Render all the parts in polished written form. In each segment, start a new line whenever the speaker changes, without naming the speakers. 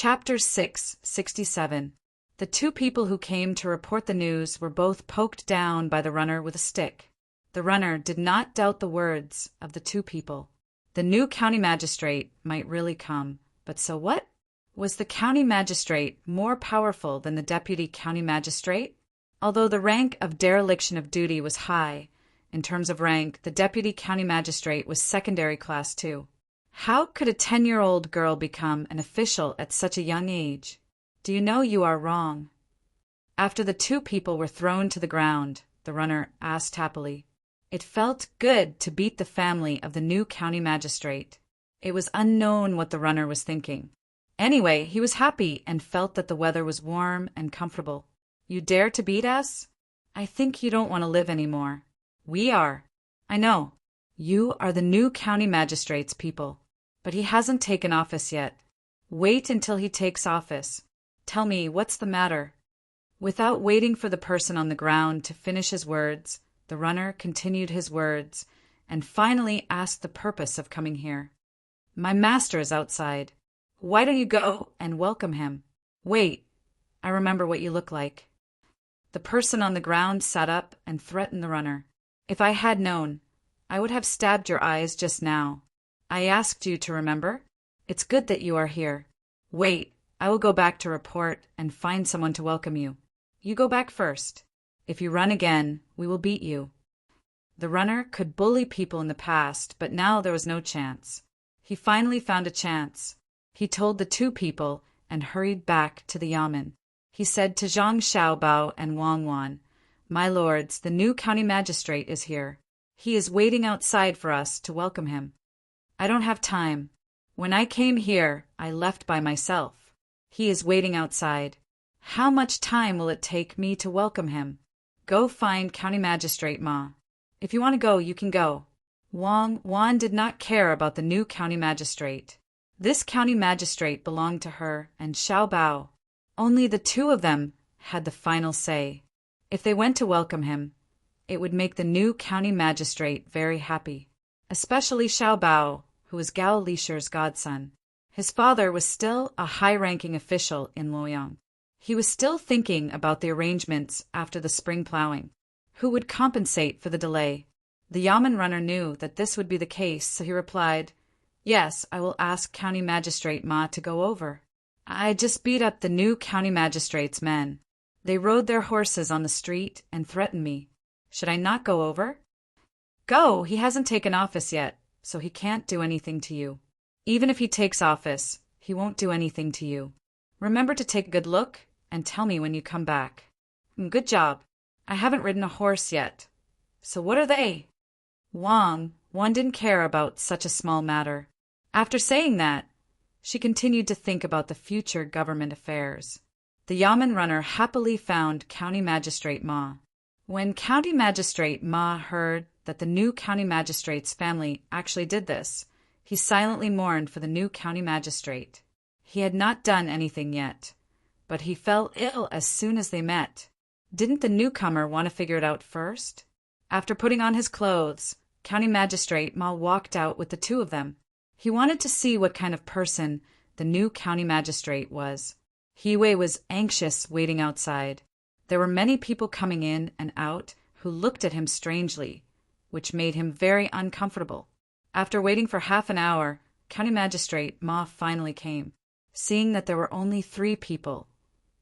Chapter 667. The two people who came to report the news were both poked down by the runner with a stick. The runner did not doubt the words of the two people. The new county magistrate might really come, but so what? Was the county magistrate more powerful than the deputy county magistrate? Although the rank of dereliction of duty was high, in terms of rank, the deputy county magistrate was secondary class too. How could a 10-year-old girl become an official at such a young age? Do you know you are wrong? After the two people were thrown to the ground, the runner asked happily. It felt good to beat the family of the new county magistrate. It was unknown what the runner was thinking. Anyway, he was happy and felt that the weather was warm and comfortable. You dare to beat us? I think you don't want to live anymore. We are. I know. You are the new county magistrate's people. But he hasn't taken office yet. Wait until he takes office. Tell me, what's the matter? Without waiting for the person on the ground to finish his words, the runner continued his words and finally asked the purpose of coming here. My master is outside. Why don't you go and welcome him? Wait, I remember what you look like. The person on the ground sat up and threatened the runner. If I had known, I would have stabbed your eyes just now. I asked you to remember. It's good that you are here. Wait, I will go back to report and find someone to welcome you. You go back first. If you run again, we will beat you. The runner could bully people in the past, but now there was no chance. He finally found a chance. He told the two people and hurried back to the yamen. He said to Zhang Xiaobao and Wang Wan, My lords, the new county magistrate is here. He is waiting outside for us to welcome him. I don't have time. When I came here, I left by myself. He is waiting outside. How much time will it take me to welcome him? Go find County Magistrate Ma. If you want to go, you can go. Wang Wan did not care about the new county magistrate. This county magistrate belonged to her and Xiao Bao. Only the two of them had the final say. If they went to welcome him, it would make the new county magistrate very happy. Especially Xiao Bao, who was Gao Lisher's godson. His father was still a high-ranking official in Luoyang. He was still thinking about the arrangements after the spring plowing. Who would compensate for the delay? The yamen runner knew that this would be the case, so he replied, Yes, I will ask County Magistrate Ma to go over. I just beat up the new county magistrate's men. They rode their horses on the street and threatened me. Should I not go over? Go, he hasn't taken office yet, so he can't do anything to you. Even if he takes office, he won't do anything to you. Remember to take a good look and tell me when you come back. Good job. I haven't ridden a horse yet. So what are they? Wang didn't care about such a small matter. After saying that, she continued to think about the future government affairs. The yamen runner happily found County Magistrate Ma. When County Magistrate Ma heard that the new county magistrate's family actually did this, he silently mourned for the new county magistrate. He had not done anything yet, but he fell ill as soon as they met. Didn't the newcomer want to figure it out first? After putting on his clothes, County Magistrate Ma walked out with the two of them. He wanted to see what kind of person the new county magistrate was. He Wei was anxious waiting outside. There were many people coming in and out who looked at him strangely, which made him very uncomfortable. After waiting for half an hour, County Magistrate Ma finally came. Seeing that there were only 3 people,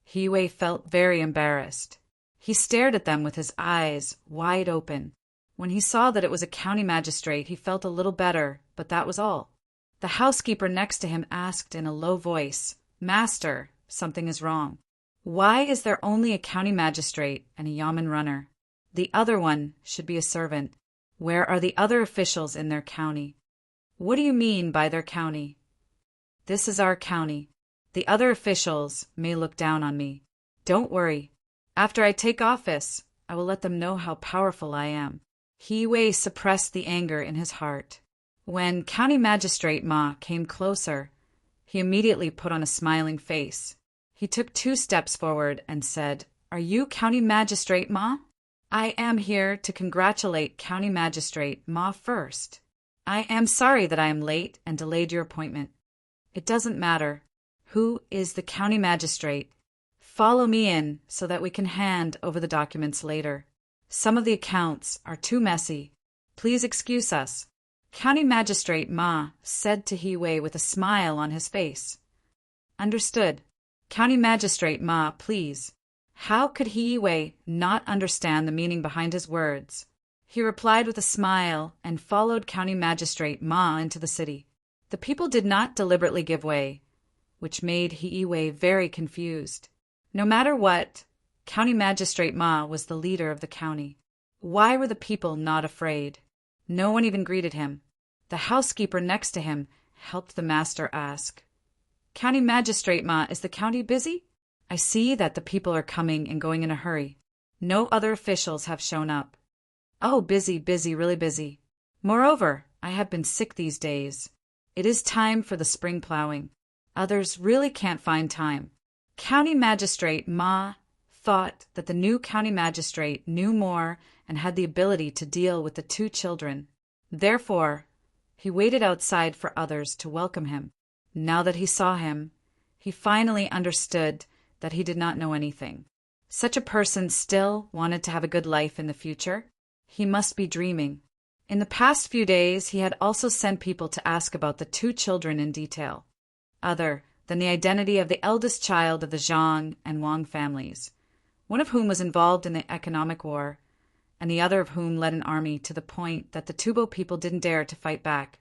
He Wei felt very embarrassed. He stared at them with his eyes wide open. When he saw that it was a county magistrate, he felt a little better, but that was all. The housekeeper next to him asked in a low voice, Master, something is wrong. Why is there only a county magistrate and a yamen runner? The other one should be a servant. Where are the other officials in their county? What do you mean by their county? This is our county. The other officials may look down on me. Don't worry. After I take office, I will let them know how powerful I am. He Wei suppressed the anger in his heart. When County Magistrate Ma came closer, he immediately put on a smiling face. He took 2 steps forward and said, Are you County Magistrate Ma? I am here to congratulate County Magistrate Ma first. I am sorry that I am late and delayed your appointment. It doesn't matter. Who is the county magistrate? Follow me in so that we can hand over the documents later. Some of the accounts are too messy. Please excuse us. County Magistrate Ma said to He Wei with a smile on his face. Understood. County Magistrate Ma, please. How could He Wei not understand the meaning behind his words? He replied with a smile and followed County Magistrate Ma into the city. The people did not deliberately give way, which made He Wei very confused. No matter what, County Magistrate Ma was the leader of the county. Why were the people not afraid? No one even greeted him. The housekeeper next to him helped the master ask, County Magistrate Ma, is the county busy? I see that the people are coming and going in a hurry. No other officials have shown up. Oh, busy, busy, really busy. Moreover, I have been sick these days. It is time for the spring plowing. Others really can't find time. County Magistrate Ma thought that the new county magistrate knew more and had the ability to deal with the two children. Therefore, he waited outside for others to welcome him. Now that he saw him, he finally understood that he did not know anything. Such a person still wanted to have a good life in the future. He must be dreaming. In the past few days, he had also sent people to ask about the two children in detail, other than the identity of the eldest child of the Zhang and Wang families, one of whom was involved in the economic war, and the other of whom led an army to the point that the Tubo people didn't dare to fight back.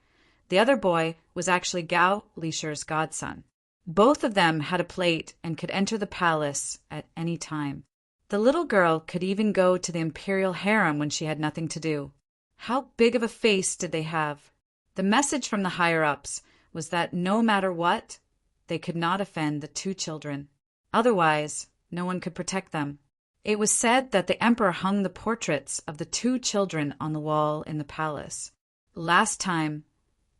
The other boy was actually Gao Lisher's godson. Both of them had a plate and could enter the palace at any time. The little girl could even go to the imperial harem when she had nothing to do. How big of a face did they have? The message from the higher-ups was that no matter what, they could not offend the two children. Otherwise, no one could protect them. It was said that the emperor hung the portraits of the two children on the wall in the palace. Last time,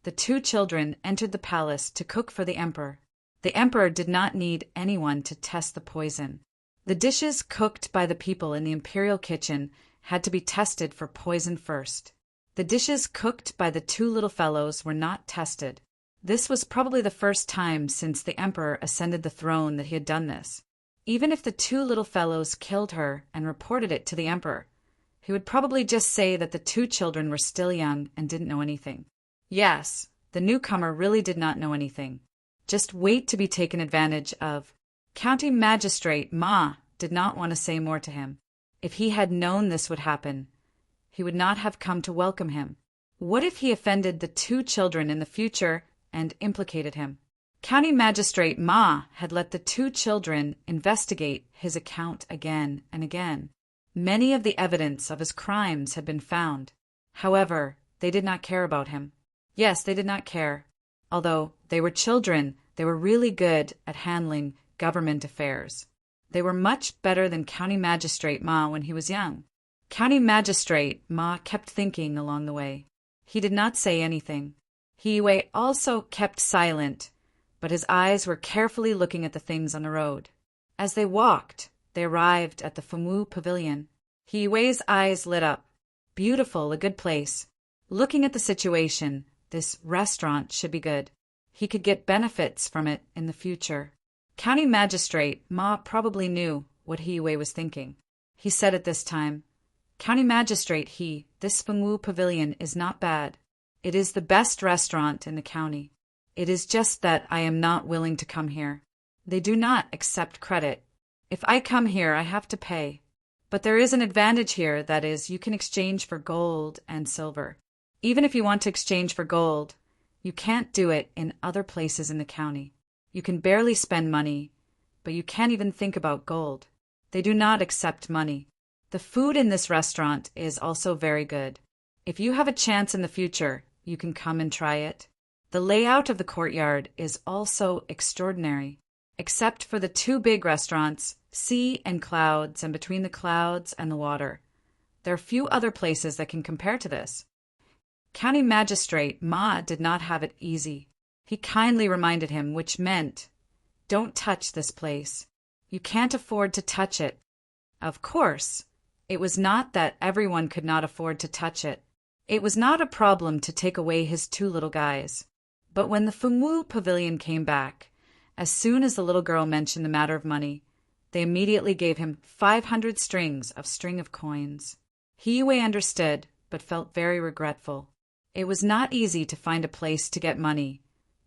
the two children entered the palace to cook for the emperor. The emperor did not need anyone to test the poison. The dishes cooked by the people in the imperial kitchen had to be tested for poison first. The dishes cooked by the two little fellows were not tested. This was probably the first time since the emperor ascended the throne that he had done this. Even if the two little fellows killed her and reported it to the emperor, he would probably just say that the two children were still young and didn't know anything. Yes, the newcomer really did not know anything. Just wait to be taken advantage of. County Magistrate Ma did not want to say more to him. If he had known this would happen, he would not have come to welcome him. What if he offended the two children in the future and implicated him? County Magistrate Ma had let the two children investigate his account again and again. Many of the evidence of his crimes had been found. However, they did not care about him. Yes, they did not care. Although they were children, they were really good at handling government affairs. They were much better than County Magistrate Ma when he was young. County Magistrate Ma kept thinking along the way. He did not say anything. He Wei also kept silent, but his eyes were carefully looking at the things on the road. As they walked, they arrived at the Fumu Pavilion. He Wei's eyes lit up. Beautiful, a good place. Looking at the situation, this restaurant should be good. He could get benefits from it in the future. County Magistrate Ma probably knew what He Wei was thinking. He said at this time, County Magistrate this Fumu Pavilion is not bad. It is the best restaurant in the county. It is just that I am not willing to come here. They do not accept credit. If I come here, I have to pay. But there is an advantage here, that is, you can exchange for gold and silver. Even if you want to exchange for gold, you can't do it in other places in the county. You can barely spend money, but you can't even think about gold. They do not accept money. The food in this restaurant is also very good. If you have a chance in the future, you can come and try it. The layout of the courtyard is also extraordinary. Except for the two big restaurants, sea and clouds, and between the clouds and the water, there are few other places that can compare to this. County Magistrate Ma did not have it easy. He kindly reminded him, which meant, don't touch this place. You can't afford to touch it. Of course, it was not that everyone could not afford to touch it. It was not a problem to take away his two little guys. But when the Fumu Pavilion came back, As soon as the little girl mentioned the matter of money, they immediately gave him 500 strings of string of coins. He understood, but felt very regretful. It was not easy to find a place to get money,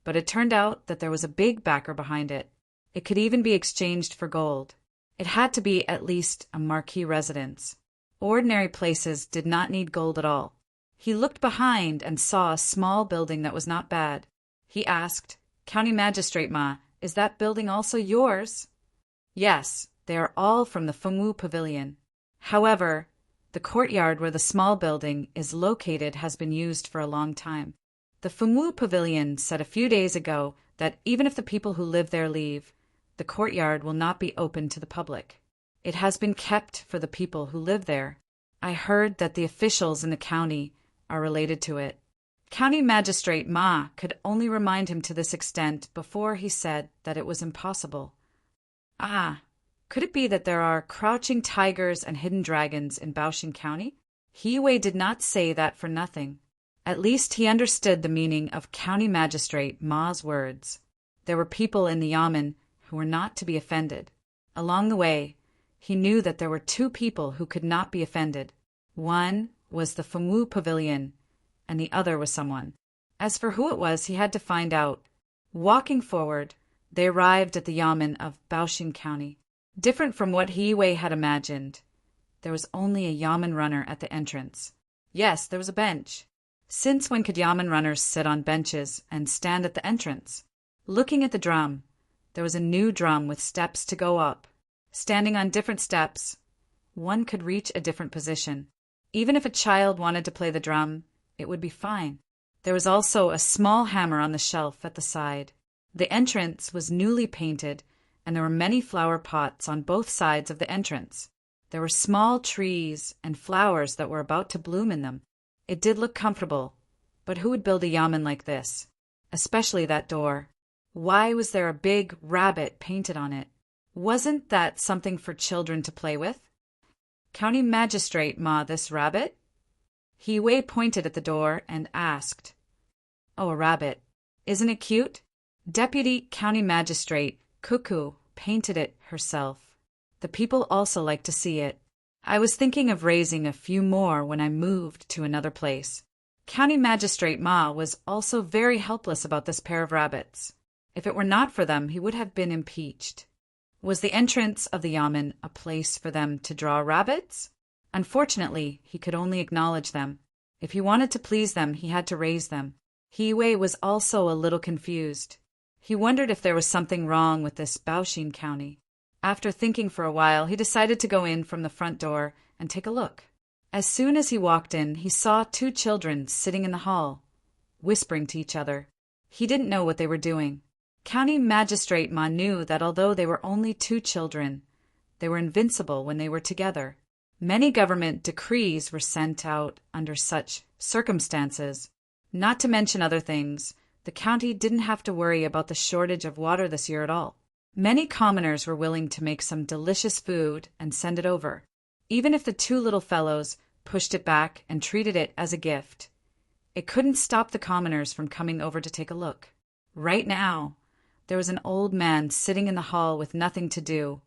but it turned out that there was a big backer behind it. It could even be exchanged for gold. It had to be at least a marquee residence. Ordinary places did not need gold at all. He looked behind and saw a small building that was not bad. He asked, "County Magistrate Ma, is that building also yours?" "Yes, they are all from the Fengwu Pavilion. However, the courtyard where the small building is located has been used for a long time. The Fengwu Pavilion said a few days ago that even if the people who live there leave, the courtyard will not be open to the public. It has been kept for the people who live there. I heard that the officials in the county are related to it." County Magistrate Ma could only remind him to this extent before he said that it was impossible. Ah, could it be that there are crouching tigers and hidden dragons in Baoshan County? He did not say that for nothing. At least he understood the meaning of County Magistrate Ma's words. There were people in the yamen who were not to be offended. Along the way, he knew that there were two people who could not be offended. One was the Fengwu Pavilion, and the other was someone. As for who it was, he had to find out. Walking forward, they arrived at the yamen of Baoshan County. Different from what He had imagined, there was only a yamen runner at the entrance. Yes, there was a bench. Since when could yamen runners sit on benches and stand at the entrance? Looking at the drum, there was a new drum with steps to go up. Standing on different steps, one could reach a different position. Even if a child wanted to play the drum, it would be fine. There was also a small hammer on the shelf at the side. The entrance was newly painted, and there were many flower pots on both sides of the entrance. There were small trees and flowers that were about to bloom in them. It did look comfortable, but who would build a yamen like this? Especially that door. Why was there a big rabbit painted on it? Wasn't that something for children to play with? County Magistrate Ma, this rabbit? He pointed at the door and asked. Oh, a rabbit. Isn't it cute? Deputy County Magistrate Cuckoo painted it herself. The people also like to see it. I was thinking of raising a few more when I moved to another place. County Magistrate Ma was also very helpless about this pair of rabbits. If it were not for them, he would have been impeached. Was the entrance of the yamen a place for them to draw rabbits? Unfortunately, he could only acknowledge them. If he wanted to please them, he had to raise them. He was also a little confused. He wondered if there was something wrong with this Baoshan County. After thinking for a while, he decided to go in from the front door and take a look. As soon as he walked in, he saw two children sitting in the hall, whispering to each other. He didn't know what they were doing. County Magistrate Ma knew that although they were only two children, they were invincible when they were together. Many government decrees were sent out under such circumstances. Not to mention other things, the county didn't have to worry about the shortage of water this year at all. Many commoners were willing to make some delicious food and send it over, even if the two little fellows pushed it back and treated it as a gift. It couldn't stop the commoners from coming over to take a look. Right now, there was an old man sitting in the hall with nothing to do,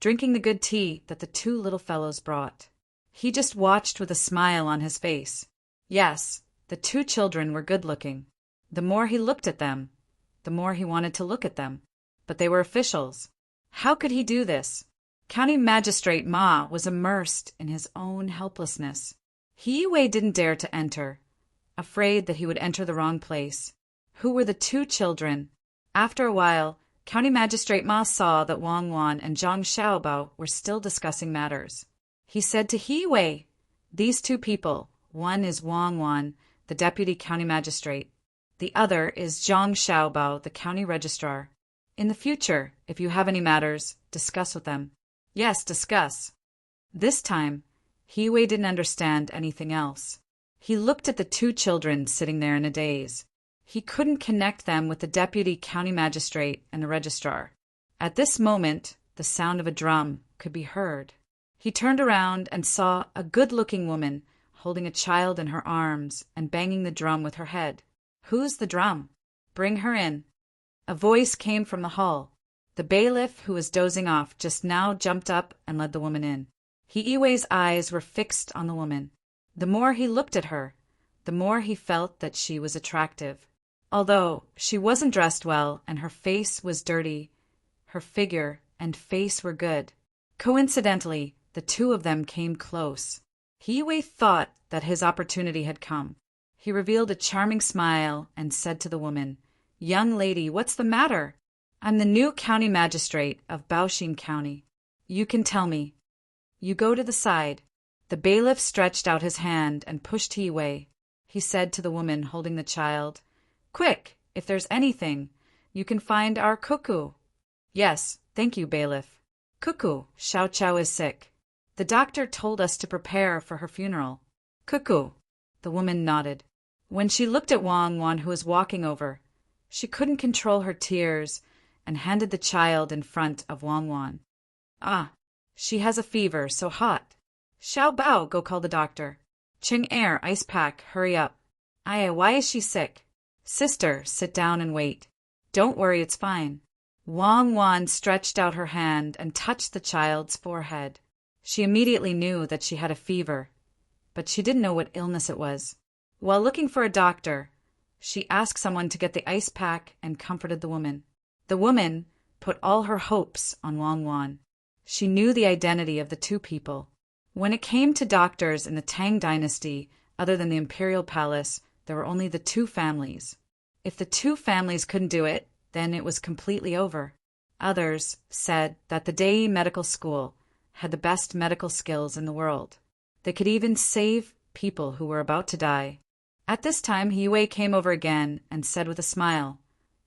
drinking the good tea that the two little fellows brought. He just watched with a smile on his face. Yes, the two children were good-looking. The more he looked at them, the more he wanted to look at them. But they were officials. How could he do this? County Magistrate Ma was immersed in his own helplessness. He didn't dare to enter, afraid that he would enter the wrong place. Who were the two children? After a while, County Magistrate Ma saw that Wang Wan and Zhang Xiaobao were still discussing matters. He said to He, "These two people, one is Wang Wan, the Deputy County Magistrate. The other is Zhang Xiaobao, the County Registrar. In the future, if you have any matters, discuss with them." Yes, discuss. This time, He didn't understand anything else. He looked at the two children sitting there in a daze. He couldn't connect them with the Deputy County Magistrate and the Registrar. At this moment, the sound of a drum could be heard. He turned around and saw a good-looking woman holding a child in her arms and banging the drum with her head. "Who's the drum? Bring her in." A voice came from the hall. The bailiff, who was dozing off just now, jumped up and led the woman in. Hiwei's eyes were fixed on the woman. The more he looked at her, the more he felt that she was attractive. Although she wasn't dressed well and her face was dirty, her figure and face were good. Coincidentally, the two of them came close. Hiwei thought that his opportunity had come. He revealed a charming smile and said to the woman, "Young lady, what's the matter? I'm the new county magistrate of Baoshin County. You can tell me." "You go to the side." The bailiff stretched out his hand and pushed Hiwei. He said to the woman holding the child, "Quick, if there's anything, you can find our cuckoo." "Yes, thank you, bailiff." "Cuckoo, Xiao Xiao is sick. The doctor told us to prepare for her funeral." "Cuckoo." The woman nodded. When she looked at Wang Wan, who was walking over, she couldn't control her tears and handed the child in front of Wang Wan. "Ah, she has a fever, so hot. Xiao Bao, go call the doctor. Ching Air, ice pack, hurry up. Aya, why is she sick? Sister, sit down and wait. Don't worry, it's fine." Wang Wan stretched out her hand and touched the child's forehead. She immediately knew that she had a fever, but she didn't know what illness it was. While looking for a doctor, she asked someone to get the ice pack and comforted the woman. The woman put all her hopes on Wang Wan. She knew the identity of the two people. When it came to doctors in the Tang dynasty, other than the imperial palace, there were only the two families. If the two families couldn't do it, then it was completely over. Others said that the Dei Medical School had the best medical skills in the world. They could even save people who were about to die. At this time, Hiwei came over again and said with a smile,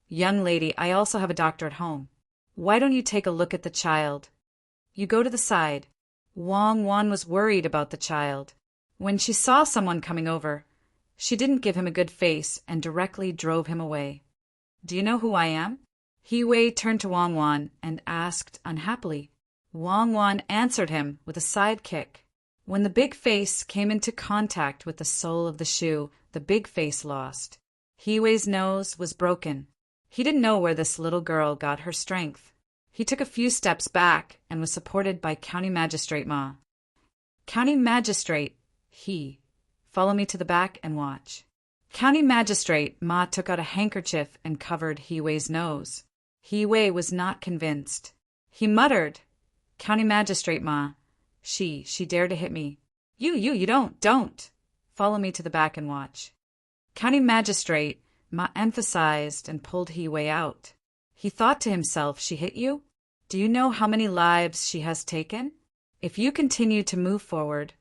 "Young lady, I also have a doctor at home. Why don't you take a look at the child? You go to the side." Wang Wan was worried about the child. When she saw someone coming over, she didn't give him a good face and directly drove him away. "Do you know who I am?" Hiwei turned to Wang Wan and asked unhappily. Wang Wan answered him with a side kick. When the big face came into contact with the sole of the shoe, the big face lost. Hiwei's nose was broken. He didn't know where this little girl got her strength. He took a few steps back and was supported by County Magistrate Ma. "County Magistrate," "Follow me to the back and watch." County Magistrate Ma took out a handkerchief and covered Hiwei's nose. Hiwei was not convinced. He muttered, "County Magistrate Ma, she dared to hit me. You don't. Follow me to the back and watch." County Magistrate Ma emphasized and pulled Hiwei out. He thought to himself, "She hit you? Do you know how many lives she has taken? If you continue to move forward,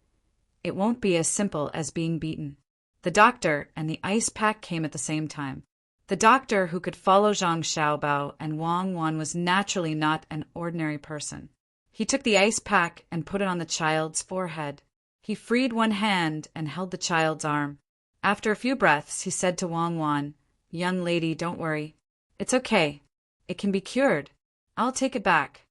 it won't be as simple as being beaten." The doctor and the ice pack came at the same time. The doctor, who could follow Zhang Xiaobao and Wang Wan, was naturally not an ordinary person. He took the ice pack and put it on the child's forehead. He freed one hand and held the child's arm. After a few breaths, he said to Wang Wan, "Young lady, don't worry. It's okay. It can be cured. I'll take it back."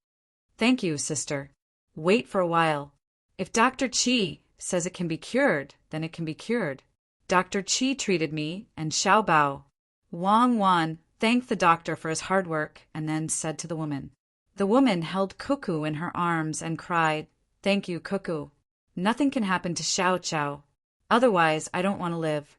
"Thank you, sister. Wait for a while. If Dr. Qi says it can be cured, then it can be cured. Dr. Qi treated me and Xiao Bao." Wang Wan thanked the doctor for his hard work and then said to the woman. The woman held Cuckoo in her arms and cried, "Thank you, Cuckoo. Nothing can happen to Xiao Xiao. Otherwise, I don't want to live."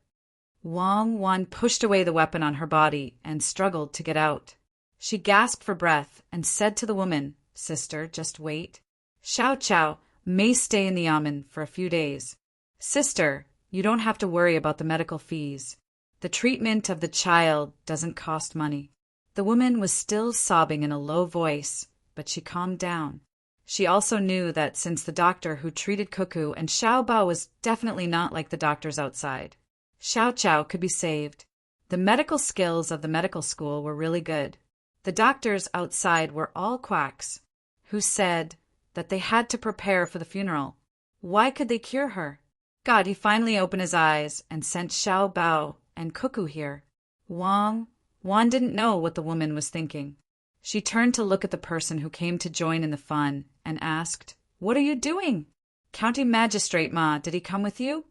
Wang Wan pushed away the weapon on her body and struggled to get out. She gasped for breath and said to the woman, "Sister, just wait. Xiao Xiao may stay in the yamen for a few days. Sister, you don't have to worry about the medical fees. The treatment of the child doesn't cost money." The woman was still sobbing in a low voice, but she calmed down. She also knew that since the doctor who treated Cuckoo and Xiao Bao was definitely not like the doctors outside, Xiao Xiao could be saved. The medical skills of the medical school were really good. The doctors outside were all quacks, who said that they had to prepare for the funeral. Why could they cure her? God, he finally opened his eyes and sent Xiao Bao and Cuckoo here. Wang didn't know what the woman was thinking. She turned to look at the person who came to join in the fun and asked, "What are you doing?" "County Magistrate Ma, did he come with you?"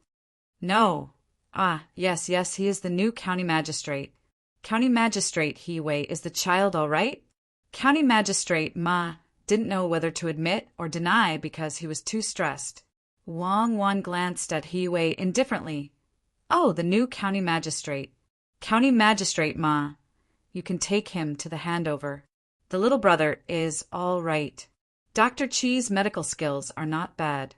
"No." "Ah, yes, he is the new county magistrate. County Magistrate He Wei, is the child all right? County Magistrate Ma didn't know whether to admit or deny because he was too stressed. Wang Wan glanced at He Wei indifferently. Oh, the new County Magistrate. County Magistrate Ma, you can take him to the handover. The little brother is all right. Dr. Chi's medical skills are not bad.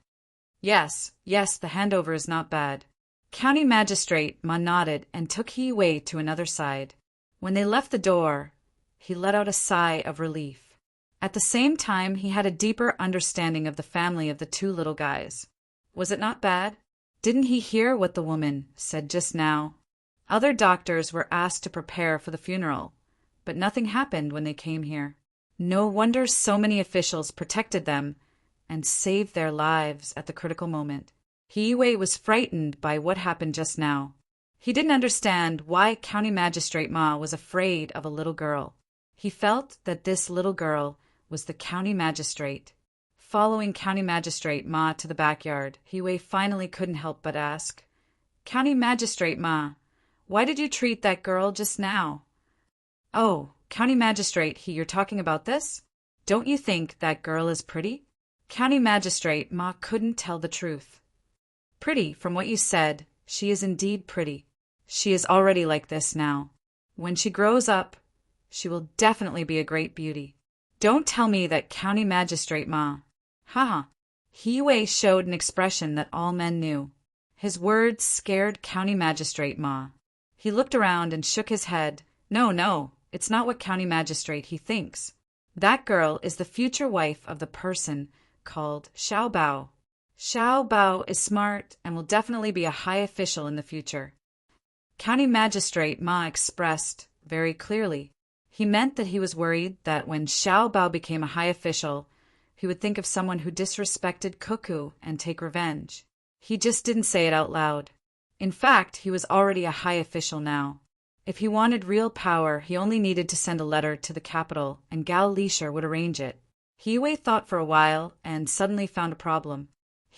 Yes, the handover is not bad. County Magistrate Ma nodded and took He Wei to another side. When they left the door, he let out a sigh of relief. At the same time, he had a deeper understanding of the family of the two little guys. Was it not bad? Didn't he hear what the woman said just now? Other doctors were asked to prepare for the funeral, but nothing happened when they came here. No wonder so many officials protected them and saved their lives at the critical moment. He Wei was frightened by what happened just now. He didn't understand why County Magistrate Ma was afraid of a little girl. He felt that this little girl was the county magistrate. Following County Magistrate Ma to the backyard, He Wei finally couldn't help but ask, County Magistrate Ma, why did you treat that girl just now? Oh, County Magistrate He, you're talking about this? Don't you think that girl is pretty? County Magistrate Ma couldn't tell the truth. Pretty, from what you said, she is indeed pretty. She is already like this now. When she grows up, she will definitely be a great beauty. Don't tell me that County Magistrate Ma. Haha. He Wei showed an expression that all men knew. His words scared County Magistrate Ma. He looked around and shook his head. No, it's not what County Magistrate He thinks. That girl is the future wife of the person called Xiao Bao. Xiao Bao is smart and will definitely be a high official in the future. County Magistrate Ma expressed very clearly. He meant that he was worried that when Xiao Bao became a high official, he would think of someone who disrespected Cuckoo and take revenge. He just didn't say it out loud. In fact, he was already a high official now. If he wanted real power, he only needed to send a letter to the capital, and Gal Lisher would arrange it. He Wei thought for a while and suddenly found a problem.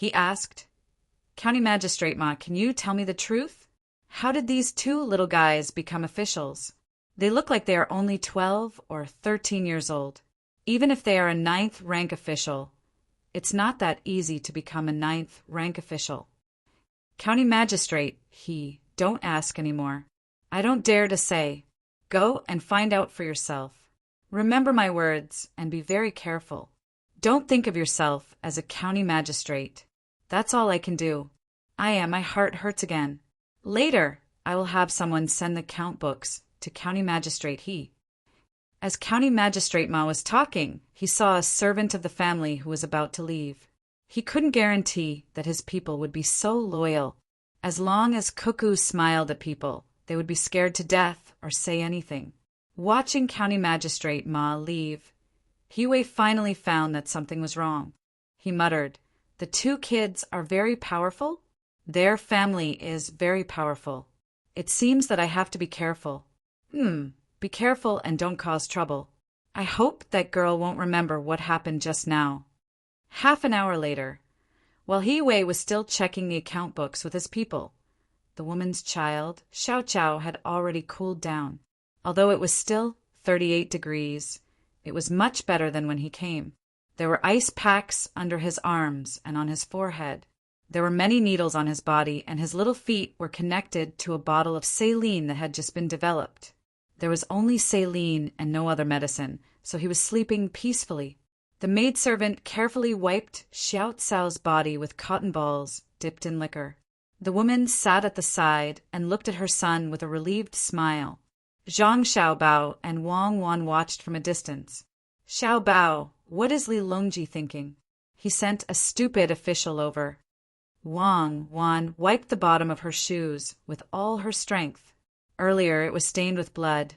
He asked, County Magistrate Ma, can you tell me the truth? How did these two little guys become officials? They look like they are only 12 or 13 years old. Even if they are a 9th rank official, it's not that easy to become a 9th rank official. County Magistrate He, don't ask anymore. I don't dare to say. Go and find out for yourself. Remember my words and be very careful. Don't think of yourself as a county magistrate. That's all I can do. My heart hurts again. Later, I will have someone send the count books to County Magistrate He. As County Magistrate Ma was talking, he saw a servant of the family who was about to leave. He couldn't guarantee that his people would be so loyal. As long as Cuckoo smiled at people, they would be scared to death or say anything. Watching County Magistrate Ma leave, He Wei finally found that something was wrong. He muttered, the two kids are very powerful? Their family is very powerful. It seems that I have to be careful. Be careful and don't cause trouble. I hope that girl won't remember what happened just now. Half an hour later, while He Wei was still checking the account books with his people, the woman's child, Xiao Chao, had already cooled down. Although it was still 38 degrees, it was much better than when he came. There were ice packs under his arms and on his forehead. There were many needles on his body, and his little feet were connected to a bottle of saline that had just been developed. There was only saline and no other medicine, so he was sleeping peacefully. The maidservant carefully wiped Xiao Cao's body with cotton balls dipped in liquor. The woman sat at the side and looked at her son with a relieved smile. Zhang Xiaobao and Wang Wan watched from a distance. Xiaobao, what is Li Longji thinking? He sent a stupid official over. Wang Wan wiped the bottom of her shoes with all her strength. Earlier it was stained with blood,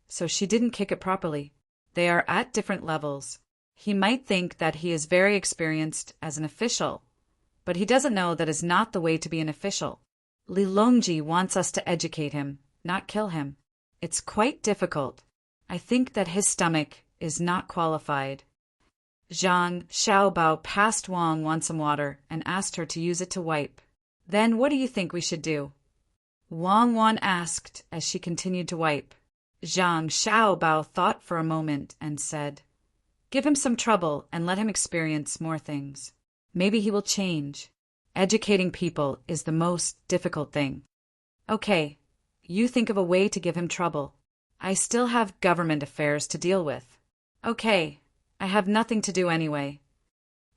so she didn't kick it properly. They are at different levels. He might think that he is very experienced as an official, but he doesn't know that is not the way to be an official. Li Longji wants us to educate him, not kill him. It's quite difficult. I think that his stomach is not qualified. Zhang Xiaobao passed Wang Wan some water and asked her to use it to wipe. Then what do you think we should do? Wang Wan asked as she continued to wipe. Zhang Xiaobao thought for a moment and said, "Give him some trouble and let him experience more things. Maybe he will change. Educating people is the most difficult thing." "Okay, you think of a way to give him trouble. I still have government affairs to deal with." "Okay, I have nothing to do anyway."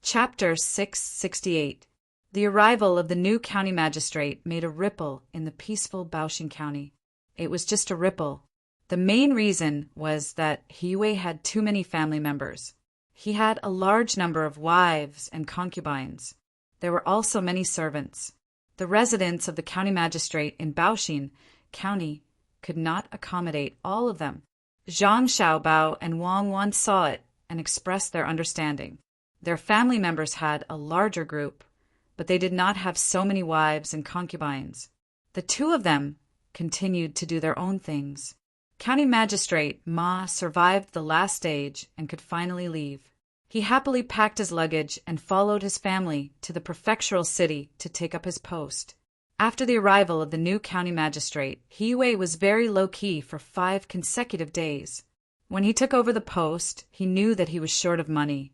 Chapter 668. The arrival of the new county magistrate made a ripple in the peaceful Baoxing County. It was just a ripple. The main reason was that He Wei had too many family members. He had a large number of wives and concubines. There were also many servants. The residents of the county magistrate in Baoxing County could not accommodate all of them. Zhang Xiaobao and Wang Wan saw it and expressed their understanding. Their family members had a larger group, but they did not have so many wives and concubines. The two of them continued to do their own things. County Magistrate Ma survived the last stage and could finally leave. He happily packed his luggage and followed his family to the prefectural city to take up his post. After the arrival of the new county magistrate, He Wei was very low-key for 5 consecutive days. When he took over the post, he knew that he was short of money,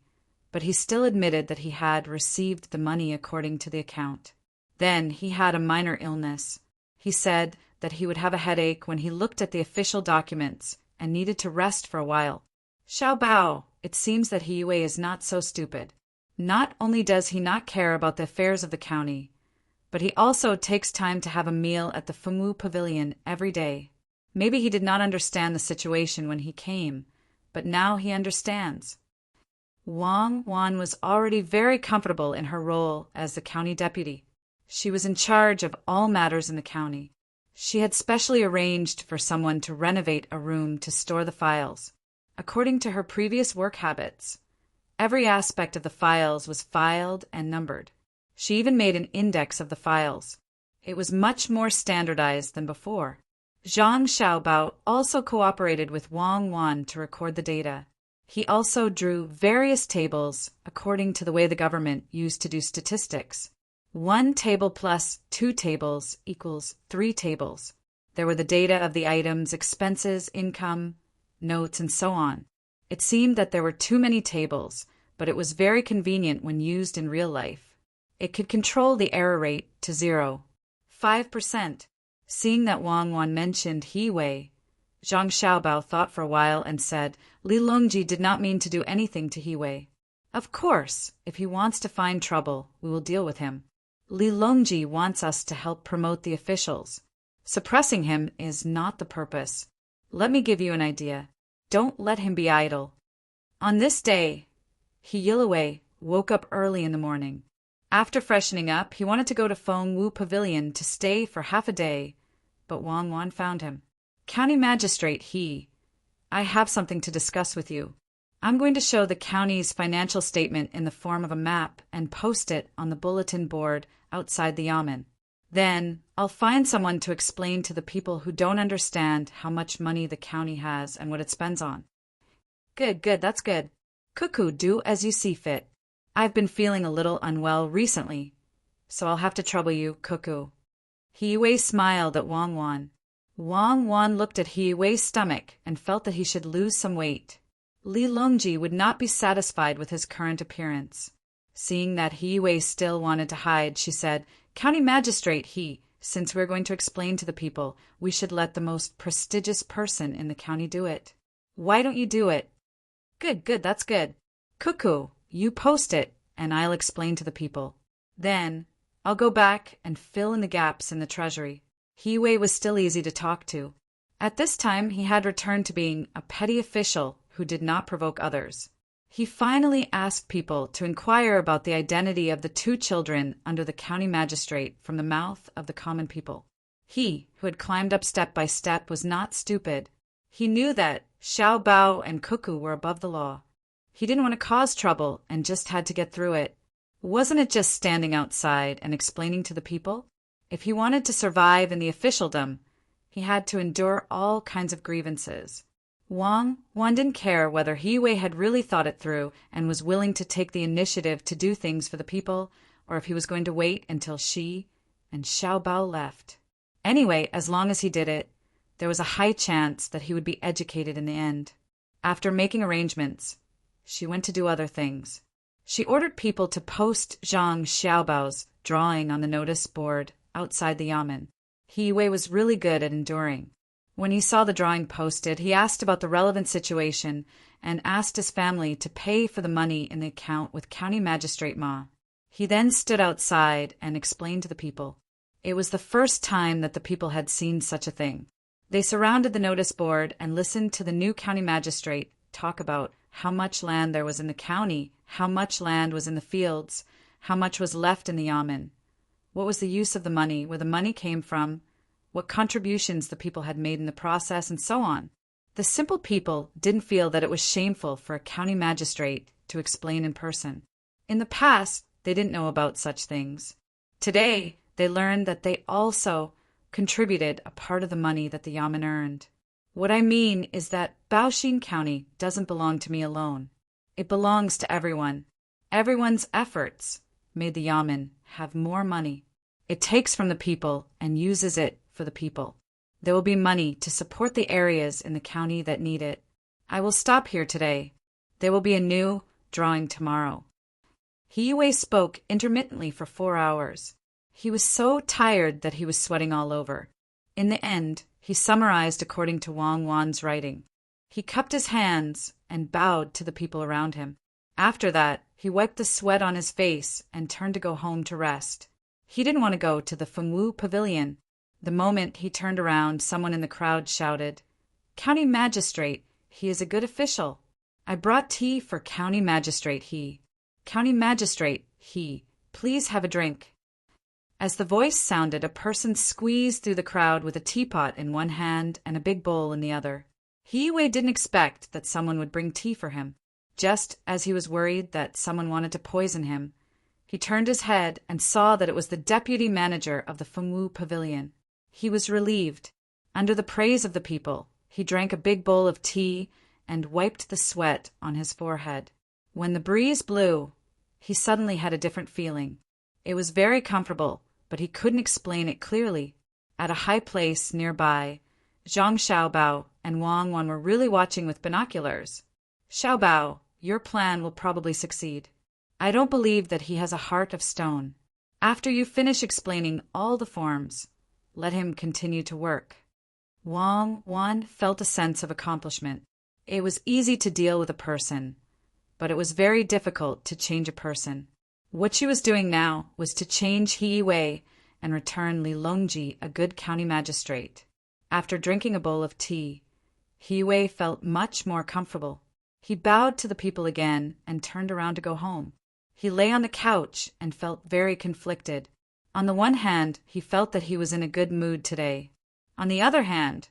but he still admitted that he had received the money according to the account. Then he had a minor illness. He said that he would have a headache when he looked at the official documents and needed to rest for a while. Xiaobao, it seems that He Wei is not so stupid. Not only does he not care about the affairs of the county, but he also takes time to have a meal at the Fengwu Pavilion every day. Maybe he did not understand the situation when he came, but now he understands. Wang Wan was already very comfortable in her role as the county deputy. She was in charge of all matters in the county. She had specially arranged for someone to renovate a room to store the files. According to her previous work habits, every aspect of the files was filed and numbered. She even made an index of the files. It was much more standardized than before. Zhang Xiaobao also cooperated with Wang Wan to record the data. He also drew various tables according to the way the government used to do statistics. 1 table plus 2 tables equals 3 tables. There were the data of the items, expenses, income, notes, and so on. It seemed that there were too many tables, but it was very convenient when used in real life. It could control the error rate to 0.5%. Seeing that Wang Wan mentioned He Wei, Zhang Xiaobao thought for a while and said, "Li Longji did not mean to do anything to He Wei. Of course, if he wants to find trouble, we will deal with him. Li Longji wants us to help promote the officials. Suppressing him is not the purpose. Let me give you an idea. Don't let him be idle." On this day, He Wei woke up early in the morning. After freshening up, he wanted to go to Fengwu Pavilion to stay for half a day, but Wang Wan found him. "County Magistrate I have something to discuss with you. I'm going to show the county's financial statement in the form of a map and post it on the bulletin board outside the yamen. Then I'll find someone to explain to the people who don't understand how much money the county has and what it spends on." Good, that's good. Cuckoo, do as you see fit. I've been feeling a little unwell recently, so I'll have to trouble you, Cuckoo. He Wei smiled at Wang Wan. Wang Wan looked at He Wei's stomach and felt that he should lose some weight. Li Longji would not be satisfied with his current appearance. Seeing that He Wei still wanted to hide, she said, "County Magistrate since we're going to explain to the people, we should let the most prestigious person in the county do it. Why don't you do it?" Good, that's good. Cuckoo, you post it, and I'll explain to the people. Then I'll go back and fill in the gaps in the treasury. He Wei was still easy to talk to. At this time, he had returned to being a petty official who did not provoke others. He finally asked people to inquire about the identity of the 2 children under the county magistrate from the mouth of the common people. He, who had climbed up step by step, was not stupid. He knew that Xiaobao and Cuckoo were above the law. He didn't want to cause trouble and just had to get through it. Wasn't it just standing outside and explaining to the people? If he wanted to survive in the officialdom, he had to endure all kinds of grievances. Wang didn't care whether He Wei had really thought it through and was willing to take the initiative to do things for the people, or if he was going to wait until she and Xiaobao left. Anyway, as long as he did it, There was a high chance that he would be educated in the end. After making arrangements, she went to do other things. She ordered people to post Zhang Xiaobao's drawing on the notice board outside the yamen. He Wei was really good at enduring. When he saw the drawing posted, he asked about the relevant situation and asked his family to pay for the money in the account with County Magistrate Ma. He then stood outside and explained to the people. It was the first time that the people had seen such a thing. They surrounded the notice board and listened to the new county magistrate talk about how much land there was in the county, how much land was in the fields, how much was left in the yamen, what was the use of the money, where the money came from, what contributions the people had made in the process, and so on. The simple people didn't feel that it was shameful for a county magistrate to explain in person. In the past, they didn't know about such things. Today, they learned that they also contributed a part of the money that the yamen earned. What I mean is that Baoxin County doesn't belong to me alone. It belongs to everyone. Everyone's efforts made the yamen have more money. It takes from the people and uses it for the people. There will be money to support the areas in the county that need it. I will stop here today. There will be a new drawing tomorrow. He Wei spoke intermittently for 4 hours. He was so tired that he was sweating all over. In the end, he summarized according to Wang Wan's writing. He cupped his hands and bowed to the people around him. After that, he wiped the sweat on his face and turned to go home to rest. He didn't want to go to the Fengwu Pavilion. The moment he turned around, someone in the crowd shouted, "County Magistrate, he is a good official. I brought tea for County Magistrate he. County Magistrate he, please have a drink." As the voice sounded, a person squeezed through the crowd with a teapot in one hand and a big bowl in the other. He Wei didn't expect that someone would bring tea for him. Just as he was worried that someone wanted to poison him, he turned his head and saw that it was the deputy manager of the Fengwu Pavilion. He was relieved. Under the praise of the people, he drank a big bowl of tea and wiped the sweat on his forehead. When the breeze blew, he suddenly had a different feeling. It was very comfortable, but he couldn't explain it clearly. At a high place nearby, Zhang Xiaobao and Wang Wan were really watching with binoculars. "Xiaobao, your plan will probably succeed. I don't believe that he has a heart of stone. After you finish explaining all the forms, let him continue to work." Wang Wan felt a sense of accomplishment. It was easy to deal with a person, but it was very difficult to change a person. What she was doing now was to change He Wei and return Li Longji a good county magistrate. After drinking a bowl of tea, He Wei felt much more comfortable. He bowed to the people again and turned around to go home. He lay on the couch and felt very conflicted. On the one hand, he felt that he was in a good mood today. On the other hand,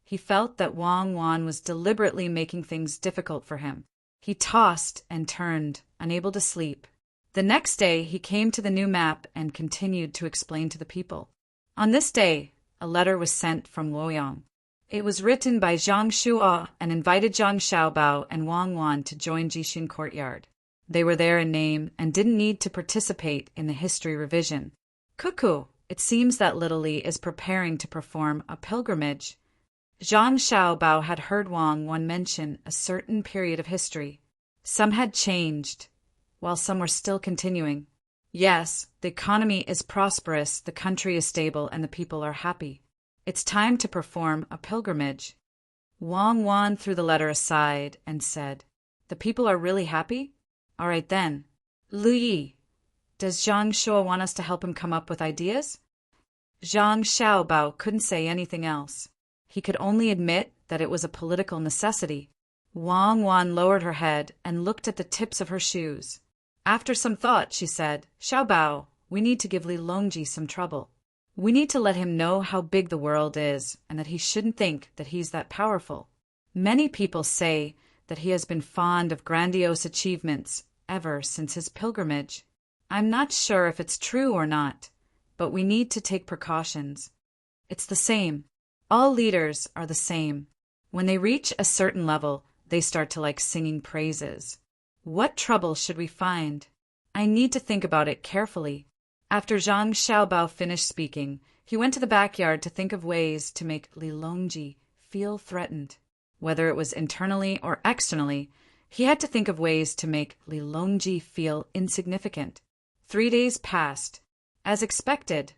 he felt that Wang Wan was deliberately making things difficult for him. He tossed and turned, unable to sleep. The next day, he came to the new map and continued to explain to the people. On this day, a letter was sent from Luoyang. It was written by Zhang Shuo and invited Zhang Xiaobao and Wang Wan to join Jixun Courtyard. They were there in name and didn't need to participate in the history revision. "Cuckoo, it seems that Little Li is preparing to perform a pilgrimage." Zhang Xiaobao had heard Wang Wan mention a certain period of history. Some had changed, while some were still continuing. Yes, the economy is prosperous, the country is stable, and the people are happy. It's time to perform a pilgrimage. Wang Wan threw the letter aside and said, "The people are really happy? All right then. Lu Yi, does Zhang Shuo want us to help him come up with ideas?" Zhang Xiaobao couldn't say anything else. He could only admit that it was a political necessity. Wang Wan lowered her head and looked at the tips of her shoes. After some thought, she said, "Xiaobao, we need to give Li Longji some trouble. We need to let him know how big the world is and that he shouldn't think that he's that powerful. Many people say that he has been fond of grandiose achievements ever since his pilgrimage. I'm not sure if it's true or not, but we need to take precautions. It's the same. All leaders are the same. When they reach a certain level, they start to like singing praises. What trouble should we find? I need to think about it carefully." After Zhang Xiaobao finished speaking, He went to the backyard to think of ways to make Lilongji feel threatened. Whether it was internally or externally, he had to think of ways to make Lilongji feel insignificant. 3 days passed. As expected,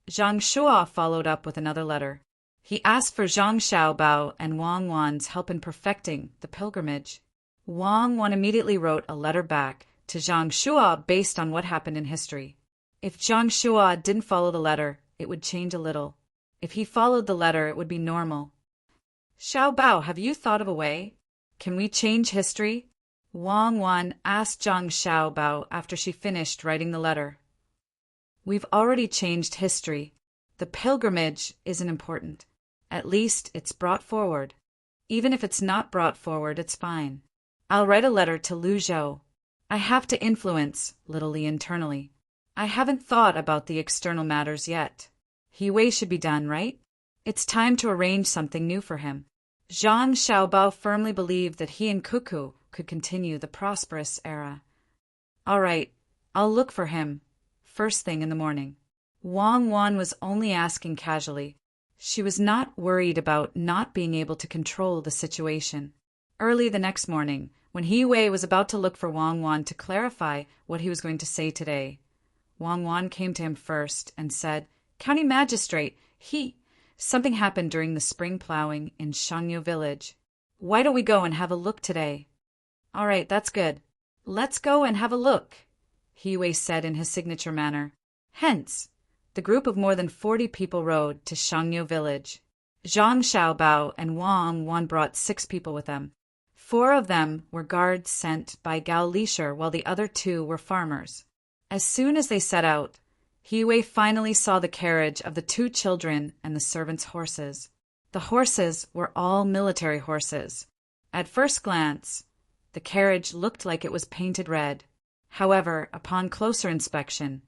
Zhang Shuo followed up with another letter. He asked for Zhang Xiaobao and Wang Wan's help in perfecting the pilgrimage. Wang Wan immediately wrote a letter back to Zhang Shuo based on what happened in history. If Zhang Shuo didn't follow the letter, it would change a little. If he followed the letter, it would be normal. Xiaobao, have you thought of a way? Can we change history? Wang Wan asked Zhang Xiaobao after she finished writing the letter. We've already changed history. The pilgrimage isn't important. At least it's brought forward. Even if it's not brought forward, it's fine. I'll write a letter to Lu Zhou. I have to influence Little Li internally. I haven't thought about the external matters yet. He Wei should be done, right? It's time to arrange something new for him. Zhang Xiaobao firmly believed that he and Cuckoo could continue the prosperous era. All right, I'll look for him. First thing in the morning. Wang Wan was only asking casually. She was not worried about not being able to control the situation. Early the next morning, when He Wei was about to look for Wang Wan to clarify what he was going to say today, Wang Wan came to him first and said, "County Magistrate, something happened during the spring plowing in Shangyo village. Why don't we go and have a look today?" "All right, that's good. Let's go and have a look," He Wei said in his signature manner. Hence, the group of more than 40 people rode to Shangyo village. Zhang Xiaobao and Wang Wan brought 6 people with them. 4 of them were guards sent by Gao Lisher, while the other 2 were farmers. As soon as they set out, He Wei finally saw the carriage of the 2 children and the servants' horses. The horses were all military horses. At first glance, the carriage looked like it was painted red. However, upon closer inspection,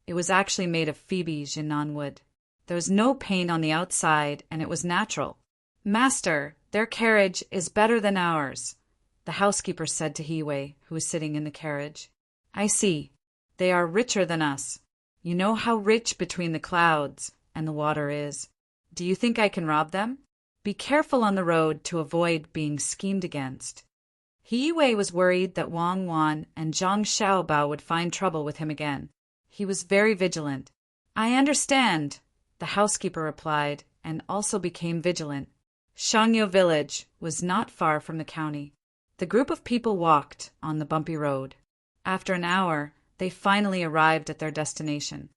it was actually made of Phoebe Jinan wood. There was no paint on the outside, and it was natural. "Master, their carriage is better than ours," the housekeeper said to He Wei, who was sitting in the carriage. "I see. They are richer than us. You know how rich between the clouds and the water is. Do you think I can rob them? Be careful on the road to avoid being schemed against." He Wei was worried that Wang Wan and Zhang Xiaobao would find trouble with him again. He was very vigilant. "I understand," the housekeeper replied, and also became vigilant. Shangyo village was not far from the county. The group of people walked on the bumpy road. After an hour, they finally arrived at their destination.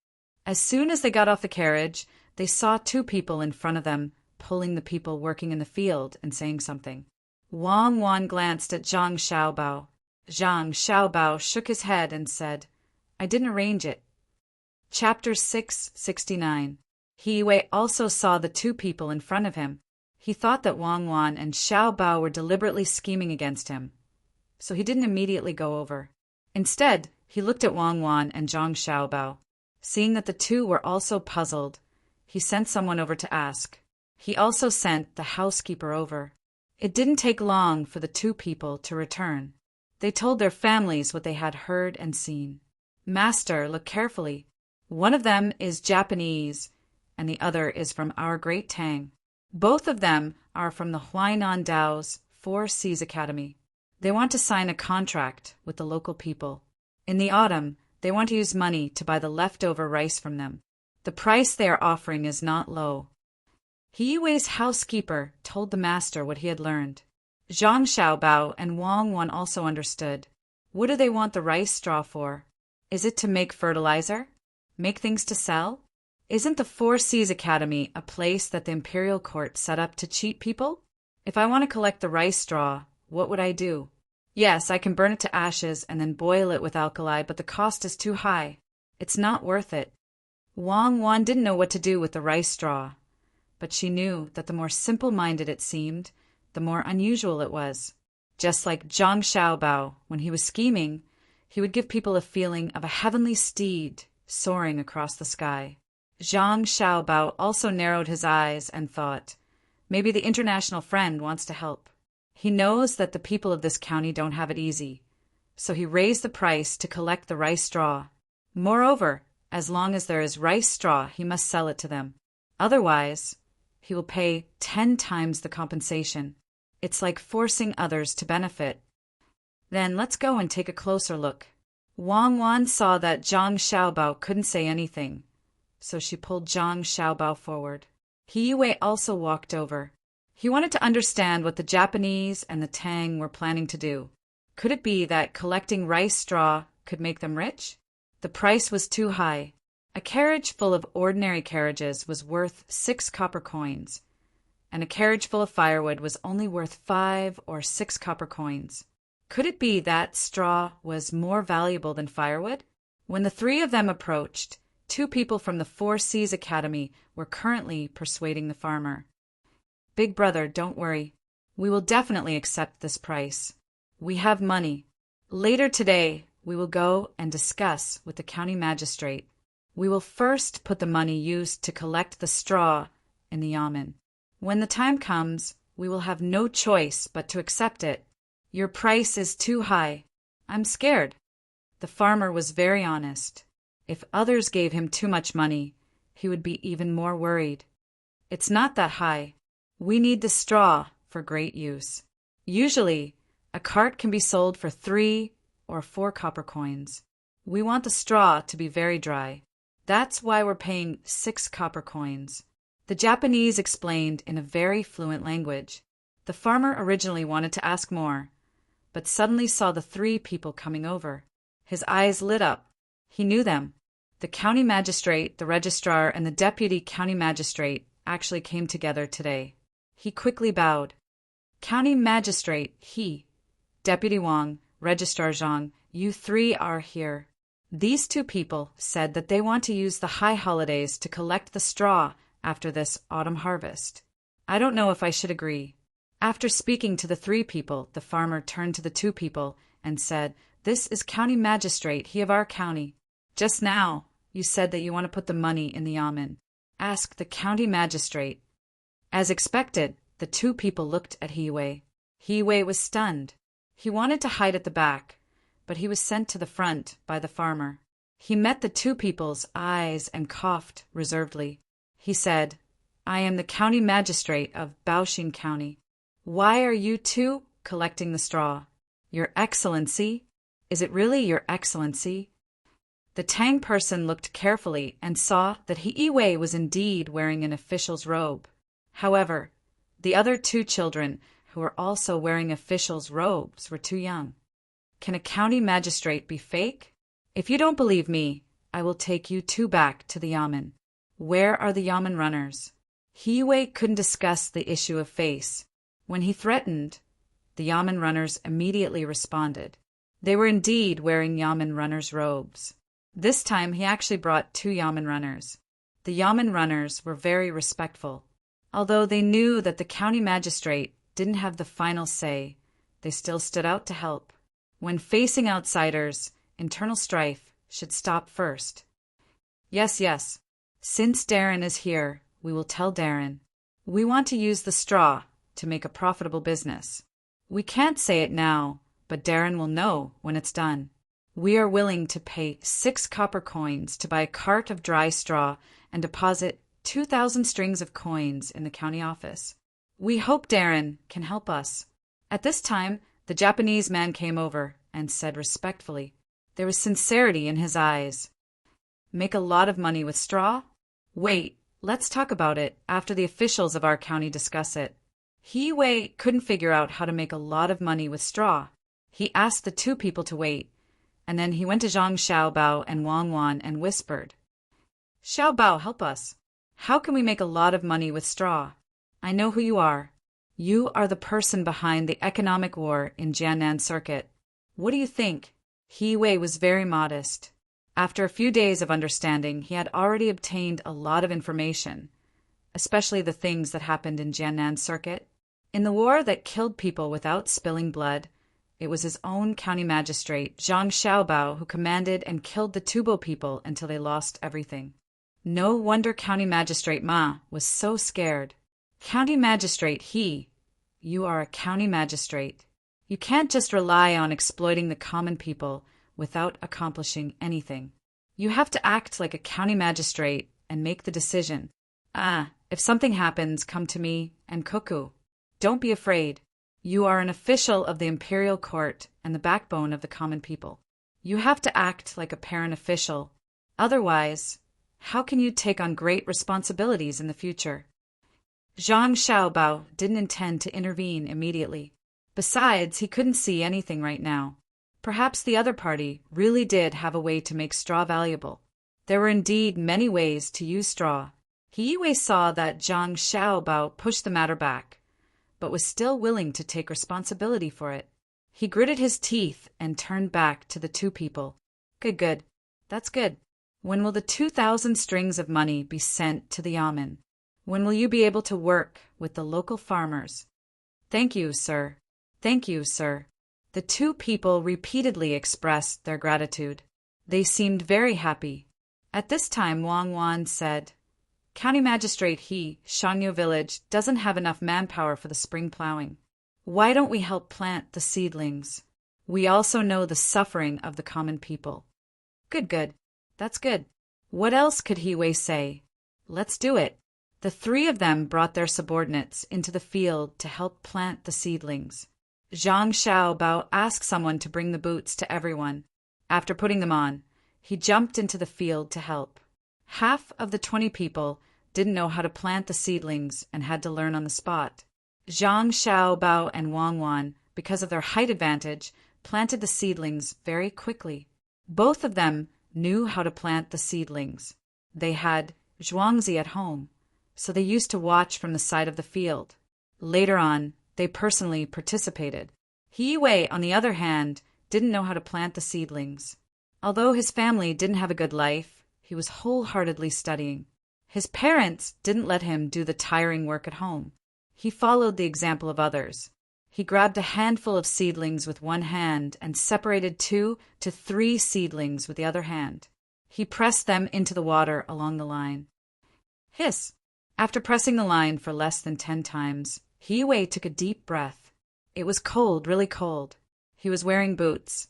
As soon as they got off the carriage, they saw 2 people in front of them pulling the people working in the field and saying something. Wang Wan glanced at Zhang Xiaobao. Zhang Xiaobao shook his head and said, "I didn't arrange it." Chapter 669. He Wei also saw the 2 people in front of him. He thought that Wang Wan and Xiaobao were deliberately scheming against him, so he didn't immediately go over. Instead, he looked at Wang Wan and Zhang Xiaobao. Seeing that the 2 were also puzzled, he sent someone over to ask. He also sent the housekeeper over. It didn't take long for the 2 people to return. They told their families what they had heard and seen. "Master, look carefully. One of them is Japanese, and the other is from our great Tang. Both of them are from the Huainan Dao's 4 Seas Academy. They want to sign a contract with the local people. In the autumn, they want to use money to buy the leftover rice from them. The price they are offering is not low." He Wei's housekeeper told the master what he had learned. Zhang Xiaobao and Wang Wan also understood. What do they want the rice straw for? Is it to make fertilizer? Make things to sell? Isn't the 4 Seas Academy a place that the imperial court set up to cheat people? If I want to collect the rice straw, what would I do? Yes, I can burn it to ashes and then boil it with alkali, but the cost is too high. It's not worth it. Wang Wan didn't know what to do with the rice straw, but she knew that the more simple-minded it seemed, the more unusual it was. Just like Zhang Xiaobao, when he was scheming, he would give people a feeling of a heavenly steed soaring across the sky. Zhang Xiaobao also narrowed his eyes and thought, maybe the international friend wants to help. He knows that the people of this county don't have it easy, so he raised the price to collect the rice straw. Moreover, As long as there is rice straw, he must sell it to them. Otherwise, he will pay 10 times the compensation. It's like forcing others to benefit. Then let's go and take a closer look. Wang Wan saw that Zhang Xiaobao couldn't say anything, so she pulled Zhang Xiaobao forward. He Yue also walked over. He wanted to understand what the Japanese and the Tang were planning to do. Could it be that collecting rice straw could make them rich? The price was too high. A carriage full of ordinary carriages was worth 6 copper coins, and a carriage full of firewood was only worth 5 or 6 copper coins. Could it be that straw was more valuable than firewood? When the three of them approached, 2 people from the Four Seas Academy were currently persuading the farmer. Big brother, don't worry. We will definitely accept this price. We have money. Later today, we will go and discuss with the county magistrate. We will first put the money used to collect the straw in the yamen. When the time comes, we will have no choice but to accept it. Your price is too high. I'm scared. The farmer was very honest. If others gave him too much money, he would be even more worried. It's not that high. We need the straw for great use. Usually, a cart can be sold for 3 or 4 copper coins. We want the straw to be very dry. That's why we're paying 6 copper coins. The Japanese explained in a very fluent language. The farmer originally wanted to ask more, but suddenly saw the 3 people coming over. His eyes lit up. He knew them. The county magistrate, the registrar, and the deputy county magistrate actually came together today. He quickly bowed. County magistrate, he. Deputy Wang, Registrar Zhang, you 3 are here. These 2 people said that they want to use the high holidays to collect the straw after this autumn harvest. I don't know if I should agree. After speaking to the 3 people, the farmer turned to the 2 people and said, This is county magistrate, he of our county. Just now, you said that you want to put the money in the yamen. Ask the county magistrate. As expected, the 2 people looked at Hiyue. Hiyue was stunned. He wanted to hide at the back, but he was sent to the front by the farmer. He met the 2 people's eyes and coughed reservedly. He said, I am the county magistrate of Baoxing County. Why are you 2 collecting the straw? Your Excellency? Is it really Your Excellency? The Tang person looked carefully and saw that Hiyue was indeed wearing an official's robe. However, the other 2 children, who were also wearing officials' robes, were too young. Can a county magistrate be fake? If you don't believe me, I will take you 2 back to the yamen. Where are the yamen runners? Hiyue couldn't discuss the issue of face. When he threatened, the yamen runners immediately responded. They were indeed wearing yamen runners' robes. This time he actually brought 2 yamen runners. The yamen runners were very respectful. Although they knew that the county magistrate didn't have the final say, they still stood out to help. When facing outsiders, internal strife should stop first. Yes. Since Darren is here, we will tell Darren. We want to use the straw to make a profitable business. We can't say it now, but Darren will know when it's done. We are willing to pay 6 copper coins to buy a cart of dry straw and deposit 2,000 strings of coins in the county office. We hope Darren can help us. At this time, the Japanese man came over and said respectfully. There was sincerity in his eyes. Make a lot of money with straw? Wait, let's talk about it after the officials of our county discuss it. Hiyue couldn't figure out how to make a lot of money with straw. He asked the 2 people to wait, and then he went to Zhang Xiaobao and Wang Wan and whispered, Xiaobao, help us. How can we make a lot of money with straw? I know who you are. You are the person behind the economic war in Jiannan Circuit. What do you think? Hiyue was very modest. After a few days of understanding, he had already obtained a lot of information, especially the things that happened in Jiannan Circuit. In the war that killed people without spilling blood, it was his own county magistrate, Zhang Xiaobao, who commanded and killed the Tubo people until they lost everything. No wonder County Magistrate Ma was so scared. County Magistrate you are a county magistrate. You can't just rely on exploiting the common people without accomplishing anything. You have to act like a county magistrate and make the decision. If something happens, come to me and cuckoo. Don't be afraid. You are an official of the imperial court and the backbone of the common people. You have to act like a parent official. Otherwise, how can you take on great responsibilities in the future? Zhang Xiaobao didn't intend to intervene immediately. Besides, he couldn't see anything right now. Perhaps the other party really did have a way to make straw valuable. There were indeed many ways to use straw. He always saw that Zhang Xiaobao pushed the matter back, but was still willing to take responsibility for it. He gritted his teeth and turned back to the two people. Good. That's good. When will the 2,000 strings of money be sent to the yamen? When will you be able to work with the local farmers? Thank you, sir. Thank you, sir. The two people repeatedly expressed their gratitude. They seemed very happy. At this time, Wang Wan said, County Magistrate Shangyu Village doesn't have enough manpower for the spring plowing. Why don't we help plant the seedlings? We also know the suffering of the common people. Good. That's good. What else could He say? Let's do it. The three of them brought their subordinates into the field to help plant the seedlings. Zhang Xiaobao asked someone to bring the boots to everyone. After putting them on, he jumped into the field to help. Half of the 20 people didn't know how to plant the seedlings and had to learn on the spot. Zhang Xiaobao and Wang Wan, because of their height advantage, planted the seedlings very quickly. Both of them knew how to plant the seedlings. They had zhuangzi at home, so they used to watch from the side of the field. Later on, they personally participated. He Wei, on the other hand, didn't know how to plant the seedlings. Although his family didn't have a good life, he was wholeheartedly studying. His parents didn't let him do the tiring work at home. He followed the example of others. He grabbed a handful of seedlings with one hand and separated 2 to 3 seedlings with the other hand. He pressed them into the water along the line. Hiss! After pressing the line for less than 10 times, He Wei took a deep breath. It was cold, really cold. He was wearing boots,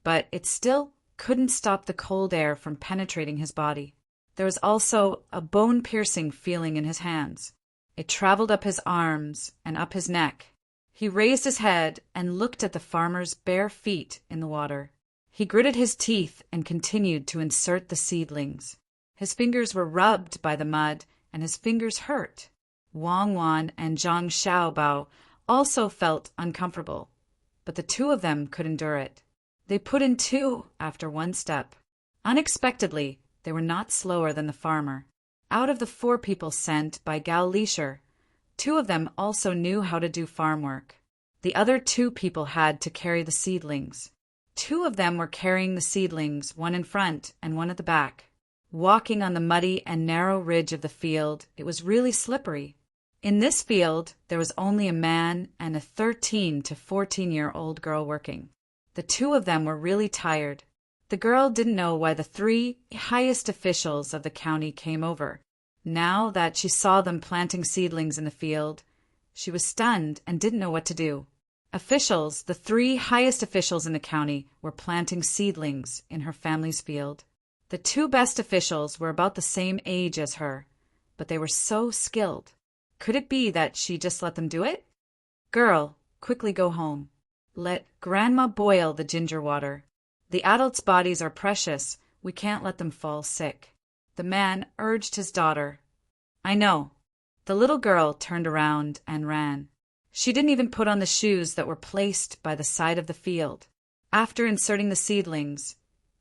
but it still couldn't stop the cold air from penetrating his body. There was also a bone-piercing feeling in his hands. It traveled up his arms and up his neck. He raised his head and looked at the farmer's bare feet in the water. He gritted his teeth and continued to insert the seedlings. His fingers were rubbed by the mud, and his fingers hurt. Wang Wan and Zhang Xiaobao also felt uncomfortable, but the two of them could endure it. They put in 2 after 1 step. Unexpectedly, they were not slower than the farmer. Out of the 4 people sent by Gao Lisher, 2 of them also knew how to do farm work. The other 2 people had to carry the seedlings. 2 of them were carrying the seedlings, one in front and one at the back. Walking on the muddy and narrow ridge of the field, it was really slippery. In this field, there was only a man and a 13 to 14-year-old girl working. The 2 of them were really tired. The girl didn't know why the 3 highest officials of the county came over. Now that she saw them planting seedlings in the field, she was stunned and didn't know what to do. Officials, the 3 highest officials in the county, were planting seedlings in her family's field. The 2 best officials were about the same age as her, but they were so skilled. Could it be that she just let them do it? Girl, quickly go home. Let Grandma boil the ginger water. The adults' bodies are precious. We can't let them fall sick. The man urged his daughter. I know. The little girl turned around and ran. She didn't even put on the shoes that were placed by the side of the field. After inserting the seedlings,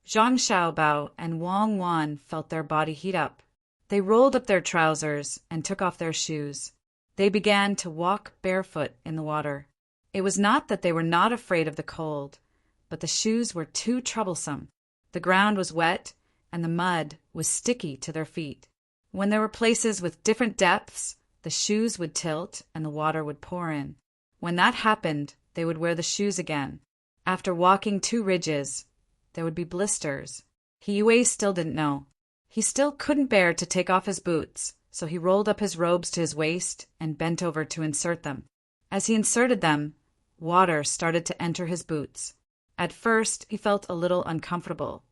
Zhang Xiaobao and Wang Wan felt their body heat up. They rolled up their trousers and took off their shoes. They began to walk barefoot in the water. It was not that they were not afraid of the cold, but the shoes were too troublesome. The ground was wet, and the mud was sticky to their feet. When there were places with different depths, the shoes would tilt and the water would pour in. When that happened, they would wear the shoes again. After walking 2 ridges, there would be blisters. He still didn't know. He still couldn't bear to take off his boots, so he rolled up his robes to his waist and bent over to insert them. As he inserted them, water started to enter his boots. At first, he felt a little uncomfortable,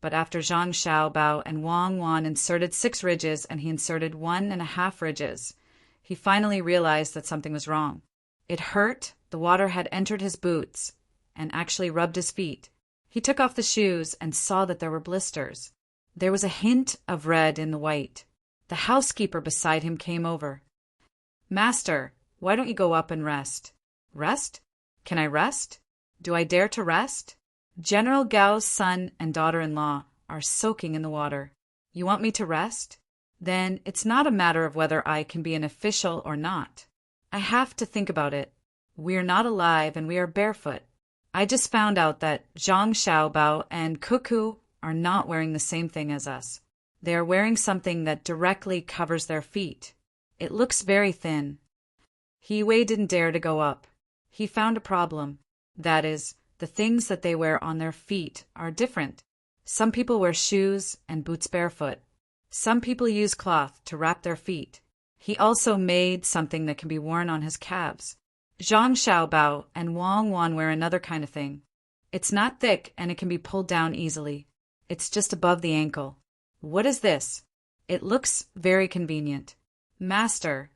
But after Zhang Xiaobao and Wang Wan inserted 6 ridges and he inserted 1.5 ridges, he finally realized that something was wrong. It hurt, the water had entered his boots and actually rubbed his feet. He took off the shoes and saw that there were blisters. There was a hint of red in the white. The housekeeper beside him came over. "Master, why don't you go up and rest?" "Rest? Can I rest? Do I dare to rest? General Gao's son and daughter-in-law are soaking in the water. You want me to rest? Then it's not a matter of whether I can be an official or not. I have to think about it. We're not alive and we are barefoot. I just found out that Zhang Xiaobao and Cuckoo are not wearing the same thing as us. They are wearing something that directly covers their feet. It looks very thin." He Wei didn't dare to go up. He found a problem. That is, the things that they wear on their feet are different. Some people wear shoes and boots barefoot. Some people use cloth to wrap their feet. He also made something that can be worn on his calves. Zhang Xiaobao and Wang Wan wear another kind of thing. It's not thick and it can be pulled down easily. It's just above the ankle. What is this? It looks very convenient. "Master,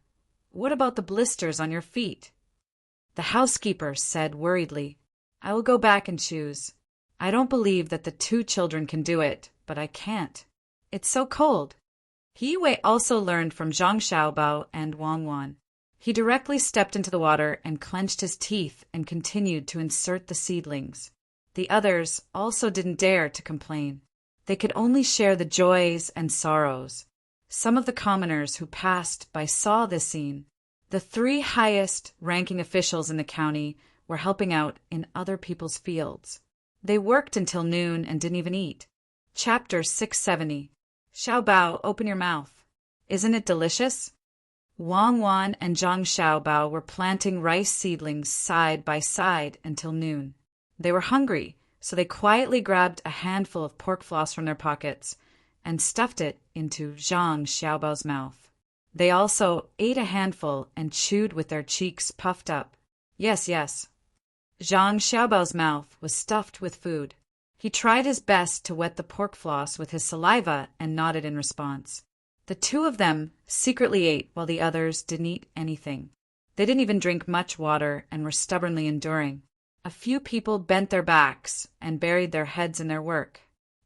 what about the blisters on your feet?" The housekeeper said worriedly, "I will go back and choose. I don't believe that the 2 children can do it, but I can't. It's so cold." He Wei also learned from Zhang Xiaobao and Wang Wan. He directly stepped into the water and clenched his teeth and continued to insert the seedlings. The others also didn't dare to complain. They could only share the joys and sorrows. Some of the commoners who passed by saw this scene. The 3 highest-ranking officials in the county were helping out in other people's fields. They worked until noon and didn't even eat. Chapter 670. Xiaobao, open your mouth. Isn't it delicious? Wang Wan and Zhang Xiaobao were planting rice seedlings side by side until noon. They were hungry, so they quietly grabbed a handful of pork floss from their pockets and stuffed it into Zhang Xiaobao's mouth. They also ate a handful and chewed with their cheeks puffed up. Yes, yes. Zhang Xiaobao's mouth was stuffed with food. He tried his best to wet the pork floss with his saliva and nodded in response. The 2 of them secretly ate while the others didn't eat anything. They didn't even drink much water and were stubbornly enduring. A few people bent their backs and buried their heads in their work.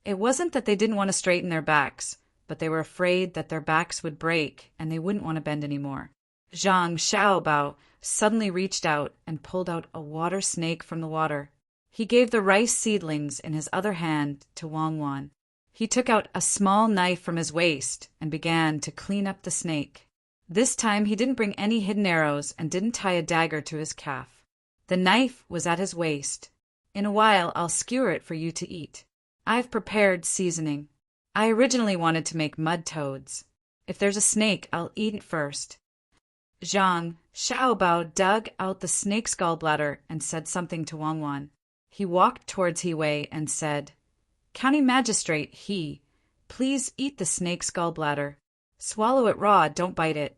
It wasn't that they didn't want to straighten their backs, but they were afraid that their backs would break and they wouldn't want to bend anymore. Zhang Xiaobao suddenly reached out and pulled out a water snake from the water. He gave the rice seedlings in his other hand to Wang Wan. He took out a small knife from his waist and began to clean up the snake. This time he didn't bring any hidden arrows and didn't tie a dagger to his calf. The knife was at his waist. In a while I'll skewer it for you to eat. I've prepared seasoning. I originally wanted to make mud toads. If there's a snake, I'll eat it first. Zhang Xiaobao dug out the snake's gallbladder and said something to Wang Wan. He walked towards He Wei and said, "County Magistrate He, please eat the snake's gallbladder. Swallow it raw, don't bite it."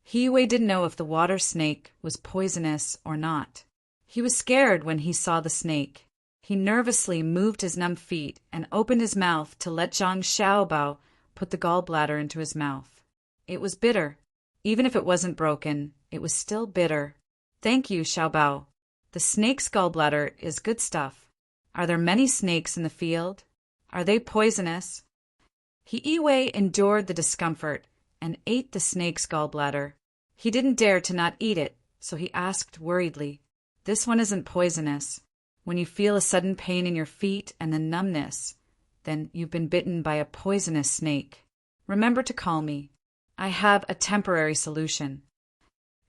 He Wei didn't know if the water snake was poisonous or not. He was scared when he saw the snake. He nervously moved his numb feet and opened his mouth to let Zhang Xiaobao put the gallbladder into his mouth. It was bitter. Even if it wasn't broken, it was still bitter. "Thank you, Xiaobao. The snake's gallbladder is good stuff. Are there many snakes in the field? Are they poisonous?" He Wei endured the discomfort and ate the snake's gallbladder. He didn't dare to not eat it, so he asked worriedly, "This one isn't poisonous. When you feel a sudden pain in your feet and the numbness, then you've been bitten by a poisonous snake. Remember to call me. I have a temporary solution."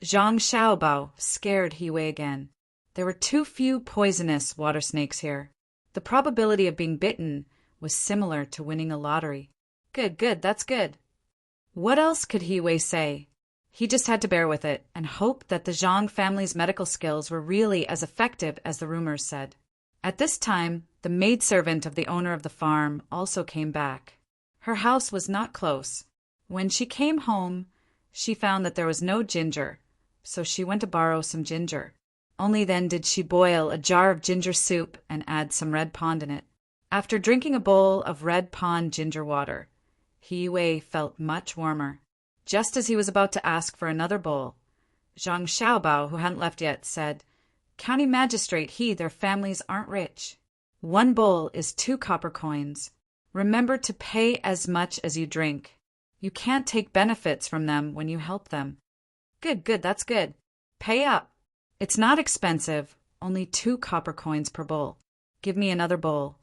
Zhang Xiaobao scared He Wei again. There were too few poisonous water snakes here. The probability of being bitten was similar to winning a lottery. Good, that's good. What else could He Wei say? He just had to bear with it and hope that the Zhang family's medical skills were really as effective as the rumors said. At this time, the maidservant of the owner of the farm also came back. Her house was not close. When she came home, she found that there was no ginger, so she went to borrow some ginger. Only then did she boil a jar of ginger soup and add some red pond in it. After drinking a bowl of red pond ginger water, He Wei felt much warmer. Just as he was about to ask for another bowl, Zhang Xiaobao, who hadn't left yet, said, "County magistrate, their families aren't rich. 1 bowl is 2 copper coins. Remember to pay as much as you drink. You can't take benefits from them when you help them." Good, that's good. Pay up. It's not expensive, only 2 copper coins per bowl. Give me another bowl.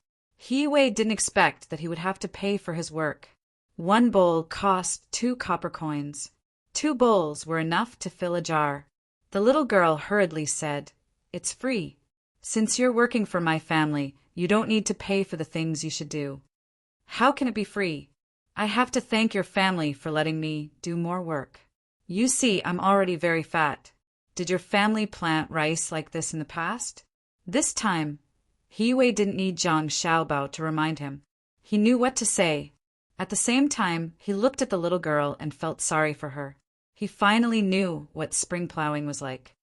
He Wei didn't expect that he would have to pay for his work. 1 bowl cost 2 copper coins. 2 bowls were enough to fill a jar. The little girl hurriedly said, "It's free. Since you're working for my family, you don't need to pay for the things you should do." "How can it be free? I have to thank your family for letting me do more work. You see, I'm already very fat. Did your family plant rice like this in the past?" This time, He Wei didn't need Zhang Xiaobao to remind him. He knew what to say. At the same time, he looked at the little girl and felt sorry for her. He finally knew what spring plowing was like.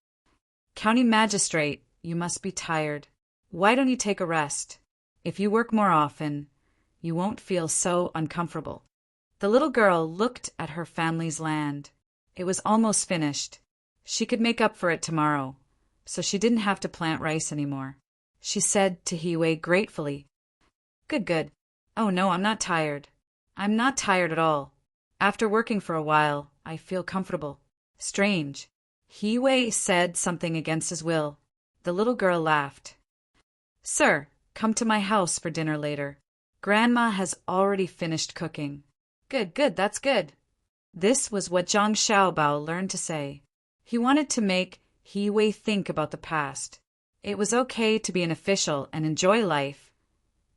"County magistrate, you must be tired. Why don't you take a rest? If you work more often, you won't feel so uncomfortable." The little girl looked at her family's land. It was almost finished. She could make up for it tomorrow, so she didn't have to plant rice anymore. She said to He Wei gratefully, Good. Oh no, I'm not tired. I'm not tired at all. After working for a while, I feel comfortable." Strange. He Wei said something against his will. The little girl laughed. "Sir, come to my house for dinner later. Grandma has already finished cooking." Good, that's good. This was what Zhang Xiaobao learned to say. He wanted to make He Wei think about the past. It was okay to be an official and enjoy life,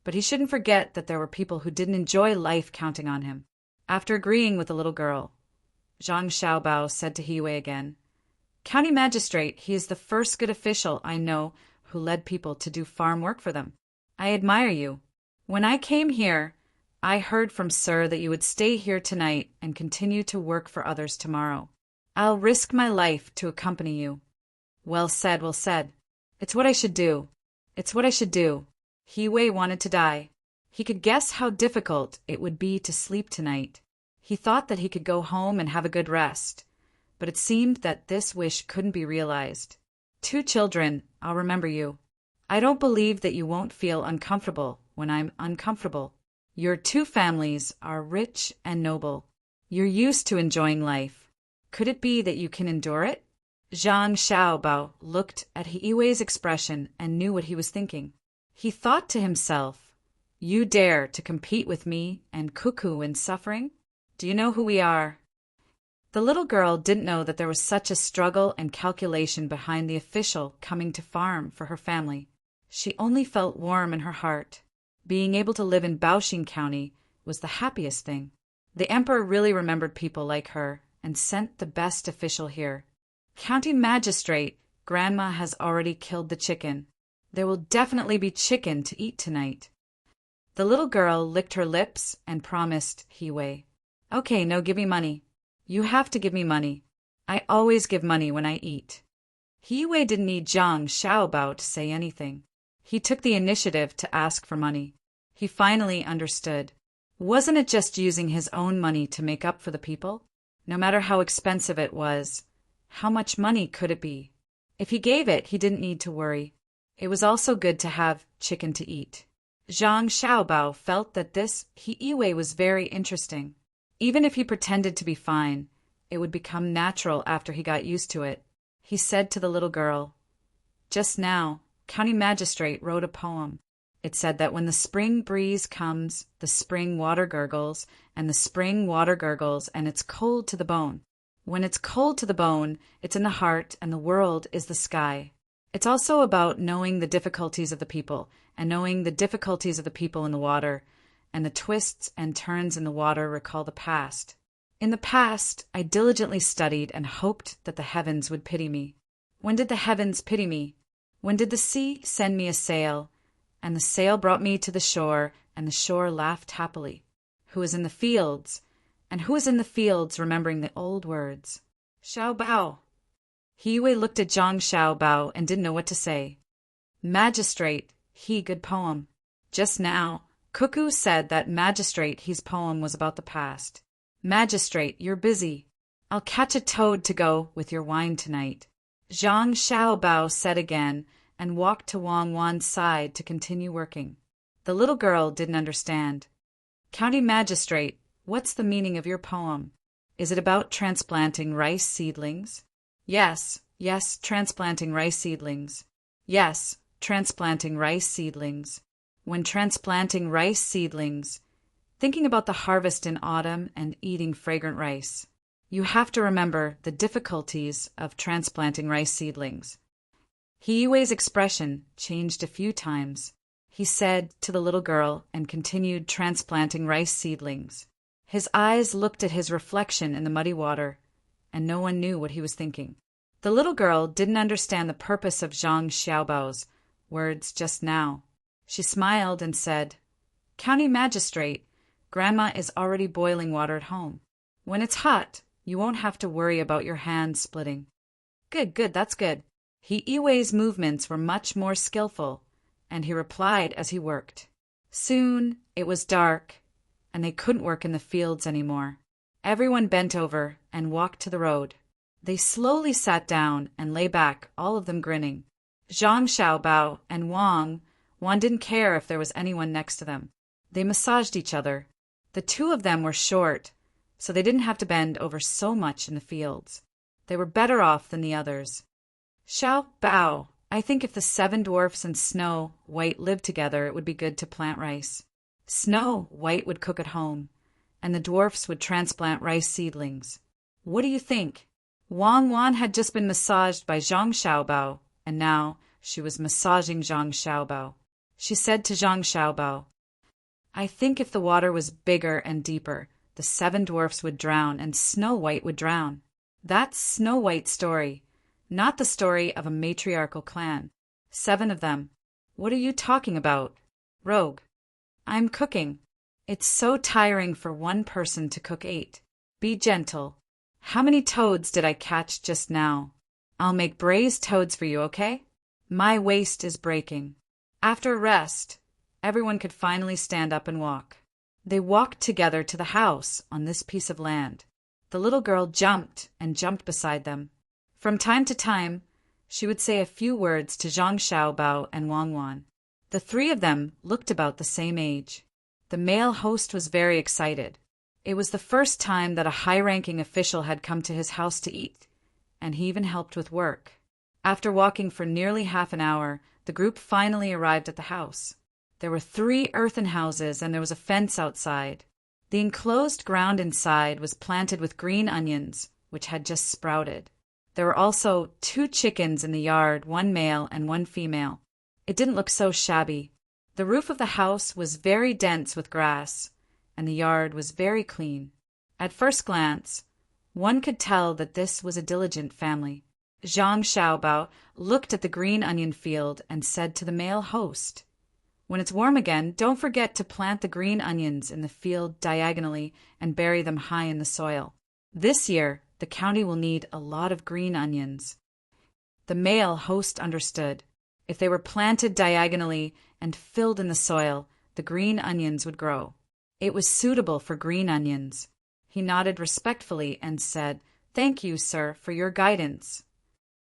but he shouldn't forget that there were people who didn't enjoy life counting on him. After agreeing with the little girl, Zhang Xiaobao said to He Wei again, "County magistrate, he is the first good official I know who led people to do farm work for them. I admire you. When I came here, I heard from Sir that you would stay here tonight and continue to work for others tomorrow. I'll risk my life to accompany you." Well said. It's what I should do. He Wei wanted to die. He could guess how difficult it would be to sleep tonight. He thought that he could go home and have a good rest, but it seemed that this wish couldn't be realized. "2 children, I'll remember you. I don't believe that you won't feel uncomfortable when I'm uncomfortable. Your 2 families are rich and noble. You're used to enjoying life. Could it be that you can endure it?" Zhang Xiaobao looked at He Wei's expression and knew what he was thinking. He thought to himself, "You dare to compete with me and cuckoo in suffering? Do you know who we are?" The little girl didn't know that there was such a struggle and calculation behind the official coming to farm for her family. She only felt warm in her heart. Being able to live in Baoxing County was the happiest thing. The emperor really remembered people like her and sent the best official here. "County magistrate, Grandma has already killed the chicken. There will definitely be chicken to eat tonight." The little girl licked her lips and promised He Wei, "Okay, no, give me money. You have to give me money. I always give money when I eat." He Wei didn't need Zhang Xiaobao to say anything. He took the initiative to ask for money. He finally understood. Wasn't it just using his own money to make up for the people? No matter how expensive it was, how much money could it be? If he gave it, he didn't need to worry. It was also good to have chicken to eat. Zhang Xiaobao felt that this He Wei was very interesting. Even if he pretended to be fine, it would become natural after he got used to it. He said to the little girl, "Just now, County Magistrate wrote a poem. It said that when the spring breeze comes, the spring water gurgles, and the spring water gurgles, and it's cold to the bone. When it's cold to the bone, it's in the heart, and the world is the sky." It's also about knowing the difficulties of the people, and knowing the difficulties of the people in the water, and the twists and turns in the water recall the past. In the past, I diligently studied and hoped that the heavens would pity me. When did the heavens pity me? When did the sea send me a sail, and the sail brought me to the shore, and the shore laughed happily? Who is in the fields? And who is in the fields remembering the old words? Xiaobao. He Wei looked at Zhang Xiaobao and didn't know what to say. Magistrate, good poem. Just now, Cuckoo said that Magistrate his poem was about the past. Magistrate, you're busy. I'll catch a toad to go with your wine tonight. Zhang Xiaobao said again and walked to Wang Wan's side to continue working. The little girl didn't understand. County Magistrate, what's the meaning of your poem? Is it about transplanting rice seedlings? Yes, transplanting rice seedlings. Yes, transplanting rice seedlings. When transplanting rice seedlings, thinking about the harvest in autumn and eating fragrant rice. You have to remember the difficulties of transplanting rice seedlings. He Yue's expression changed a few times. He said to the little girl and continued transplanting rice seedlings. His eyes looked at his reflection in the muddy water, and no one knew what he was thinking. The little girl didn't understand the purpose of Zhang Xiaobao's words just now. She smiled and said, County Magistrate, Grandma is already boiling water at home. When it's hot, you won't have to worry about your hands splitting. Good, that's good. He Yue's movements were much more skillful, and he replied as he worked. Soon it was dark, and they couldn't work in the fields anymore. Everyone bent over and walked to the road. They slowly sat down and lay back, all of them grinning. Zhang Xiaobao and Wang didn't care if there was anyone next to them. They massaged each other. The two of them were short, so they didn't have to bend over so much in the fields. They were better off than the others. Xiaobao, I think if the 7 dwarfs and Snow White lived together, it would be good to plant rice. Snow White would cook at home, and the dwarfs would transplant rice seedlings. What do you think? Wang had just been massaged by Zhang Xiaobao, and now she was massaging Zhang Xiaobao. She said to Zhang Xiaobao, I think if the water was bigger and deeper, the 7 dwarfs would drown and Snow White would drown. That's Snow White's story, not the story of a matriarchal clan. 7 of them. What are you talking about? Rogue. I'm cooking. It's so tiring for one person to cook 8. Be gentle. How many toads did I catch just now? I'll make braised toads for you, okay? My waist is breaking. After a rest, everyone could finally stand up and walk. They walked together to the house on this piece of land. The little girl jumped and jumped beside them. From time to time, she would say a few words to Zhang Xiaobao and Wang. The 3 of them looked about the same age. The male host was very excited. It was the first time that a high-ranking official had come to his house to eat, and he even helped with work. After walking for nearly half an hour, the group finally arrived at the house. There were 3 earthen houses, and there was a fence outside. The enclosed ground inside was planted with green onions, which had just sprouted. There were also 2 chickens in the yard, 1 male and 1 female. It didn't look so shabby. The roof of the house was very dense with grass, and the yard was very clean. At first glance, one could tell that this was a diligent family. Zhang Xiaobao looked at the green onion field and said to the male host, When it's warm again, don't forget to plant the green onions in the field diagonally and bury them high in the soil. This year, the county will need a lot of green onions. The male host understood. If they were planted diagonally and filled in the soil, the green onions would grow. It was suitable for green onions. He nodded respectfully and said, Thank you, sir, for your guidance.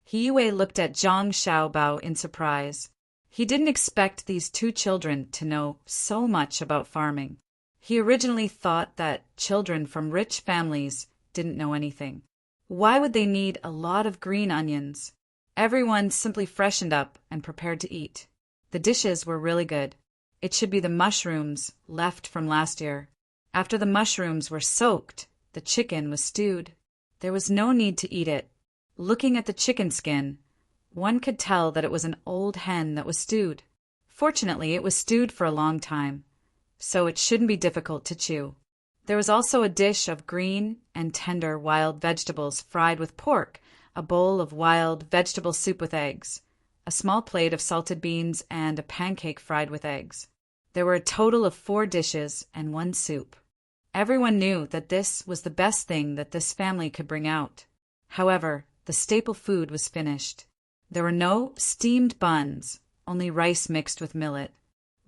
He Yue looked at Zhang Xiaobao in surprise. He didn't expect these 2 children to know so much about farming. He originally thought that children from rich families didn't know anything. Why would they need a lot of green onions? Everyone simply freshened up and prepared to eat. The dishes were really good. It should be the mushrooms left from last year. After the mushrooms were soaked, the chicken was stewed. There was no need to eat it. Looking at the chicken skin, one could tell that it was an old hen that was stewed. Fortunately, it was stewed for a long time, so it shouldn't be difficult to chew. There was also a dish of green and tender wild vegetables fried with pork, a bowl of wild vegetable soup with eggs, a small plate of salted beans, and a pancake fried with eggs. There were a total of 4 dishes and 1 soup. Everyone knew that this was the best thing that this family could bring out. However, the staple food was finished. There were no steamed buns, only rice mixed with millet.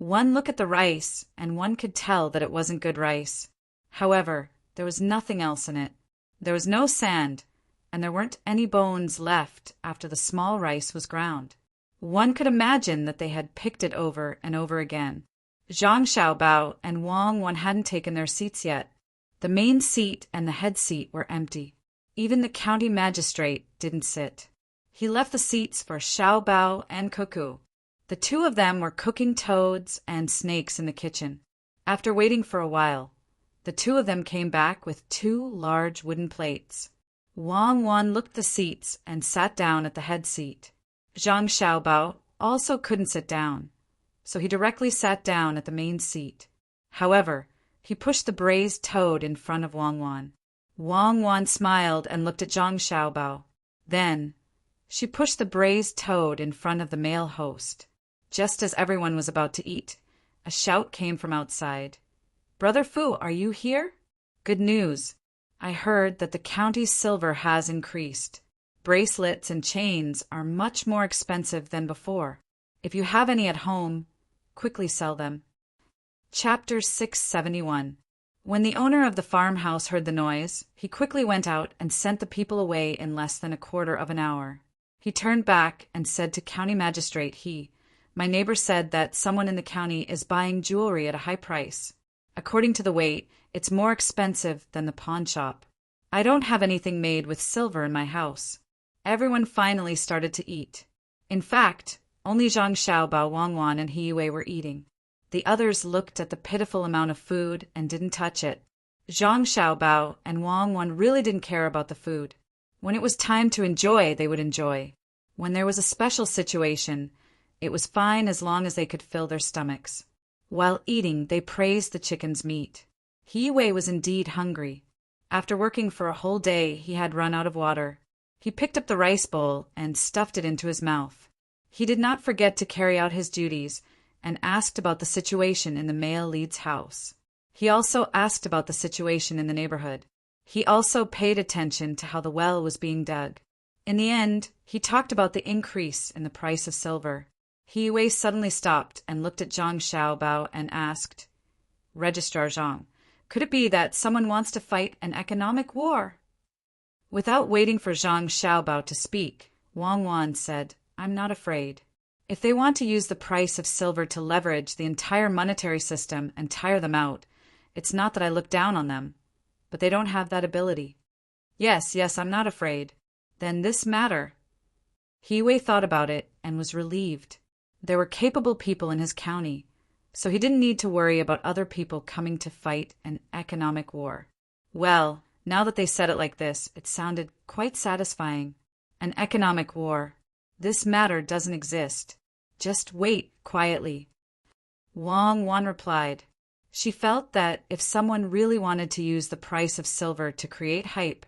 One look at the rice, and one could tell that it wasn't good rice. However, there was nothing else in it. There was no sand, and there weren't any bones left after the small rice was ground. One could imagine that they had picked it over and over again. Zhang Xiaobao and Wang Wan hadn't taken their seats yet. The main seat and the head seat were empty. Even the county magistrate didn't sit. He left the seats for Xiaobao and Cuckoo. The two of them were cooking toads and snakes in the kitchen. After waiting for a while, the two of them came back with 2 large wooden plates. Wang Wan looked at the seats and sat down at the head seat. Zhang Xiaobao also couldn't sit down, so he directly sat down at the main seat. However, he pushed the braised toad in front of Wang Wan. Wang Wan smiled and looked at Zhang Xiaobao. Then, she pushed the braised toad in front of the male host. Just as everyone was about to eat, a shout came from outside. "Brother Fu, are you here? Good news. I heard that the county's silver has increased. Bracelets and chains are much more expensive than before. If you have any at home, quickly sell them." Chapter 671. When the owner of the farmhouse heard the noise, he quickly went out and sent the people away in less than a quarter of an hour. He turned back and said to County Magistrate, "My neighbor said that someone in the county is buying jewelry at a high price. According to the weight, it's more expensive than the pawn shop. I don't have anything made with silver in my house." Everyone finally started to eat. In fact, only Zhang Xiaobao, Wang Wan, and He Wei were eating. The others looked at the pitiful amount of food and didn't touch it. Zhang Xiaobao and Wang Wan really didn't care about the food. When it was time to enjoy, they would enjoy. When there was a special situation, it was fine as long as they could fill their stomachs. While eating, they praised the chicken's meat. He Wei was indeed hungry. After working for a whole day, he had run out of water. He picked up the rice bowl and stuffed it into his mouth. He did not forget to carry out his duties and asked about the situation in the male lead's house. He also asked about the situation in the neighborhood. He also paid attention to how the well was being dug. In the end, he talked about the increase in the price of silver. He Wei suddenly stopped and looked at Zhang Xiaobao and asked, "Registrar Zhang, could it be that someone wants to fight an economic war?" Without waiting for Zhang Xiaobao to speak, Wang Wan said, "I'm not afraid. If they want to use the price of silver to leverage the entire monetary system and tire them out, it's not that I look down on them, but they don't have that ability." Yes, I'm not afraid. Then this matter." He Wei thought about it and was relieved. There were capable people in his county, so he didn't need to worry about other people coming to fight an economic war. Well, now that they said it like this, it sounded quite satisfying. An economic war. This matter doesn't exist. Just wait quietly. Wang Wan replied. She felt that if someone really wanted to use the price of silver to create hype,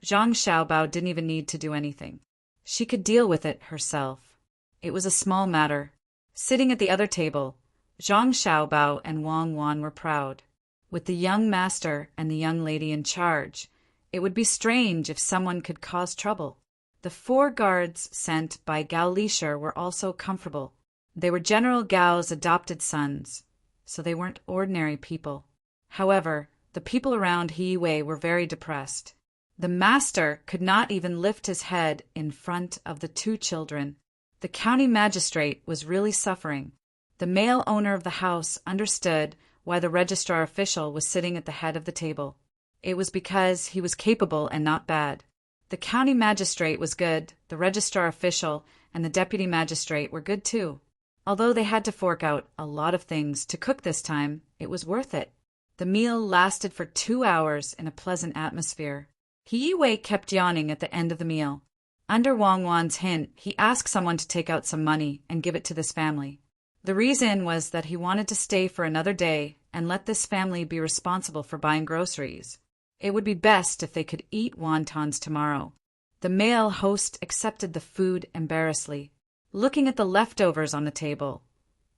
Zhang Xiaobao didn't even need to do anything. She could deal with it herself. It was a small matter. Sitting at the other table, Zhang Xiaobao and Wang Wan were proud. With the young master and the young lady in charge, it would be strange if someone could cause trouble. The 4 guards sent by Gao Lisher were also comfortable. They were General Gao's adopted sons, so they weren't ordinary people. However, the people around He Wei were very depressed. The master could not even lift his head in front of the 2 children. The county magistrate was really suffering. The male owner of the house understood why the registrar official was sitting at the head of the table. It was because he was capable and not bad. The county magistrate was good, the registrar official and the deputy magistrate were good too. Although they had to fork out a lot of things to cook this time, it was worth it. The meal lasted for 2 hours in a pleasant atmosphere. He Wei kept yawning at the end of the meal. Under Wang Wan's hint, he asked someone to take out some money and give it to this family. The reason was that he wanted to stay for another day and let this family be responsible for buying groceries. It would be best if they could eat wontons tomorrow. The male host accepted the food embarrassedly. Looking at the leftovers on the table,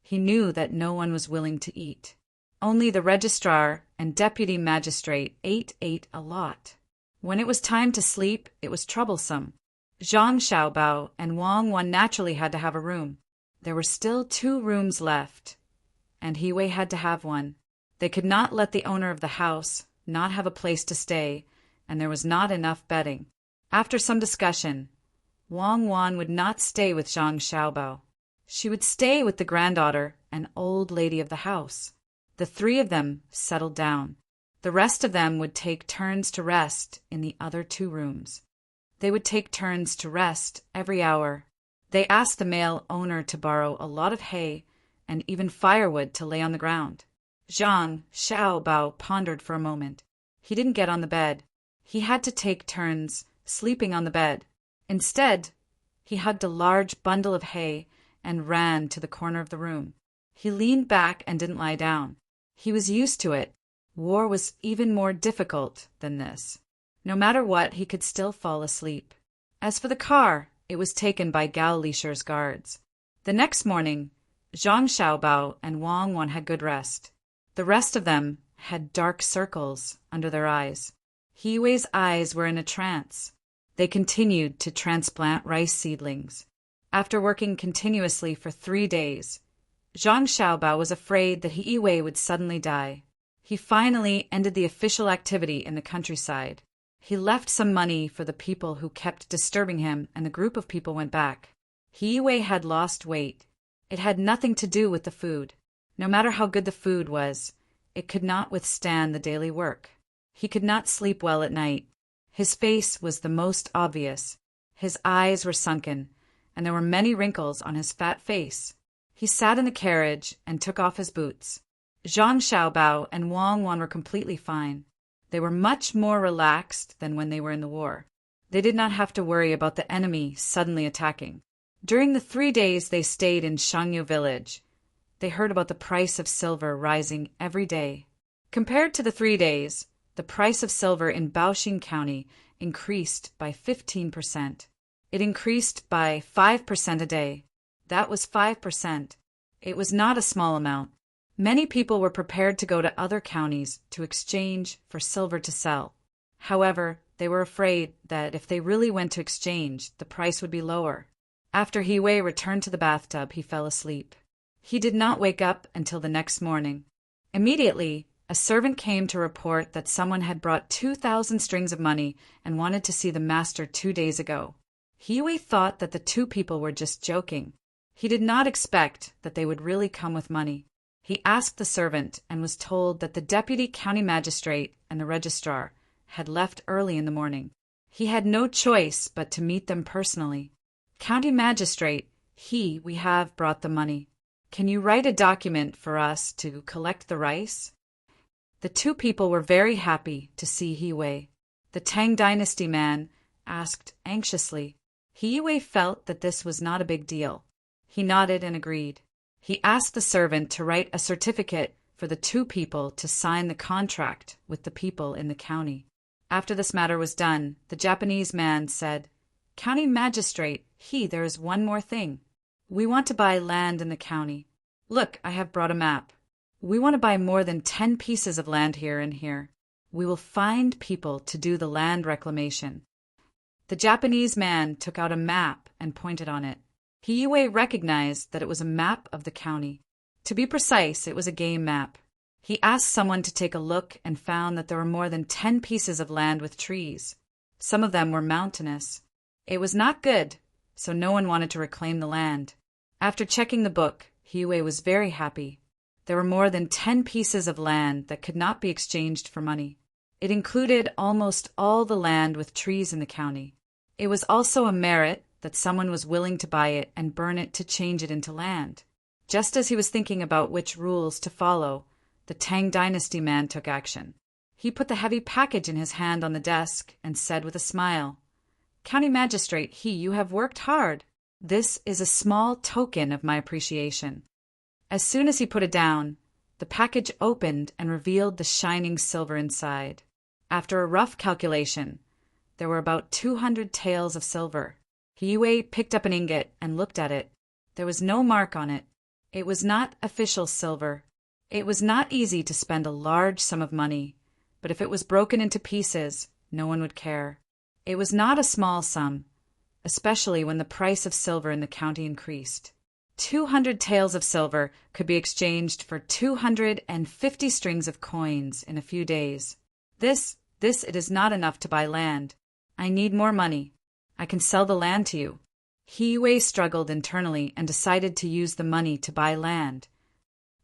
he knew that no one was willing to eat. Only the registrar and deputy magistrate ate a lot. When it was time to sleep, it was troublesome. Zhang Xiaobao and Wang Wan naturally had to have a room. There were still 2 rooms left, and He Wei had to have one. They could not let the owner of the house not have a place to stay, and there was not enough bedding. After some discussion, Wang Wan would not stay with Zhang Xiaobao. She would stay with the granddaughter and old lady of the house. The three of them settled down. The rest of them would take turns to rest in the other 2 rooms. They would take turns to rest every hour. They asked the male owner to borrow a lot of hay and even firewood to lay on the ground. Zhang Xiaobao pondered for a moment. He didn't get on the bed. He had to take turns sleeping on the bed. Instead, he hugged a large bundle of hay and ran to the corner of the room. He leaned back and didn't lie down. He was used to it. War was even more difficult than this. No matter what, he could still fall asleep. As for the car, it was taken by Gao Lisher's guards. The next morning, Zhang Xiaobao and Wang Wan had good rest. The rest of them had dark circles under their eyes. He Wei's eyes were in a trance. They continued to transplant rice seedlings. After working continuously for 3 days, Zhang Xiaobao was afraid that He Wei would suddenly die. He finally ended the official activity in the countryside. He left some money for the people who kept disturbing him, and the group of people went back. He Wei had lost weight. It had nothing to do with the food. No matter how good the food was, it could not withstand the daily work. He could not sleep well at night. His face was the most obvious. His eyes were sunken, and there were many wrinkles on his fat face. He sat in the carriage and took off his boots. Zhang Xiaobao and Wang Wan were completely fine. They were much more relaxed than when they were in the war. They did not have to worry about the enemy suddenly attacking. During the 3 days they stayed in Shangyu village, they heard about the price of silver rising every day. Compared to the 3 days, the price of silver in Baoxing County increased by 15%. It increased by 5% a day. That was 5%. It was not a small amount. Many people were prepared to go to other counties to exchange for silver to sell. However, they were afraid that if they really went to exchange, the price would be lower. After He Wei returned to the bathtub, he fell asleep. He did not wake up until the next morning. Immediately, a servant came to report that someone had brought 2,000 strings of money and wanted to see the master 2 days ago. He Wei thought that the 2 people were just joking. He did not expect that they would really come with money. He asked the servant and was told that the deputy county magistrate and the registrar had left early in the morning. He had no choice but to meet them personally. County magistrate, we have brought the money. Can you write a document for us to collect the rice? The 2 people were very happy to see He Wei. The Tang dynasty man asked anxiously. He Wei felt that this was not a big deal. He nodded and agreed. He asked the servant to write a certificate for the 2 people to sign the contract with the people in the county. After this matter was done, the Japanese man said, "County magistrate, there is one more thing. We want to buy land in the county. Look, I have brought a map. We want to buy more than 10 pieces of land here and here. We will find people to do the land reclamation." The Japanese man took out a map and pointed on it. He Wei recognized that it was a map of the county. To be precise, it was a game map. He asked someone to take a look and found that there were more than 10 pieces of land with trees. Some of them were mountainous. It was not good, so no one wanted to reclaim the land. After checking the book, He Wei was very happy. There were more than 10 pieces of land that could not be exchanged for money. It included almost all the land with trees in the county. It was also a merit that someone was willing to buy it and burn it to change it into land. Just as he was thinking about which rules to follow, the Tang dynasty man took action. He put the heavy package in his hand on the desk and said with a smile, "County magistrate, you have worked hard. This is a small token of my appreciation." As soon as he put it down, the package opened and revealed the shining silver inside. After a rough calculation, there were about 200 taels of silver. He Wei picked up an ingot and looked at it. There was no mark on it. It was not official silver. It was not easy to spend a large sum of money, but if it was broken into pieces, no one would care. It was not a small sum, especially when the price of silver in the county increased. 200 taels of silver could be exchanged for 250 strings of coins in a few days. It is not enough to buy land. I need more money. I can sell the land to you. He Wei struggled internally and decided to use the money to buy land.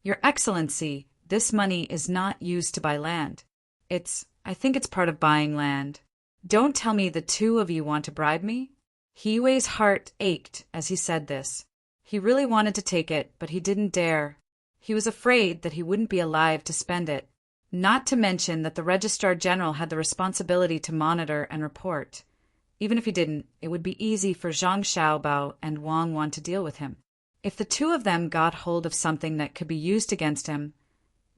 Your Excellency, this money is not used to buy land. I think it's part of buying land. Don't tell me the two of you want to bribe me? He Wei's heart ached as he said this. He really wanted to take it, but he didn't dare. He was afraid that he wouldn't be alive to spend it. Not to mention that the Registrar General had the responsibility to monitor and report. Even if he didn't, it would be easy for Zhang Xiaobao and Wang Wan to deal with him. If the two of them got hold of something that could be used against him,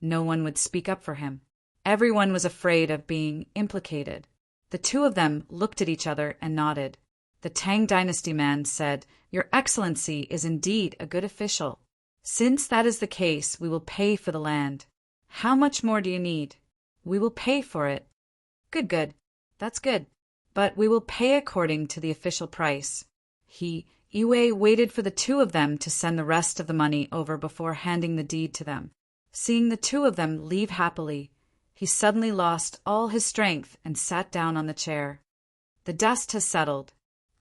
no one would speak up for him. Everyone was afraid of being implicated. The two of them looked at each other and nodded. The Tang dynasty man said, Your Excellency is indeed a good official. Since that is the case, we will pay for the land. How much more do you need? We will pay for it. Good. That's good. But we will pay according to the official price. Yue waited for the two of them to send the rest of the money over before handing the deed to them. Seeing the two of them leave happily, he suddenly lost all his strength and sat down on the chair. The dust has settled.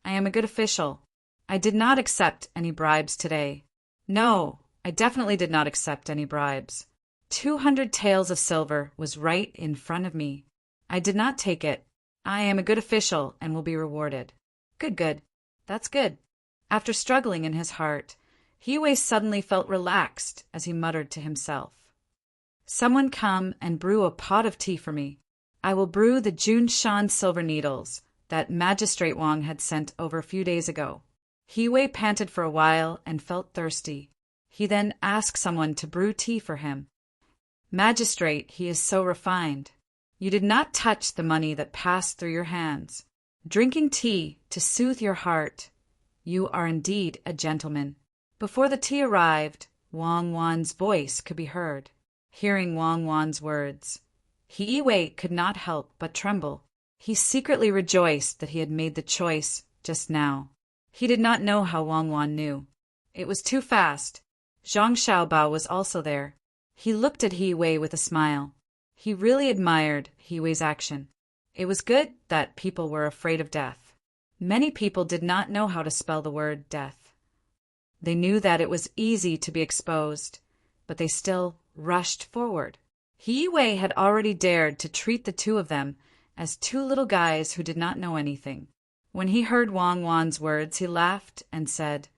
I am a good official. I did not accept any bribes today. No, I definitely did not accept any bribes. 200 taels of silver was right in front of me. I did not take it. I am a good official and will be rewarded. Good. That's good. After struggling in his heart, Yue suddenly felt relaxed as he muttered to himself. Someone come and brew a pot of tea for me. I will brew the Junshan silver needles that Magistrate Wang had sent over a few days ago. Yue panted for a while and felt thirsty. He then asked someone to brew tea for him. Magistrate, he is so refined. You did not touch the money that passed through your hands. Drinking tea to soothe your heart. You are indeed a gentleman. Before the tea arrived, Wang Wan's voice could be heard. Hearing Wang Wan's words, Yue could not help but tremble. He secretly rejoiced that he had made the choice just now. He did not know how Wang Wan knew. It was too fast. Zhang Xiaobao was also there. He looked at Yue with a smile. He really admired Yue's action. It was good that people were afraid of death. Many people did not know how to spell the word death. They knew that it was easy to be exposed, but they still rushed forward. Yue had already dared to treat the two of them as two little guys who did not know anything. When he heard Wang Wan's words, he laughed and said,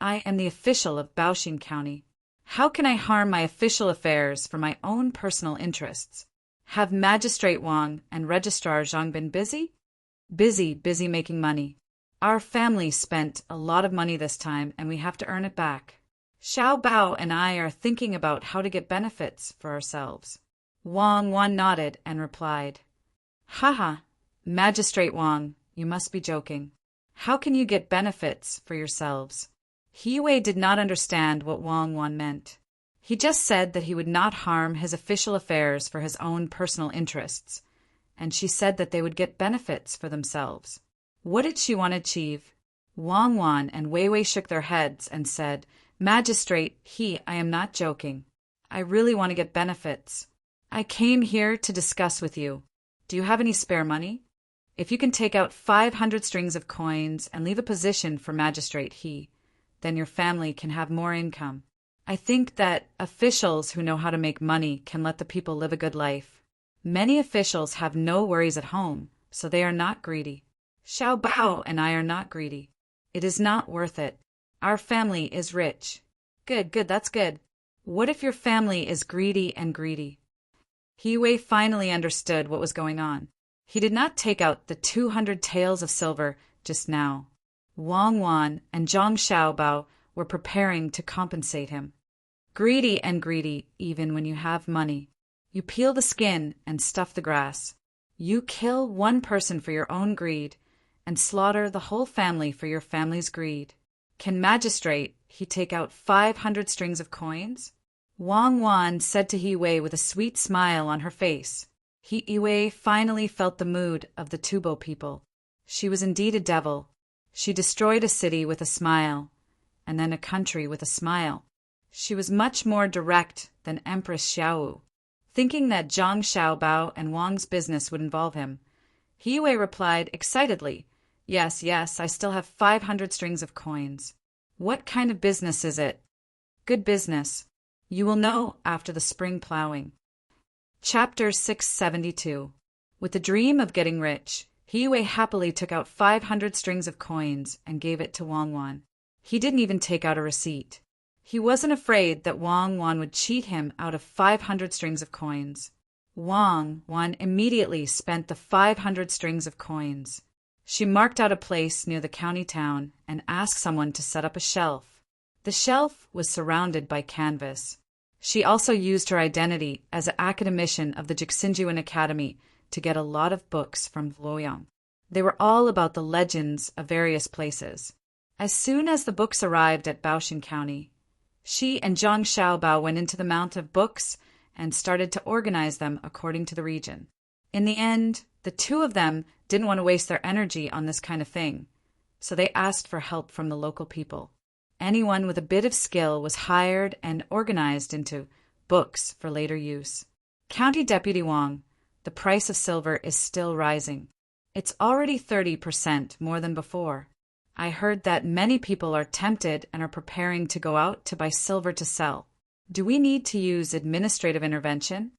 I am the official of Baoxin County. How can I harm my official affairs for my own personal interests? Have Magistrate Wang and Registrar Zhang been busy? Busy making money. Our family spent a lot of money this time, and we have to earn it back. Xiao Bao and I are thinking about how to get benefits for ourselves. Wang Wan nodded and replied, Haha, Magistrate Wang, you must be joking. How can you get benefits for yourselves? Yue did not understand what Wang Wan meant. He just said that he would not harm his official affairs for his own personal interests, and she said that they would get benefits for themselves. What did she want to achieve? Wang Wan and Wei shook their heads and said, Magistrate, I am not joking. I really want to get benefits. I came here to discuss with you. Do you have any spare money? If you can take out 500 strings of coins and leave a position for Magistrate then your family can have more income. I think that officials who know how to make money can let the people live a good life. Many officials have no worries at home, so they are not greedy. Xiao Bao and I are not greedy. It is not worth it. Our family is rich. Good, that's good. What if your family is greedy and greedy? Yue finally understood what was going on. He did not take out the 200 taels of silver just now. Wang Wan and Zhang Xiaobao were preparing to compensate him. Greedy and greedy even when you have money. You peel the skin and stuff the grass. You kill one person for your own greed and slaughter the whole family for your family's greed. Can Magistrate take out 500 strings of coins? Wang Wan said to Yue with a sweet smile on her face. Yue finally felt the mood of the Tubo people. She was indeed a devil. She destroyed a city with a smile, and then a country with a smile. She was much more direct than Empress Xiaowu. Thinking that Zhang Xiaobao and Wang's business would involve him, He Wei replied excitedly, "Yes, yes, I still have 500 strings of coins. What kind of business is it?" "Good business. You will know after the spring plowing." Chapter 672. With the dream of getting rich, He Wei happily took out 500 strings of coins and gave it to Wang Wan. He didn't even take out a receipt. He wasn't afraid that Wang Wan would cheat him out of 500 strings of coins. Wang Wan immediately spent the 500 strings of coins. She marked out a place near the county town and asked someone to set up a shelf. The shelf was surrounded by canvas. She also used her identity as an academician of the Jixinjuan Academy to get a lot of books from Luoyang. They were all about the legends of various places. As soon as the books arrived at Baoshan County, she and Zhang Xiaobao went into the Mount of Books and started to organize them according to the region. In the end, the two of them didn't want to waste their energy on this kind of thing, so they asked for help from the local people. Anyone with a bit of skill was hired and organized into books for later use. County Deputy Wang, the price of silver is still rising. It's already 30% more than before. I heard that many people are tempted and are preparing to go out to buy silver to sell. Do we need to use administrative intervention?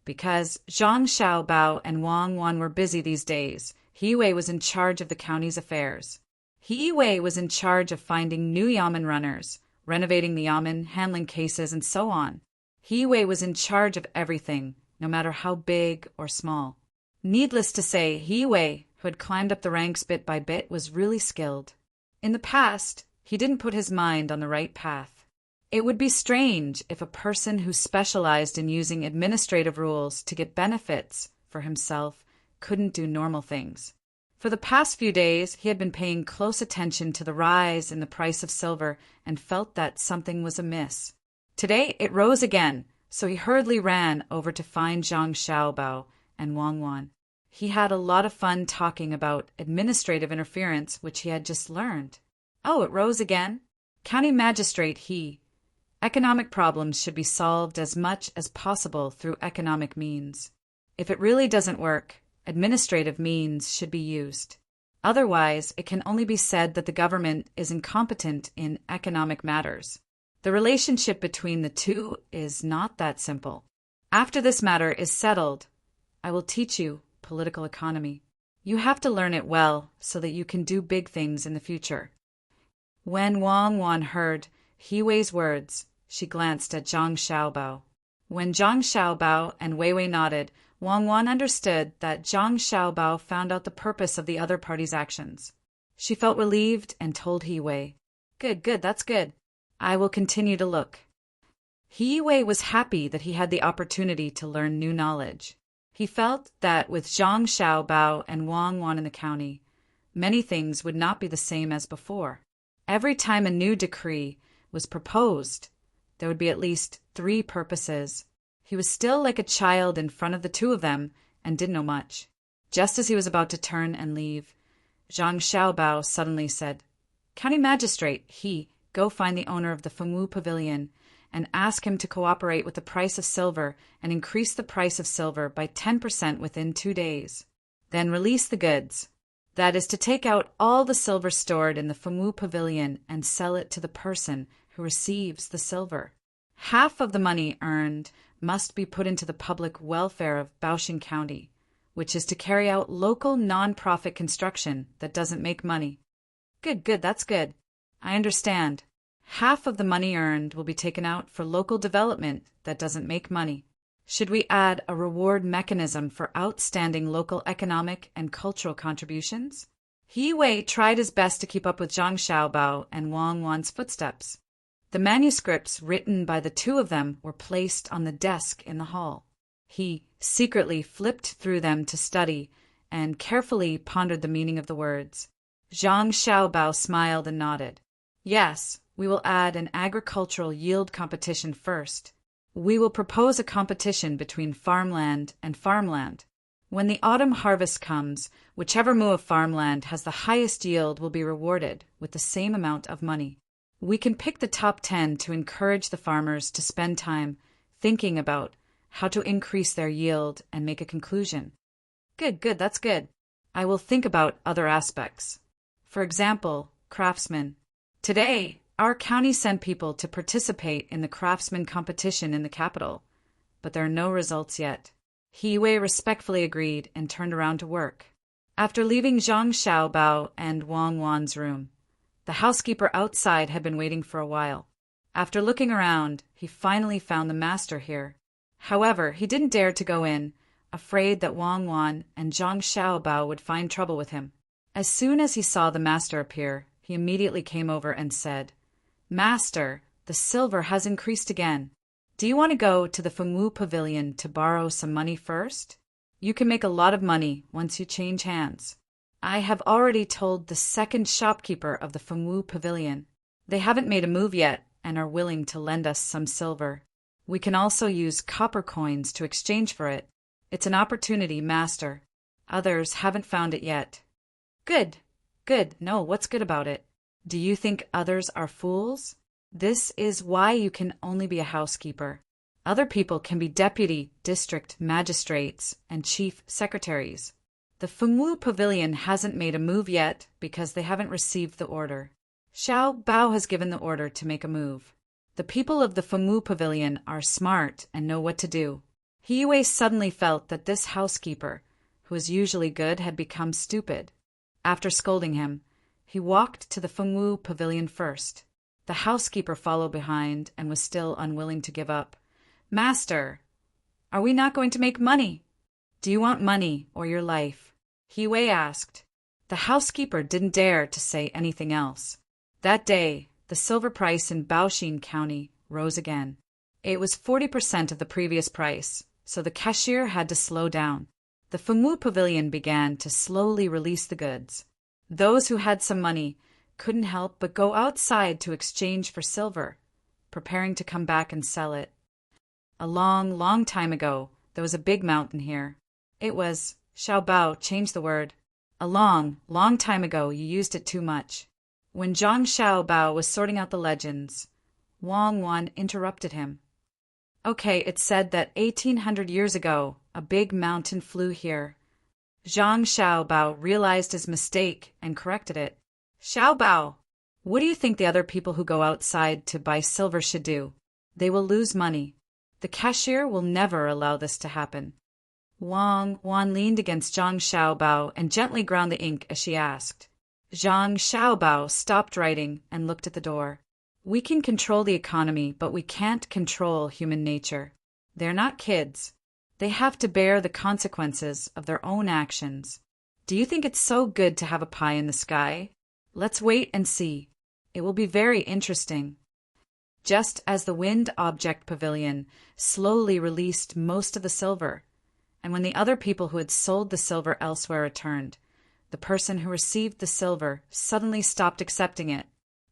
Because Zhang Xiaobao and Wang Wan were busy these days, He Wei was in charge of the county's affairs. He Wei was in charge of finding new yamen runners, renovating the yamen, handling cases, and so on. He Wei was in charge of everything, no matter how big or small. Needless to say, He Wei, who had climbed up the ranks bit by bit, was really skilled. In the past, he didn't put his mind on the right path. It would be strange if a person who specialized in using administrative rules to get benefits for himself couldn't do normal things. For the past few days, he had been paying close attention to the rise in the price of silver and felt that something was amiss. Today, it rose again, so he hurriedly ran over to find Zhang Xiaobao and Wang Wan. He had a lot of fun talking about administrative interference, which he had just learned. Oh, it rose again? County magistrate he. Economic problems should be solved as much as possible through economic means. If it really doesn't work, administrative means should be used. Otherwise, it can only be said that the government is incompetent in economic matters. The relationship between the two is not that simple. After this matter is settled, I will teach you political economy. You have to learn it well so that you can do big things in the future. When Wang Wan heard He Wei's words, she glanced at Zhang Xiaobao. When Zhang Xiaobao and Wei Wei nodded, Wang Wan understood that Zhang Xiaobao found out the purpose of the other party's actions. She felt relieved and told He Wei, Good, that's good. I will continue to look." He Wei was happy that he had the opportunity to learn new knowledge. He felt that with Zhang Xiaobao and Wang Wan in the county, many things would not be the same as before. Every time a new decree was proposed, there would be at least 3 purposes. He was still like a child in front of the two of them and didn't know much. Just as he was about to turn and leave, Zhang Xiaobao suddenly said, "County magistrate, go find the owner of the Fengwu Pavilion and ask him to cooperate with the price of silver and increase the price of silver by 10% within 2 days. Then release the goods. That is to take out all the silver stored in the Fengwu Pavilion and sell it to the person who receives the silver. Half of the money earned must be put into the public welfare of Baoshan County, which is to carry out local non-profit construction that doesn't make money." Good, that's good. I understand. Half of the money earned will be taken out for local development that doesn't make money. Should we add a reward mechanism for outstanding local economic and cultural contributions? He Wei tried his best to keep up with Zhang Xiaobao and Wang Wan's footsteps. The manuscripts written by the two of them were placed on the desk in the hall. He secretly flipped through them to study and carefully pondered the meaning of the words. Zhang Xiaobao smiled and nodded. Yes, we will add an agricultural yield competition first. We will propose a competition between farmland and farmland. When the autumn harvest comes, whichever mu of farmland has the highest yield will be rewarded with the same amount of money. We can pick the top 10 to encourage the farmers to spend time thinking about how to increase their yield and make a conclusion. Good, that's good. I will think about other aspects. For example, craftsmen. Today, our county sent people to participate in the craftsman competition in the capital, but there are no results yet. He Wei respectfully agreed and turned around to work. After leaving Zhang Xiaobao and Wang Wan's room, the housekeeper outside had been waiting for a while. After looking around, he finally found the master here. However, he didn't dare to go in, afraid that Wang Wan and Zhang Xiaobao would find trouble with him. As soon as he saw the master appear, he immediately came over and said, "Master, the silver has increased again. Do you want to go to the Fengwu Pavilion to borrow some money first? You can make a lot of money once you change hands. I have already told the second shopkeeper of the Fengwu Pavilion. They haven't made a move yet and are willing to lend us some silver. We can also use copper coins to exchange for it. It's an opportunity, master. Others haven't found it yet." Good. No, what's good about it? Do you think others are fools? This is why you can only be a housekeeper. Other people can be deputy, district magistrates, and chief secretaries. The Fengwu Pavilion hasn't made a move yet because they haven't received the order. Xiao Bao has given the order to make a move. The people of the Fengwu Pavilion are smart and know what to do. He Wei suddenly felt that this housekeeper, who is usually good, had become stupid. After scolding him, he walked to the Fengwu Pavilion first. The housekeeper followed behind and was still unwilling to give up. "Master, are we not going to make money? Do you want money or your life?" He Wei asked. The housekeeper didn't dare to say anything else. That day, the silver price in Baoxin County rose again. It was 40% of the previous price, so the cashier had to slow down. The Fengwu Pavilion began to slowly release the goods. Those who had some money couldn't help but go outside to exchange for silver, preparing to come back and sell it. A long time ago, there was a big mountain here. It was, Xiao Bao changed the word. A long time ago you used it too much. When Zhang Xiaobao was sorting out the legends, Wang Wan interrupted him. Okay, it said that 1800 years ago, a big mountain flew here. Zhang Xiaobao realized his mistake and corrected it. Xiaobao, what do you think the other people who go outside to buy silver should do? They will lose money. The cashier will never allow this to happen. Wang Wan leaned against Zhang Xiaobao and gently ground the ink as she asked. Zhang Xiaobao stopped writing and looked at the door. We can control the economy, but we can't control human nature. They're not kids. They have to bear the consequences of their own actions. Do you think it's so good to have a pie in the sky? Let's wait and see. It will be very interesting. Just as the Wind Object Pavilion slowly released most of the silver, and when the other people who had sold the silver elsewhere returned, the person who received the silver suddenly stopped accepting it.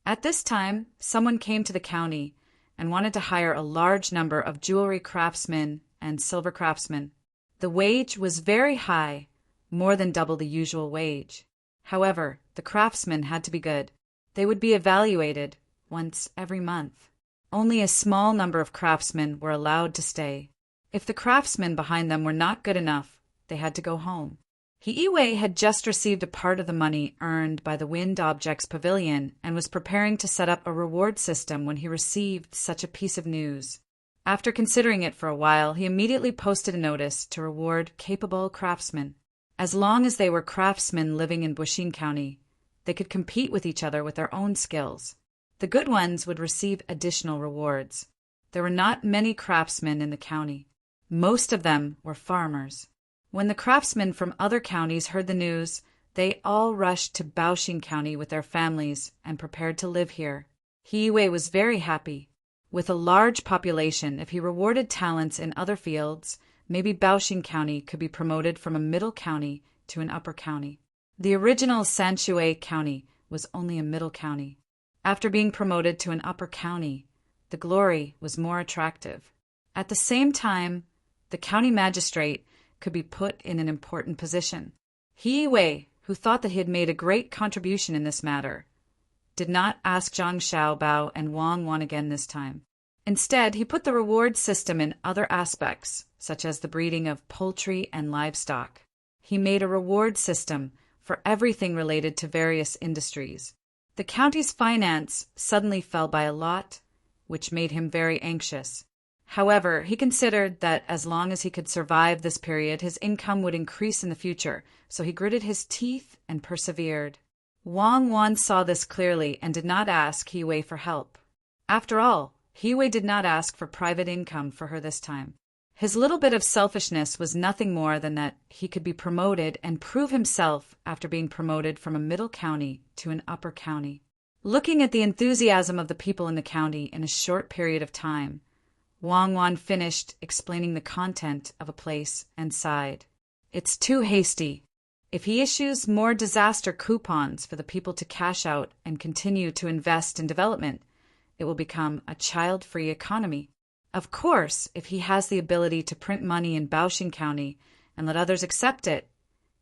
At this time, someone came to the county and wanted to hire a large number of jewelry craftsmen and silver craftsmen. The wage was very high, more than double the usual wage. However, the craftsmen had to be good. They would be evaluated once every month. Only a small number of craftsmen were allowed to stay. If the craftsmen behind them were not good enough, they had to go home. He Wei had just received a part of the money earned by the Wind Objects Pavilion and was preparing to set up a reward system when he received such a piece of news. After considering it for a while, he immediately posted a notice to reward capable craftsmen. As long as they were craftsmen living in Baoxin County, they could compete with each other with their own skills. The good ones would receive additional rewards. There were not many craftsmen in the county. Most of them were farmers. When the craftsmen from other counties heard the news, they all rushed to Baoxin County with their families and prepared to live here. He Wei was very happy. With a large population, if he rewarded talents in other fields, maybe Baoxin County could be promoted from a middle county to an upper county. The original Sanshui County was only a middle county. After being promoted to an upper county, the glory was more attractive. At the same time, the county magistrate could be put in an important position. He Wei, who thought that he had made a great contribution in this matter, did not ask Zhang Xiaobao and Wang Wan again this time. Instead, he put the reward system in other aspects, such as the breeding of poultry and livestock. He made a reward system for everything related to various industries. The county's finance suddenly fell by a lot, which made him very anxious. However, he considered that as long as he could survive this period, his income would increase in the future, so he gritted his teeth and persevered. Wang Wan saw this clearly and did not ask He Wei for help. After all, He Wei did not ask for private income for her this time. His little bit of selfishness was nothing more than that he could be promoted and prove himself after being promoted from a middle county to an upper county. Looking at the enthusiasm of the people in the county in a short period of time, Wang Wan finished explaining the content of a place and sighed. It's too hasty. If he issues more disaster coupons for the people to cash out and continue to invest in development, it will become a child-free economy. Of course, if he has the ability to print money in Baoxing County and let others accept it,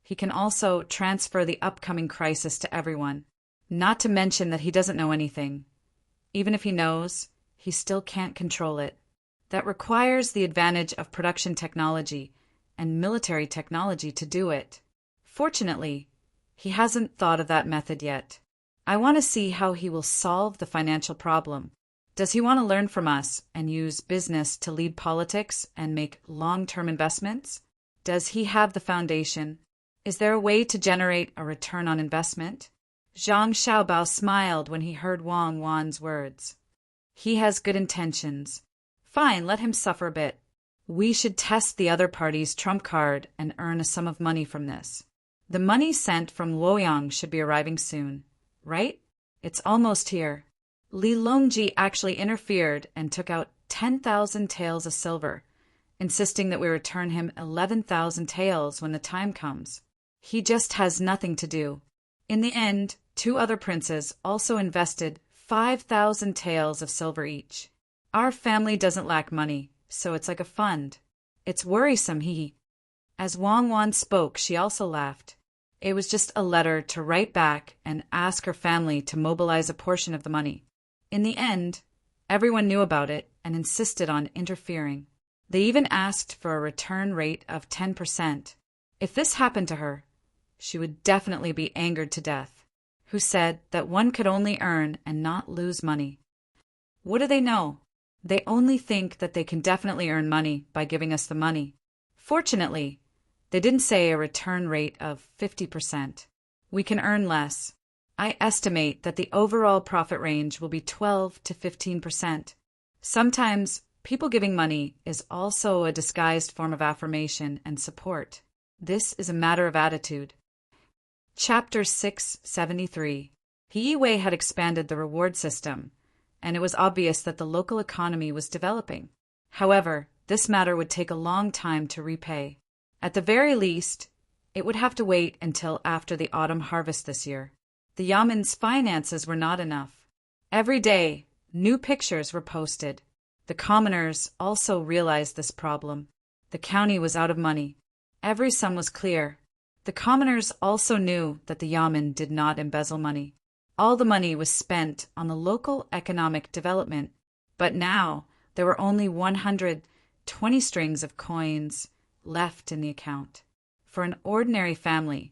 he can also transfer the upcoming crisis to everyone. Not to mention that he doesn't know anything. Even if he knows, he still can't control it. That requires the advantage of production technology and military technology to do it. Fortunately, he hasn't thought of that method yet. I want to see how he will solve the financial problem. Does he want to learn from us and use business to lead politics and make long-term investments? Does he have the foundation? Is there a way to generate a return on investment? Zhang Xiaobao smiled when he heard Wang Wan's words. He has good intentions. Fine, let him suffer a bit. We should test the other party's trump card and earn a sum of money from this. The money sent from Luoyang should be arriving soon, right? It's almost here. Li Longji actually interfered and took out 10,000 taels of silver, insisting that we return him 11,000 taels when the time comes. He just has nothing to do. In the end, 2 other princes also invested 5,000 taels of silver each. Our family doesn't lack money, so it's like a fund. It's worrisome, As Wang Wan spoke, she also laughed. It was just a letter to write back and ask her family to mobilize a portion of the money. In the end, everyone knew about it and insisted on interfering. They even asked for a return rate of 10%. If this happened to her, she would definitely be angered to death. Who said that one could only earn and not lose money? What do they know? They only think that they can definitely earn money by giving us the money. Fortunately, they didn't say a return rate of 50%. We can earn less. I estimate that the overall profit range will be 12 to 15%. Sometimes, people giving money is also a disguised form of affirmation and support. This is a matter of attitude. Chapter 673. He Wei had expanded the reward system, and it was obvious that the local economy was developing. However, this matter would take a long time to repay. At the very least, it would have to wait until after the autumn harvest this year. The Yamen's finances were not enough. Every day, new pictures were posted. The commoners also realized this problem. The county was out of money. Every sum was clear. The commoners also knew that the Yamen did not embezzle money. All the money was spent on the local economic development. But now, there were only 120 strings of coins left in the account. For an ordinary family,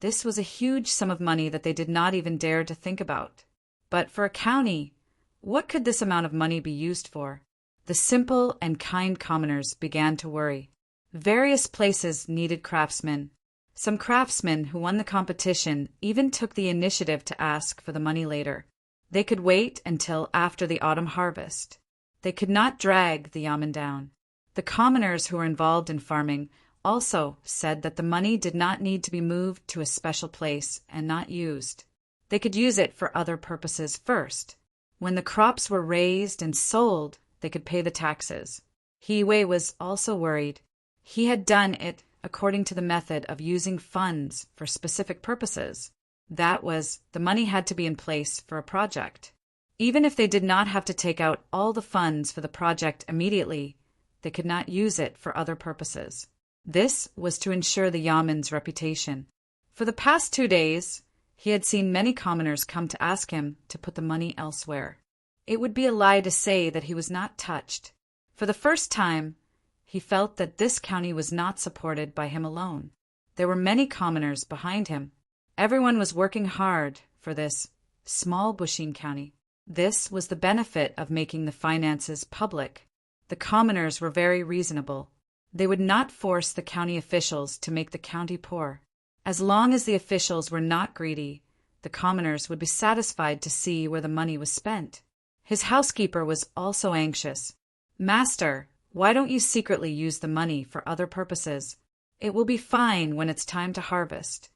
this was a huge sum of money that they did not even dare to think about. But for a county, what could this amount of money be used for? The simple and kind commoners began to worry. Various places needed craftsmen. Some craftsmen who won the competition even took the initiative to ask for the money later. They could wait until after the autumn harvest. They could not drag the Yamen down. The commoners who were involved in farming also said that the money did not need to be moved to a special place and not used. They could use it for other purposes first. When the crops were raised and sold, they could pay the taxes. He Wei was also worried. He had done it according to the method of using funds for specific purposes. That was, the money had to be in place for a project. Even if they did not have to take out all the funds for the project immediately, they could not use it for other purposes. This was to ensure the Yamen's reputation. For the past 2 days, He had seen many commoners come to ask him to put the money elsewhere. It would be a lie to say that he was not touched. For the first time, he felt that this county was not supported by him alone. There were many commoners behind him. Everyone was working hard for this small bushing county. This was the benefit of making the finances public. The commoners were very reasonable. They would not force the county officials to make the county poor. As long as the officials were not greedy, the commoners would be satisfied to see where the money was spent. His housekeeper was also anxious. "Master, why don't you secretly use the money for other purposes? It will be fine when it's time to harvest."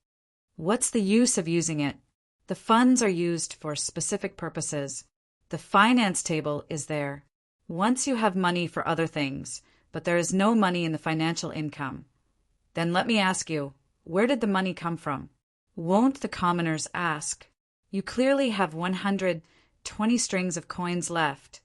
"What's the use of using it? The funds are used for specific purposes. The finance table is there. Once you have money for other things, but there is no money in the financial income. Then let me ask you, where did the money come from?" Won't the commoners ask? "You clearly have 120 strings of coins left,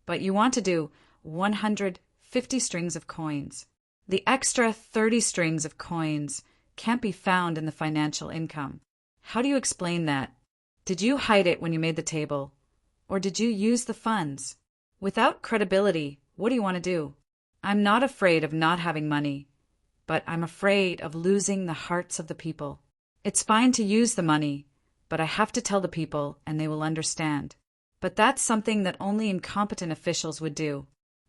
but you want to do 150 strings of coins. The extra 30 strings of coins can't be found in the financial income. How do you explain that? Did you hide it when you made the table, or did you use the funds? Without credibility, what do you want to do?" "I'm not afraid of not having money, but I'm afraid of losing the hearts of the people. It's fine to use the money, but I have to tell the people and they will understand." "But that's something that only incompetent officials would do.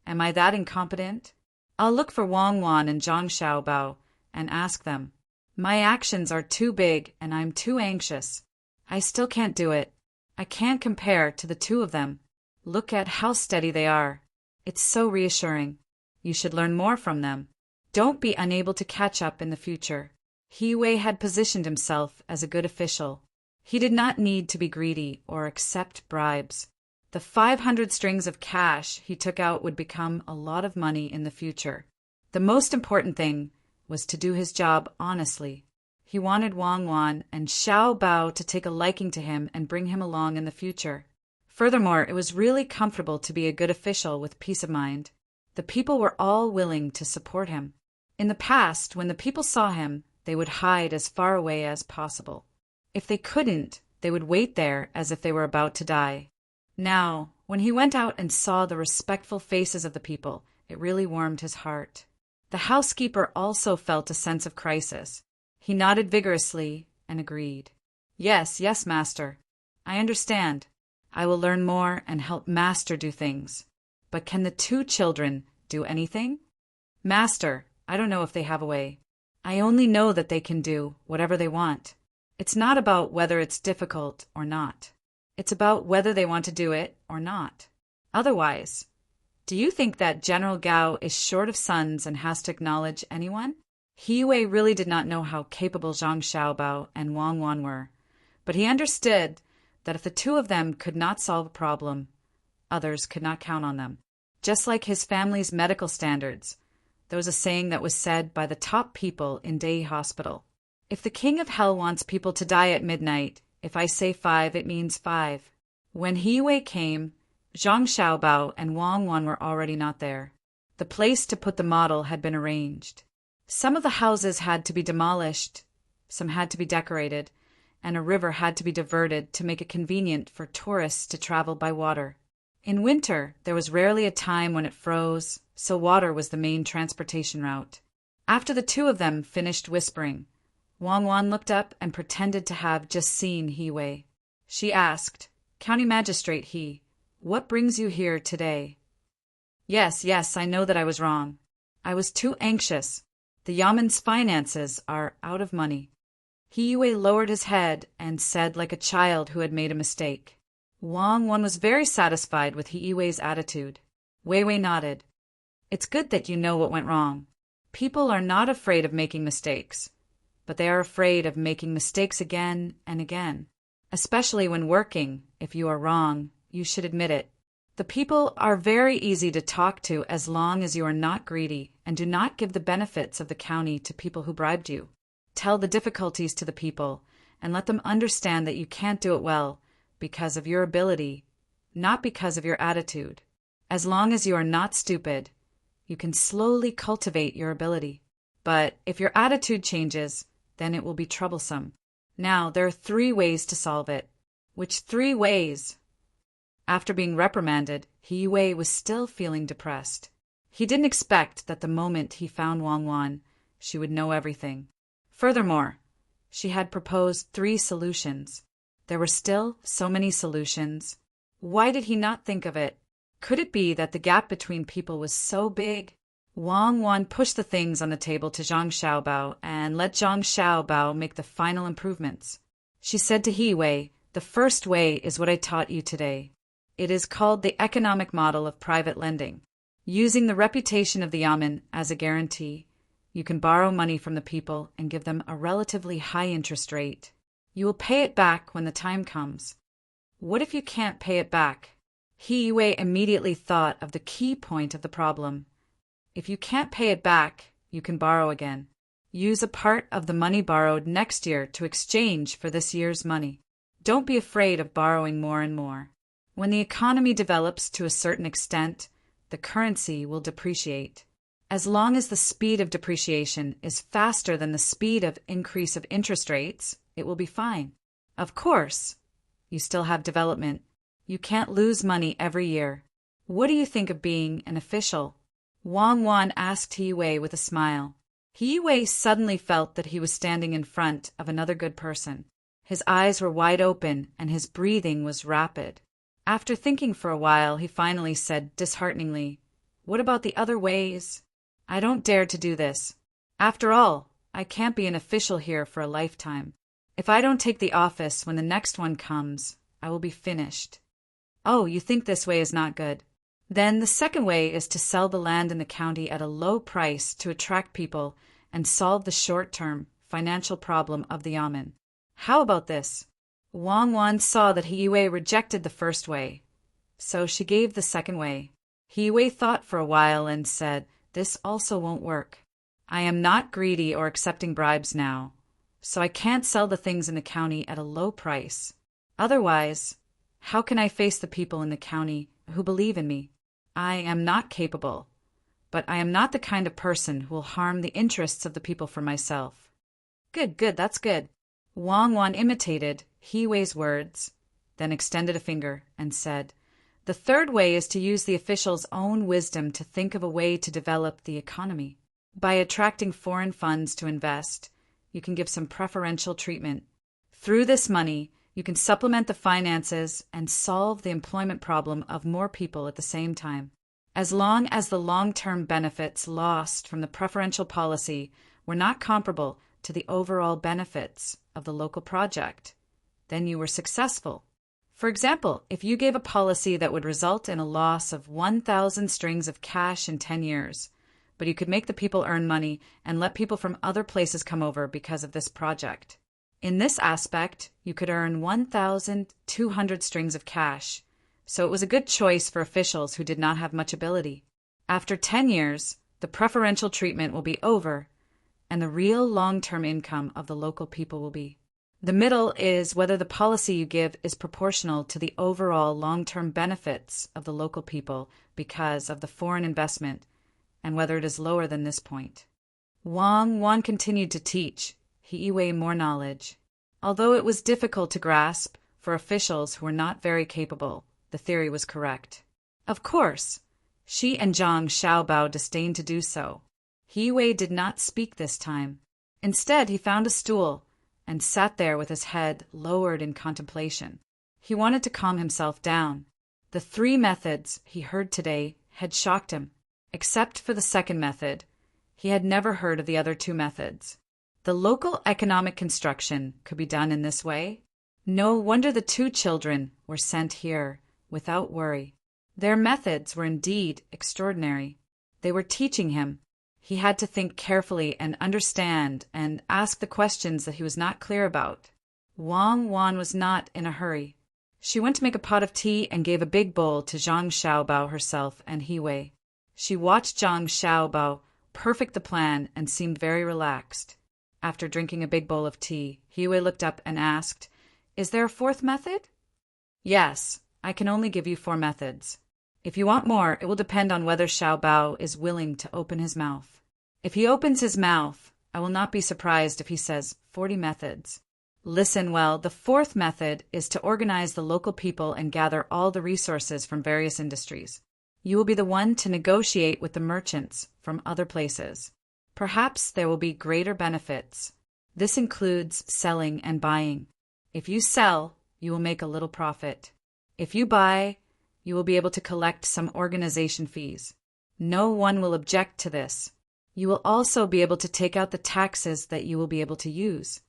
Am I that incompetent? I'll look for Wang Wan and Zhang Xiaobao and ask them. My actions are too big and I'm too anxious. I still can't do it. I can't compare to the two of them. Look at how steady they are. It's so reassuring. You should learn more from them. Don't be unable to catch up in the future." He Wei had positioned himself as a good official. He did not need to be greedy or accept bribes. The 500 strings of cash he took out would become a lot of money in the future. The most important thing was to do his job honestly. He wanted Wang Wan and Xiao Bao to take a liking to him and bring him along in the future. Furthermore, it was really comfortable to be a good official with peace of mind. The people were all willing to support him. In the past, when the people saw him, they would hide as far away as possible. If they couldn't, they would wait there as if they were about to die. Now, when he went out and saw the respectful faces of the people, it really warmed his heart. The housekeeper also felt a sense of crisis. He nodded vigorously and agreed. "Yes, yes, master. I understand. I will learn more and help master do things. But can the two children do anything?" "Master, I don't know if they have a way. I only know that they can do whatever they want. It's not about whether it's difficult or not. It's about whether they want to do it or not. Otherwise, do you think that General Gao is short of sons and has to acknowledge anyone?" He Wei really did not know how capable Zhang Xiaobao and Wang Wan were, but he understood that if the two of them could not solve a problem, others could not count on them. Just like his family's medical standards, there was a saying that was said by the top people in Dei Hospital. "If the king of hell wants people to die at midnight, if I say 5, it means 5. When He Wei came, Zhang Xiaobao and Wang Wan were already not there. The place to put the model had been arranged. Some of the houses had to be demolished, some had to be decorated, and a river had to be diverted to make it convenient for tourists to travel by water. In winter, there was rarely a time when it froze, so water was the main transportation route. After the two of them finished whispering, Wang Wan looked up and pretended to have just seen He Wei. She asked, "County Magistrate He, what brings you here today?" Yes, I know that I was wrong. I was too anxious. The Yaman's finances are out of money." He Wei lowered his head and said like a child who had made a mistake. Wang Wan was very satisfied with He Wei's attitude. Wei Wei nodded. "It's good that you know what went wrong. People are not afraid of making mistakes, but they are afraid of making mistakes again and again. Especially when working, if you are wrong, you should admit it. The people are very easy to talk to as long as you are not greedy and do not give the benefits of the county to people who bribed you. Tell the difficulties to the people and let them understand that you can't do it well because of your ability, not because of your attitude. As long as you are not stupid, you can slowly cultivate your ability. But if your attitude changes, then it will be troublesome. Now, there are 3 ways to solve it. Which 3 ways? After being reprimanded, He Wei was still feeling depressed. He didn't expect that the moment he found Wang Wan, she would know everything. Furthermore, she had proposed 3 solutions. There were still so many solutions. Why did he not think of it? Could it be that the gap between people was so big? Wang Wan pushed the things on the table to Zhang Xiaobao and let Zhang Xiaobao make the final improvements. She said to He Wei, "The first way is what I taught you today. It is called the economic model of private lending. Using the reputation of the yamen as a guarantee, you can borrow money from the people and give them a relatively high interest rate. You will pay it back when the time comes." What if you can't pay it back? He Wei immediately thought of the key point of the problem. If you can't pay it back, you can borrow again. Use a part of the money borrowed next year to exchange for this year's money. Don't be afraid of borrowing more and more. When the economy develops to a certain extent, the currency will depreciate. As long as the speed of depreciation is faster than the speed of increase of interest rates, it will be fine. Of course, you still have development. You can't lose money every year. What do you think of being an official? Wang Wan asked He Wei with a smile. He Wei suddenly felt that he was standing in front of another good person. His eyes were wide open and his breathing was rapid. After thinking for a while, he finally said dishearteningly, "What about the other ways? I don't dare to do this. After all, I can't be an official here for a lifetime. If I don't take the office when the next one comes, I will be finished." "Oh, you think this way is not good? Then the second way is to sell the land in the county at a low price to attract people and solve the short-term financial problem of the yamen. How about this?" Wang Wan saw that He Wei rejected the first way, so she gave the second way. He Wei thought for a while and said, "This also won't work. I am not greedy or accepting bribes now, so I can't sell the things in the county at a low price. Otherwise, how can I face the people in the county who believe in me? I am not capable, but I am not the kind of person who will harm the interests of the people for myself." Good, that's good. Wang Wan imitated He Wei's words, then extended a finger and said, "The third way is to use the official's own wisdom to think of a way to develop the economy. By attracting foreign funds to invest, you can give some preferential treatment. Through this money, you can supplement the finances and solve the employment problem of more people at the same time. As long as the long-term benefits lost from the preferential policy were not comparable to the overall benefits of the local project, then you were successful. For example, if you gave a policy that would result in a loss of 1,000 strings of cash in 10 years, but you could make the people earn money and let people from other places come over because of this project. In this aspect, you could earn 1,200 strings of cash, so it was a good choice for officials who did not have much ability. After 10 years, the preferential treatment will be over, and the real long-term income of the local people will be. The middle is whether the policy you give is proportional to the overall long-term benefits of the local people because of the foreign investment, and whether it is lower than this point." Wang Wan continued to teach He Wei more knowledge. Although it was difficult to grasp for officials who were not very capable, the theory was correct. Of course, she and Zhang Xiaobao disdained to do so. He Wei did not speak this time. Instead, he found a stool and sat there with his head lowered in contemplation. He wanted to calm himself down. The 3 methods he heard today had shocked him. Except for the second method, he had never heard of the other 2 methods. The local economic construction could be done in this way. No wonder the 2 children were sent here without worry. Their methods were indeed extraordinary. They were teaching him. He had to think carefully and understand and ask the questions that he was not clear about. Wang Wan was not in a hurry. She went to make a pot of tea and gave a big bowl to Zhang Xiaobao herself and He Wei. She watched Zhang Xiaobao perfect the plan and seemed very relaxed. After drinking a big bowl of tea, He Wei looked up and asked, "Is there a 4th method?" "Yes, I can only give you 4 methods. If you want more, it will depend on whether Xiaobao is willing to open his mouth. If he opens his mouth, I will not be surprised if he says 40 methods. Listen well, the fourth method is to organize the local people and gather all the resources from various industries. You will be the one to negotiate with the merchants from other places. Perhaps there will be greater benefits. This includes selling and buying. If you sell, you will make a little profit. If you buy, you will be able to collect some organization fees. No one will object to this. You will also be able to take out the taxes that you will be able to use.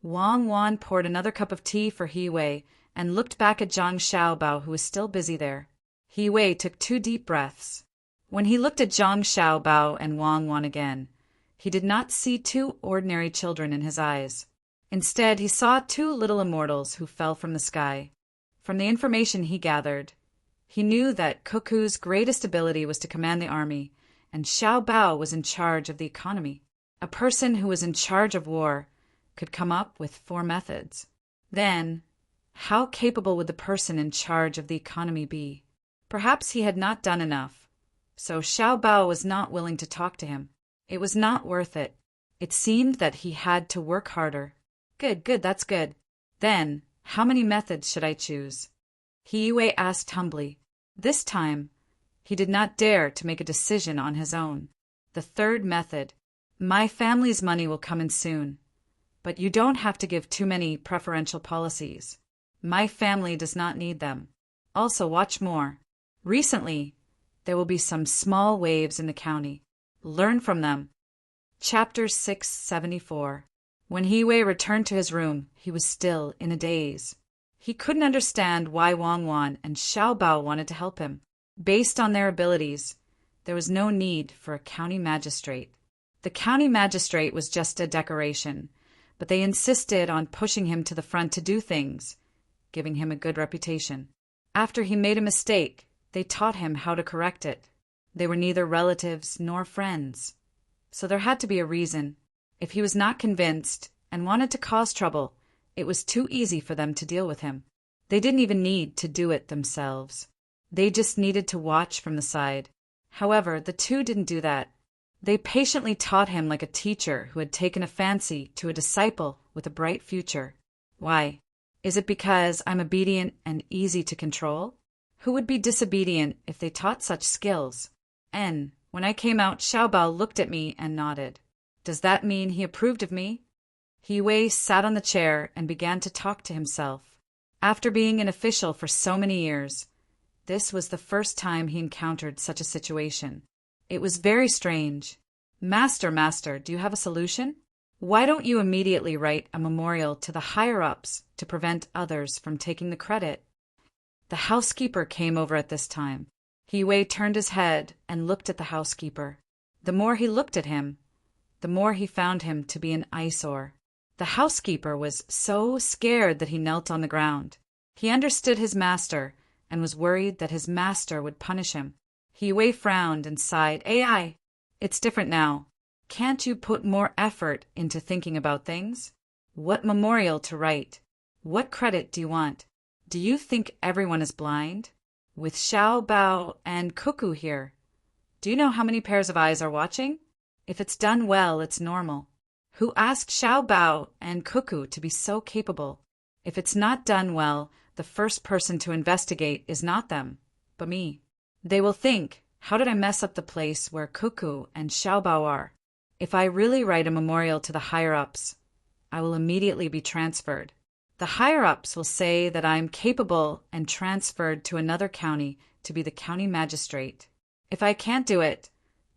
Wang Wan poured another cup of tea for He Wei and looked back at Zhang Xiaobao, who was still busy there. He Wei took 2 deep breaths. When he looked at Zhang Xiaobao and Wang Wan again, he did not see 2 ordinary children in his eyes. Instead, he saw 2 little immortals who fell from the sky. From the information he gathered, he knew that Cuckoo's greatest ability was to command the army, and Xiao Bao was in charge of the economy. A person who was in charge of war could come up with 4 methods. Then, how capable would the person in charge of the economy be? Perhaps he had not done enough, so Xiao Bao was not willing to talk to him. It was not worth it. It seemed that he had to work harder. Good, that's good. Then, how many methods should I choose? He Wei asked humbly. This time, he did not dare to make a decision on his own. The 3rd method. My family's money will come in soon, but you don't have to give too many preferential policies. My family does not need them. Also, watch more. Recently, there will be some small waves in the county. Learn from them. Chapter 674. When He Wei returned to his room, he was still in a daze. He couldn't understand why Wang Wan and Xiao Bao wanted to help him. Based on their abilities, there was no need for a county magistrate. The county magistrate was just a decoration, but they insisted on pushing him to the front to do things, giving him a good reputation. After he made a mistake, they taught him how to correct it. They were neither relatives nor friends, so there had to be a reason. If he was not convinced and wanted to cause trouble, it was too easy for them to deal with him. They didn't even need to do it themselves. They just needed to watch from the side. However, the 2 didn't do that. They patiently taught him like a teacher who had taken a fancy to a disciple with a bright future. Why? Is it because I'm obedient and easy to control? Who would be disobedient if they taught such skills? And when I came out, Xiao Bao looked at me and nodded. Does that mean he approved of me? He Wei sat on the chair and began to talk to himself. After being an official for so many years, this was the first time he encountered such a situation. It was very strange. Master, do you have a solution? Why don't you immediately write a memorial to the higher-ups to prevent others from taking the credit? The housekeeper came over at this time. He Wei turned his head and looked at the housekeeper. The more he looked at him, the more he found him to be an eyesore. The housekeeper was so scared that he knelt on the ground. He understood his master and was worried that his master would punish him. He Wei frowned and sighed. Ai, it's different now. Can't you put more effort into thinking about things? What memorial to write? What credit do you want? Do you think everyone is blind? With Xiao Bao and Cuckoo here, do you know how many pairs of eyes are watching? If it's done well, it's normal. Who asked Xiao Bao and Cuckoo to be so capable? If it's not done well, the first person to investigate is not them, but me. They will think, how did I mess up the place where Cuckoo and Xiao Bao are? If I really write a memorial to the higher-ups, I will immediately be transferred. The higher-ups will say that I am capable and transferred to another county to be the county magistrate. If I can't do it,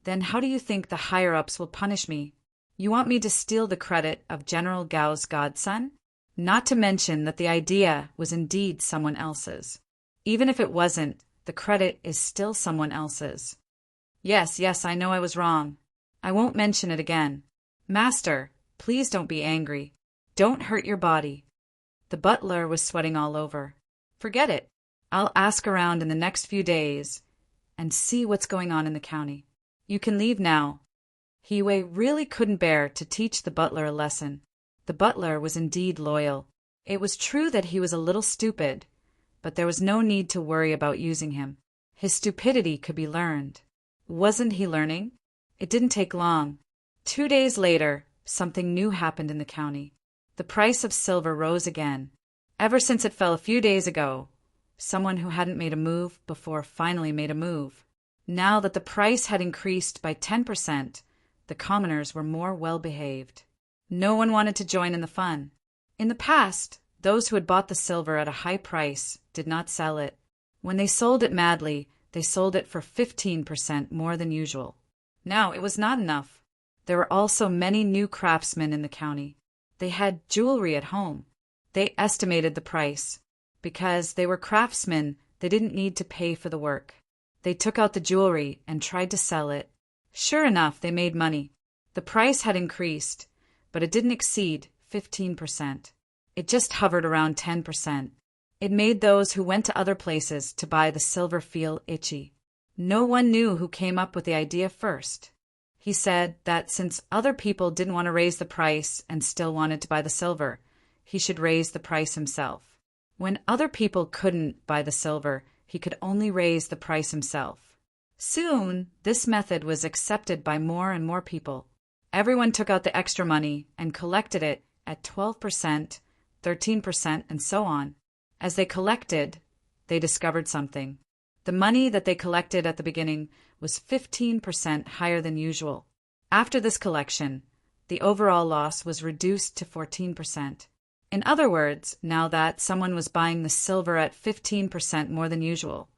then how do you think the higher-ups will punish me? You want me to steal the credit of General Gao's godson? Not to mention that the idea was indeed someone else's. Even if it wasn't, the credit is still someone else's. Yes, I know I was wrong. I won't mention it again. Master, please don't be angry. Don't hurt your body. The butler was sweating all over. Forget it. I'll ask around in the next few days and see what's going on in the county. You can leave now. He Wei really couldn't bear to teach the butler a lesson. The butler was indeed loyal. It was true that he was a little stupid, but there was no need to worry about using him. His stupidity could be learned. Wasn't he learning? It didn't take long. 2 days later, something new happened in the county. The price of silver rose again. Ever since it fell a few days ago, someone who hadn't made a move before finally made a move. Now that the price had increased by 10%, the commoners were more well-behaved. No one wanted to join in the fun. In the past, those who had bought the silver at a high price did not sell it. When they sold it madly, they sold it for 15% more than usual. Now, it was not enough. There were also many new craftsmen in the county. They had jewelry at home. They estimated the price. Because they were craftsmen, they didn't need to pay for the work. They took out the jewelry and tried to sell it. Sure enough, they made money. The price had increased, but it didn't exceed 15%. It just hovered around 10%. It made those who went to other places to buy the silver feel itchy. No one knew who came up with the idea first. He said that since other people didn't want to raise the price and still wanted to buy the silver, he should raise the price himself. When other people couldn't buy the silver, he could only raise the price himself. Soon, this method was accepted by more and more people. Everyone took out the extra money and collected it at 12%, 13%, and so on. As they collected, they discovered something. The money that they collected at the beginning was 15% higher than usual. After this collection, the overall loss was reduced to 14%. In other words, now that someone was buying the silver at 15% more than usual,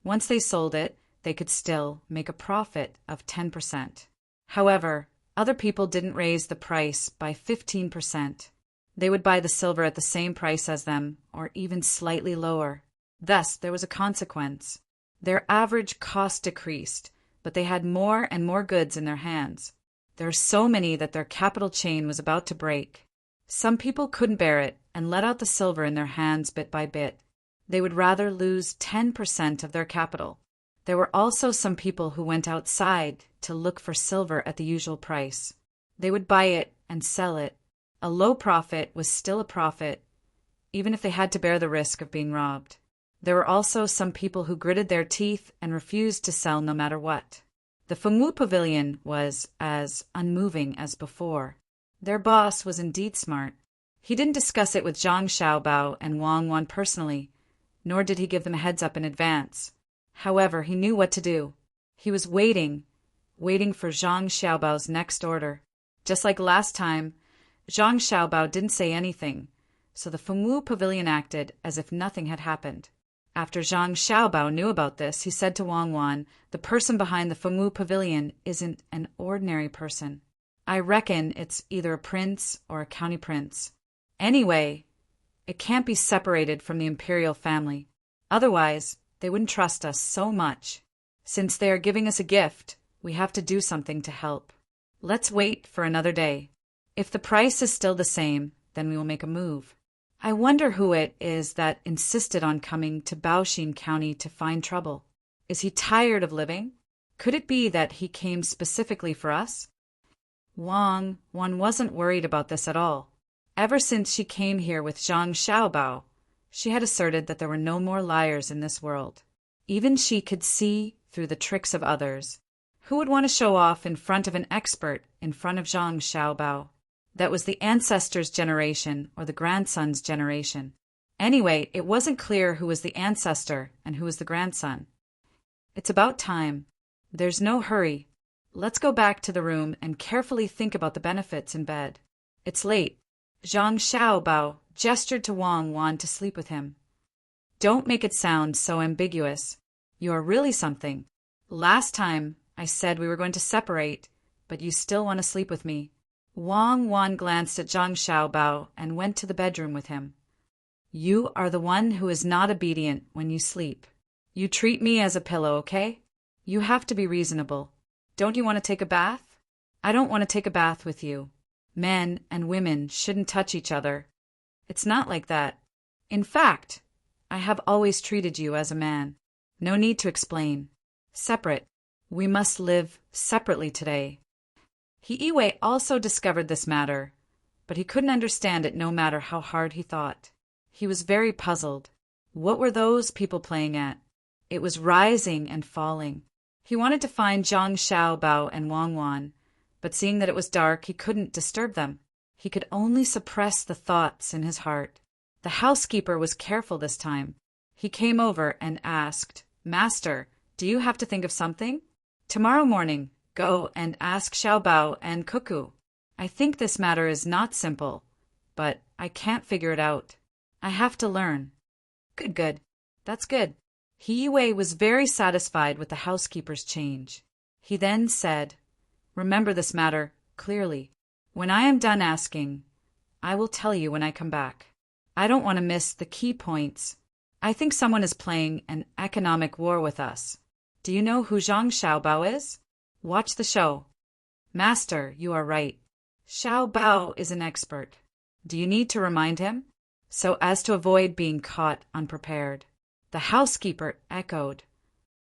once they sold it, they could still make a profit of 10%. However, other people didn't raise the price by 15%. They would buy the silver at the same price as them, or even slightly lower. Thus, there was a consequence. Their average cost decreased, but they had more and more goods in their hands. There were so many that their capital chain was about to break. Some people couldn't bear it and let out the silver in their hands bit by bit. They would rather lose 10% of their capital. There were also some people who went outside to look for silver at the usual price. They would buy it and sell it. A low profit was still a profit, even if they had to bear the risk of being robbed. There were also some people who gritted their teeth and refused to sell no matter what. The Fengwu Pavilion was as unmoving as before. Their boss was indeed smart. He didn't discuss it with Zhang Xiaobao and Wang Wan personally, nor did he give them a heads up in advance. However, he knew what to do. He was waiting for Zhang Xiaobao's next order. Just like last time, Zhang Xiaobao didn't say anything, so the Fengwu Pavilion acted as if nothing had happened. After Zhang Xiaobao knew about this, he said to Wang Wan, "The person behind the Fengwu Pavilion isn't an ordinary person. I reckon it's either a prince or a county prince. Anyway, it can't be separated from the imperial family. Otherwise, they wouldn't trust us so much. Since they are giving us a gift, we have to do something to help. Let's wait for another day. If the price is still the same, then we will make a move. I wonder who it is that insisted on coming to Baoxin County to find trouble. Is he tired of living? Could it be that he came specifically for us?" Wang Wan wasn't worried about this at all. Ever since she came here with Zhang Xiaobao, she had asserted that there were no more liars in this world. Even she could see through the tricks of others. Who would want to show off in front of an expert in front of Zhang Xiaobao? That was the ancestor's generation or the grandson's generation. Anyway, it wasn't clear who was the ancestor and who was the grandson. It's about time. There's no hurry. Let's go back to the room and carefully think about the benefits in bed. It's late. Zhang Xiaobao gestured to Wang Wan to sleep with him. Don't make it sound so ambiguous. You are really something. Last time, I said we were going to separate, but you still want to sleep with me. Wang Wan glanced at Zhang Xiaobao and went to the bedroom with him. You are the one who is not obedient when you sleep. You treat me as a pillow, okay? You have to be reasonable. Don't you want to take a bath? I don't want to take a bath with you. Men and women shouldn't touch each other. It's not like that. In fact, I have always treated you as a man. No need to explain. Separate. We must live separately today. He Iwei also discovered this matter, but he couldn't understand it no matter how hard he thought. He was very puzzled. What were those people playing at? It was rising and falling. He wanted to find Zhang Xiaobao and Wang Wan, but seeing that it was dark, he couldn't disturb them. He could only suppress the thoughts in his heart. The housekeeper was careful this time. He came over and asked, "Master, do you have to think of something? Tomorrow morning, go and ask Xiao Bao and Cuckoo. I think this matter is not simple, but I can't figure it out. I have to learn." Good. That's good. He Yue was very satisfied with the housekeeper's change. He then said, "Remember this matter clearly. When I am done asking, I will tell you when I come back. I don't want to miss the key points. I think someone is playing an economic war with us. Do you know who Zhang Xiaobao is? Watch the show." "Master, you are right. Xiao Bao is an expert. Do you need to remind him?" So as to avoid being caught unprepared. The housekeeper echoed,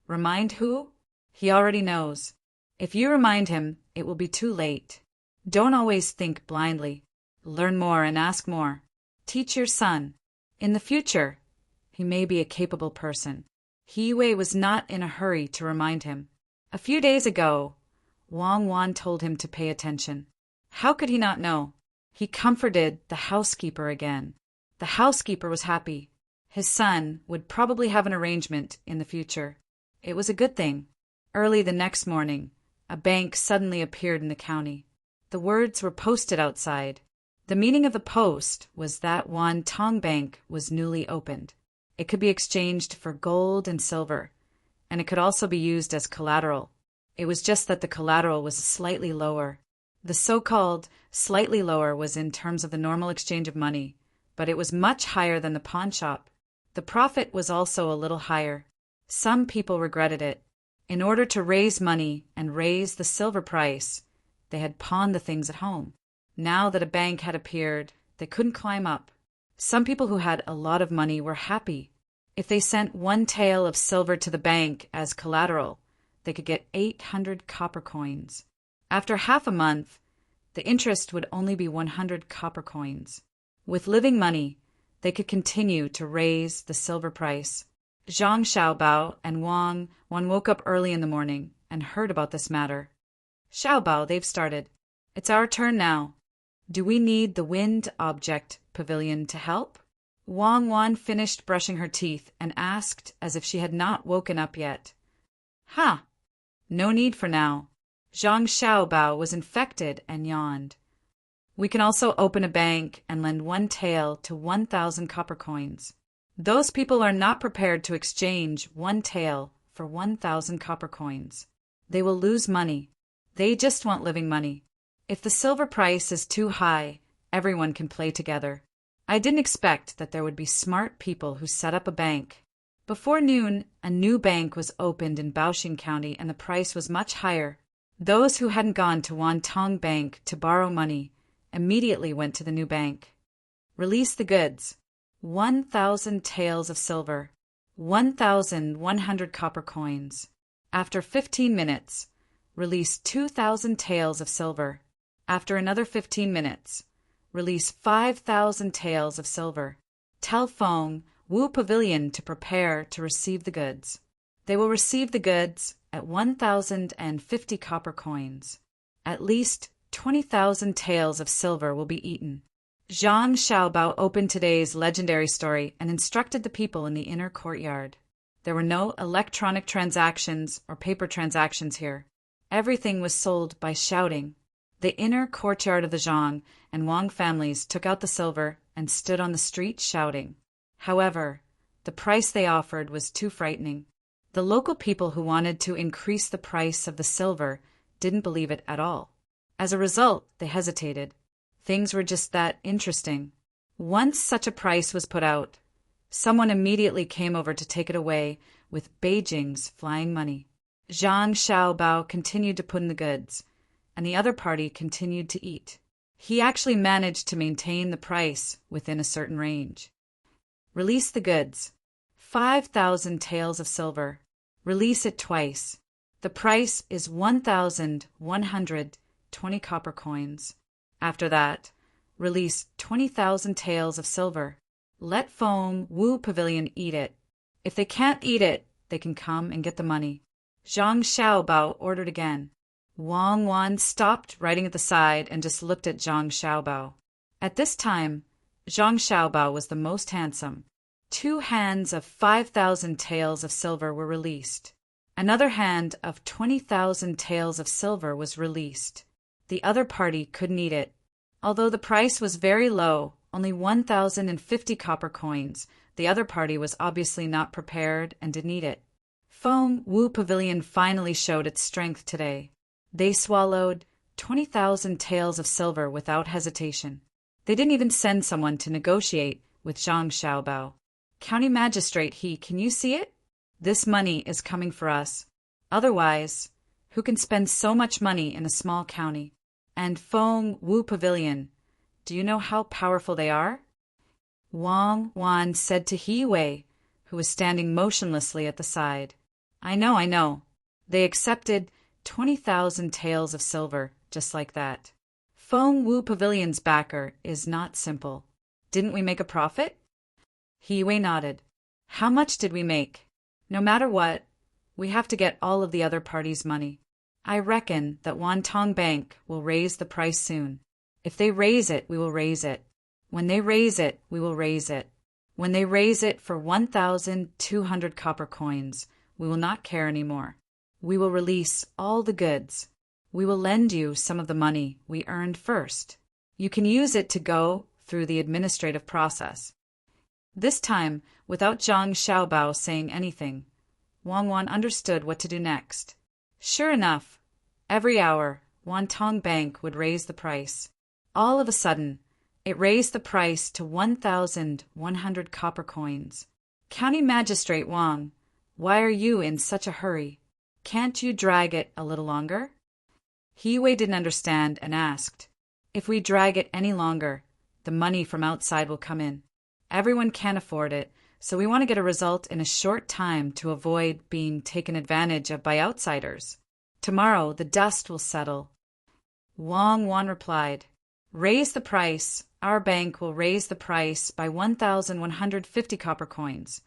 "Remind who? He already knows. If you remind him, it will be too late. Don't always think blindly. Learn more and ask more. Teach your son. In the future, he may be a capable person." He Yue was not in a hurry to remind him. A few days ago, Wang Wan told him to pay attention. How could he not know? He comforted the housekeeper again. The housekeeper was happy. His son would probably have an arrangement in the future. It was a good thing. Early the next morning, a bank suddenly appeared in the county. The words were posted outside. The meaning of the post was that Wan Tong Bank was newly opened. It could be exchanged for gold and silver, and it could also be used as collateral. It was just that the collateral was slightly lower. The so-called slightly lower was in terms of the normal exchange of money, but it was much higher than the pawn shop. The profit was also a little higher. Some people regretted it. In order to raise money and raise the silver price, they had pawned the things at home. Now that a bank had appeared, they couldn't climb up. Some people who had a lot of money were happy. If they sent 1 tael of silver to the bank as collateral, they could get 800 copper coins. After half a month, the interest would only be 100 copper coins. With living money, they could continue to raise the silver price. Zhang Xiaobao and Wang woke up early in the morning and heard about this matter. "Xiaobao, they've started. It's our turn now. Do we need the wind object pavilion to help?" Wang finished brushing her teeth and asked as if she had not woken up yet. "Ha! No need for now." Zhang Xiaobao was infected and yawned. "We can also open a bank and lend 1 tael to 1,000 copper coins. Those people are not prepared to exchange 1 tael for 1,000 copper coins. They will lose money. They just want living money. If the silver price is too high, everyone can play together. I didn't expect that there would be smart people who set up a bank." Before noon, a new bank was opened in Baoxing County and the price was much higher. Those who hadn't gone to Wantong Bank to borrow money immediately went to the new bank. "Release the goods. 1,000 taels of silver. 1,100 copper coins. After 15 minutes, release 2,000 taels of silver. After another 15 minutes, release 5,000 taels of silver. Tell Feng Wu Pavilion to prepare to receive the goods. They will receive the goods at 1,050 copper coins. At least 20,000 taels of silver will be eaten." Zhang Xiaobao opened today's legendary story and instructed the people in the inner courtyard. There were no electronic transactions or paper transactions here. Everything was sold by shouting. The inner courtyard of the Zhang and Wang families took out the silver and stood on the street shouting. However, the price they offered was too frightening. The local people who wanted to increase the price of the silver didn't believe it at all. As a result, they hesitated. Things were just that interesting. Once such a price was put out, someone immediately came over to take it away with Beijing's flying money. Zhang Xiaobao continued to put in the goods, and the other party continued to eat. He actually managed to maintain the price within a certain range. "Release the goods. 5,000 taels of silver. Release it twice. The price is 1,120 copper coins. After that, release 20,000 taels of silver. Let Feng Wu Pavilion eat it. If they can't eat it, they can come and get the money." Zhang Xiaobao ordered again. Wang Wan stopped writing at the side and just looked at Zhang Xiaobao. At this time, Zhang Xiaobao was the most handsome. 2 hands of 5,000 taels of silver were released. Another hand of 20,000 taels of silver was released. The other party couldn't eat it. Although the price was very low, only 1,050 copper coins, the other party was obviously not prepared and didn't eat it. Feng Wu Pavilion finally showed its strength today. They swallowed 20,000 taels of silver without hesitation. They didn't even send someone to negotiate with Zhang Xiaobao. County Magistrate can you see it? This money is coming for us. Otherwise, who can spend so much money in a small county? And Feng Wu Pavilion, do you know how powerful they are? Wang Wan said to He Wei, who was standing motionlessly at the side. I know. They accepted 20,000 taels of silver, just like that. Feng Wu Pavilion's backer is not simple. Didn't we make a profit? He Wei nodded. How much did we make? No matter what, we have to get all of the other parties' money. I reckon that Wantong Bank will raise the price soon. If they raise it, we will raise it. When they raise it, we will raise it. When they raise it for 1,200 copper coins, we will not care anymore. We will release all the goods. We will lend you some of the money we earned first. You can use it to go through the administrative process. This time, without Zhang Xiaobao saying anything, Wang Wan understood what to do next. Sure enough, every hour, Wantong Bank would raise the price. All of a sudden, it raised the price to 1,100 copper coins. County Magistrate Wang, why are you in such a hurry? Can't you drag it a little longer? He Wei didn't understand and asked, if we drag it any longer, the money from outside will come in. Everyone can't afford it, so we want to get a result in a short time to avoid being taken advantage of by outsiders. Tomorrow the dust will settle. Wang Wan replied, raise the price. Our bank will raise the price by 1,150 copper coins,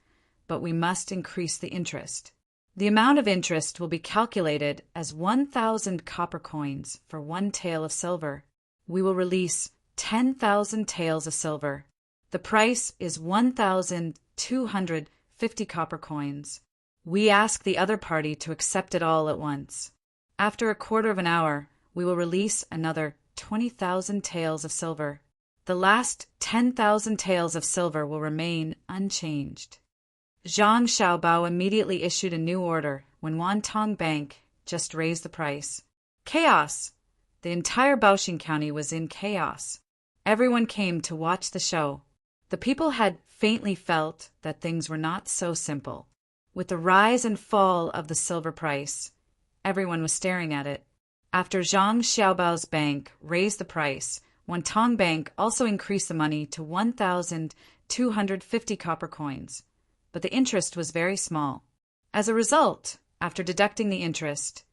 but we must increase the interest. The amount of interest will be calculated as 1,000 copper coins for 1 tael of silver. We will release 10,000 taels of silver. The price is 1,250 copper coins. We ask the other party to accept it all at once. After a quarter of an hour, we will release another 20,000 taels of silver. The last 10,000 taels of silver will remain unchanged. Zhang Xiaobao immediately issued a new order when Wantong Bank just raised the price. Chaos! The entire Baoxing County was in chaos. Everyone came to watch the show. The people had faintly felt that things were not so simple. With the rise and fall of the silver price, everyone was staring at it. After Zhang Xiaobao's bank raised the price, Wantong Bank also increased the money to 1,250 copper coins, but the interest was very small. As a result, after deducting the interest,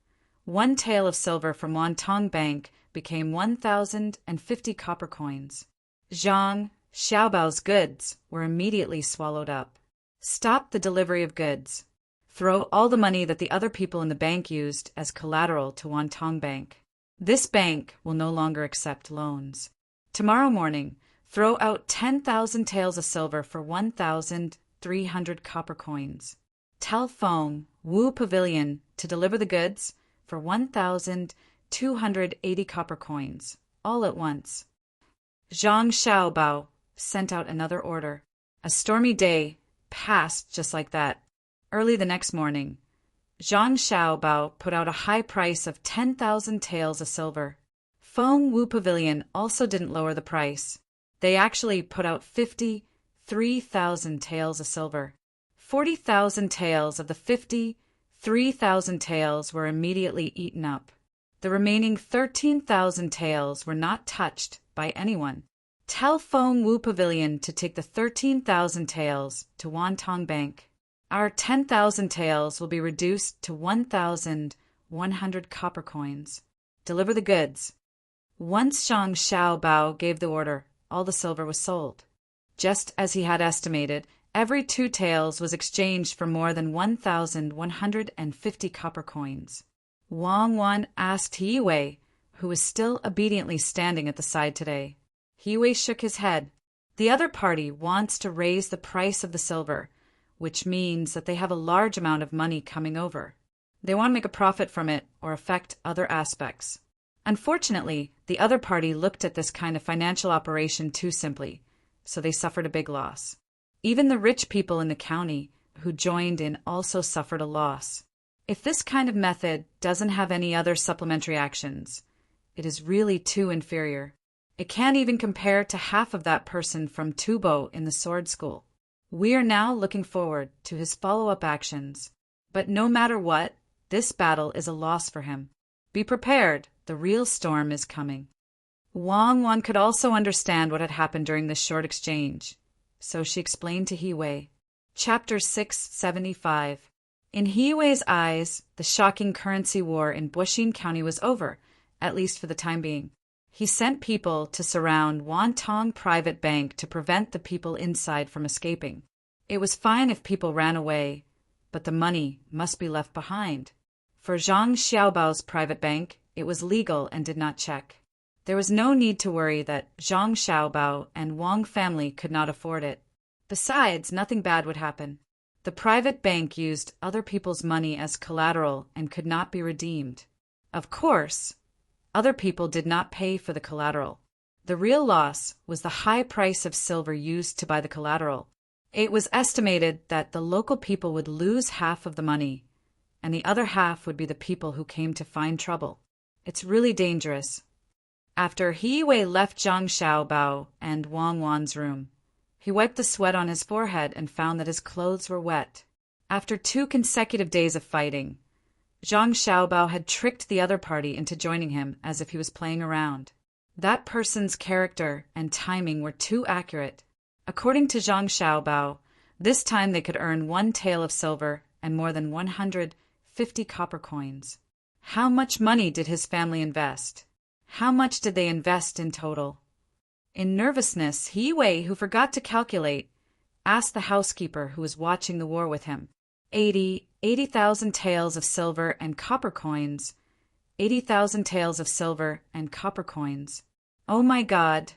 1 tael of silver from Wantong Bank became 1,050 copper coins. Zhang Xiaobao's goods were immediately swallowed up. Stop the delivery of goods. Throw all the money that the other people in the bank used as collateral to Wantong Bank. This bank will no longer accept loans. Tomorrow morning, throw out 10,000 taels of silver for 1,300 copper coins. Tell Feng Wu Pavilion to deliver the goods for 1,280 copper coins, all at once. Zhang Xiaobao sent out another order. A stormy day passed just like that. Early the next morning, Zhang Xiaobao put out a high price of 10,000 taels of silver. Feng Wu Pavilion also didn't lower the price. They actually put out 53,000 taels of silver. 40,000 taels of the 53,000 taels were immediately eaten up. The remaining 13,000 taels were not touched by anyone. Tell Feng Wu Pavilion to take the 13,000 taels to Wantong Bank. Our 10,000 taels will be reduced to 1,100 copper coins. Deliver the goods. Once Zhang Xiaobao gave the order, all the silver was sold. Just as he had estimated, every 2 taels was exchanged for more than 1,150 copper coins. Wang Wan asked He Wei, who was still obediently standing at the side today. He Wei shook his head. The other party wants to raise the price of the silver, which means that they have a large amount of money coming over. They want to make a profit from it or affect other aspects. Unfortunately, the other party looked at this kind of financial operation too simply, so they suffered a big loss. Even the rich people in the county who joined in also suffered a loss. If this kind of method doesn't have any other supplementary actions, it is really too inferior. It can't even compare to half of that person from Tubo in the sword school. We are now looking forward to his follow-up actions. But no matter what, this battle is a loss for him. Be prepared, the real storm is coming. Wang Wan could also understand what had happened during this short exchange, so she explained to He Wei. Chapter 675. In He Wei's eyes, the shocking currency war in Buxin County was over, at least for the time being. He sent people to surround Wantong Private Bank to prevent the people inside from escaping. It was fine if people ran away, but the money must be left behind. For Zhang Xiaobao's private bank, it was legal and did not check. There was no need to worry that Zhang Xiaobao and Wang family could not afford it. Besides, nothing bad would happen. The private bank used other people's money as collateral and could not be redeemed. Of course, other people did not pay for the collateral. The real loss was the high price of silver used to buy the collateral. It was estimated that the local people would lose half of the money, and the other half would be the people who came to find trouble. It's really dangerous. After He Wei left Zhang Xiaobao and Wang Wan's room, he wiped the sweat on his forehead and found that his clothes were wet. After 2 consecutive days of fighting, Zhang Xiaobao had tricked the other party into joining him as if he was playing around. That person's character and timing were too accurate. According to Zhang Xiaobao, this time they could earn 1 tael of silver and more than 150 copper coins. How much money did his family invest? How much did they invest in total? In nervousness, He Wei, who forgot to calculate, asked the housekeeper who was watching the war with him. 80,000 taels of silver and copper coins. 80,000 taels of silver and copper coins. Oh my God!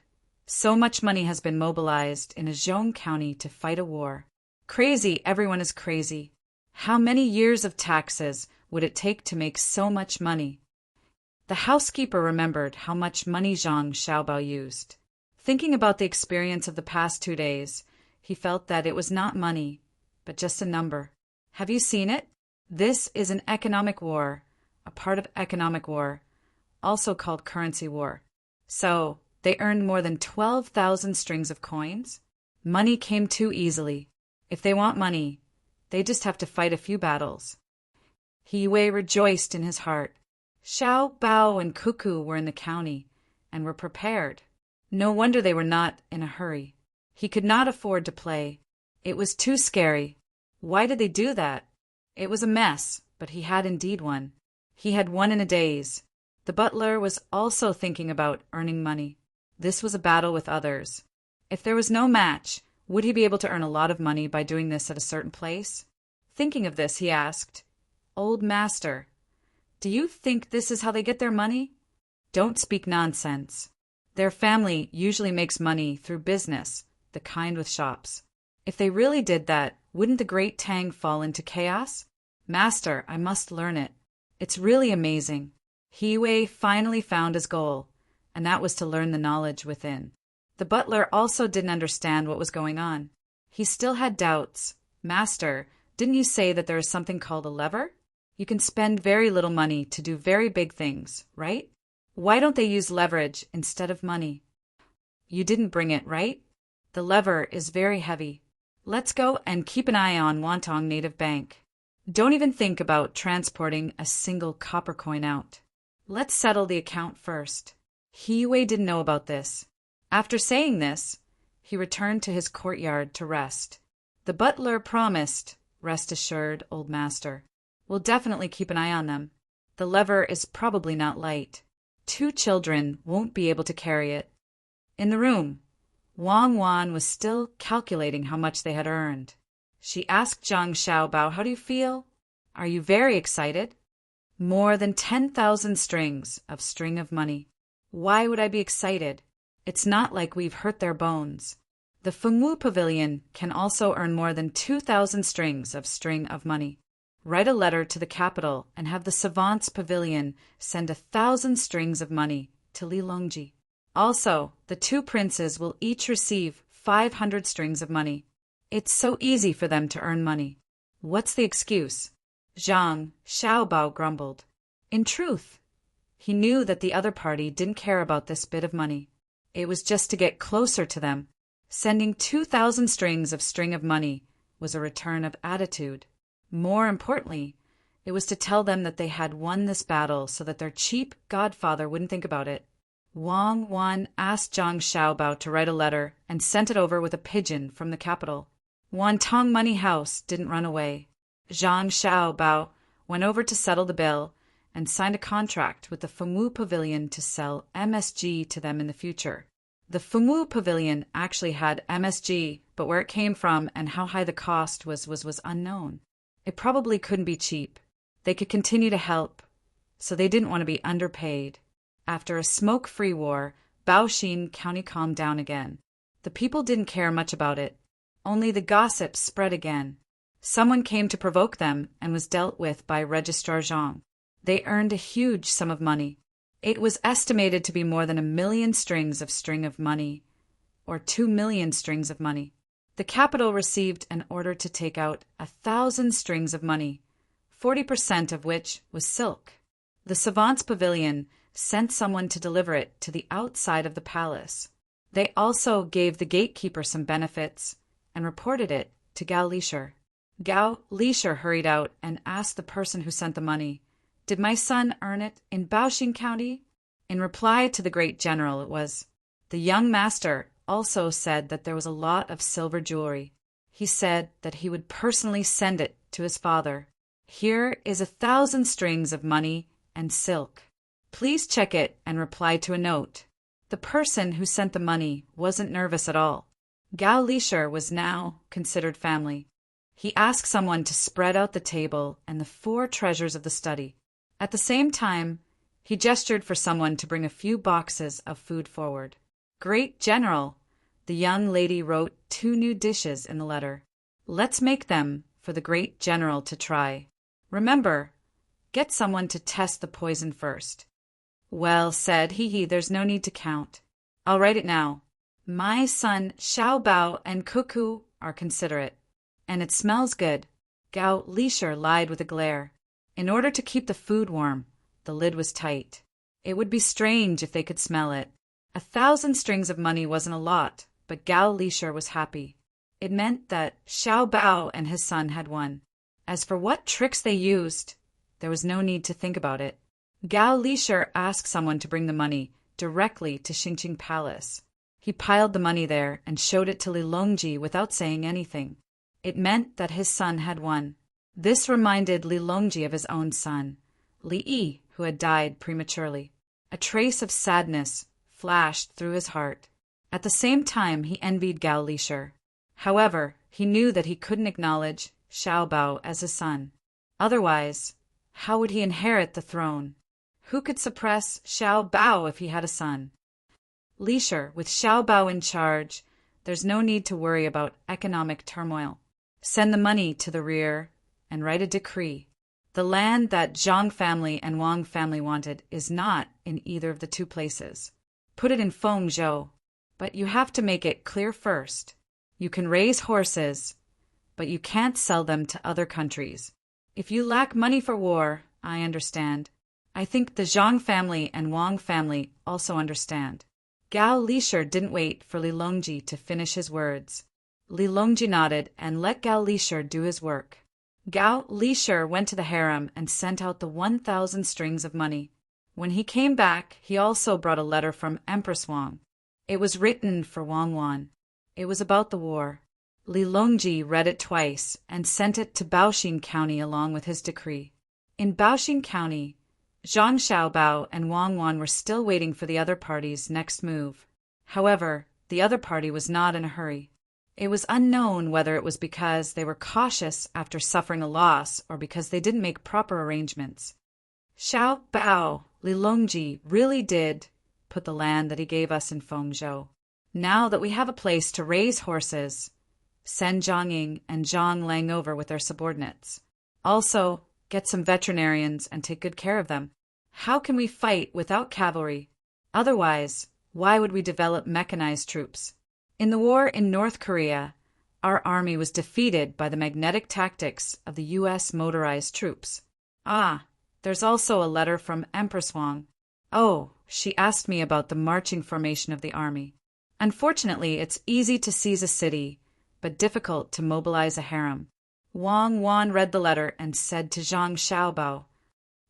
So much money has been mobilized in a Zhong county to fight a war. Crazy, everyone is crazy. How many years of taxes would it take to make so much money? The housekeeper remembered how much money Zhang Xiaobao used. Thinking about the experience of the past 2 days, he felt that it was not money, but just a number. Have you seen it? This is an economic war, a part of economic war, also called currency war. So, they earned more than 12,000 strings of coins. Money came too easily. If they want money, they just have to fight a few battles. He Wei rejoiced in his heart. Xiao Bao and Cuckoo were in the county and were prepared. No wonder they were not in a hurry. He could not afford to play. It was too scary. Why did they do that? It was a mess, but he had indeed won. He had won in a daze. The butler was also thinking about earning money. This was a battle with others. If there was no match, would he be able to earn a lot of money by doing this at a certain place? Thinking of this, he asked, "Old master, do you think this is how they get their money?" "Don't speak nonsense. Their family usually makes money through business, the kind with shops. If they really did that, wouldn't the great Tang fall into chaos? Master, I must learn it. It's really amazing." He Wei finally found his goal, and that was to learn the knowledge within. The butler also didn't understand what was going on. He still had doubts. "Master, didn't you say that there is something called a lever? You can spend very little money to do very big things, right? Why don't they use leverage instead of money?" "You didn't bring it, right? The lever is very heavy. Let's go and keep an eye on Wantong Native Bank. Don't even think about transporting a single copper coin out. Let's settle the account first." He Wei didn't know about this. After saying this, he returned to his courtyard to rest. The butler promised, "Rest assured, old master. We'll definitely keep an eye on them. The lever is probably not light. 2 children won't be able to carry it." In the room, Wang Wan was still calculating how much they had earned. She asked Zhang Xiaobao, "How do you feel? Are you very excited?" More than 10,000 strings of string of money. Why would I be excited? It's not like we've hurt their bones. The Fengwu Pavilion can also earn more than 2,000 strings of string of money. Write a letter to the capital and have the Savants Pavilion send 1,000 strings of money to Lilongji. Also, the two princes will each receive 500 strings of money. It's so easy for them to earn money. What's the excuse? Zhang Xiaobao grumbled. In truth, he knew that the other party didn't care about this bit of money. It was just to get closer to them. Sending 2,000 strings of string of money was a return of attitude. More importantly, it was to tell them that they had won this battle so that their cheap godfather wouldn't think about it. Wang Wan asked Zhang Xiaobao to write a letter and sent it over with a pigeon from the capital. Wantong Money House didn't run away. Zhang Xiaobao went over to settle the bill and signed a contract with the Fengwu Pavilion to sell MSG to them in the future. The Fengwu Pavilion actually had MSG, but where it came from and how high the cost was unknown. It probably couldn't be cheap. They could continue to help, so they didn't want to be underpaid. After a smoke-free war, Baoxin County calmed down again. The people didn't care much about it. Only the gossip spread again. Someone came to provoke them and was dealt with by Registrar Zhang. They earned a huge sum of money. It was estimated to be more than 1,000,000 strings of string of money, or 2,000,000 strings of money. The capital received an order to take out 1,000 strings of money, 40% of which was silk. The Savants Pavilion sent someone to deliver it to the outside of the palace. They also gave the gatekeeper some benefits and reported it to Gao Lisher. Gao Lisher hurried out and asked the person who sent the money, "Did my son earn it in Baoxin County?" In reply to the great general, it was. The young master also said that there was a lot of silver jewelry. He said that he would personally send it to his father. Here is 1,000 strings of money and silk. Please check it and reply to a note. The person who sent the money wasn't nervous at all. Gao Lisher was now considered family. He asked someone to spread out the table and the 4 treasures of the study. At the same time, he gestured for someone to bring a few boxes of food forward. Great General, the young lady wrote 2 new dishes in the letter. Let's make them for the Great General to try. Remember, get someone to test the poison first. Well, said he, there's no need to count. I'll write it now. My son Xiaobao and Cuckoo are considerate, and it smells good. Gao Lisher lied with a glare. In order to keep the food warm, the lid was tight. It would be strange if they could smell it. 1,000 strings of money wasn't a lot, but Gao Lisher was happy. It meant that Xiaobao and his son had won. As for what tricks they used, there was no need to think about it. Gao Lisher asked someone to bring the money directly to Xingqing Palace. He piled the money there and showed it to Lilongji without saying anything. It meant that his son had won. This reminded Lilongji of his own son, Li Yi, who had died prematurely. A trace of sadness flashed through his heart. At the same time, he envied Gao Lisher. However, he knew that he couldn't acknowledge Xiaobao as his son. Otherwise, how would he inherit the throne? Who could suppress Xiaobao if he had a son? Lisher, with Xiaobao in charge, there's no need to worry about economic turmoil. Send the money to the rear and write a decree. The land that Zhang family and Wang family wanted is not in either of the 2 places. Put it in Fengzhou, but you have to make it clear first. You can raise horses, but you can't sell them to other countries. If you lack money for war, I understand. I think the Zhang family and Wang family also understand. Gao Lisher didn't wait for Lilongji to finish his words. Lilongji nodded and let Gao Lisher do his work. Gao Lisher went to the harem and sent out the 1,000 strings of money. When he came back, he also brought a letter from Empress Wang. It was written for Wang Wan. It was about the war. Lilongji read it twice and sent it to Baoxin County along with his decree. In Baoxin County, Zhang Xiaobao and Wang Wan were still waiting for the other party's next move. However, the other party was not in a hurry. It was unknown whether it was because they were cautious after suffering a loss or because they didn't make proper arrangements. Xiao Bao, Li Longji really did put the land that he gave us in Fengzhou. Now that we have a place to raise horses, send Zhang Ying and Zhang Lang over with their subordinates. Also, get some veterinarians and take good care of them. How can we fight without cavalry? Otherwise, why would we develop mechanized troops? In the war in North Korea, our army was defeated by the magnetic tactics of the U.S. motorized troops. Ah, there's also a letter from Empress Wang. Oh, she asked me about the marching formation of the army. Unfortunately, it's easy to seize a city, but difficult to mobilize a harem. Wang Wan read the letter and said to Zhang Xiaobao,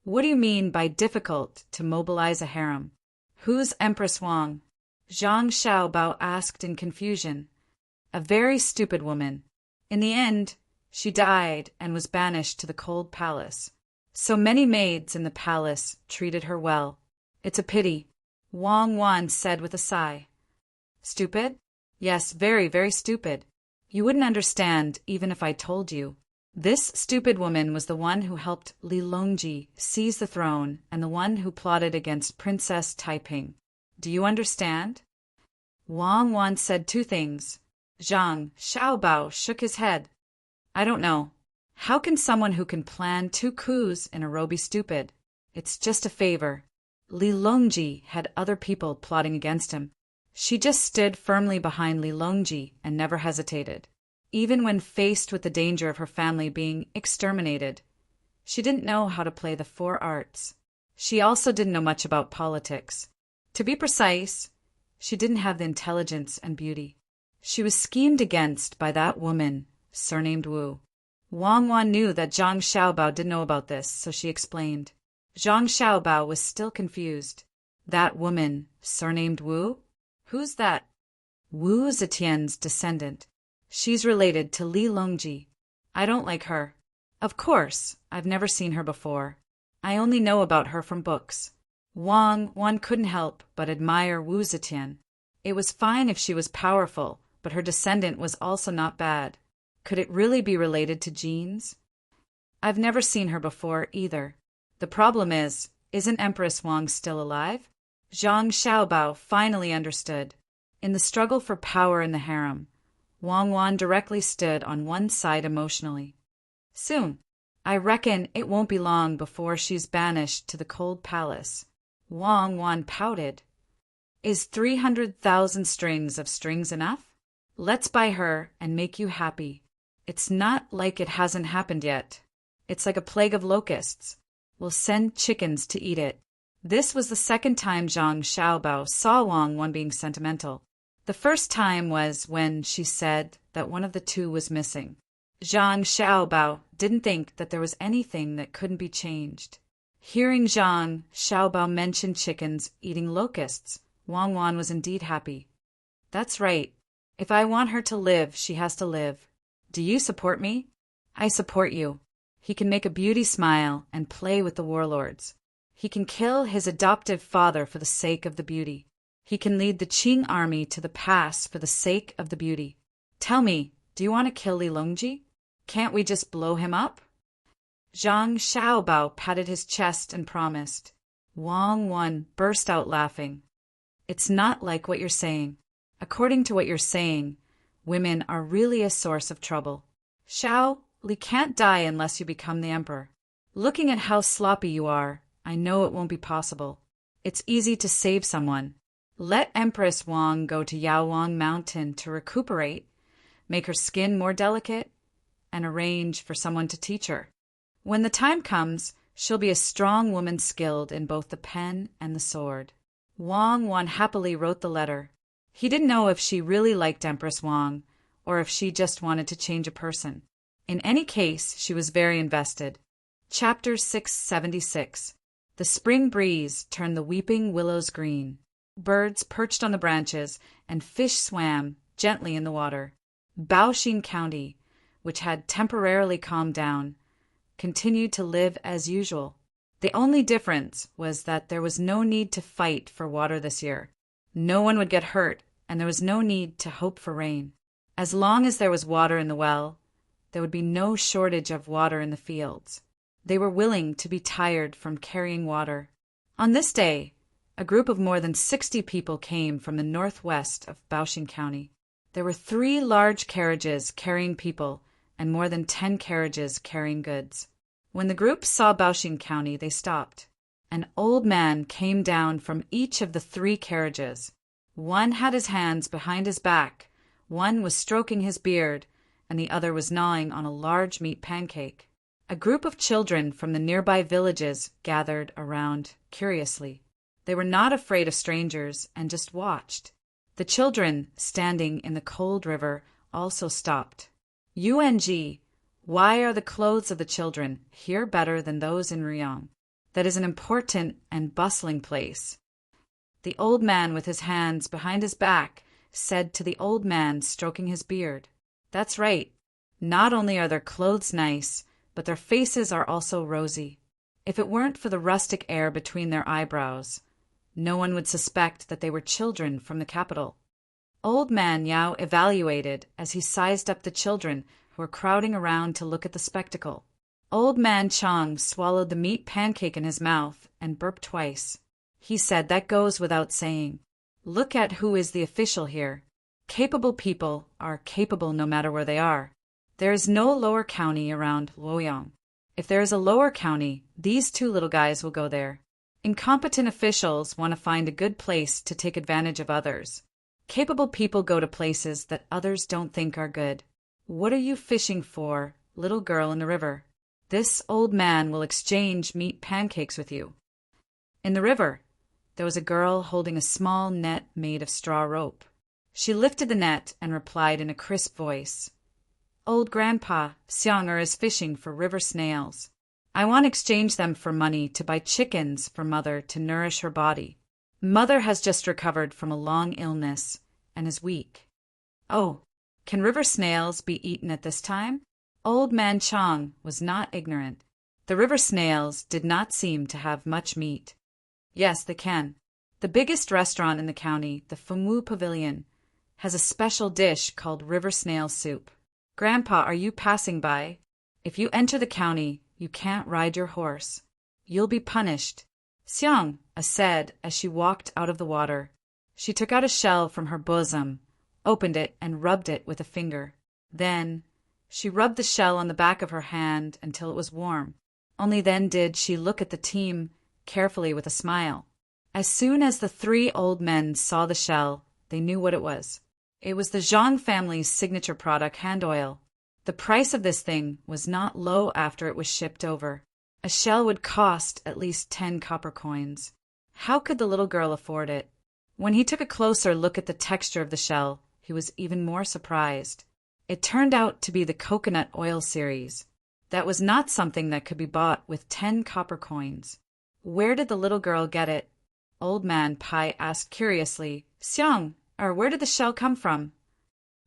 "What do you mean by difficult to mobilize a harem? Who's Empress Wang?" Zhang Xiaobao asked in confusion. "A very stupid woman. In the end, she died and was banished to the cold palace. So many maids in the palace treated her well. It's a pity," Wang Wan said with a sigh. "Stupid? Yes, very, very stupid. You wouldn't understand even if I told you. This stupid woman was the one who helped Li Longji seize the throne and the one who plotted against Princess Taiping. Do you understand?" Wang Wan said two things. Zhang Xiaobao shook his head. "I don't know. How can someone who can plan 2 coups in a row be stupid? It's just a favor. Li Longji had other people plotting against him. She just stood firmly behind Li Longji and never hesitated. Even when faced with the danger of her family being exterminated, she didn't know how to play the 4 arts. She also didn't know much about politics. To be precise, she didn't have the intelligence and beauty. She was schemed against by that woman, surnamed Wu." Wang Wan knew that Zhang Xiaobao didn't know about this, so she explained. Zhang Xiaobao was still confused. "That woman, surnamed Wu? Who's that?" "Wu Zetian's descendant. She's related to Li Longji. I don't like her. Of course, I've never seen her before. I only know about her from books." Wang Wan couldn't help but admire Wu Zetian. It was fine if she was powerful, but her descendant was also not bad. Could it really be related to genes? "I've never seen her before, either. The problem is, isn't Empress Wang still alive?" Zhang Xiaobao finally understood. In the struggle for power in the harem, Wang Wan directly stood on one side emotionally. "Soon. I reckon it won't be long before she's banished to the cold palace." Wang Wan pouted. "Is 300,000 strings of strings enough? Let's buy her and make you happy. It's not like it hasn't happened yet. It's like a plague of locusts. We'll send chickens to eat it." This was the second time Zhang Xiaobao saw Wang Wan being sentimental. The first time was when she said that one of the 2 was missing. Zhang Xiaobao didn't think that there was anything that couldn't be changed. Hearing Zhang Xiaobao mention chickens eating locusts, Wang Wan was indeed happy. "That's right. If I want her to live, she has to live. Do you support me?" "I support you." He can make a beauty smile and play with the warlords. He can kill his adoptive father for the sake of the beauty. He can lead the Qing army to the pass for the sake of the beauty. Tell me, do you want to kill Li Longji? Can't we just blow him up?" Zhang Xiaobao patted his chest and promised. Wang Wan burst out laughing. "It's not like what you're saying. According to what you're saying, women are really a source of trouble. Xiao, Li can't die unless you become the emperor. Looking at how sloppy you are, I know it won't be possible. It's easy to save someone. Let Empress Wang go to Yaowang Mountain to recuperate, make her skin more delicate, and arrange for someone to teach her. When the time comes, she'll be a strong woman skilled in both the pen and the sword." Wang Wan happily wrote the letter. He didn't know if she really liked Empress Wang, or if she just wanted to change a person. In any case, she was very invested. Chapter 676. The spring breeze turned the weeping willows green. Birds perched on the branches, and fish swam gently in the water. Baoxin County, which had temporarily calmed down, continued to live as usual. The only difference was that there was no need to fight for water this year. No one would get hurt, and there was no need to hope for rain. As long as there was water in the well, there would be no shortage of water in the fields. They were willing to be tired from carrying water. On this day, a group of more than 60 people came from the northwest of Baoxing County. There were 3 large carriages carrying people and more than 10 carriages carrying goods. When the group saw Baoxing County, they stopped. An old man came down from each of the 3 carriages. One had his hands behind his back, one was stroking his beard, and the other was gnawing on a large meat pancake. A group of children from the nearby villages gathered around curiously. They were not afraid of strangers and just watched. The children, standing in the cold river, also stopped. UNG, why are the clothes of the children here better than those in Ruyang? That is an important and bustling place. The old man with his hands behind his back said to the old man stroking his beard, "That's right. Not only are their clothes nice, but their faces are also rosy. If it weren't for the rustic air between their eyebrows, no one would suspect that they were children from the capital." Old man Yao evaluated as he sized up the children who were crowding around to look at the spectacle. Old man Chang swallowed the meat pancake in his mouth and burped twice. He said, "That goes without saying. Look at who is the official here. Capable people are capable no matter where they are. There is no lower county around Luoyang. If there is a lower county, these 2 little guys will go there. Incompetent officials want to find a good place to take advantage of others. Capable people go to places that others don't think are good. What are you fishing for, little girl in the river? This old man will exchange meat pancakes with you." In the river, there was a girl holding a small net made of straw rope. She lifted the net and replied in a crisp voice, "Old Grandpa, Xiang'er is fishing for river snails. I want to exchange them for money to buy chickens for Mother to nourish her body. Mother has just recovered from a long illness and is weak." "Oh, can river snails be eaten at this time?" Old man Chang was not ignorant. The river snails did not seem to have much meat. "Yes, they can. The biggest restaurant in the county, the Fengwu Pavilion, has a special dish called river snail soup. Grandpa, are you passing by? If you enter the county, you can't ride your horse. You'll be punished." Xiang said as she walked out of the water. She took out a shell from her bosom, opened it, and rubbed it with a finger. Then she rubbed the shell on the back of her hand until it was warm. Only then did she look at the team carefully with a smile. As soon as the 3 old men saw the shell, they knew what it was. It was the Zhang family's signature product, hand oil. The price of this thing was not low after it was shipped over. A shell would cost at least 10 copper coins. How could the little girl afford it? When he took a closer look at the texture of the shell, he was even more surprised. It turned out to be the coconut oil series. That was not something that could be bought with 10 copper coins. Where did the little girl get it? Old man Pai asked curiously, "Xiang, where did the shell come from?"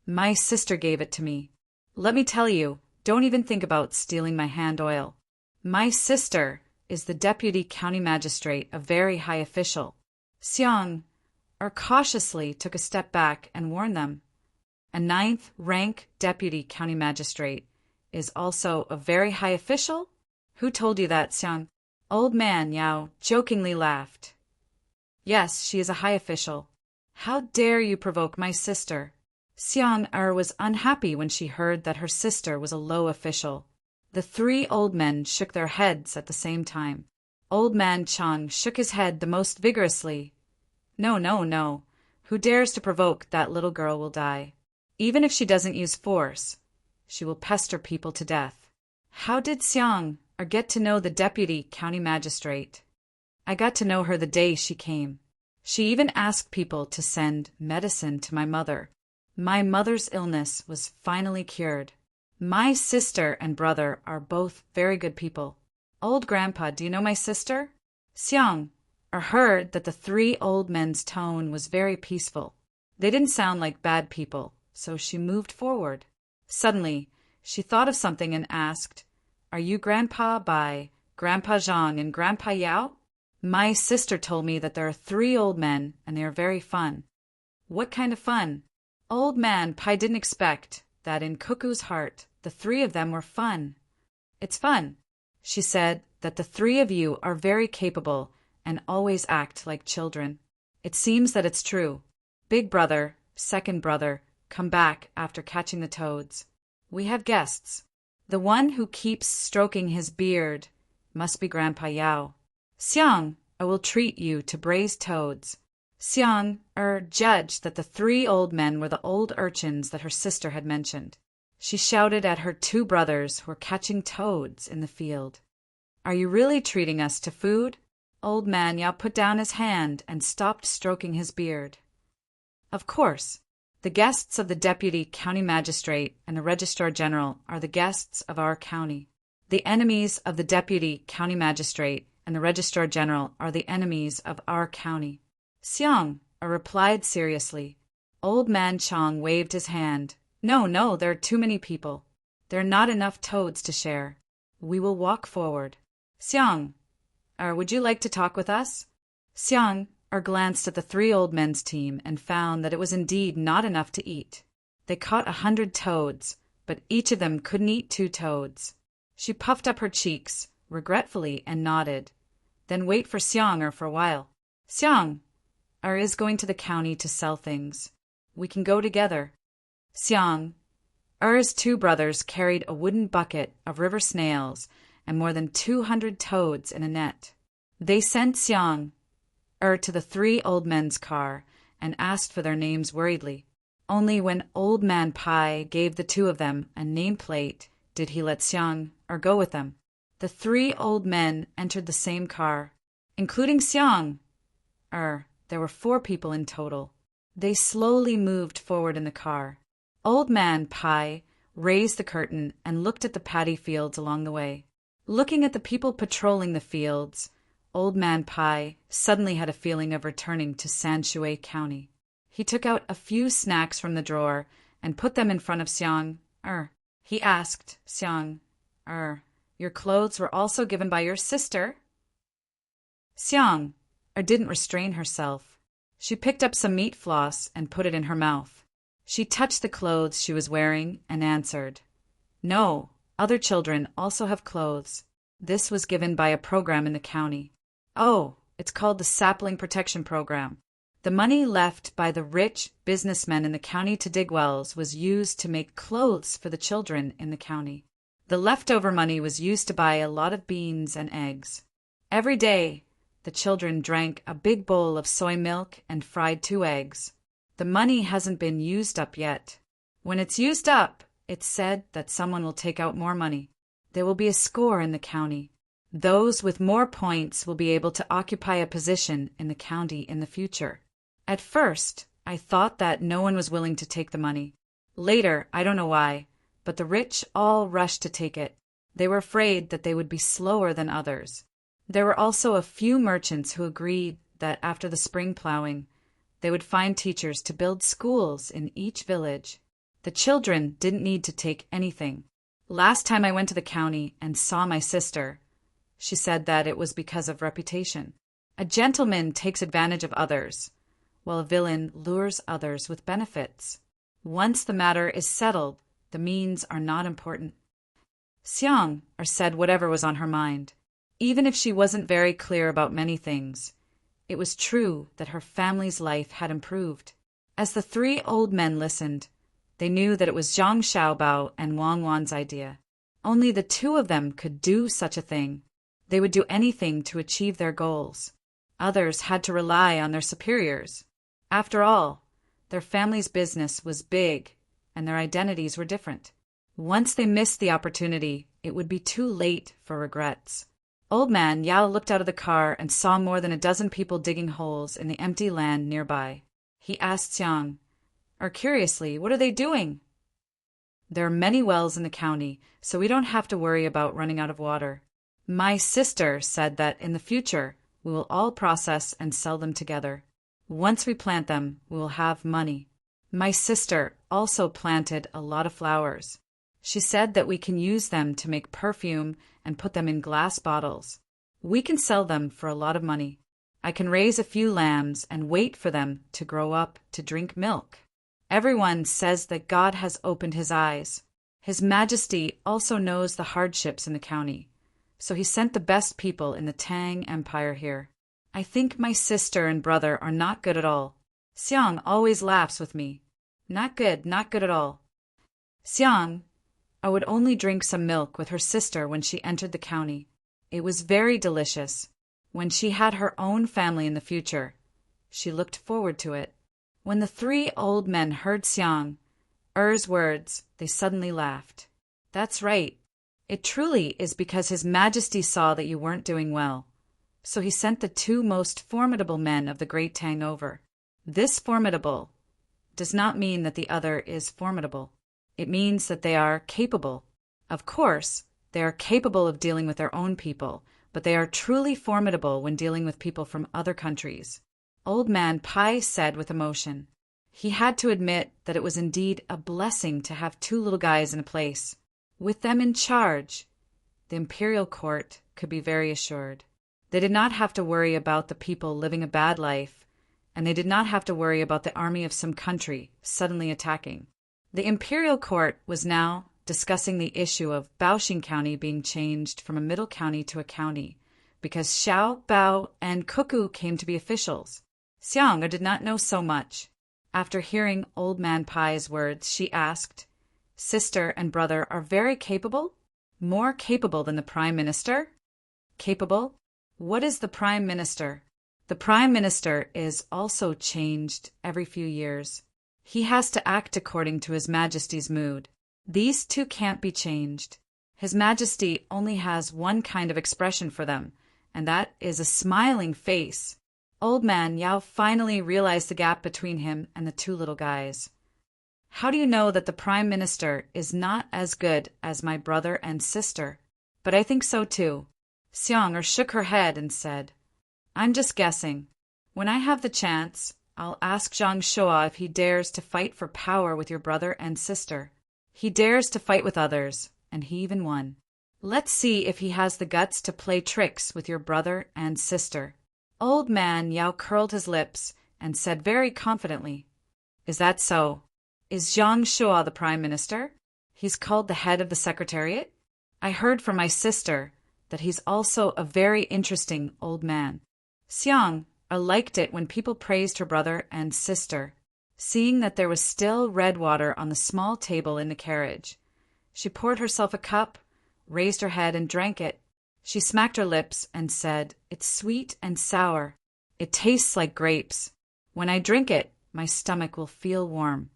"My sister gave it to me. Let me tell you, don't even think about stealing my hand oil. My sister is the deputy county magistrate, a very high official." Xiang cautiously took a step back and warned them. "A 9th rank deputy county magistrate is also a very high official? Who told you that, Xiang?" Old man Yao jokingly laughed. "Yes, she is a high official. How dare you provoke my sister?" Xiang was unhappy when she heard that her sister was a low official. The 3 old men shook their heads at the same time. Old man Chang shook his head the most vigorously. "No, no, no. Who dares to provoke that little girl will die. Even if she doesn't use force, she will pester people to death." "How did Xiang get to know the deputy county magistrate?" "I got to know her the day she came. She even asked people to send medicine to my mother. My mother's illness was finally cured. My sister and brother are both very good people." "Old Grandpa, do you know my sister?" Xiang heard that the 3 old men's tone was very peaceful. They didn't sound like bad people, so she moved forward. Suddenly, she thought of something and asked, "Are you Grandpa by Grandpa Zhang and Grandpa Yao?" "My sister told me that there are 3 old men, and they are very fun." "What kind of fun?" Old man Pai didn't expect that in Cuckoo's heart, the 3 of them were fun. "It's fun. She said that the three of you are very capable and always act like children. It seems that it's true. Big brother, second brother, come back after catching the toads. We have guests. The one who keeps stroking his beard must be Grandpa Yao. Xiang, I will treat you to braised toads. Xiang judged that the three old men were the old urchins that her sister had mentioned. She shouted at her two brothers who were catching toads in the field. Are you really treating us to food? Old man Yao put down his hand and stopped stroking his beard. Of course. The guests of the Deputy County Magistrate and the Registrar General are the guests of our county. The enemies of the Deputy County Magistrate and the Registrar General are the enemies of our county. Xiang replied seriously. Old man Chang waved his hand. No, there are too many people. There are not enough toads to share. We will walk forward. Xiang, would you like to talk with us? Xiang glanced at the three old men's team and found that it was indeed not enough to eat. They caught 100 toads, but each of them couldn't eat 2 toads. She puffed up her cheeks, regretfully, and nodded. Then wait for Xiang for a while. Xiang is going to the county to sell things. We can go together. Xiang Er's 2 brothers carried a wooden bucket of river snails and more than 200 toads in a net. They sent Xiang to the 3 old men's car and asked for their names worriedly. Only when Old Man Pai gave the 2 of them a nameplate did he let Xiang go with them. The 3 old men entered the same car, including Xiang. There were 4 people in total. They slowly moved forward in the car. Old Man Pai raised the curtain and looked at the paddy fields along the way. Looking at the people patrolling the fields, Old Man Pai suddenly had a feeling of returning to Sanshui County. He took out a few snacks from the drawer and put them in front of Xiang. He asked Xiang, your clothes were also given by your sister? Xiang didn't restrain herself. She picked up some meat floss and put it in her mouth. She touched the clothes she was wearing and answered, No, other children also have clothes. This was given by a program in the county. Oh, it's called the Sapling Protection Program. The money left by the rich businessmen in the county to dig wells was used to make clothes for the children in the county. The leftover money was used to buy a lot of beans and eggs. Every day, the children drank a big bowl of soy milk and fried 2 eggs. The money hasn't been used up yet. When it's used up, it's said that someone will take out more money. There will be a score in the county. Those with more points will be able to occupy a position in the county in the future. At first, I thought that no one was willing to take the money. Later, I don't know why, but the rich all rushed to take it. They were afraid that they would be slower than others. There were also a few merchants who agreed that after the spring plowing, they would find teachers to build schools in each village. The children didn't need to take anything. Last time I went to the county and saw my sister, she said that it was because of reputation. A gentleman takes advantage of others, while a villain lures others with benefits. Once the matter is settled, the means are not important. Xiang said whatever was on her mind. Even if she wasn't very clear about many things, it was true that her family's life had improved. As the 3 old men listened, they knew that it was Zhang Xiaobao and Wang Wan's idea. Only the 2 of them could do such a thing. They would do anything to achieve their goals. Others had to rely on their superiors. After all, their family's business was big, and their identities were different. Once they missed the opportunity, it would be too late for regrets. Old Man Yao looked out of the car and saw more than a dozen people digging holes in the empty land nearby. He asked Xiang, curiously, what are they doing? There are many wells in the county, so we don't have to worry about running out of water. My sister said that in the future, we will all process and sell them together. Once we plant them, we will have money. My sister also planted a lot of flowers. She said that we can use them to make perfume and put them in glass bottles. We can sell them for a lot of money. I can raise a few lambs and wait for them to grow up to drink milk. Everyone says that God has opened his eyes. His Majesty also knows the hardships in the county, so he sent the best people in the Tang Empire here. I think my sister and brother are not good at all. Xiang always laughs with me. Not good at all. Xiang would only drink some milk with her sister when she entered the county. It was very delicious. When she had her own family in the future, she looked forward to it. When the three old men heard Xiang Er's words, they suddenly laughed. That's right. It truly is because His Majesty saw that you weren't doing well. So he sent the two most formidable men of the great Tang over. This formidable does not mean that the other is formidable. It means that they are capable. Of course, they are capable of dealing with their own people, but they are truly formidable when dealing with people from other countries. Old Man Pai said with emotion. He had to admit that it was indeed a blessing to have two little guys in a place. With them in charge, the imperial court could be very assured. They did not have to worry about the people living a bad life, and they did not have to worry about the army of some country suddenly attacking. The imperial court was now discussing the issue of Baoxing County being changed from a middle county to a county, because Xiao, Bao, and Cuckoo came to be officials. Xiang did not know so much. After hearing Old Man Pai's words, she asked, Sister and brother are very capable? More capable than the Prime Minister? Capable? What is the Prime Minister? The Prime Minister is also changed every few years. He has to act according to His Majesty's mood. These two can't be changed. His Majesty only has one kind of expression for them, and that is a smiling face. Old Man Yao finally realized the gap between him and the two little guys. How do you know that the Prime Minister is not as good as my brother and sister? But I think so too. Xiang shook her head and said, I'm just guessing. When I have the chance, I'll ask Zhang Shua if he dares to fight for power with your brother and sister. He dares to fight with others, and he even won. Let's see if he has the guts to play tricks with your brother and sister. Old Man Yao curled his lips and said very confidently, Is that so? Is Zhang Shua the Prime Minister? He's called the head of the Secretariat? I heard from my sister that he's also a very interesting old man. Xiang liked it when people praised her brother and sister. Seeing that there was still red water on the small table in the carriage, she poured herself a cup, raised her head and drank it. She smacked her lips and said, It's sweet and sour. It tastes like grapes. When I drink it, my stomach will feel warm.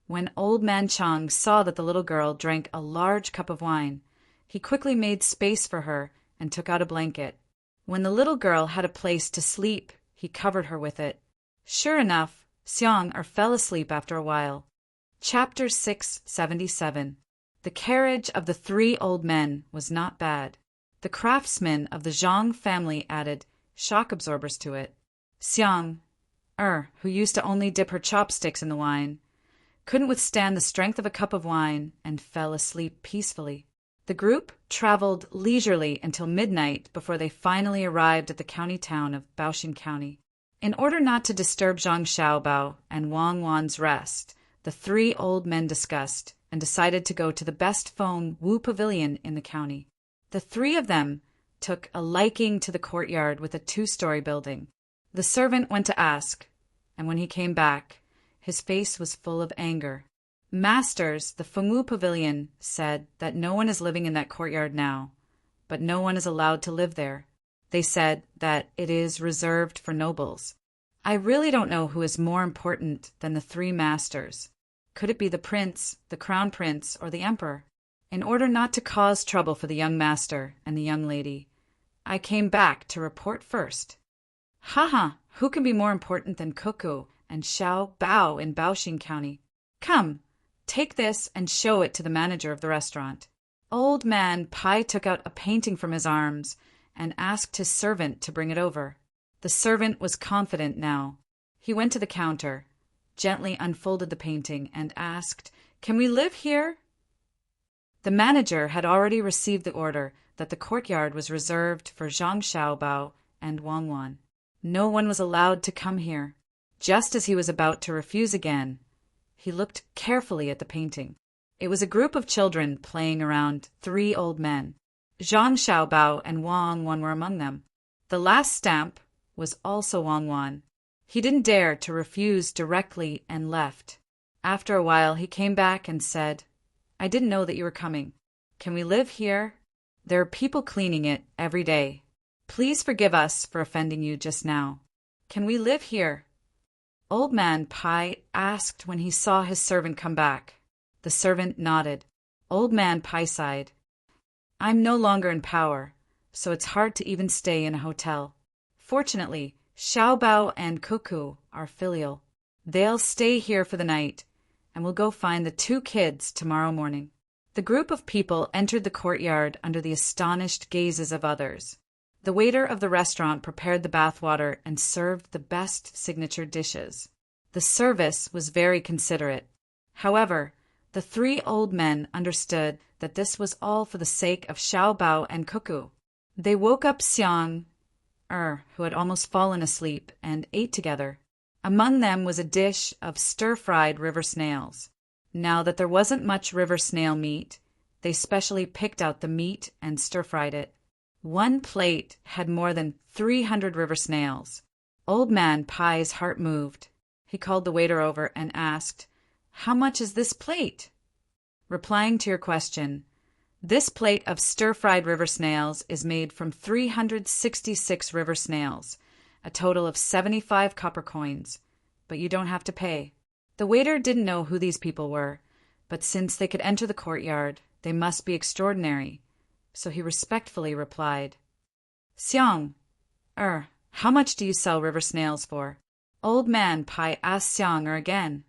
When Old Man Chang saw that the little girl drank a large cup of wine, he quickly made space for her and took out a blanket. When the little girl had a place to sleep, he covered her with it. Sure enough, Xiang fell asleep after a while. Chapter 677. The carriage of the three old men was not bad. The craftsmen of the Zhang family added shock absorbers to it. Xiang, who used to only dip her chopsticks in the wine, couldn't withstand the strength of a cup of wine and fell asleep peacefully. The group traveled leisurely until midnight before they finally arrived at the county town of Baoxing County. In order not to disturb Zhang Xiaobao and Wang Wan's rest, the three old men discussed and decided to go to the best phone Wu Pavilion in the county. The three of them took a liking to the courtyard with a 2-story building. The servant went to ask, and when he came back, his face was full of anger. Masters, the Fengwu Pavilion said that no one is living in that courtyard now, but no one is allowed to live there. They said that it is reserved for nobles. I really don't know who is more important than the three masters. Could it be the prince, the crown prince, or the emperor? In order not to cause trouble for the young master and the young lady, I came back to report first. Who can be more important than Cuckoo and Xiao Bao in Baoxing County? Come, take this and show it to the manager of the restaurant. Old Man Pai took out a painting from his arms and asked his servant to bring it over. The servant was confident now. He went to the counter, gently unfolded the painting, and asked, Can we live here? The manager had already received the order that the courtyard was reserved for Zhang Xiaobao and Wang Wan. No one was allowed to come here. Just as he was about to refuse again, he looked carefully at the painting. It was a group of children playing around three old men. Zhang Xiaobao and Wang Wan were among them. The last stamp was also Wang Wan. He didn't dare to refuse directly and left. After a while he came back and said, "I didn't know that you were coming. Can we live here? There are people cleaning it every day. Please forgive us for offending you just now. Can we live here?" Old Man Pai asked when he saw his servant come back. The servant nodded. Old Man Pai sighed. "I'm no longer in power, so it's hard to even stay in a hotel. Fortunately, Xiaobao and Cuckoo are filial. They'll stay here for the night, and we'll go find the two kids tomorrow morning." The group of people entered the courtyard under the astonished gazes of others. The waiter of the restaurant prepared the bathwater and served the best signature dishes. The service was very considerate. However, the three old men understood that this was all for the sake of Xiaobao and Cuckoo. They woke up Xiang, who had almost fallen asleep, and ate together. Among them was a dish of stir-fried river snails. Now that there wasn't much river snail meat, they specially picked out the meat and stir-fried it. One plate had more than 300 river snails. Old Man Pai's heart moved. He called the waiter over and asked, "How much is this plate?" Replying to your question, this plate of stir-fried river snails is made from 366 river snails, a total of 75 copper coins, but you don't have to pay. The waiter didn't know who these people were, but since they could enter the courtyard, they must be extraordinary, so he respectfully replied, "Xiang, how much do you sell river snails for?" Old Man Pai asked Xiang again.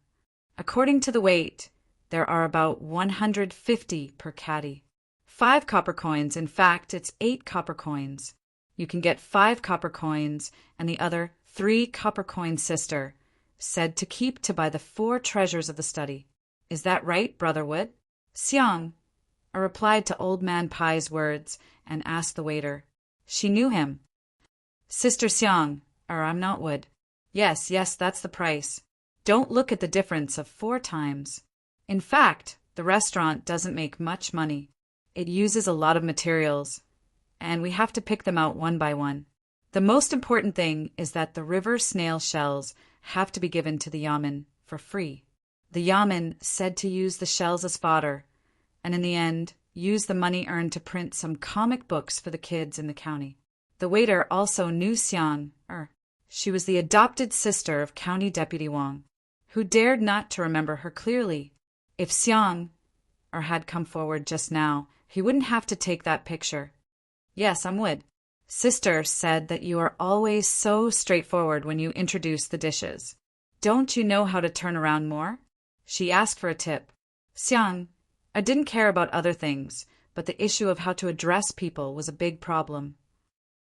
According to the weight, there are about 150 per caddy. 5 copper coins, in fact, it's 8 copper coins. You can get 5 copper coins, and the other 3 copper coins, sister, said to keep to buy the 4 treasures of the study. Is that right, Brother Wood? Xiang replied to Old Man Pai's words and asked the waiter. She knew him. "Sister Xiang, I'm not Wood." Yes, that's the price. Don't look at the difference of 4 times. In fact, the restaurant doesn't make much money. It uses a lot of materials, and we have to pick them out one by one. The most important thing is that the river snail shells have to be given to the yamen for free. The yamen said to use the shells as fodder, and in the end, use the money earned to print some comic books for the kids in the county. The waiter also knew Xiang. She was the adopted sister of County Deputy Wang, who dared not to remember her clearly. If Xiang had come forward just now, he wouldn't have to take that picture. "Yes, I'm Wood. Sister said that you are always so straightforward when you introduce the dishes. Don't you know how to turn around more?" She asked for a tip. Xiang, I didn't care about other things, but the issue of how to address people was a big problem.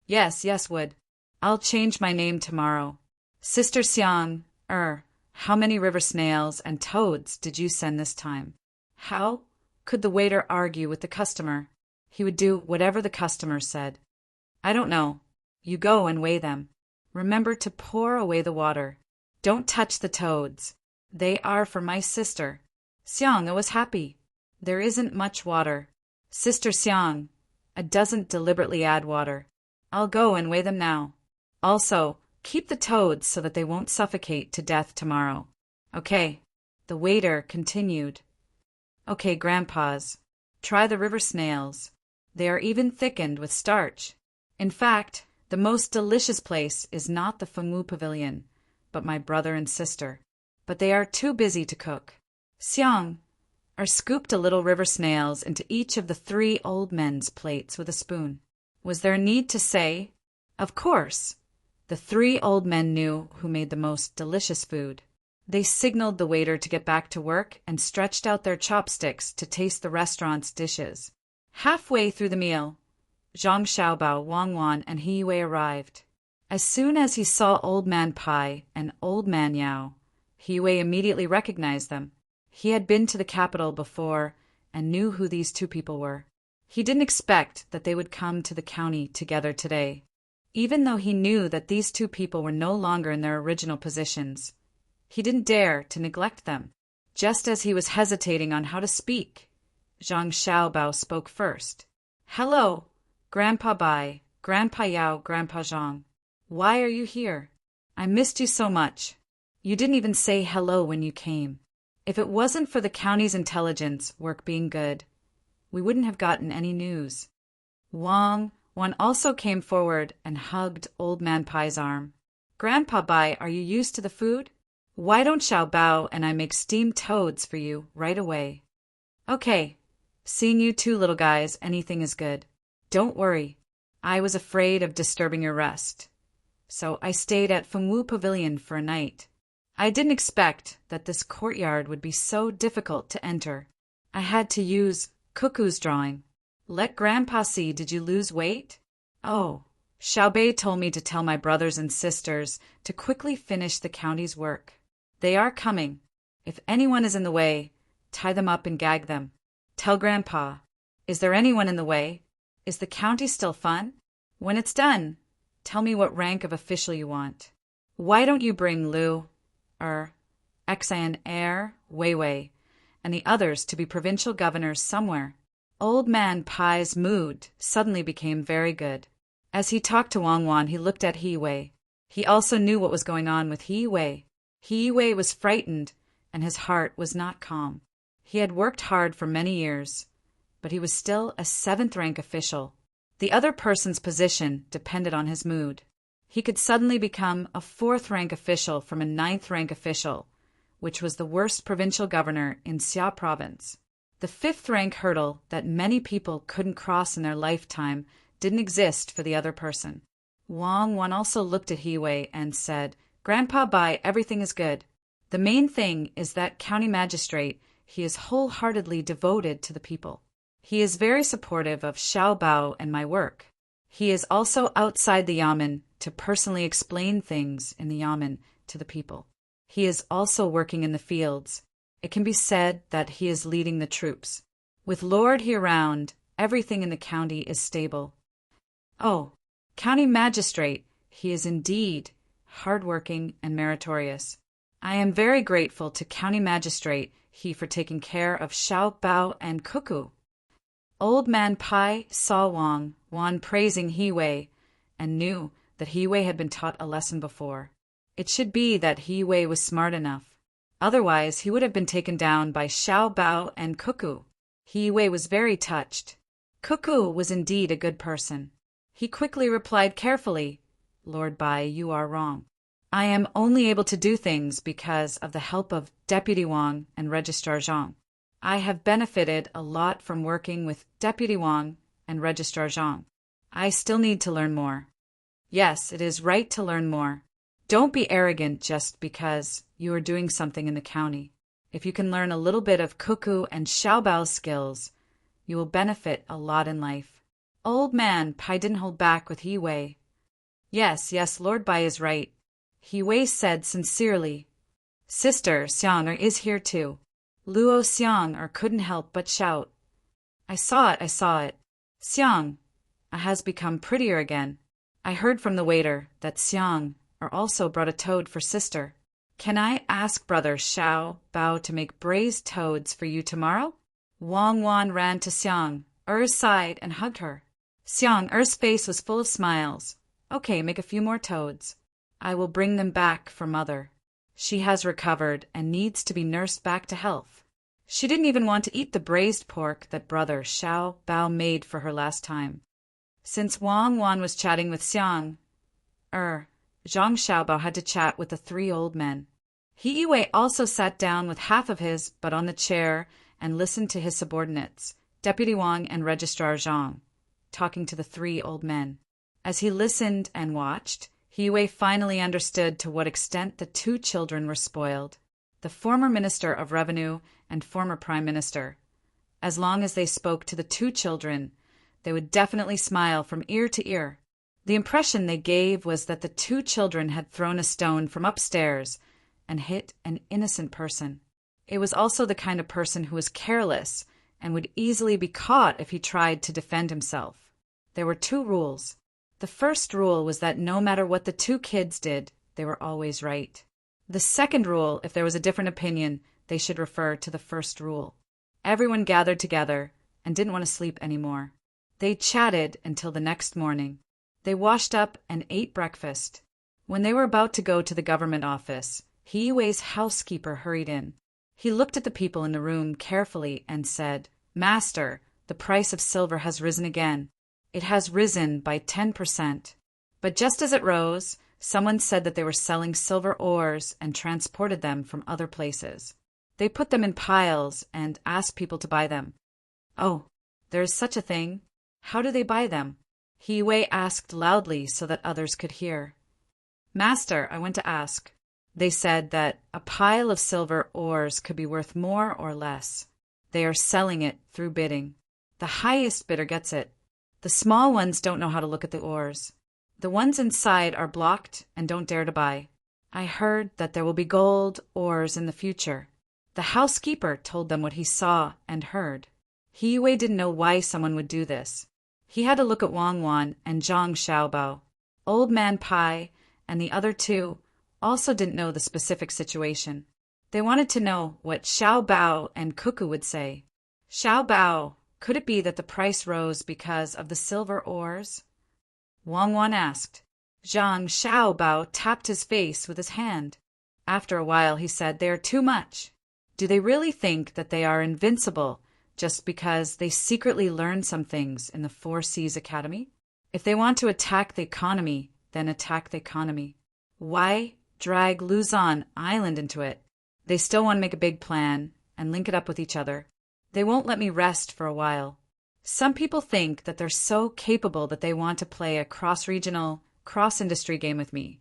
Yes, Wood. I'll change my name tomorrow. Sister Xiang, how many river snails and toads did you send this time? How could the waiter argue with the customer? He would do whatever the customer said. I don't know. You go and weigh them. Remember to pour away the water. Don't touch the toads. They are for my sister. Xiang was happy. There isn't much water. Sister Xiang, doesn't deliberately add water. I'll go and weigh them now. Also, keep the toads so that they won't suffocate to death tomorrow. Okay. The waiter continued. Okay, grandpas, try the river snails. They are even thickened with starch. In fact, the most delicious place is not the Fengwu Pavilion, but my brother and sister. But they are too busy to cook. Xiang scooped a little river snails into each of the 3 old men's plates with a spoon. Was there a need to say? Of course. The 3 old men knew who made the most delicious food. They signaled the waiter to get back to work and stretched out their chopsticks to taste the restaurant's dishes. Halfway through the meal, Zhang Xiaobao, Wang Wan, and He Yue arrived. As soon as he saw Old Man Pai and Old Man Yao, He Yue immediately recognized them. He had been to the capital before and knew who these 2 people were. He didn't expect that they would come to the county together today. Even though he knew that these 2 people were no longer in their original positions, he didn't dare to neglect them. Just as he was hesitating on how to speak, Zhang Xiaobao spoke first. Hello, Grandpa Bai, Grandpa Yao, Grandpa Zhang. Why are you here? I missed you so much. You didn't even say hello when you came. If it wasn't for the county's intelligence work being good, we wouldn't have gotten any news. Wang also came forward and hugged Old Man Pai's arm. Grandpa Bai, are you used to the food? Why don't Xiao Bao and I make steamed toads for you right away? Okay. Seeing you two little guys, anything is good. Don't worry. I was afraid of disturbing your rest. So I stayed at Fengwu Pavilion for a night. I didn't expect that this courtyard would be so difficult to enter. I had to use Cuckoo's drawing. Let Grandpa see, did you lose weight? Oh, Xiaobei told me to tell my brothers and sisters to quickly finish the county's work. They are coming. If anyone is in the way, tie them up and gag them. Tell Grandpa, is there anyone in the way? Is the county still fun? When it's done, tell me what rank of official you want. Why don't you bring Lu, Xian Air, Weiwei, and the others to be provincial governors somewhere? Old Man Pai's mood suddenly became very good. As he talked to Wang Wan, he looked at He Wei. He also knew what was going on with He Wei. He Wei was frightened, and his heart was not calm. He had worked hard for many years, but he was still a 7th-rank official. The other person's position depended on his mood. He could suddenly become a 4th-rank official from a 9th-rank official, which was the worst provincial governor in Xia province. The 5th-rank hurdle that many people couldn't cross in their lifetime didn't exist for the other person. Wang Wan also looked at He Wei and said, Grandpa Bai, everything is good. The main thing is that county magistrate, he is wholeheartedly devoted to the people. He is very supportive of Xiao Bao and my work. He is also outside the yamen to personally explain things in the yamen to the people. He is also working in the fields. It can be said that he is leading the troops. With Lord he around, everything in the county is stable. Oh, county magistrate, he is indeed hardworking and meritorious. I am very grateful to county magistrate he for taking care of Xiao Bao and Cuckoo. Old Man Pai saw Wang Wan praising He Wei and knew that He Wei had been taught a lesson before. It should be that He Wei was smart enough. Otherwise, he would have been taken down by Xiao Bao and Cuckoo. He Wei was very touched. Cuckoo was indeed a good person. He quickly replied carefully, Lord Bai, you are wrong. I am only able to do things because of the help of Deputy Wang and Registrar Zhang. I have benefited a lot from working with Deputy Wang and Registrar Zhang. I still need to learn more. Yes, it is right to learn more. Don't be arrogant just because you are doing something in the county. If you can learn a little bit of Cuckoo and Xiao Bao's skills, you will benefit a lot in life. Old Man Pai didn't hold back with He Wei. Yes, Lord Bai is right. He Wei said sincerely. Sister Xiang is here too. Luo Xiang couldn't help but shout. I saw it. Xiang has become prettier again. I heard from the waiter that Xiang also brought a toad for sister. Can I ask brother Xiao Bao to make braised toads for you tomorrow? Wang Wan ran to Xiang Er's side and hugged her. Xiang Er's face was full of smiles. Okay, make a few more toads. I will bring them back for mother. She has recovered and needs to be nursed back to health. She didn't even want to eat the braised pork that brother Xiao Bao made for her last time. Since Wang Wan was chatting with Xiang Zhang Xiao Bao had to chat with the 3 old men. He Wei also sat down with half of his but on the chair and listened to his subordinates, Deputy Wang and Registrar Zhang, talking to the 3 old men. As he listened and watched, He Wei finally understood to what extent the 2 children were spoiled. The former Minister of Revenue and former Prime Minister. As long as they spoke to the 2 children, they would definitely smile from ear to ear. The impression they gave was that the 2 children had thrown a stone from upstairs and hit an innocent person. It was also the kind of person who was careless and would easily be caught if he tried to defend himself. There were 2 rules. The first rule was that no matter what the 2 kids did, they were always right. The second rule, if there was a different opinion, they should refer to the first rule. Everyone gathered together and didn't want to sleep anymore. They chatted until the next morning. They washed up and ate breakfast. When they were about to go to the government office, Hiwei's housekeeper hurried in. He looked at the people in the room carefully and said, "Master, the price of silver has risen again. It has risen by 10%. But just as it rose, someone said that they were selling silver ores and transported them from other places. They put them in piles and asked people to buy them." "Oh, there is such a thing? How do they buy them?" Hiwei asked loudly so that others could hear. "Master, I went to ask. They said that a pile of silver ores could be worth more or less. They are selling it through bidding. The highest bidder gets it. The small ones don't know how to look at the ores. The ones inside are blocked and don't dare to buy. I heard that there will be gold ores in the future." The housekeeper told them what he saw and heard. Hiwei didn't know why someone would do this. He had to look at Wang Wan and Zhang Xiaobao. Old Man Pai and the other two also didn't know the specific situation. They wanted to know what Xiao Bao and Cuckoo would say. Xiao Bao, could it be that the price rose because of the silver ores? Wang Wan asked. Zhang Xiaobao tapped his face with his hand. After a while he said, "They are too much. Do they really think that they are invincible just because they secretly learned some things in the Four Seas Academy? If they want to attack the economy, then attack the economy. Why drag Luzon Island into it? They still want to make a big plan and link it up with each other. They won't let me rest for a while. Some people think that they're so capable that they want to play a cross-regional, cross-industry game with me.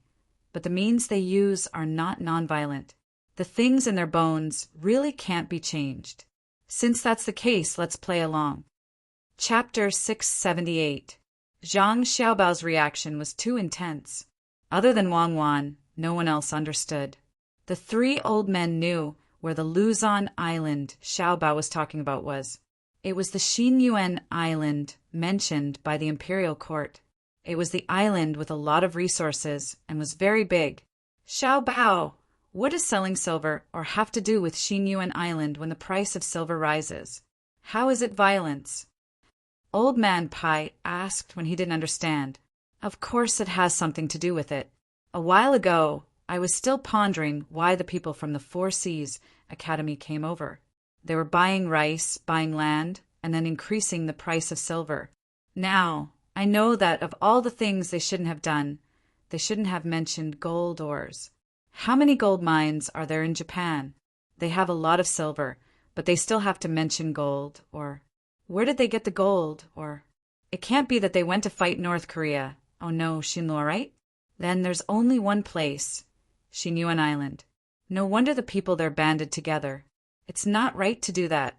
But the means they use are not nonviolent. The things in their bones really can't be changed. Since that's the case, let's play along." Chapter 678. Zhang Xiaobao's reaction was too intense. Other than Wang Wan, no one else understood. The three old men knew where the Luzon Island Xiaobao was talking about was. It was the Xinyuan Island mentioned by the imperial court. It was the island with a lot of resources and was very big. "Xiaobao, what does selling silver or have to do with Xinyuan Island when the price of silver rises? How is it violence?" Old Man Pai asked when he didn't understand. "Of course it has something to do with it. A while ago, I was still pondering why the people from the Four Seas Academy came over. They were buying rice, buying land, and then increasing the price of silver. Now, I know that of all the things they shouldn't have done, they shouldn't have mentioned gold ores. How many gold mines are there in Japan? They have a lot of silver, but they still have to mention gold, or where did they get the gold, or it can't be that they went to fight North Korea. Oh no, Shinluo, right? Then there's only one place, Xinyuan Island. No wonder the people there banded together. It's not right to do that."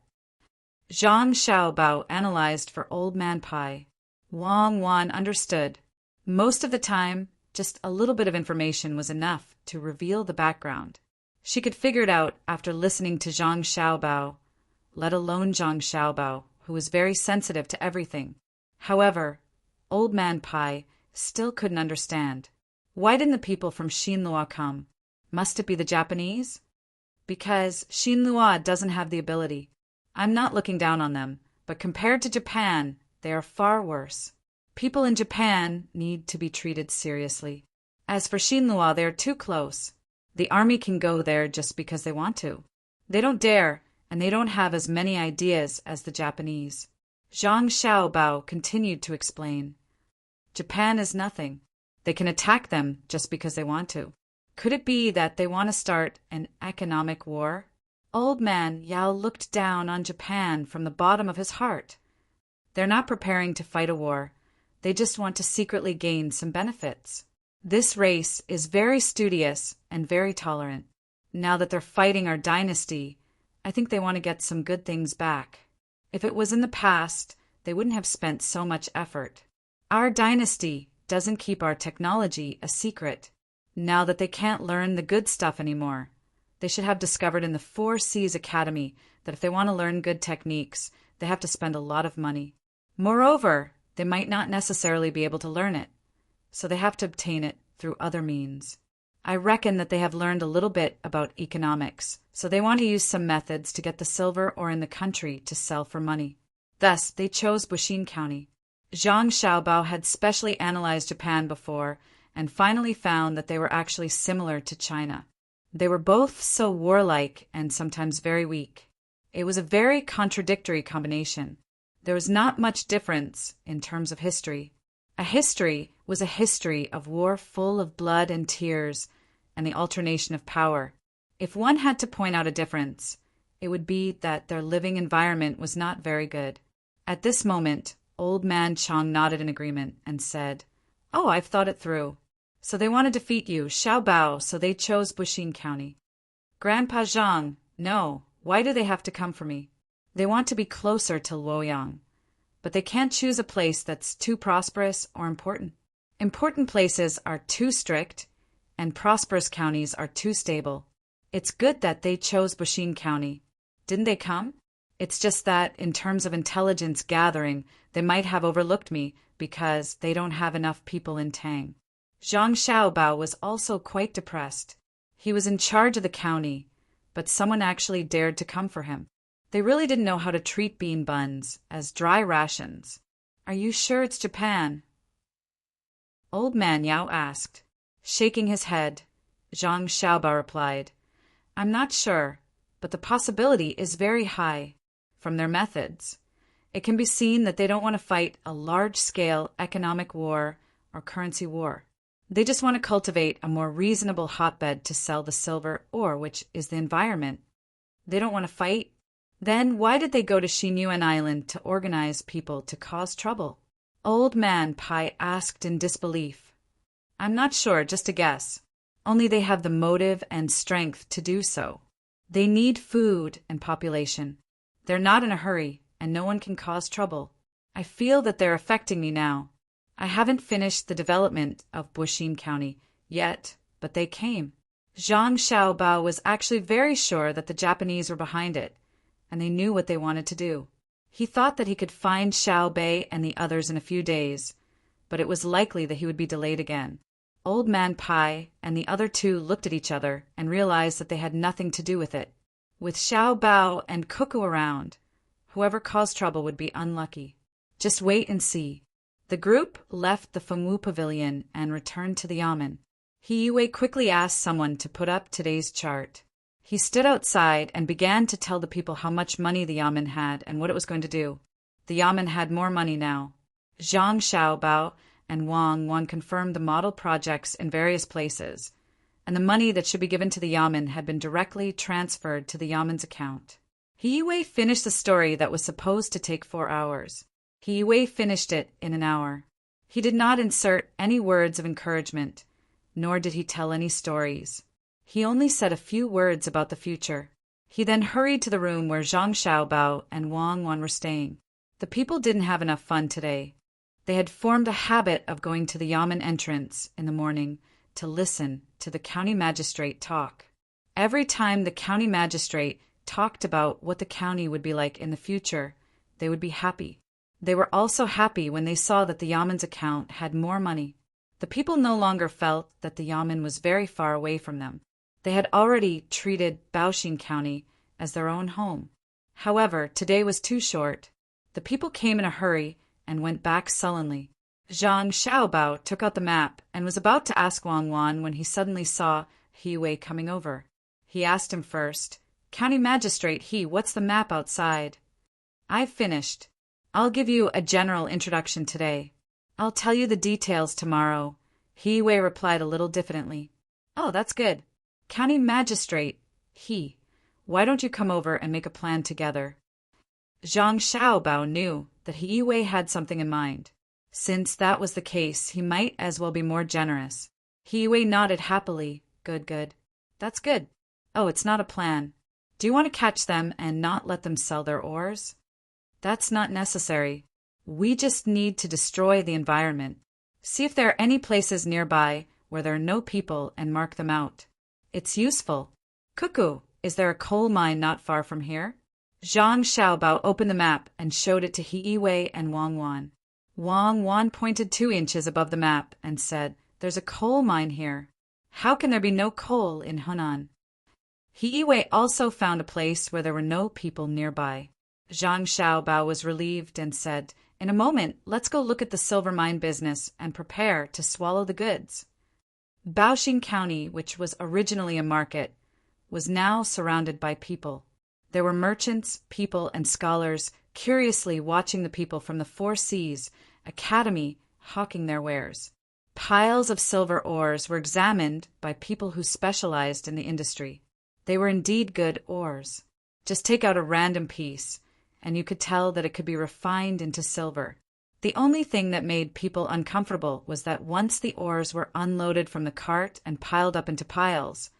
Zhang Xiaobao analyzed for Old Man Pai. Wang Wan understood. Most of the time, just a little bit of information was enough to reveal the background. She could figure it out after listening to Zhang Xiaobao, let alone Zhang Xiaobao, who was very sensitive to everything. However, Old Man Pai still couldn't understand. Why didn't the people from Shinluo come? Must it be the Japanese? Because Shinluo doesn't have the ability. I'm not looking down on them, but compared to Japan, they are far worse. People in Japan need to be treated seriously. As for Shinluo, they are too close. The army can go there just because they want to. They don't dare, and they don't have as many ideas as the Japanese. Zhang Xiaobao continued to explain. Japan is nothing. They can attack them just because they want to. Could it be that they want to start an economic war? Old Man Yao looked down on Japan from the bottom of his heart. They're not preparing to fight a war. They just want to secretly gain some benefits. This race is very studious and very tolerant. Now that they're fighting our dynasty, I think they want to get some good things back. If it was in the past, they wouldn't have spent so much effort. Our dynasty doesn't keep our technology a secret. Now that they can't learn the good stuff anymore, they should have discovered in the Four Seas Academy that if they want to learn good techniques, they have to spend a lot of money. Moreover, they might not necessarily be able to learn it, so they have to obtain it through other means. I reckon that they have learned a little bit about economics, so they want to use some methods to get the silver ore in the country to sell for money. Thus, they chose Bushin County. Zhang Xiaobao had specially analyzed Japan before and finally found that they were actually similar to China. They were both so warlike and sometimes very weak. It was a very contradictory combination. There was not much difference in terms of history. A history was a history of war full of blood and tears and the alternation of power. If one had to point out a difference, it would be that their living environment was not very good. At this moment, Old Man Chang nodded in agreement and said, "Oh, I've thought it through. So they want to defeat you, Xiaobao, so they chose Buxin County." "Grandpa Zhang, no. Why do they have to come for me? They want to be closer to Luoyang. But they can't choose a place that's too prosperous or important. Important places are too strict, and prosperous counties are too stable. It's good that they chose Buxin County. Didn't they come? It's just that, in terms of intelligence gathering, they might have overlooked me because they don't have enough people in Tang." Zhang Xiaobao was also quite depressed. He was in charge of the county, but someone actually dared to come for him. They really didn't know how to treat bean buns as dry rations. "Are you sure it's Japan?" Old Man Yao asked. Shaking his head, Zhang Xiaobao replied, "I'm not sure, but the possibility is very high. From their methods, it can be seen that they don't want to fight a large-scale economic war or currency war. They just want to cultivate a more reasonable hotbed to sell the silver ore, which is the environment. They don't want to fight. Then why did they go to Xinyuan Island to organize people to cause trouble?" Old Man Pai asked in disbelief. "I'm not sure, just a guess. Only they have the motive and strength to do so. They need food and population. They're not in a hurry, and no one can cause trouble. I feel that they're affecting me now. I haven't finished the development of Buxin County yet, but they came." Zhang Xiaobao was actually very sure that the Japanese were behind it, and they knew what they wanted to do. He thought that he could find Xiao Bei and the others in a few days, but it was likely that he would be delayed again. Old Man Pai and the other two looked at each other and realized that they had nothing to do with it. With Xiao Bao and Cuckoo around, whoever caused trouble would be unlucky. Just wait and see. The group left the Fengwu Pavilion and returned to the yamen. He Yue quickly asked someone to put up today's chart. He stood outside and began to tell the people how much money the yamen had and what it was going to do. The yamen had more money now. Zhang Xiaobao and Wang Wan confirmed the model projects in various places, and the money that should be given to the yamen had been directly transferred to the yamen's account. He Yue finished the story that was supposed to take 4 hours. He Yue finished it in an hour. He did not insert any words of encouragement, nor did he tell any stories. He only said a few words about the future. He then hurried to the room where Zhang Xiaobao and Wang Wan were staying. The people didn't have enough fun today. They had formed a habit of going to the yamen entrance in the morning to listen to the county magistrate talk. Every time the county magistrate talked about what the county would be like in the future, they would be happy. They were also happy when they saw that the yamen's account had more money. The people no longer felt that the yamen was very far away from them. They had already treated Baoxin County as their own home. However, today was too short. The people came in a hurry and went back sullenly. Zhang Xiaobao took out the map and was about to ask Wang Wan when he suddenly saw He Wei coming over. He asked him first, "County Magistrate He, what's the map outside?" "I've finished. I'll give you a general introduction today. I'll tell you the details tomorrow," He Wei replied a little diffidently. "Oh, that's good. County Magistrate He, why don't you come over and make a plan together?" Zhang Xiaobao knew that He Wei had something in mind. Since that was the case, he might as well be more generous. He Wei nodded happily. Good, good. That's good. Oh, it's not a plan. Do you want to catch them and not let them sell their ores? That's not necessary. We just need to destroy the environment. See if there are any places nearby where there are no people and mark them out. It's useful. Cuckoo, is there a coal mine not far from here? Zhang Xiaobao opened the map and showed it to He Wei and Wang Wan. Wang Wan pointed 2 inches above the map and said, "There's a coal mine here. How can there be no coal in Hunan?" He Wei also found a place where there were no people nearby. Zhang Xiaobao was relieved and said, In a moment, let's go look at the silver mine business and prepare to swallow the goods. Baoxing County, which was originally a market, was now surrounded by people. There were merchants, people, and scholars curiously watching the people from the 4 seas, academy, hawking their wares. Piles of silver ores were examined by people who specialized in the industry. They were indeed good ores. Just take out a random piece, and you could tell that it could be refined into silver. The only thing that made people uncomfortable was that once the ores were unloaded from the cart and piled up into piles,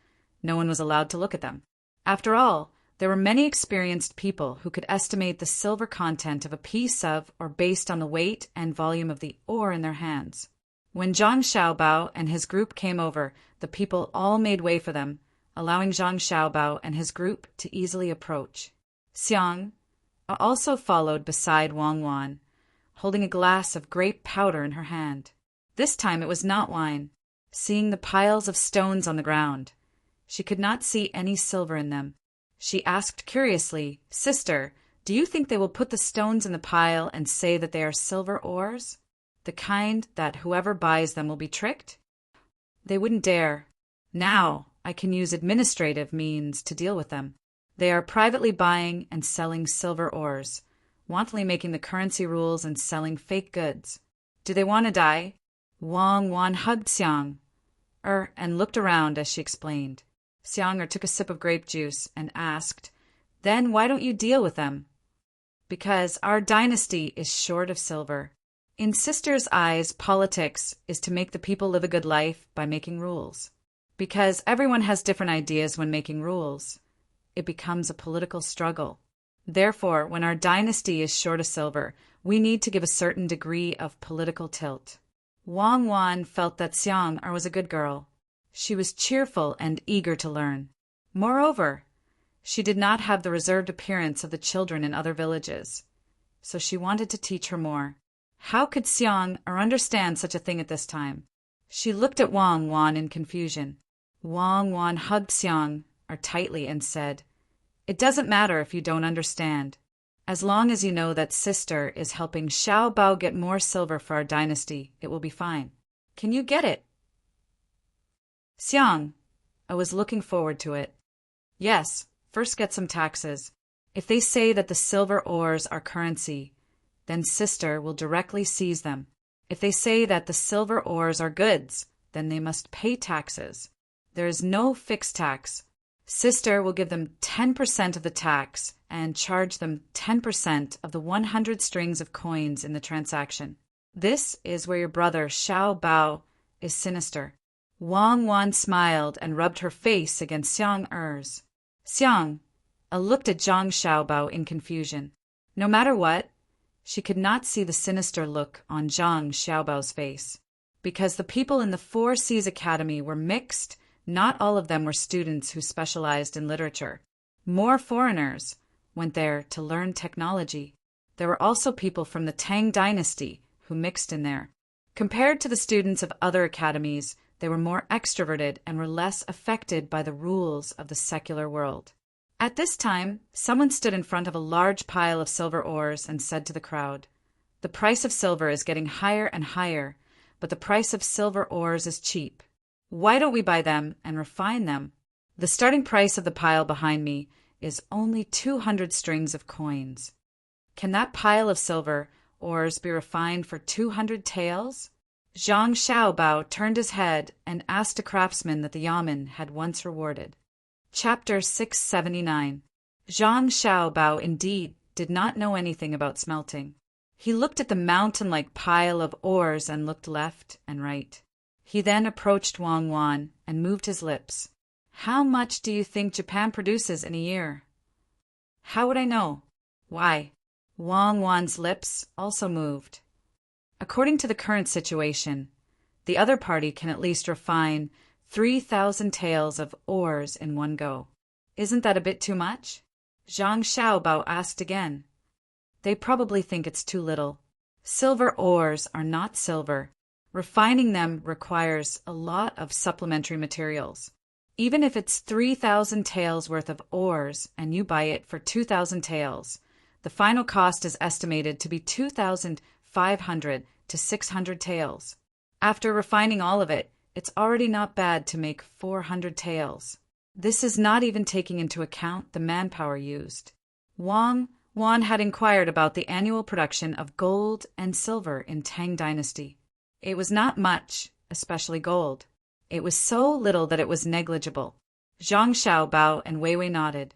no one was allowed to look at them. After all, there were many experienced people who could estimate the silver content of a piece of or based on the weight and volume of the ore in their hands. When Zhang Xiaobao and his group came over, the people all made way for them, allowing Zhang Xiaobao and his group to easily approach. Xiang also followed beside Wang Wan, holding a glass of grape powder in her hand. This time it was not wine. Seeing the piles of stones on the ground, she could not see any silver in them. She asked curiously, "Sister, do you think they will put the stones in the pile and say that they are silver ores? The kind that whoever buys them will be tricked?" "They wouldn't dare. Now I can use administrative means to deal with them. They are privately buying and selling silver ores, wantonly making the currency rules and selling fake goods. Do they want to die?" Wang Wan hugged Xiang and looked around as she explained. Xiang took a sip of grape juice and asked, "Then why don't you deal with them?" "Because our dynasty is short of silver. In sister's eyes, politics is to make the people live a good life by making rules. Because everyone has different ideas when making rules, it becomes a political struggle. Therefore, when our dynasty is short of silver, we need to give a certain degree of political tilt." Wang Wan felt that Xiang was a good girl. She was cheerful and eager to learn. Moreover, she did not have the reserved appearance of the children in other villages, so she wanted to teach her more. How could Xiang understand such a thing at this time? She looked at Wang Wan in confusion. Wang Wan hugged Xiang tightly and said, "It doesn't matter if you don't understand. As long as you know that sister is helping Xiao Bao get more silver for our dynasty, it will be fine. Can you get it?" "Xiang, I was looking forward to it." "Yes, first get some taxes. If they say that the silver ores are currency, then sister will directly seize them. If they say that the silver ores are goods, then they must pay taxes. There is no fixed tax. Sister will give them 10% of the tax and charge them 10% of the 100 strings of coins in the transaction. This is where your brother Xiao Bao is sinister." Wang Wan smiled and rubbed her face against Xiang's. Xiang looked at Zhang Xiaobao in confusion. No matter what, she could not see the sinister look on Zhang Xiaobao's face. Because the people in the 4 Seas Academy were mixed, not all of them were students who specialized in literature. More foreigners went there to learn technology. There were also people from the Tang dynasty who mixed in there. Compared to the students of other academies, they were more extroverted and were less affected by the rules of the secular world. At this time, someone stood in front of a large pile of silver ores and said to the crowd, "The price of silver is getting higher and higher, but the price of silver ores is cheap. Why don't we buy them and refine them? The starting price of the pile behind me is only 200 strings of coins. Can that pile of silver ores be refined for 200 taels?" Zhang Xiaobao turned his head and asked a craftsman that the Yamen had once rewarded. Chapter 679. Zhang Xiaobao indeed did not know anything about smelting. He looked at the mountain-like pile of ores and looked left and right. He then approached Wang Wan and moved his lips. "How much do you think Japan produces in a year?" "How would I know?" "Why?" Wang Wan's lips also moved. "According to the current situation, the other party can at least refine 3,000 taels of ores in one go. Isn't that a bit too much?" Zhang Xiaobao asked again. "They probably think it's too little. Silver ores are not silver. Refining them requires a lot of supplementary materials. Even if it's 3,000 taels worth of ores and you buy it for 2,000 taels, The final cost is estimated to be 2,500 to 600 taels. After refining all of it, it's already not bad to make 400 taels. This is not even taking into account the manpower used. Wang Wan had inquired about the annual production of gold and silver in Tang Dynasty. It was not much, especially gold. It was so little that it was negligible. Zhang Xiaobao and Wei Wei nodded.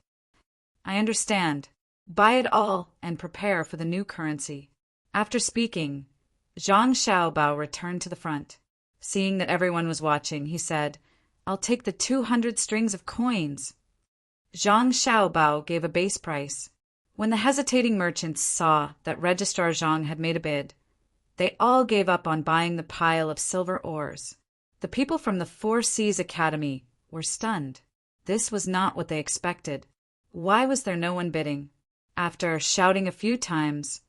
I understand. Buy it all and prepare for the new currency. After speaking, Zhang Xiaobao returned to the front. Seeing that everyone was watching, he said, I'll take the 200 strings of coins. Zhang Xiaobao gave a base price. When the hesitating merchants saw that Registrar Zhang had made a bid, they all gave up on buying the pile of silver ores. The people from the Four Seas Academy were stunned. This was not what they expected. Why was there no one bidding? After shouting a few times,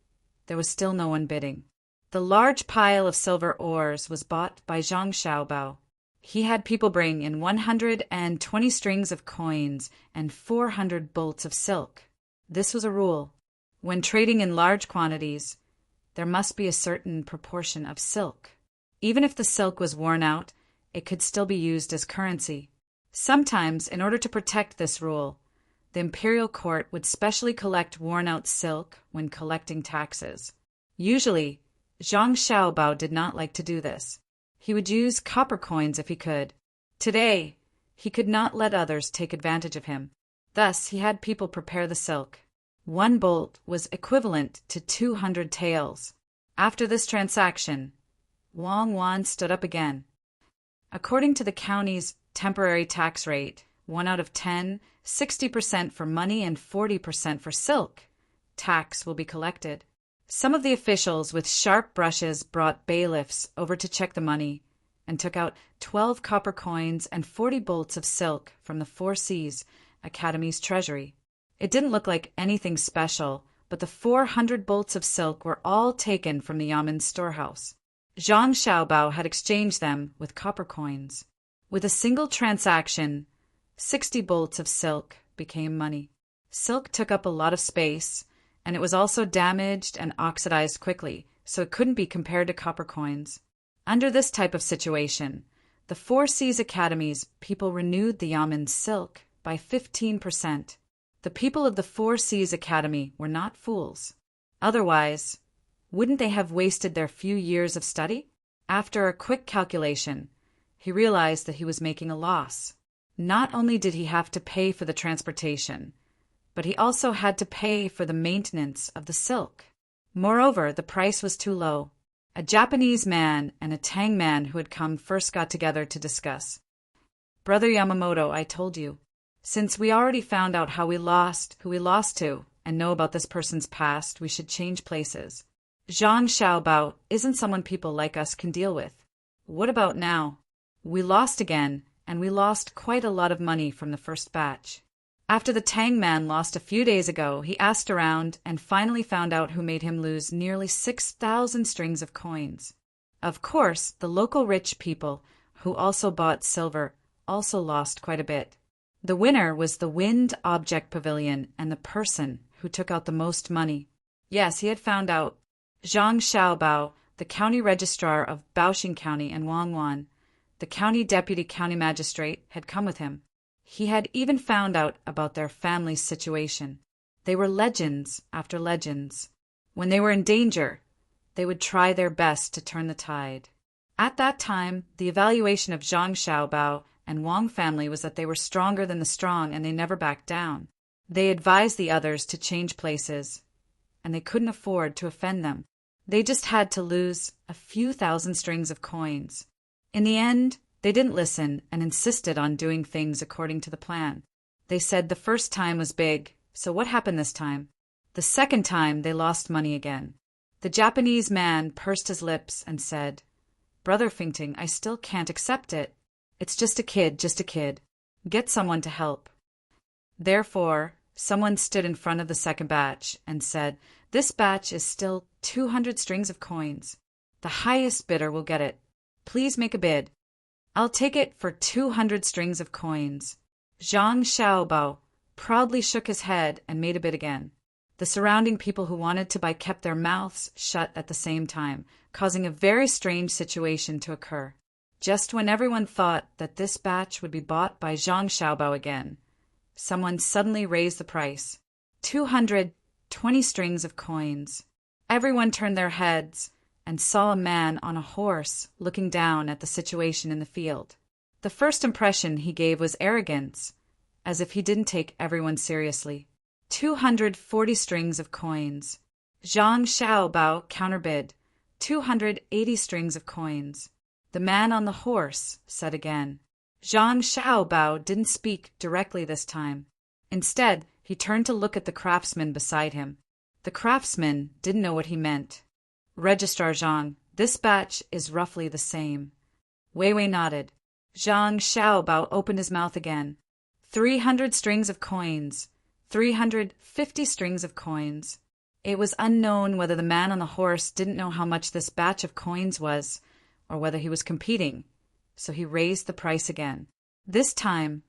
there was still no one bidding. The large pile of silver ores was bought by Zhang Xiaobao. He had people bring in 120 strings of coins and 400 bolts of silk. This was a rule. When trading in large quantities, there must be a certain proportion of silk. Even if the silk was worn out, it could still be used as currency. Sometimes, in order to protect this rule, the imperial court would specially collect worn-out silk when collecting taxes. Usually, Zhang Xiaobao did not like to do this. He would use copper coins if he could. Today, he could not let others take advantage of him. Thus, he had people prepare the silk. One bolt was equivalent to 200 taels. After this transaction, Wang Wan stood up again. According to the county's temporary tax rate, 1 out of 10, 60% for money and 40% for silk, tax will be collected. Some of the officials with sharp brushes brought bailiffs over to check the money and took out 12 copper coins and 40 bolts of silk from the Four Seas Academy's treasury. It didn't look like anything special, but the 400 bolts of silk were all taken from the Yamen's storehouse. Zhang Xiaobao had exchanged them with copper coins. With a single transaction, 60 bolts of silk became money. Silk took up a lot of space, and it was also damaged and oxidized quickly, so it couldn't be compared to copper coins. Under this type of situation, the Four Seas Academy's people renewed the Yamen's silk by 15%. The people of the Four Seas Academy were not fools. Otherwise, wouldn't they have wasted their few years of study? After a quick calculation, he realized that he was making a loss. Not only did he have to pay for the transportation, but he also had to pay for the maintenance of the silk. Moreover, the price was too low. A Japanese man and a Tang man who had come first got together to discuss. Brother Yamamoto, I told you. Since we already found out who we lost to, and know about this person's past, we should change places. Zhang Xiaobao isn't someone people like us can deal with. What about now? We lost again, and we lost quite a lot of money from the first batch. After the Tang man lost a few days ago, he asked around and finally found out who made him lose nearly 6,000 strings of coins. Of course, the local rich people, who also bought silver, also lost quite a bit. The winner was the Wind Object Pavilion and the person who took out the most money. Yes, he had found out. Zhang Xiaobao, the county registrar of Baoxing County, and Wang Wan, the county deputy county magistrate, had come with him. He had even found out about their family's situation. They were legends after legends. When they were in danger, they would try their best to turn the tide. At that time, the evaluation of Zhang Xiaobao and Wang family was that they were stronger than the strong and they never backed down. They advised the others to change places, and they couldn't afford to offend them. They just had to lose a few thousand strings of coins. In the end, they didn't listen and insisted on doing things according to the plan. They said the first time was big, so what happened this time? The second time, they lost money again. The Japanese man pursed his lips and said, Brother Fingting, I still can't accept it. It's just a kid. Get someone to help. Therefore, someone stood in front of the second batch and said, This batch is still 200 strings of coins. The highest bidder will get it. Please make a bid. I'll take it for 200 strings of coins. Zhang Xiaobao proudly shook his head and made a bid again. The surrounding people who wanted to buy kept their mouths shut at the same time, causing a very strange situation to occur. Just when everyone thought that this batch would be bought by Zhang Xiaobao again, someone suddenly raised the price. 220 strings of coins. Everyone turned their heads and saw a man on a horse looking down at the situation in the field. The first impression he gave was arrogance, as if he didn't take everyone seriously. 240 strings of coins. Zhang Xiaobao counterbid. 280 strings of coins. The man on the horse said again. Zhang Xiaobao didn't speak directly this time. Instead, he turned to look at the craftsman beside him. The craftsman didn't know what he meant. Registrar Zhang, this batch is roughly the same. Wei Wei nodded. Zhang Xiaobao opened his mouth again. 300 strings of coins. 350 strings of coins. It was unknown whether the man on the horse didn't know how much this batch of coins was, or whether he was competing, so he raised the price again. This time,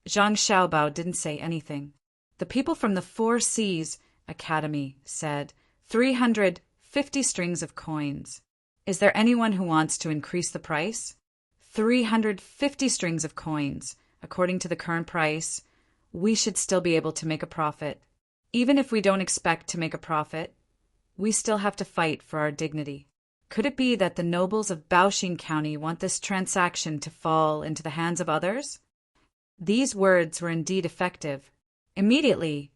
Zhang Xiaobao didn't say anything. The people from the Four Seas Academy said, 350 strings of coins. Is there anyone who wants to increase the price? 350 strings of coins. According to the current price, we should still be able to make a profit. Even if we don't expect to make a profit, we still have to fight for our dignity. Could it be that the nobles of Baoxin County want this transaction to fall into the hands of others? These words were indeed effective. Immediately,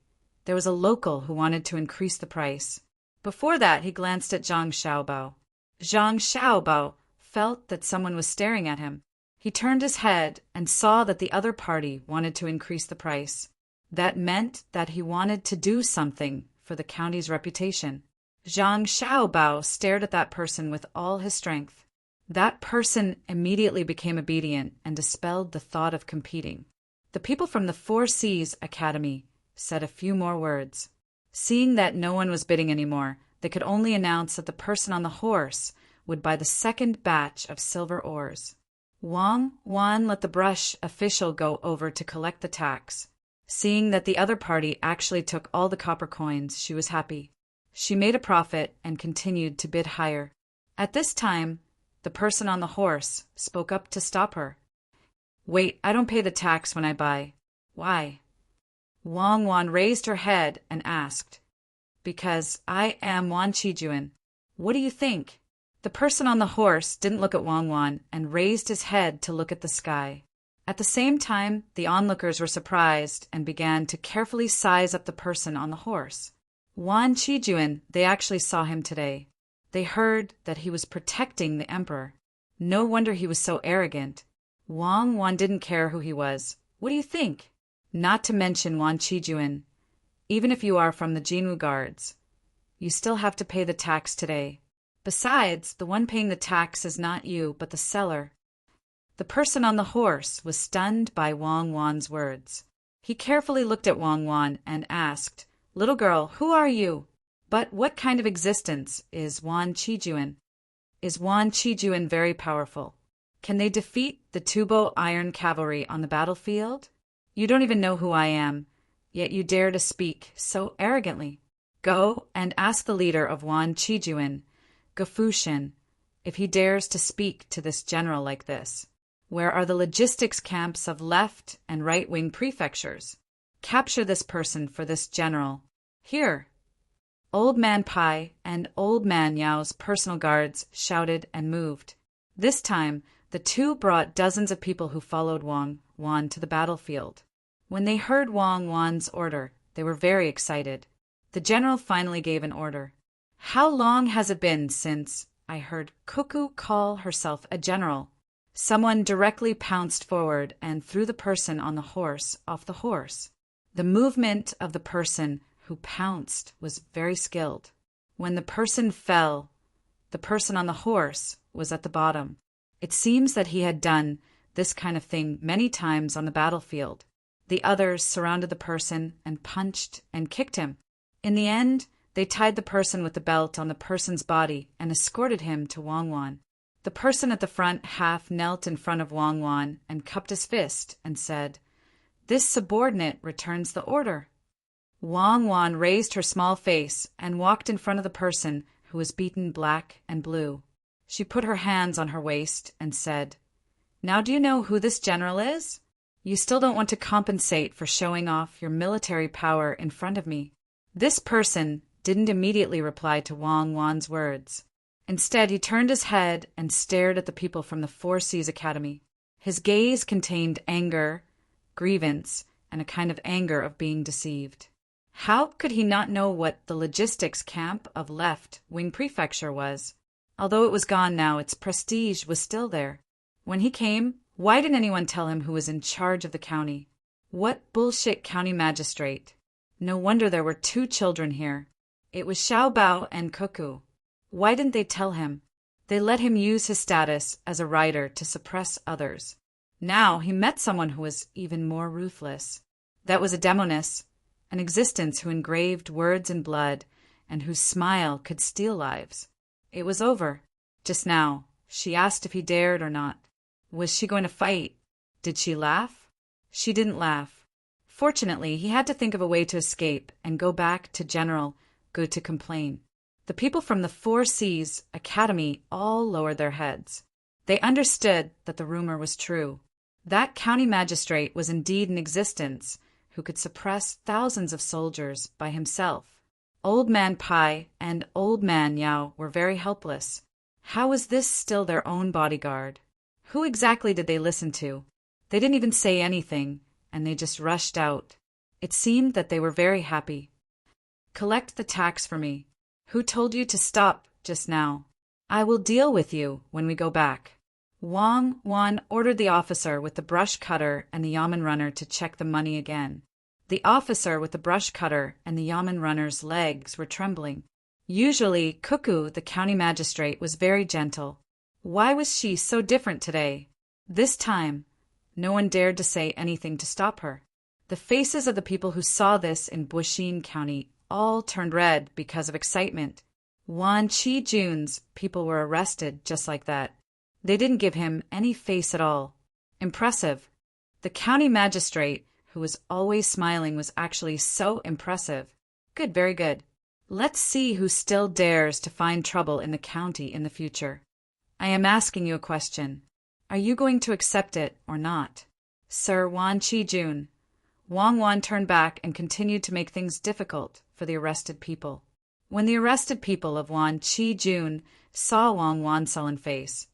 there was a local who wanted to increase the price. Before that, he glanced at Zhang Xiaobao. Zhang Xiaobao felt that someone was staring at him. He turned his head and saw that the other party wanted to increase the price. That meant that he wanted to do something for the county's reputation. Zhang Xiaobao stared at that person with all his strength. That person immediately became obedient and dispelled the thought of competing. The people from the Four Seas Academy said a few more words. Seeing that no one was bidding anymore, they could only announce that the person on the horse would buy the second batch of silver ores. Wang Wan let the brush official go over to collect the tax. Seeing that the other party actually took all the copper coins, she was happy. She made a profit and continued to bid higher. At this time, the person on the horse spoke up to stop her. Wait, I don't pay the tax when I buy. Why? Wang Wan raised her head and asked. Because I am Wan Qijuan. What do you think? The person on the horse didn't look at Wang Wan and raised his head to look at the sky. At the same time, the onlookers were surprised and began to carefully size up the person on the horse. Wan Qijuan, they actually saw him today. They heard that he was protecting the emperor. No wonder he was so arrogant. Wang Wan didn't care who he was. What do you think? Not to mention Wan Qijuan. Even if you are from the Jinwu Guards, you still have to pay the tax today. Besides, the one paying the tax is not you, but the seller. The person on the horse was stunned by Wang Wan's words. He carefully looked at Wang Wan and asked, Little girl, who are you? But what kind of existence is Wan Qijuan? Is Wan Qijuan very powerful? Can they defeat the Tubo Iron Cavalry on the battlefield? You don't even know who I am, yet you dare to speak so arrogantly. Go and ask the leader of Wan Qijuan, Gafushin, if he dares to speak to this general like this. Where are the logistics camps of left and right-wing prefectures? Capture this person for this general. Here. Old Man Pai and Old Man Yao's personal guards shouted and moved. This time, the two brought dozens of people who followed Wang Wan to the battlefield. When they heard Wang Wan's order, they were very excited. The general finally gave an order. How long has it been since I heard Cuckoo call herself a general? Someone directly pounced forward and threw the person on the horse off the horse. The movement of the person who pounced was very skilled. When the person fell, the person on the horse was at the bottom. It seems that he had done this kind of thing many times on the battlefield. The others surrounded the person and punched and kicked him. In the end, they tied the person with the belt on the person's body and escorted him to Wang Wan. The person at the front half knelt in front of Wang Wan and cupped his fist and said, This subordinate returns the order. Wang Wan raised her small face and walked in front of the person who was beaten black and blue. She put her hands on her waist and said, "Now do you know who this general is? You still don't want to compensate for showing off your military power in front of me." This person didn't immediately reply to Wang Wan's words. Instead, he turned his head and stared at the people from the Four Seas Academy. His gaze contained anger, grievance, and a kind of anger of being deceived. How could he not know what the logistics camp of Left Wing Prefecture was? Although it was gone now, its prestige was still there. When he came, why didn't anyone tell him who was in charge of the county? What bullshit county magistrate? No wonder there were 2 children here. It was Xiao Bao and Cuckoo. Why didn't they tell him? They let him use his status as a writer to suppress others. Now he met someone who was even more ruthless. That was a demoness, an existence who engraved words in blood and whose smile could steal lives. It was over. Just now, she asked if he dared or not. Was she going to fight? Did she laugh? She didn't laugh. Fortunately, he had to think of a way to escape and go back to General Gu to complain. The people from the Four Seas Academy all lowered their heads. They understood that the rumor was true. That county magistrate was indeed in existence who could suppress thousands of soldiers by himself. Old Man Pai and Old Man Yao were very helpless. How was this still their own bodyguard? Who exactly did they listen to? They didn't even say anything, and they just rushed out. It seemed that they were very happy. "Collect the tax for me. Who told you to stop just now? I will deal with you when we go back." Wang Wan ordered the officer with the brush cutter and the yamen runner to check the money again. The officer with the brush cutter and the yamen runner's legs were trembling. Usually, Cuckoo, the county magistrate, was very gentle. Why was she so different today? This time, no one dared to say anything to stop her. The faces of the people who saw this in Buxin County all turned red because of excitement. Wan Chi-jun's people were arrested just like that. They didn't give him any face at all. Impressive. The county magistrate, who was always smiling, was actually so impressive. Good, very good. Let's see who still dares to find trouble in the county in the future. I am asking you a question. Are you going to accept it or not? Sir Wan Chi-jun. Wang Wan turned back and continued to make things difficult for the arrested people. When the arrested people of Wan Chi-jun saw Wang Wan's sullen face,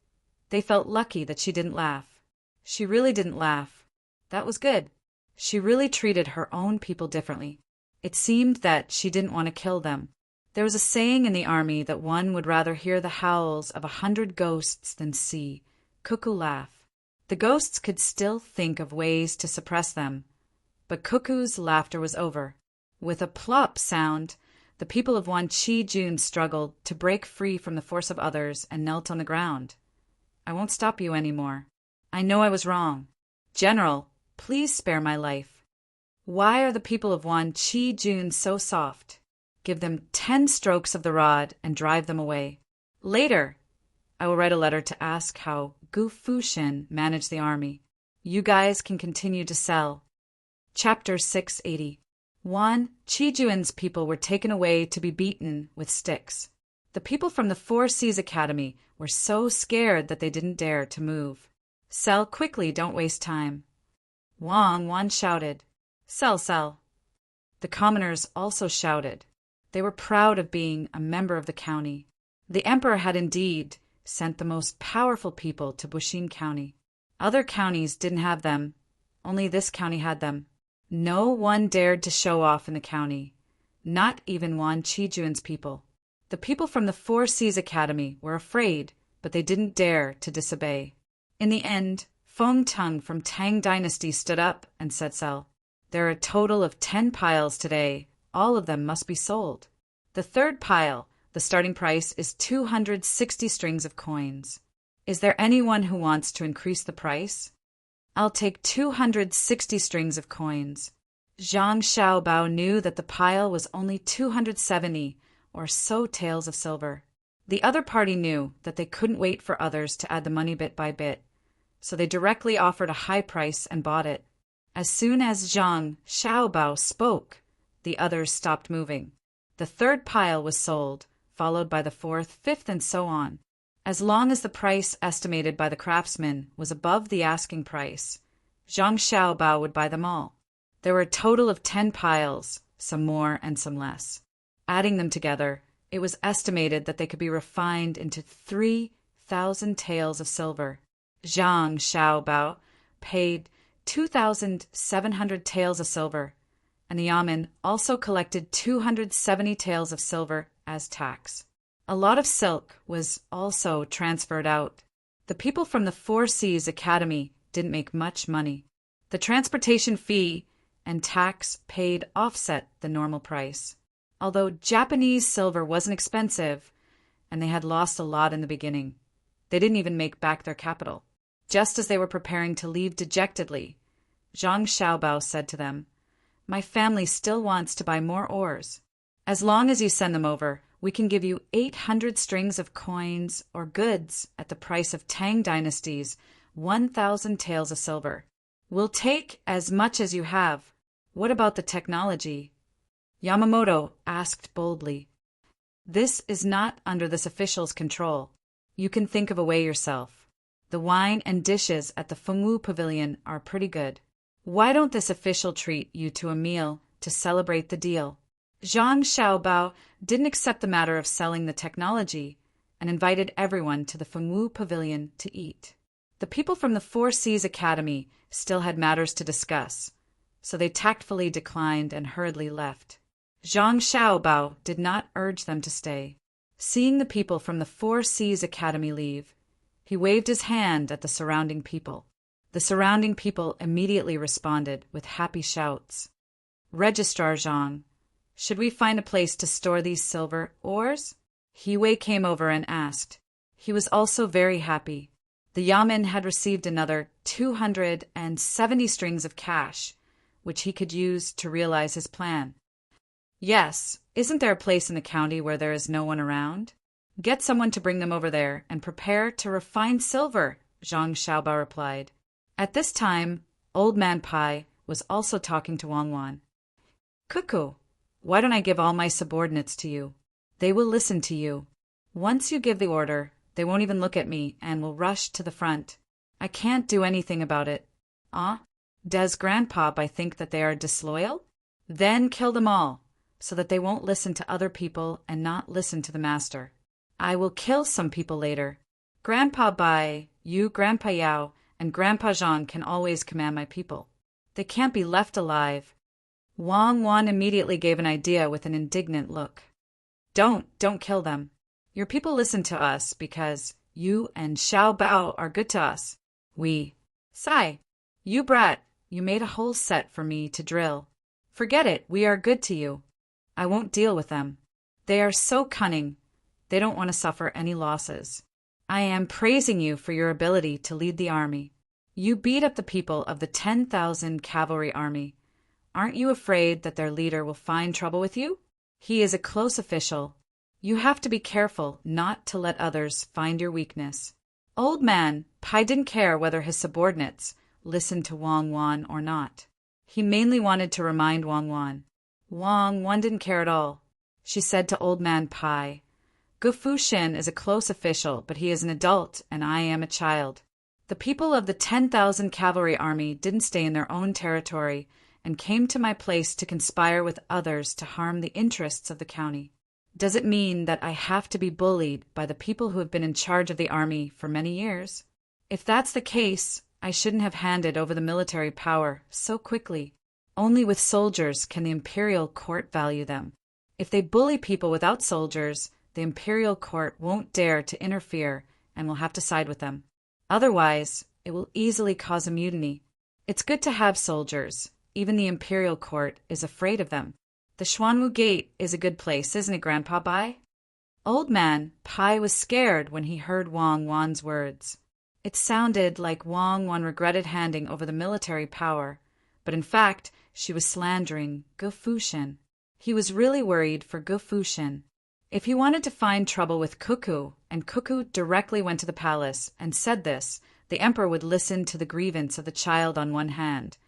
they felt lucky that she didn't laugh. She really didn't laugh. That was good. She really treated her own people differently. It seemed that she didn't want to kill them. There was a saying in the army that one would rather hear the howls of 100 ghosts than see Cuckoo laugh. The ghosts could still think of ways to suppress them, but Cuckoo's laughter was over. With a plop sound, the people of Wan Chi-jun struggled to break free from the force of others and knelt on the ground. "I won't stop you anymore. I know I was wrong. General, please spare my life." Why are the people of Wan Chi-jun so soft? Give them 10 strokes of the rod and drive them away. Later, I will write a letter to ask how Gu Fushin managed the army. You guys can continue to sell. Chapter 680. Wan Chi-jun's people were taken away to be beaten with sticks. The people from the Four Seas Academy were so scared that they didn't dare to move. "Sell quickly, don't waste time." Wang Wan shouted, "Sell, sell." The commoners also shouted. They were proud of being a member of the county. The emperor had indeed sent the most powerful people to Buxin County. Other counties didn't have them. Only this county had them. No one dared to show off in the county, not even Wan Chi-jun's people. The people from the Four Seas Academy were afraid, but they didn't dare to disobey. In the end, Feng Tung from Tang Dynasty stood up and said sell. There are a total of 10 piles today. All of them must be sold. The third pile, the starting price is 260 strings of coins. Is there anyone who wants to increase the price? I'll take 260 strings of coins. Zhang Xiaobao knew that the pile was only 270 or so taels of silver. The other party knew that they couldn't wait for others to add the money bit by bit, so they directly offered a high price and bought it. As soon as Zhang Xiaobao spoke, the others stopped moving. The third pile was sold, followed by the fourth, fifth, and so on. As long as the price estimated by the craftsman was above the asking price, Zhang Xiaobao would buy them all. There were a total of 10 piles, some more and some less. Adding them together, it was estimated that they could be refined into 3,000 taels of silver. Zhang Xiaobao paid 2,700 taels of silver, and the Yamen also collected 270 taels of silver as tax. A lot of silk was also transferred out. The people from the Four Seas Academy didn't make much money. The transportation fee and tax paid offset the normal price. Although Japanese silver wasn't expensive, and they had lost a lot in the beginning, they didn't even make back their capital. Just as they were preparing to leave dejectedly, Zhang Xiaobao said to them, "My family still wants to buy more ores. As long as you send them over, we can give you 800 strings of coins or goods at the price of Tang Dynasty's 1,000 taels of silver. We'll take as much as you have. What about the technology?" Yamamoto asked boldly. "This is not under this official's control. You can think of a way yourself. The wine and dishes at the Fengwu Pavilion are pretty good. Why don't this official treat you to a meal to celebrate the deal?" Zhang Xiaobao didn't accept the matter of selling the technology and invited everyone to the Fengwu Pavilion to eat. The people from the Four Seas Academy still had matters to discuss, so they tactfully declined and hurriedly left. Zhang Xiaobao did not urge them to stay. Seeing the people from the Four Seas Academy leave, he waved his hand at the surrounding people. The surrounding people immediately responded with happy shouts. "Registrar Zhang, should we find a place to store these silver ores?" He Wei came over and asked. He was also very happy. The Yamen had received another 270 strings of cash, which he could use to realize his plan. "Yes, isn't there a place in the county where there is no one around? Get someone to bring them over there and prepare to refine silver," Zhang Xiaobao replied. At this time, Old Man Pai was also talking to Wang Wan. "Cuckoo, why don't I give all my subordinates to you? They will listen to you. Once you give the order, they won't even look at me and will rush to the front. I can't do anything about it." "Ah? Does Grandpa think that they are disloyal? Then kill them all, so that they won't listen to other people and not listen to the master. I will kill some people later. Grandpa Bai, you, Grandpa Yao, and Grandpa Zhang can always command my people. They can't be left alive." Wang Wan immediately gave an idea with an indignant look. Don't kill them. Your people listen to us because you and Xiao Bao are good to us. Sai, you brat, you made a whole set for me to drill. Forget it, we are good to you. I won't deal with them. They are so cunning, they don't want to suffer any losses. I am praising you for your ability to lead the army. You beat up the people of the 10,000 cavalry army. Aren't you afraid that their leader will find trouble with you? He is a close official. You have to be careful not to let others find your weakness. Old Man Pai didn't care whether his subordinates listened to Wang Wan or not. He mainly wanted to remind Wang Wan. Wang Wan didn't care at all. She said to Old Man Pai, "Gu Fushin is a close official, but he is an adult and I am a child." The people of the 10,000 cavalry army didn't stay in their own territory and came to my place to conspire with others to harm the interests of the county. Does it mean that I have to be bullied by the people who have been in charge of the army for many years? If that's the case, I shouldn't have handed over the military power so quickly. Only with soldiers can the imperial court value them. If they bully people without soldiers, the imperial court won't dare to interfere and will have to side with them. Otherwise, it will easily cause a mutiny. It's good to have soldiers. Even the imperial court is afraid of them. The Xuanwu Gate is a good place, isn't it, Grandpa Bai? Old Man Pai was scared when he heard Wang Wan's words. It sounded like Wang Wan regretted handing over the military power, but in fact, she was slandering Gu Fushin. He was really worried for Gu Fushin. If he wanted to find trouble with Cuckoo, and Cuckoo directly went to the palace and said this, the emperor would listen to the grievance of the child on one hand,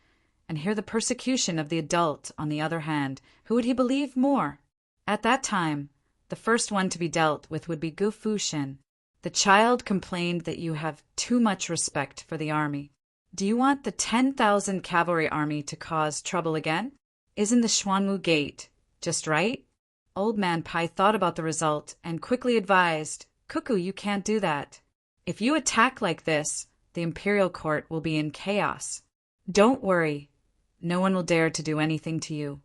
and hear the persecution of the adult on the other hand, who would he believe more? At that time, the first one to be dealt with would be Gu Fushin. The child complained that you have too much respect for the army. Do you want the 10,000 cavalry army to cause trouble again? Isn't the Xuanwu Gate just right? Old Man Pai thought about the result and quickly advised, Cuckoo, you can't do that. If you attack like this, the imperial court will be in chaos. Don't worry. No one will dare to do anything to you.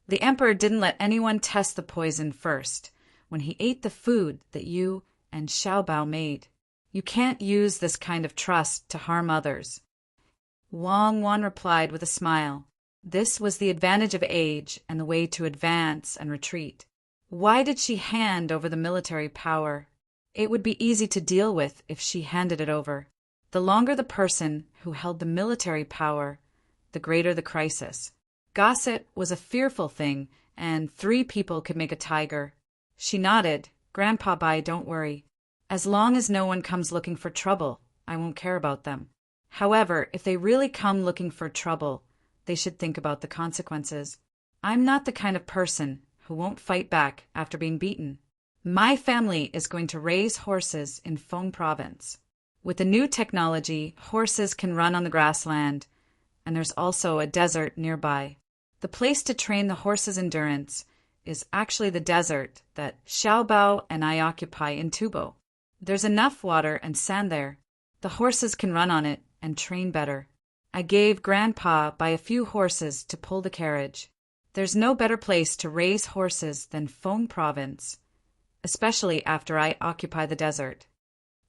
The emperor didn't let anyone test the poison first, when he ate the food that you and Xiaobao made. You can't use this kind of trust to harm others. Wang Wan replied with a smile. This was the advantage of age and the way to advance and retreat. Why did she hand over the military power? It would be easy to deal with if she handed it over. The longer the person who held the military power, the greater the crisis. Gossip was a fearful thing, and 3 people could make a tiger. She nodded. Grandpa Bai, don't worry. As long as no one comes looking for trouble, I won't care about them. However, if they really come looking for trouble, they should think about the consequences. I'm not the kind of person who won't fight back after being beaten. My family is going to raise horses in Feng province. With the new technology, horses can run on the grassland, and there's also a desert nearby. The place to train the horses' endurance is actually the desert that Xiaobao and I occupy in Tubo. There's enough water and sand there. The horses can run on it and train better. I gave Grandpa Bai a few horses to pull the carriage. There's no better place to raise horses than Feng province, especially after I occupy the desert.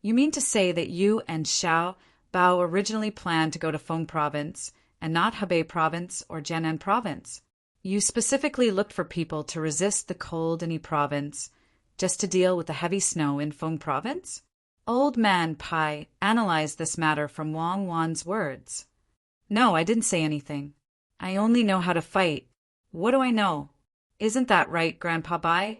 You mean to say that you and Xiao Bao originally planned to go to Feng province and not Hebei province or Jian'an province? You specifically looked for people to resist the cold in Yi province just to deal with the heavy snow in Feng province? Old Man Pai analyzed this matter from Wang Wan's words. No, I didn't say anything. I only know how to fight. What do I know? Isn't that right, Grandpa Bai?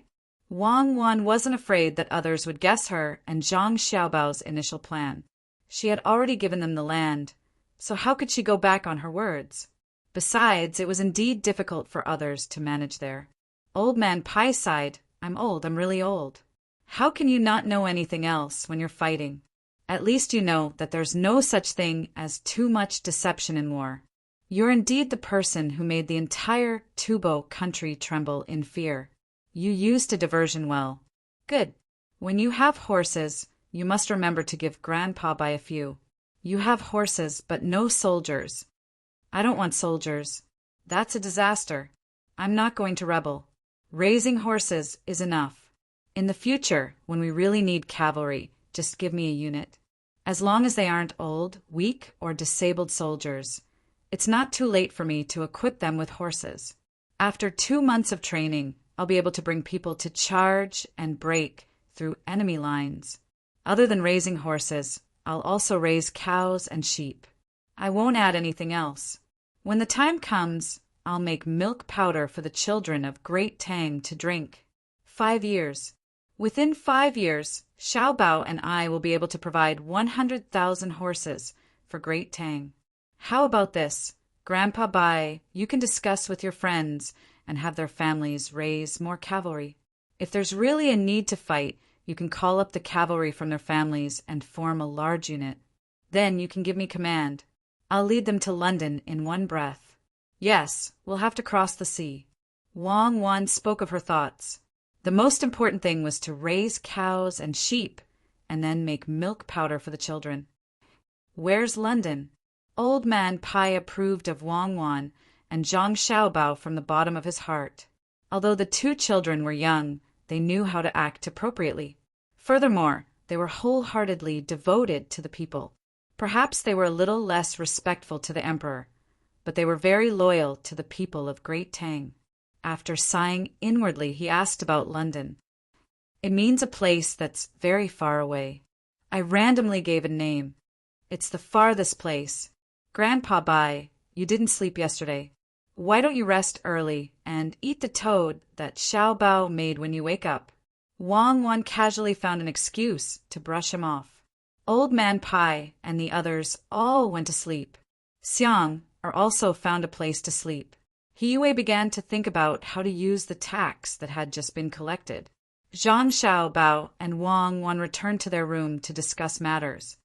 Wang Wan wasn't afraid that others would guess her and Zhang Xiaobao's initial plan. She had already given them the land, so how could she go back on her words? Besides, it was indeed difficult for others to manage there. Old Man Pai sighed. I'm old, I'm really old. How can you not know anything else when you're fighting? At least you know that there's no such thing as too much deception in war. You're indeed the person who made the entire Tubo country tremble in fear. You used a diversion well. Good. When you have horses, you must remember to give Grandpa Bai a few. You have horses, but no soldiers. I don't want soldiers. That's a disaster. I'm not going to rebel. Raising horses is enough. In the future, when we really need cavalry, just give me a unit. As long as they aren't old, weak, or disabled soldiers, it's not too late for me to equip them with horses. After 2 months of training, I'll be able to bring people to charge and break through enemy lines. Other than raising horses, I'll also raise cows and sheep. I won't add anything else. When the time comes, I'll make milk powder for the children of Great Tang to drink. 5 years. Within 5 years, Xiaobao and I will be able to provide 100,000 horses for Great Tang. How about this? Grandpa Bai, you can discuss with your friends and have their families raise more cavalry. If there's really a need to fight, you can call up the cavalry from their families and form a large unit. Then you can give me command. I'll lead them to London in one breath. Yes, we'll have to cross the sea. Wang Wan spoke of her thoughts. The most important thing was to raise cows and sheep, and then make milk powder for the children. Where's London? Old Man Pai approved of Wang Wan and Zhang Xiaobao from the bottom of his heart. Although the 2 children were young, they knew how to act appropriately. Furthermore, they were wholeheartedly devoted to the people. Perhaps they were a little less respectful to the emperor, but they were very loyal to the people of Great Tang. After sighing inwardly, he asked about London. It means a place that's very far away. I randomly gave a name. It's the farthest place. Grandpa Bai, you didn't sleep yesterday. Why don't you rest early and eat the toad that Xiaobao made when you wake up? Wang Wan casually found an excuse to brush him off. Old Man Pai and the others all went to sleep. Xiang, are also found a place to sleep. He began to think about how to use the tax that had just been collected. Zhang Xiaobao and Wang Wan returned to their room to discuss matters.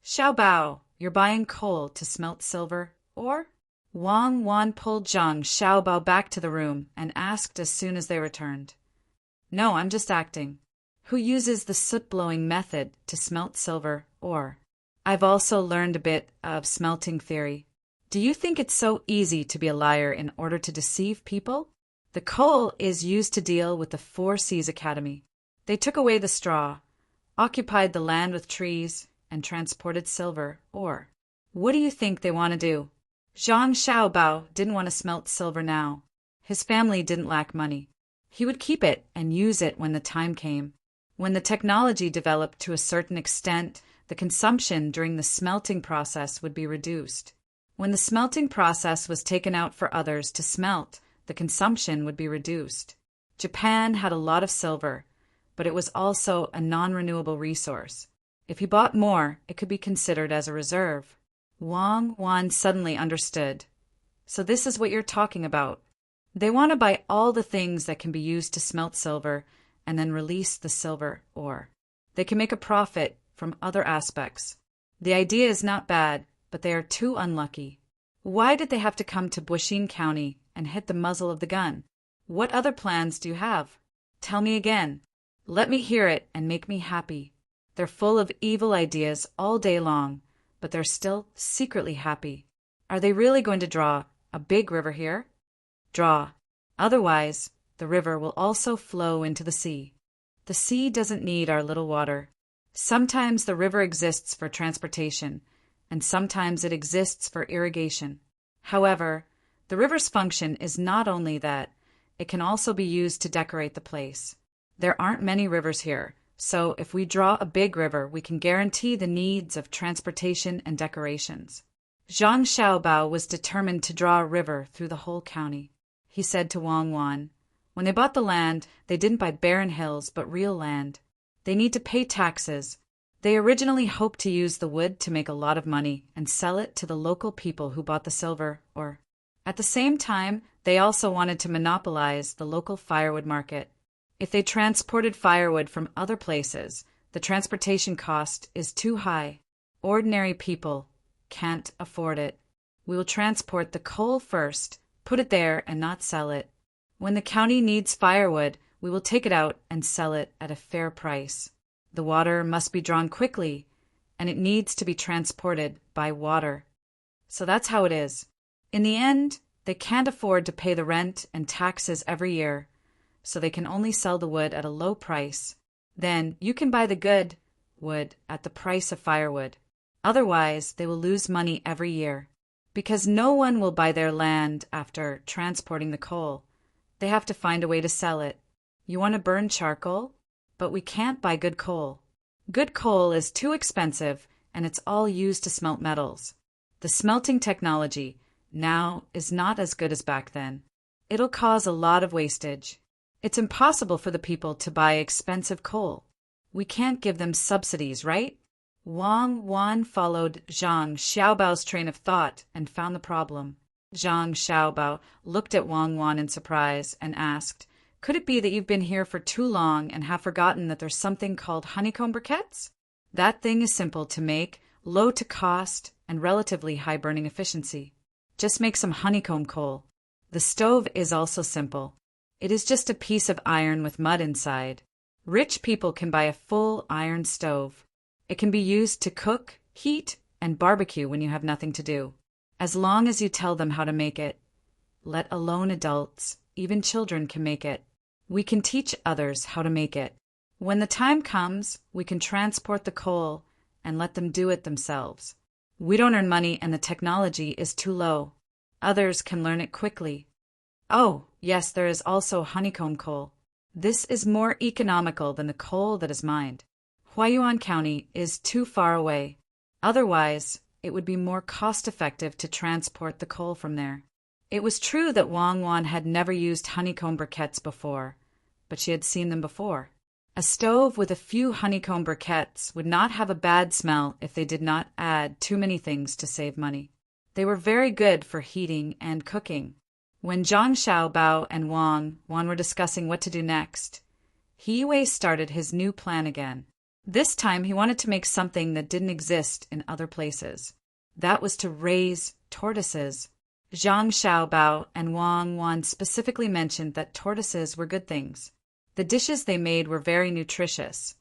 Xiaobao, you're buying coal to smelt silver, or? Wang Wan pulled Zhang Xiaobao back to the room and asked as soon as they returned. No, I'm just acting. Who uses the soot-blowing method to smelt silver ore? I've also learned a bit of smelting theory. Do you think it's so easy to be a liar in order to deceive people? The coal is used to deal with the Four Seas Academy. They took away the straw, occupied the land with trees, and transported silver ore. What do you think they want to do? Zhang Xiaobao didn't want to smelt silver now. His family didn't lack money. He would keep it and use it when the time came. When the technology developed to a certain extent, the consumption during the smelting process would be reduced. When the smelting process was taken out for others to smelt, the consumption would be reduced. Japan had a lot of silver, but it was also a non-renewable resource. If he bought more, it could be considered as a reserve. Wang Wan suddenly understood. So this is what you're talking about. They want to buy all the things that can be used to smelt silver and then release the silver ore. They can make a profit from other aspects. The idea is not bad, but they are too unlucky. Why did they have to come to Buxin County and hit the muzzle of the gun? What other plans do you have? Tell me again. Let me hear it and make me happy. They're full of evil ideas all day long, but they're still secretly happy. Are they really going to draw a big river here? Draw. Otherwise, the river will also flow into the sea. The sea doesn't need our little water. Sometimes the river exists for transportation, and sometimes it exists for irrigation. However, the river's function is not only that, it can also be used to decorate the place. There aren't many rivers here, so if we draw a big river, we can guarantee the needs of transportation and decorations. Zhang Xiaobao was determined to draw a river through the whole county. He said to Wang Wan, when they bought the land, they didn't buy barren hills but real land. They need to pay taxes. They originally hoped to use the wood to make a lot of money and sell it to the local people who bought the silver ore. At the same time, they also wanted to monopolize the local firewood market. If they transported firewood from other places, the transportation cost is too high. Ordinary people can't afford it. We will transport the coal first, put it there and not sell it. When the county needs firewood, we will take it out and sell it at a fair price. The water must be drawn quickly, and it needs to be transported by water. So that's how it is. In the end, they can't afford to pay the rent and taxes every year, so they can only sell the wood at a low price. Then you can buy the good wood at the price of firewood. Otherwise, they will lose money every year. Because no one will buy their land after transporting the coal. They have to find a way to sell it. You want to burn charcoal? But we can't buy good coal. Good coal is too expensive, and it's all used to smelt metals. The smelting technology now is not as good as back then. It'll cause a lot of wastage. It's impossible for the people to buy expensive coal. We can't give them subsidies, right? Wang Wan followed Zhang Xiaobao's train of thought and found the problem. Zhang Xiaobao looked at Wang Wan in surprise and asked, could it be that you've been here for too long and have forgotten that there's something called honeycomb briquettes? That thing is simple to make, low to cost, and relatively high burning efficiency. Just make some honeycomb coal. The stove is also simple. It is just a piece of iron with mud inside. Rich people can buy a full iron stove. It can be used to cook, heat, and barbecue when you have nothing to do, as long as you tell them how to make it. Let alone adults, even children can make it. We can teach others how to make it. When the time comes, we can transport the coal and let them do it themselves. We don't earn money and the technology is too low. Others can learn it quickly. Oh, yes, there is also honeycomb coal. This is more economical than the coal that is mined. Huayuan County is too far away. Otherwise, it would be more cost-effective to transport the coal from there. It was true that Wang Wan had never used honeycomb briquettes before, but she had seen them before. A stove with a few honeycomb briquettes would not have a bad smell if they did not add too many things to save money. They were very good for heating and cooking. When Zhang Xiaobao and Wang Wan were discussing what to do next, He Wei started his new plan again. This time he wanted to make something that didn't exist in other places. That was to raise tortoises. Zhang Xiaobao and Wang Wan specifically mentioned that tortoises were good things. The dishes they made were very nutritious,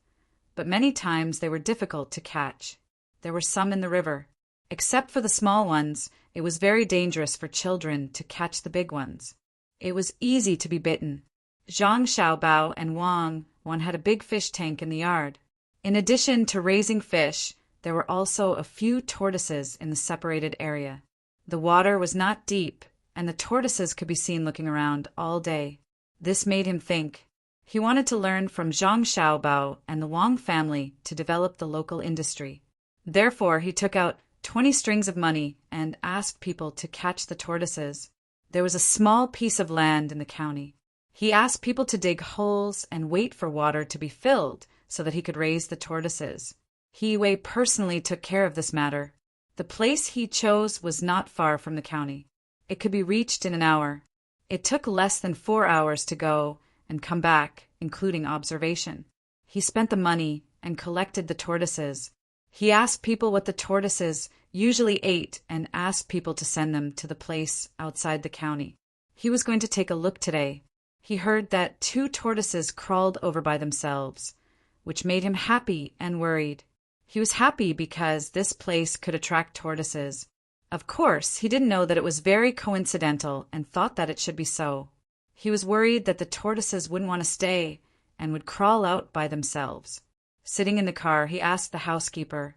but many times they were difficult to catch. There were some in the river. Except for the small ones, it was very dangerous for children to catch the big ones. It was easy to be bitten. Zhang Xiaobao and Wang Wan had a big fish tank in the yard. In addition to raising fish, there were also a few tortoises in the separated area. The water was not deep, and the tortoises could be seen looking around all day. This made him think. He wanted to learn from Zhang Xiaobao and the Wang family to develop the local industry. Therefore, he took out 20 strings of money and asked people to catch the tortoises. There was a small piece of land in the county. He asked people to dig holes and wait for water to be filled so that he could raise the tortoises. He Wei personally took care of this matter. The place he chose was not far from the county. It could be reached in an hour. It took less than 4 hours to go and come back, including observation. He spent the money and collected the tortoises. He asked people what the tortoises usually ate and asked people to send them to the place outside the county. He was going to take a look today. He heard that 2 tortoises crawled over by themselves, which made him happy and worried. He was happy because this place could attract tortoises. Of course, he didn't know that it was very coincidental and thought that it should be so. He was worried that the tortoises wouldn't want to stay and would crawl out by themselves. Sitting in the car, he asked the housekeeper,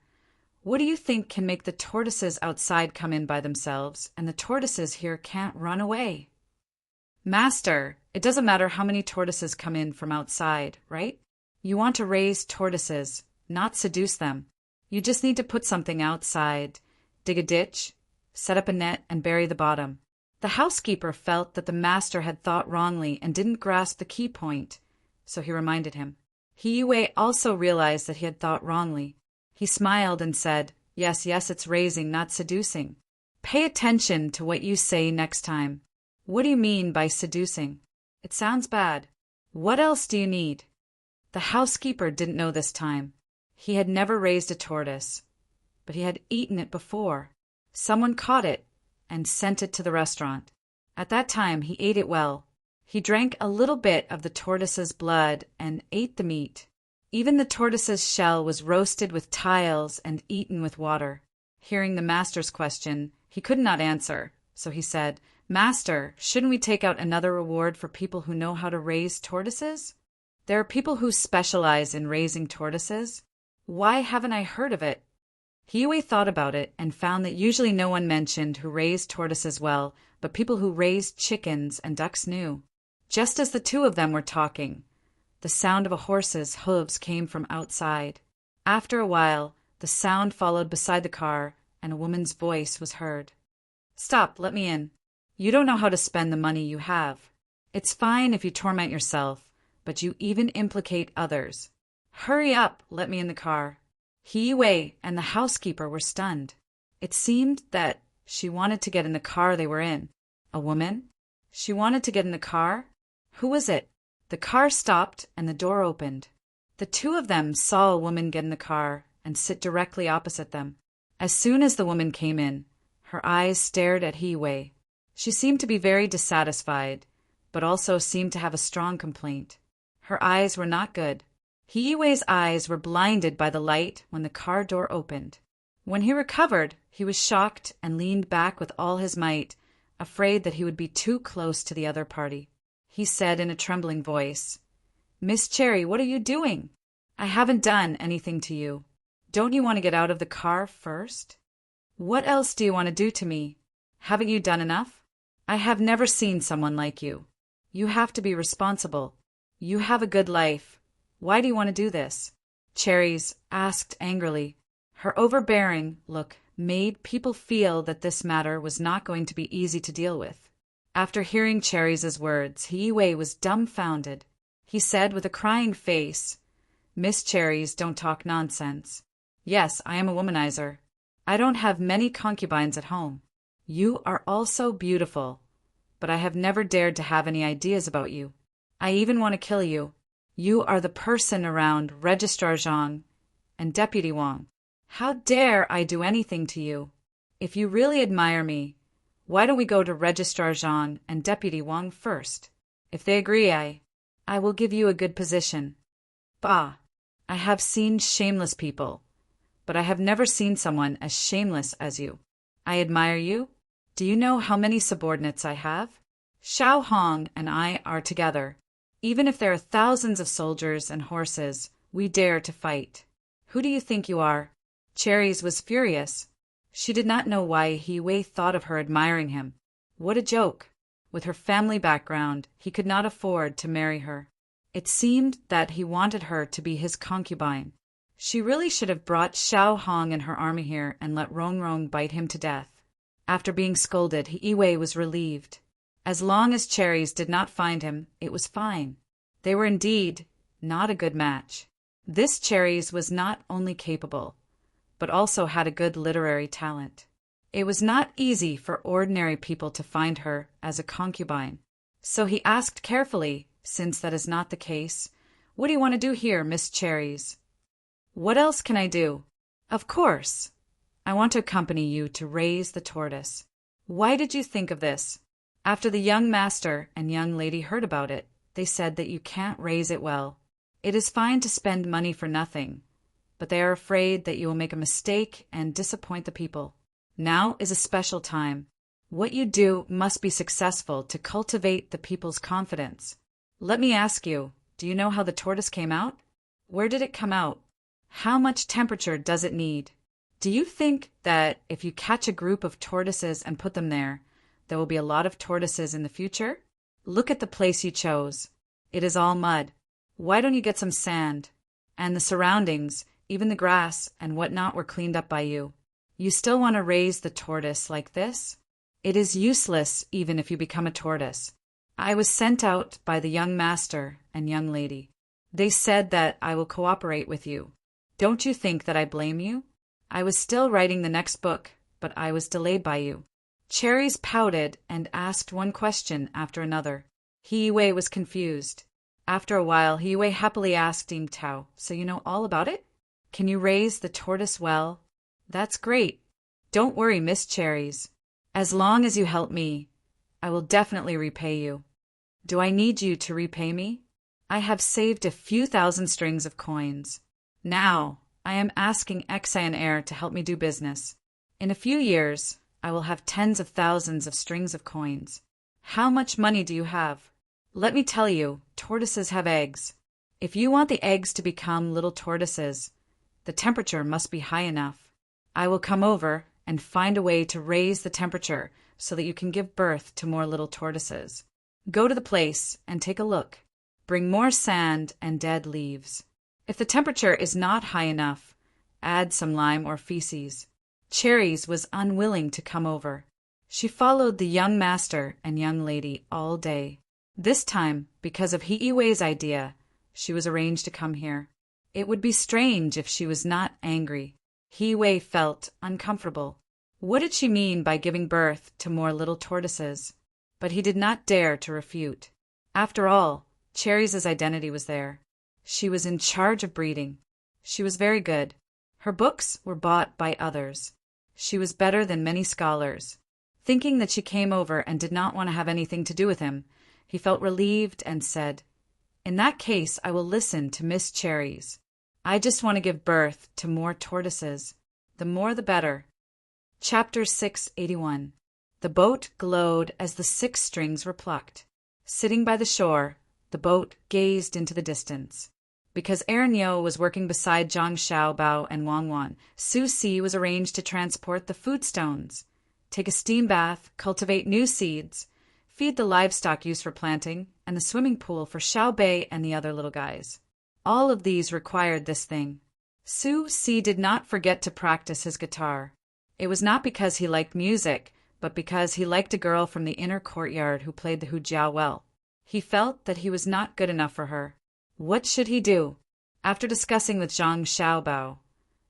"What do you think can make the tortoises outside come in by themselves and the tortoises here can't run away?" "Master, it doesn't matter how many tortoises come in from outside, right? You want to raise tortoises, not seduce them. You just need to put something outside, dig a ditch, set up a net, and bury the bottom." The housekeeper felt that the master had thought wrongly and didn't grasp the key point, so he reminded him. He Wei also realized that he had thought wrongly. He smiled and said, Yes, it's raising, not seducing. Pay attention to what you say next time. What do you mean by seducing? It sounds bad. What else do you need?" The housekeeper didn't know this time. He had never raised a tortoise, but he had eaten it before. Someone caught it and sent it to the restaurant. At that time, he ate it well. He drank a little bit of the tortoise's blood and ate the meat. Even the tortoise's shell was roasted with tiles and eaten with water. Hearing the master's question, he could not answer, so he said, "Master, shouldn't we take out another reward for people who know how to raise tortoises? There are people who specialize in raising tortoises. Why haven't I heard of it?" He Wei thought about it and found that usually no one mentioned who raised tortoises well, but people who raised chickens and ducks knew. Just as the 2 of them were talking, the sound of a horse's hooves came from outside. After a while, the sound followed beside the car, and a woman's voice was heard. "Stop, let me in. You don't know how to spend the money you have. It's fine if you torment yourself, but you even implicate others. Hurry up, let me in the car." He Wei and the housekeeper were stunned. It seemed that she wanted to get in the car they were in. A woman? She wanted to get in the car? Who was it? The car stopped and the door opened. The 2 of them saw a woman get in the car and sit directly opposite them. As soon as the woman came in, her eyes stared at He Wei. She seemed to be very dissatisfied, but also seemed to have a strong complaint. Her eyes were not good. He Wei's eyes were blinded by the light when the car door opened. When he recovered, he was shocked and leaned back with all his might, afraid that he would be too close to the other party. He said in a trembling voice, "Miss Cherry, what are you doing? I haven't done anything to you. Don't you want to get out of the car first? What else do you want to do to me? Haven't you done enough? I have never seen someone like you. You have to be responsible. You have a good life. Why do you want to do this?" Cherries asked angrily. Her overbearing look made people feel that this matter was not going to be easy to deal with. After hearing Cherries' words, He Wei was dumbfounded. He said with a crying face, "Miss Cherries, don't talk nonsense. Yes, I am a womanizer. I don't have many concubines at home. You are all so beautiful, but I have never dared to have any ideas about you. I even want to kill you. You are the person around Registrar Zhang and Deputy Wang. How dare I do anything to you? If you really admire me, why don't we go to Registrar Zhang and Deputy Wang first? If they agree, I will give you a good position. Bah! I have seen shameless people, but I have never seen someone as shameless as you. I admire you. Do you know how many subordinates I have? Xiao Hong and I are together. Even if there are thousands of soldiers and horses, we dare to fight. Who do you think you are? Cherries was furious. She did not know why He Wei thought of her admiring him. What a joke! With her family background, he could not afford to marry her. It seemed that he wanted her to be his concubine. She really should have brought Xiao Hong and her army here and let Rong Rong bite him to death. After being scolded, Yi Wei was relieved. As long as Cherries did not find him, it was fine. They were indeed not a good match. This Cherries was not only capable, but also had a good literary talent. It was not easy for ordinary people to find her as a concubine. So he asked carefully, since that is not the case, "What do you want to do here, Miss Cherries?" "What else can I do?" "Of course, I want to accompany you to raise the tortoise." "Why did you think of this?" "After the young master and young lady heard about it, they said that you can't raise it well. It is fine to spend money for nothing, but they are afraid that you will make a mistake and disappoint the people. Now is a special time. What you do must be successful to cultivate the people's confidence. Let me ask you, do you know how the tortoise came out? Where did it come out? How much temperature does it need? Do you think that if you catch a group of tortoises and put them there will be a lot of tortoises in the future? Look at the place you chose. It is all mud. Why don't you get some sand? And the surroundings, even the grass and whatnot, were cleaned up by you. You still want to raise the tortoise like this? It is useless even if you become a tortoise. I was sent out by the young master and young lady. They said that I will cooperate with you. Don't you think that I blame you? I was still writing the next book, but I was delayed by you." Cherries pouted and asked one question after another. Yi Wei was confused. After a while, Yi Wei happily asked Im Tao, "So you know all about it? Can you raise the tortoise well?" "That's great. Don't worry, Miss Cherries. As long as you help me, I will definitely repay you." "Do I need you to repay me? I have saved a few thousand strings of coins. Now, I am asking Exan Heir to help me do business. In a few years, I will have tens of thousands of strings of coins. How much money do you have? Let me tell you, tortoises have eggs. If you want the eggs to become little tortoises, the temperature must be high enough. I will come over and find a way to raise the temperature so that you can give birth to more little tortoises. Go to the place and take a look. Bring more sand and dead leaves. If the temperature is not high enough, add some lime or feces." Cherries was unwilling to come over. She followed the young master and young lady all day. This time, because of Yi Wei's idea, she was arranged to come here. It would be strange if she was not angry. Yi Wei felt uncomfortable. What did she mean by giving birth to more little tortoises? But he did not dare to refute. After all, Cherries' identity was there. She was in charge of breeding. She was very good. Her books were bought by others. She was better than many scholars. Thinking that she came over and did not want to have anything to do with him, he felt relieved and said, "In that case, I will listen to Miss Cherries. I just want to give birth to more tortoises. The more the better." Chapter 681. The boat glowed as the 6 strings were plucked. Sitting by the shore, the boat gazed into the distance. Because Aaron Yo was working beside Zhang Xiaobao and Wang Wan, Su Si was arranged to transport the food stones, take a steam bath, cultivate new seeds, feed the livestock used for planting, and the swimming pool for Xiao Bei and the other little guys. All of these required this thing. Su Si did not forget to practice his guitar. It was not because he liked music, but because he liked a girl from the inner courtyard who played the hujiao well. He felt that he was not good enough for her. What should he do? After discussing with Zhang Xiaobao,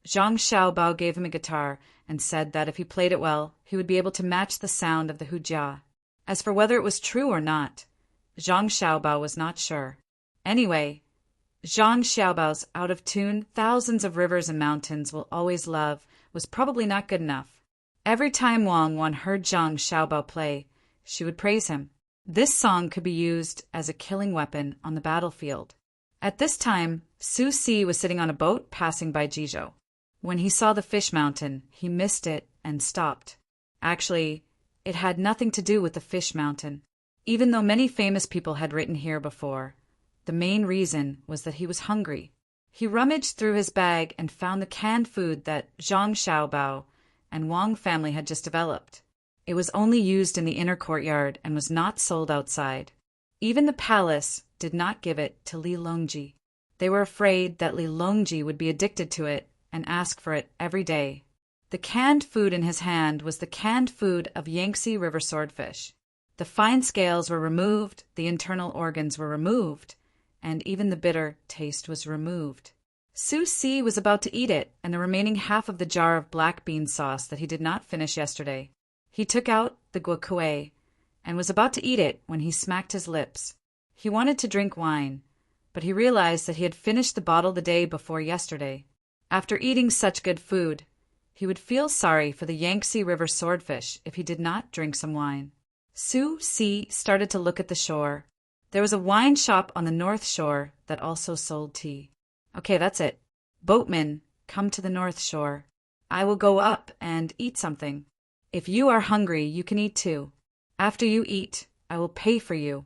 Zhang Xiaobao gave him a guitar and said that if he played it well, he would be able to match the sound of the hujia. As for whether it was true or not, Zhang Xiaobao was not sure. Anyway, Zhang Xiaobao's out-of-tune "Thousands of Rivers and Mountains Will Always Love" was probably not good enough. Every time Wang Wan heard Zhang Xiaobao play, she would praise him. This song could be used as a killing weapon on the battlefield. At this time, Su Si was sitting on a boat passing by Jizhou. When he saw the fish mountain, he missed it and stopped. Actually, it had nothing to do with the fish mountain. Even though many famous people had written here before, the main reason was that he was hungry. He rummaged through his bag and found the canned food that Zhang Xiaobao and Wang family had just developed. It was only used in the inner courtyard and was not sold outside. Even the palace did not give it to Li Longji. They were afraid that Li Longji would be addicted to it and ask for it every day. The canned food in his hand was the canned food of Yangtze River swordfish. The fine scales were removed, the internal organs were removed, and even the bitter taste was removed. Su Si was about to eat it and the remaining half of the jar of black bean sauce that he did not finish yesterday. He took out the guacue and was about to eat it when he smacked his lips. He wanted to drink wine, but he realized that he had finished the bottle the day before yesterday. After eating such good food, he would feel sorry for the Yangtze River swordfish if he did not drink some wine. Su Si started to look at the shore. There was a wine shop on the north shore that also sold tea. Okay, that's it. Boatmen, come to the north shore. I will go up and eat something. If you are hungry, you can eat too. After you eat, I will pay for you.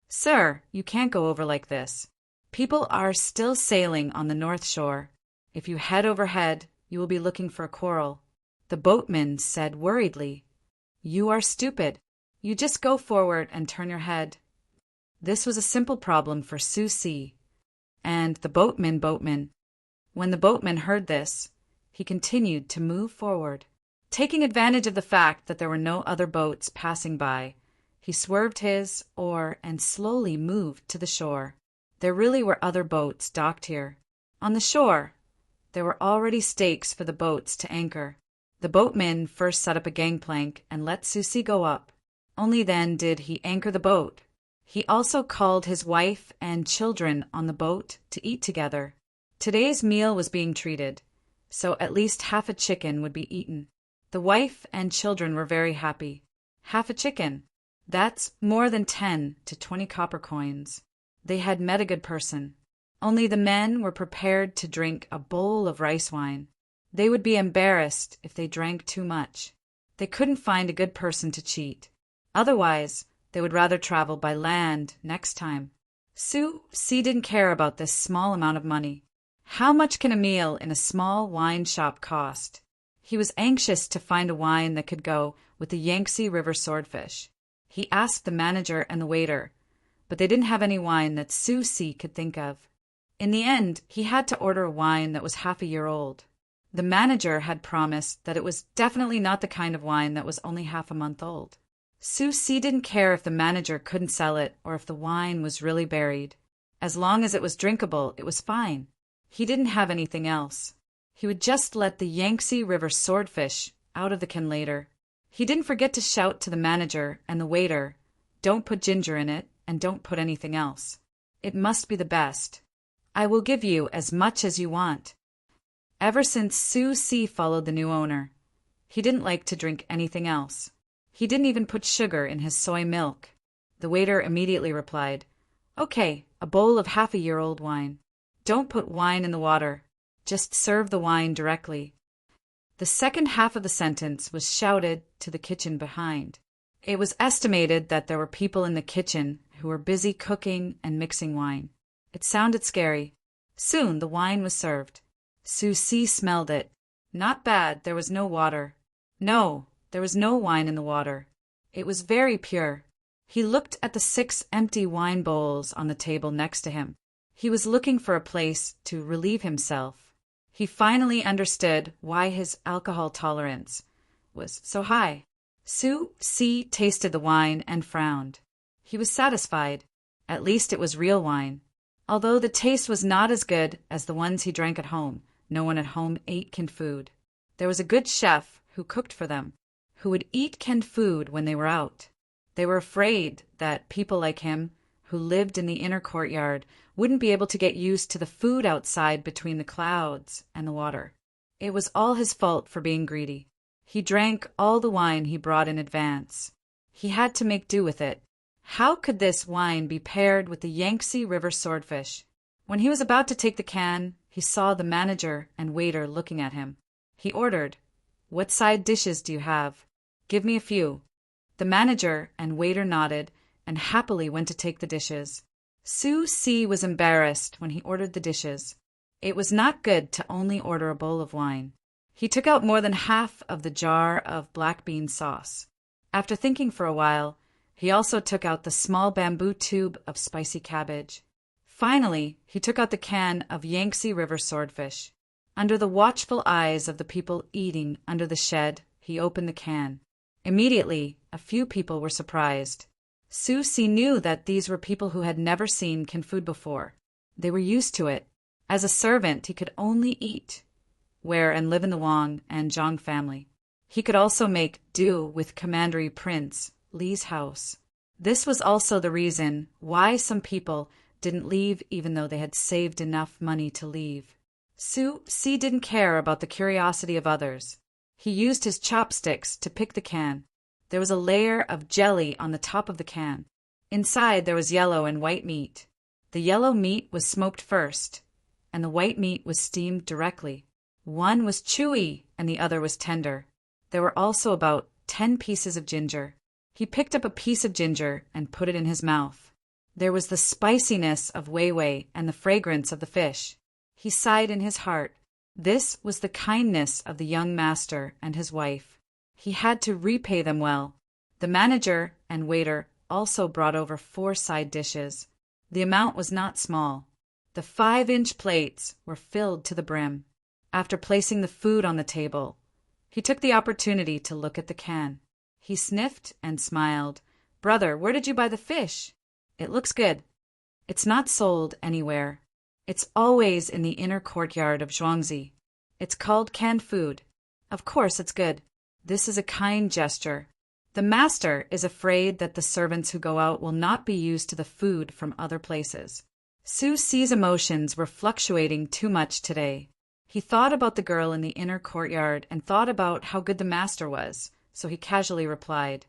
Sir, you can't go over like this. People are still sailing on the north shore. If you head over head, you will be looking for a quarrel. The boatman said worriedly, You are stupid. You just go forward and turn your head. This was a simple problem for Su Si and the boatman. When the boatman heard this, he continued to move forward. Taking advantage of the fact that there were no other boats passing by, he swerved his oar and slowly moved to the shore. There really were other boats docked here. On the shore, there were already stakes for the boats to anchor. The boatman first set up a gangplank and let Su Si go up. Only then did he anchor the boat. He also called his wife and children on the boat to eat together. Today's meal was being treated, so at least half a chicken would be eaten. The wife and children were very happy. Half a chicken. That's more than 10 to 20 copper coins. They had met a good person. Only the men were prepared to drink a bowl of rice wine. They would be embarrassed if they drank too much. They couldn't find a good person to cheat. Otherwise, they would rather travel by land next time. Su Si didn't care about this small amount of money. How much can a meal in a small wine shop cost? He was anxious to find a wine that could go with the Yangtze River swordfish. He asked the manager and the waiter, but they didn't have any wine that Su Si could think of. In the end, he had to order a wine that was half a year old. The manager had promised that it was definitely not the kind of wine that was only half a month old. Su Si didn't care if the manager couldn't sell it or if the wine was really buried. As long as it was drinkable, it was fine. He didn't have anything else. He would just let the Yangtze River swordfish out of the can later. He didn't forget to shout to the manager and the waiter, "Don't put ginger in it and don't put anything else. It must be the best. I will give you as much as you want." Ever since Su Si followed the new owner, he didn't like to drink anything else. He didn't even put sugar in his soy milk. The waiter immediately replied, "Okay, a bowl of half-a-year-old wine. Don't put wine in the water. Just serve the wine directly." The second half of the sentence was shouted to the kitchen behind. It was estimated that there were people in the kitchen who were busy cooking and mixing wine. It sounded scary. Soon the wine was served. Su Si smelled it. Not bad, there was no water. No, there was no wine in the water. It was very pure. He looked at the 6 empty wine bowls on the table next to him. He was looking for a place to relieve himself. He finally understood why his alcohol tolerance was so high. Su Si tasted the wine and frowned. He was satisfied. At least it was real wine. Although the taste was not as good as the ones he drank at home, no one at home ate canned food. There was a good chef who cooked for them, who would eat canned food when they were out. They were afraid that people like him, who lived in the inner courtyard, wouldn't be able to get used to the food outside between the clouds and the water. It was all his fault for being greedy. He drank all the wine he brought in advance. He had to make do with it. How could this wine be paired with the Yangtze River swordfish? When he was about to take the can, he saw the manager and waiter looking at him. He ordered, "What side dishes do you have? Give me a few." The manager and waiter nodded and happily went to take the dishes. Su-si was embarrassed when he ordered the dishes. It was not good to only order a bowl of wine. He took out more than half of the jar of black bean sauce. After thinking for a while, he also took out the small bamboo tube of spicy cabbage. Finally, he took out the can of Yangtze River swordfish. Under the watchful eyes of the people eating under the shed, he opened the can. Immediately, a few people were surprised. Su-si knew that these were people who had never seen canned food before. They were used to it. As a servant, he could only eat, wear, and live in the Wang and Zhang family. He could also make do with Commandery Prince Li's house. This was also the reason why some people didn't leave even though they had saved enough money to leave. Su-si didn't care about the curiosity of others. He used his chopsticks to pick the can. There was a layer of jelly on the top of the can. Inside there was yellow and white meat. The yellow meat was smoked first, and the white meat was steamed directly. One was chewy and the other was tender. There were also about 10 pieces of ginger. He picked up a piece of ginger and put it in his mouth. There was the spiciness of wei-wei and the fragrance of the fish. He sighed in his heart. This was the kindness of the young master and his wife. He had to repay them well. The manager and waiter also brought over 4 side dishes. The amount was not small. The 5-inch plates were filled to the brim. After placing the food on the table, he took the opportunity to look at the can. He sniffed and smiled. "Brother, where did you buy the fish? It looks good." "It's not sold anywhere. It's always in the inner courtyard of Zhuangzi. It's called canned food. Of course it's good. This is a kind gesture. The master is afraid that the servants who go out will not be used to the food from other places." Su-si's emotions were fluctuating too much today. He thought about the girl in the inner courtyard and thought about how good the master was, so he casually replied,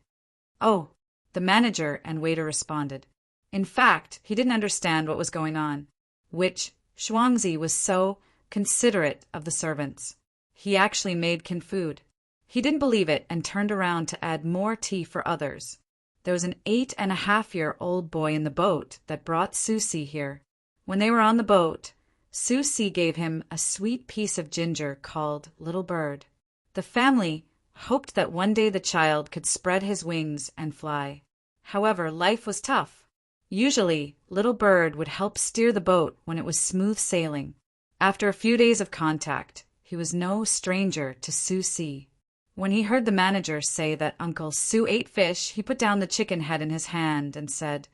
"Oh," the manager and waiter responded. In fact, he didn't understand what was going on, which Zhuangzi was so considerate of the servants. He actually made canned food. He didn't believe it and turned around to add more tea for others. There was an 8.5-year-old boy in the boat that brought Su-si here. When they were on the boat, Su-si gave him a sweet piece of ginger called Little Bird. The family hoped that one day the child could spread his wings and fly. However, life was tough. Usually, Little Bird would help steer the boat when it was smooth sailing. After a few days of contact, he was no stranger to Su-si. When he heard the manager say that Uncle Su ate fish, he put down the chicken head in his hand and said,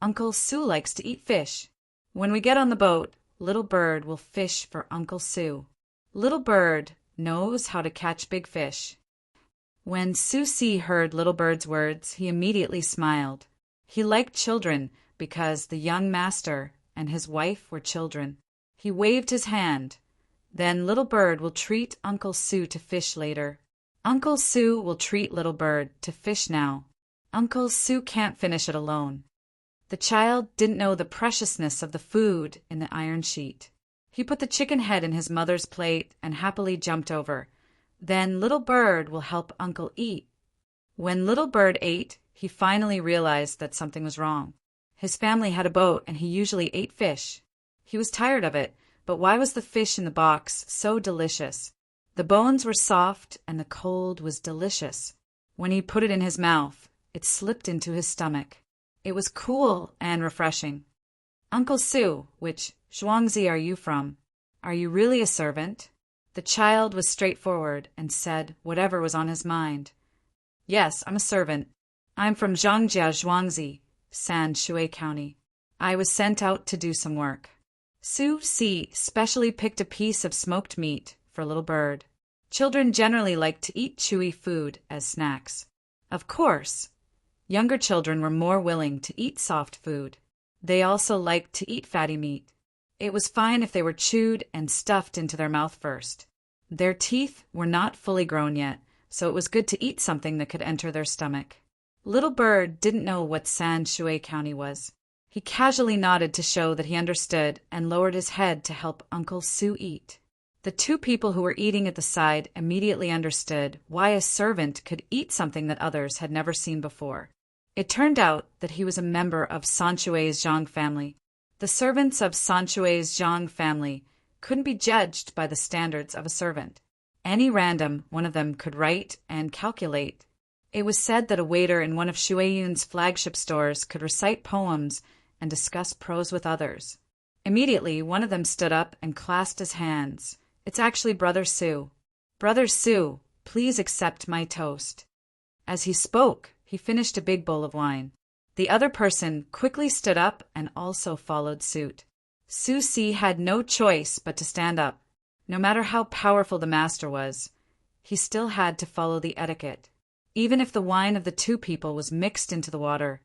"Uncle Su likes to eat fish. When we get on the boat, Little Bird will fish for Uncle Su. Little Bird knows how to catch big fish." When Su-si heard Little Bird's words, he immediately smiled. He liked children because the young master and his wife were children. He waved his hand. "Then Little Bird will treat Uncle Su to fish later. Uncle Su will treat Little Bird to fish now. Uncle Su can't finish it alone." The child didn't know the preciousness of the food in the iron sheet. He put the chicken head in his mother's plate and happily jumped over. "Then Little Bird will help Uncle eat." When Little Bird ate, he finally realized that something was wrong. His family had a boat and he usually ate fish. He was tired of it, but why was the fish in the box so delicious? The bones were soft and the cold was delicious. When he put it in his mouth, it slipped into his stomach. It was cool and refreshing. "Uncle Su, which Zhuangzi are you from? Are you really a servant?" The child was straightforward and said whatever was on his mind. "Yes, I'm a servant. I'm from Zhangjia, Zhuangzi, San Shui County. I was sent out to do some work." Su Si specially picked a piece of smoked meat for Little Bird. Children generally like to eat chewy food as snacks. Of course, younger children were more willing to eat soft food. They also liked to eat fatty meat. It was fine if they were chewed and stuffed into their mouth first. Their teeth were not fully grown yet, so it was good to eat something that could enter their stomach. Little Bird didn't know what San Shui County was. He casually nodded to show that he understood and lowered his head to help Uncle Su eat. The two people who were eating at the side immediately understood why a servant could eat something that others had never seen before. It turned out that he was a member of San Shui's Zhang family. The servants of San Shui's Zhang family couldn't be judged by the standards of a servant. Any random one of them could write and calculate. It was said that a waiter in one of Shuiyun's flagship stores could recite poems and discuss prose with others. Immediately, one of them stood up and clasped his hands. It's actually Brother Su. Brother Su, please accept my toast. As he spoke, he finished a big bowl of wine. The other person quickly stood up and also followed suit. Su Si had no choice but to stand up. No matter how powerful the master was, he still had to follow the etiquette. Even if the wine of the two people was mixed into the water,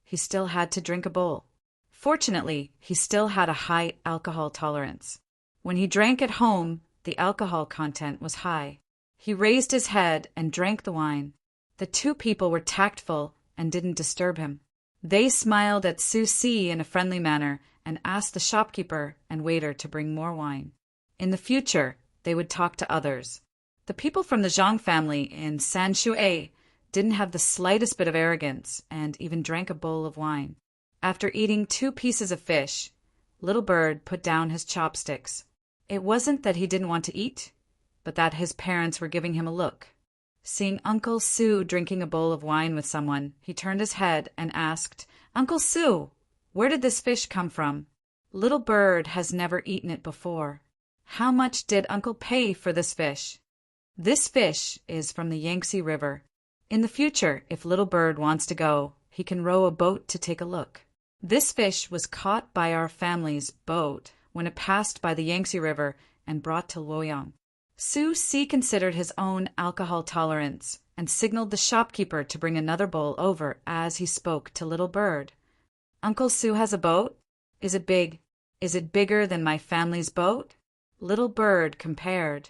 he still had to drink a bowl. Fortunately, he still had a high alcohol tolerance. When he drank at home, the alcohol content was high. He raised his head and drank the wine. The two people were tactful and didn't disturb him. They smiled at Su Si in a friendly manner and asked the shopkeeper and waiter to bring more wine. In the future, they would talk to others. The people from the Zhang family in San Shui didn't have the slightest bit of arrogance and even drank a bowl of wine. After eating 2 pieces of fish, Little Bird put down his chopsticks. It wasn't that he didn't want to eat, but that his parents were giving him a look. Seeing Uncle Su drinking a bowl of wine with someone, he turned his head and asked, "Uncle Su, where did this fish come from?" Little Bird has never eaten it before. How much did Uncle pay for this fish? This fish is from the Yangtze River. In the future, if Little Bird wants to go, he can row a boat to take a look. This fish was caught by our family's boat when it passed by the Yangtze River and brought to Luoyang. Su Si considered his own alcohol tolerance and signaled the shopkeeper to bring another bowl over as he spoke to Little Bird. "Uncle Su has a boat? Is it big? Is it bigger than my family's boat?" Little Bird compared.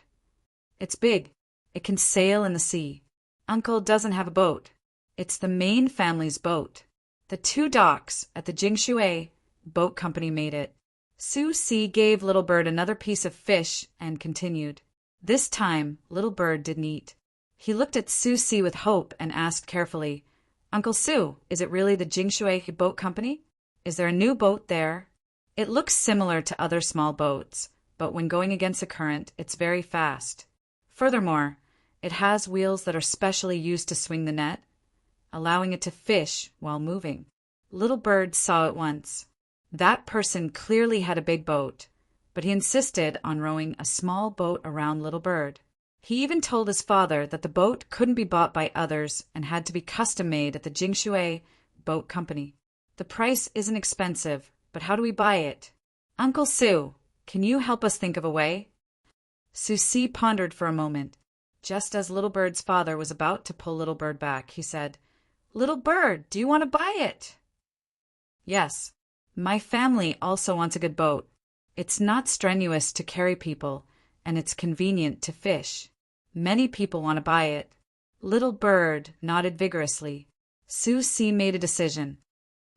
"It's big. It can sail in the sea. Uncle doesn't have a boat. It's the main family's boat. The 2 docks at the Jingshui Boat Company made it." Su Si gave Little Bird another piece of fish and continued. This time, Little Bird didn't eat. He looked at Su Si with hope and asked carefully, "Uncle Su, is it really the Jingshui Boat Company? Is there a new boat there?" "It looks similar to other small boats, but when going against a current, it's very fast. Furthermore, it has wheels that are specially used to swing the net, allowing it to fish while moving." Little Bird saw at once. That person clearly had a big boat, but he insisted on rowing a small boat around Little Bird. He even told his father that the boat couldn't be bought by others and had to be custom-made at the Jingshui Boat Company. "The price isn't expensive, but how do we buy it? Uncle Su, can you help us think of a way?" Su Si pondered for a moment. Just as Little Bird's father was about to pull Little Bird back, he said, "Little Bird, do you want to buy it?" "Yes. My family also wants a good boat. It's not strenuous to carry people, and it's convenient to fish. Many people want to buy it." Little Bird nodded vigorously. Su Si made a decision.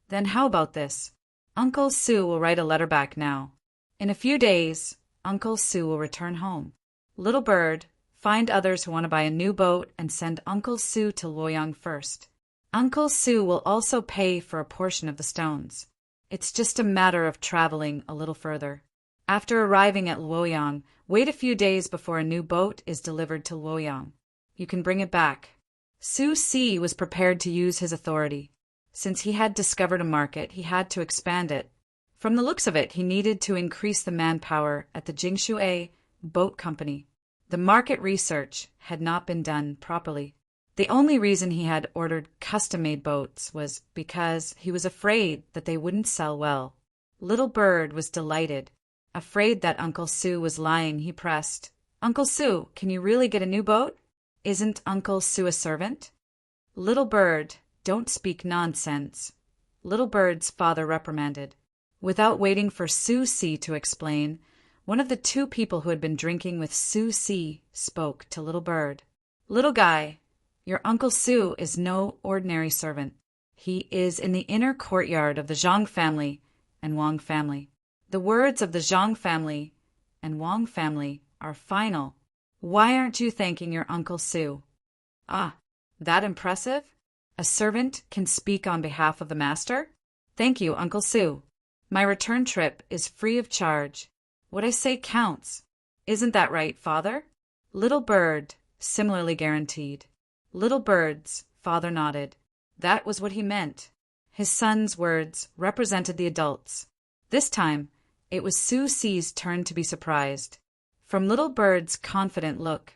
"Then how about this? Uncle Su will write a letter back now. In a few days, Uncle Su will return home. Little Bird, find others who want to buy a new boat and send Uncle Su to Luoyang first. Uncle Su will also pay for a portion of the stones. It's just a matter of traveling a little further. After arriving at Luoyang, wait a few days before a new boat is delivered to Luoyang. You can bring it back." Su Si was prepared to use his authority. Since he had discovered a market, he had to expand it. From the looks of it, he needed to increase the manpower at the Jingshui Boat Company. The market research had not been done properly. The only reason he had ordered custom-made boats was because he was afraid that they wouldn't sell well. Little Bird was delighted. Afraid that Uncle Sue was lying, he pressed, "Uncle Sue, can you really get a new boat? Isn't Uncle Sue a servant?" "Little bird, don't speak nonsense," Little Bird's father reprimanded. Without waiting for Susie to explain, one of the two people who had been drinking with Susie spoke to Little Bird. "Little guy, your Uncle Sue is no ordinary servant. He is in the inner courtyard of the Zhang family and Wang family. The words of the Zhang family and Wang family are final. Why aren't you thanking your Uncle Sue?" "Ah, that impressive? A servant can speak on behalf of the master? Thank you, Uncle Sue. My return trip is free of charge. What I say counts. Isn't that right, father?" Little Bird similarly guaranteed. Little Bird's father nodded. That was what he meant. His son's words represented the adults. This time, it was Susie's turn to be surprised. From Little Bird's confident look,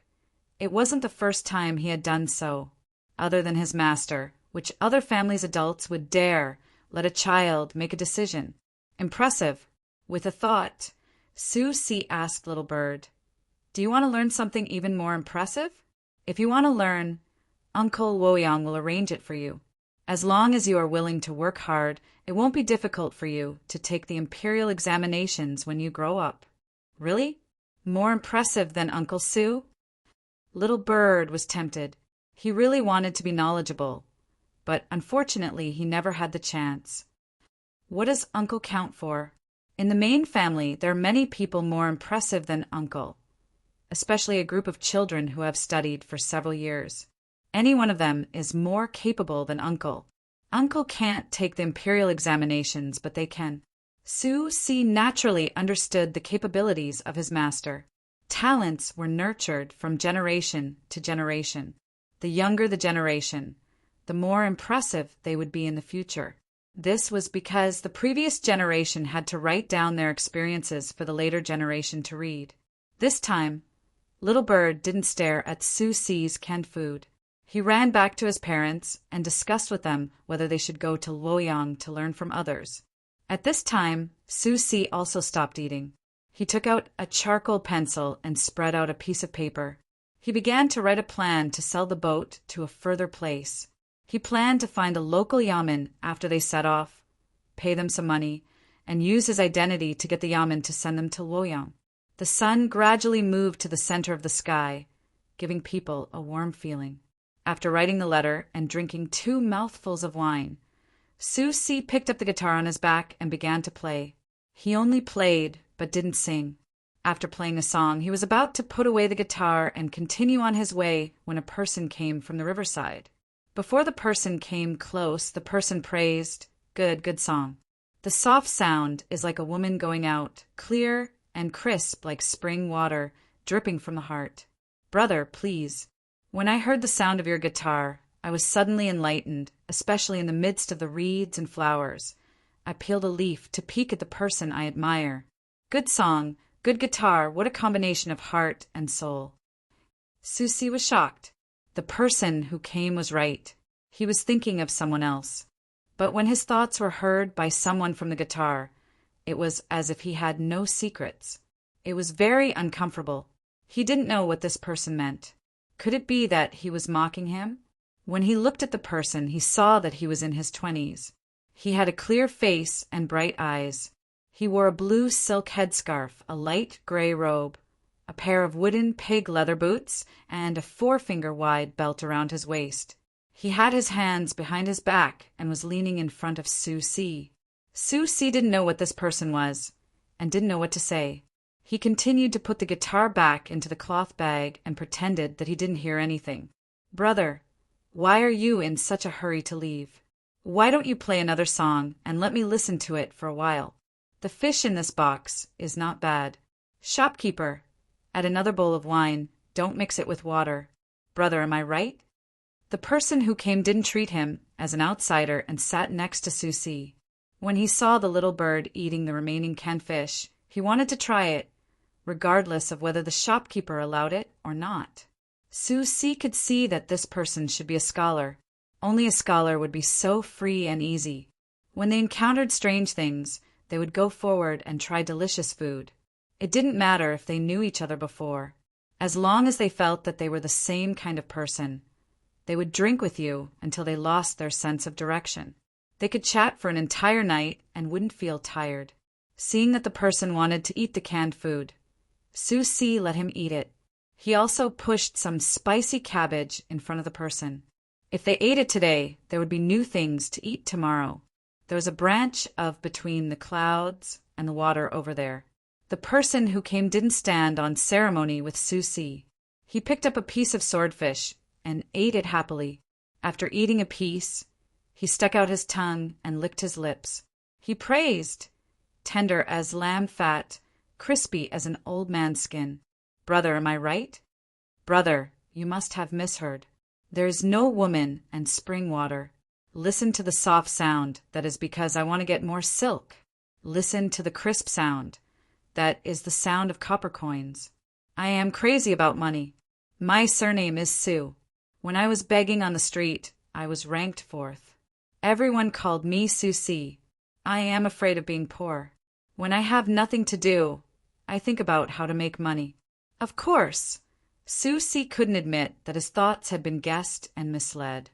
it wasn't the first time he had done so, other than his master, which other families' adults would dare let a child make a decision. Impressive. With a thought, Susie asked Little Bird, "Do you want to learn something even more impressive? If you want to learn, Uncle Woyang will arrange it for you. As long as you are willing to work hard, it won't be difficult for you to take the imperial examinations when you grow up." "Really? More impressive than Uncle Sue?" Little Bird was tempted. He really wanted to be knowledgeable, but unfortunately he never had the chance. What does Uncle count for? In the main family, there are many people more impressive than Uncle, especially a group of children who have studied for several years. Any one of them is more capable than Uncle. Uncle can't take the imperial examinations, but they can. Susie naturally understood the capabilities of his master. Talents were nurtured from generation to generation. The younger the generation, the more impressive they would be in the future. This was because the previous generation had to write down their experiences for the later generation to read. This time, Little Bird didn't stare at Susie's canned food. He ran back to his parents and discussed with them whether they should go to Luoyang to learn from others. At this time, Susie also stopped eating. He took out a charcoal pencil and spread out a piece of paper. He began to write a plan to sell the boat to a further place. He planned to find a local yamen after they set off, pay them some money, and use his identity to get the yamen to send them to Luoyang. The sun gradually moved to the center of the sky, giving people a warm feeling. After writing the letter and drinking 2 mouthfuls of wine, Susie picked up the guitar on his back and began to play. He only played, but didn't sing. After playing a song, he was about to put away the guitar and continue on his way when a person came from the riverside. Before the person came close, the person praised, Good song. The soft sound is like a woman going out, clear and crisp like spring water, dripping from the heart. Brother, please. When I heard the sound of your guitar, I was suddenly enlightened, especially in the midst of the reeds and flowers. I peeled a leaf to peek at the person I admire. Good song, good guitar, what a combination of heart and soul. Susie was shocked. The person who came was right. He was thinking of someone else. But when his thoughts were heard by someone from the guitar, it was as if he had no secrets. It was very uncomfortable. He didn't know what this person meant. Could it be that he was mocking him? When he looked at the person, he saw that he was in his 20s. He had a clear face and bright eyes. He wore a blue silk headscarf, a light gray robe, a pair of wooden pig leather boots, and a 4-finger-wide belt around his waist. He had his hands behind his back and was leaning in front of Susie. Susie didn't know what this person was and didn't know what to say. He continued to put the guitar back into the cloth bag and pretended that he didn't hear anything. Brother, why are you in such a hurry to leave? Why don't you play another song and let me listen to it for a while? The fish in this box is not bad. Shopkeeper, add another bowl of wine. Don't mix it with water. Brother, am I right? The person who came didn't treat him as an outsider and sat next to Susie. When he saw the little bird eating the remaining canned fish, he wanted to try it, regardless of whether the shopkeeper allowed it or not. Susie could see that this person should be a scholar. Only a scholar would be so free and easy. When they encountered strange things, they would go forward and try delicious food. It didn't matter if they knew each other before. As long as they felt that they were the same kind of person, they would drink with you until they lost their sense of direction. They could chat for an entire night and wouldn't feel tired. Seeing that the person wanted to eat the canned food, Susie let him eat it. He also pushed some spicy cabbage in front of the person. If they ate it today, there would be new things to eat tomorrow. There was a branch of between the clouds and the water over there. The person who came didn't stand on ceremony with Susie. He picked up a piece of swordfish and ate it happily. After eating a piece, he stuck out his tongue and licked his lips. He praised, tender as lamb fat, crispy as an old man's skin. Brother, am I right? Brother, you must have misheard. There is no woman and spring water. Listen to the soft sound. That is because I want to get more silk. Listen to the crisp sound. That is the sound of copper coins. I am crazy about money. My surname is Sue. When I was begging on the street, I was ranked fourth. Everyone called me Susie. I am afraid of being poor. When I have nothing to do, I think about how to make money. Of course, Susie couldn't admit that his thoughts had been guessed and misled.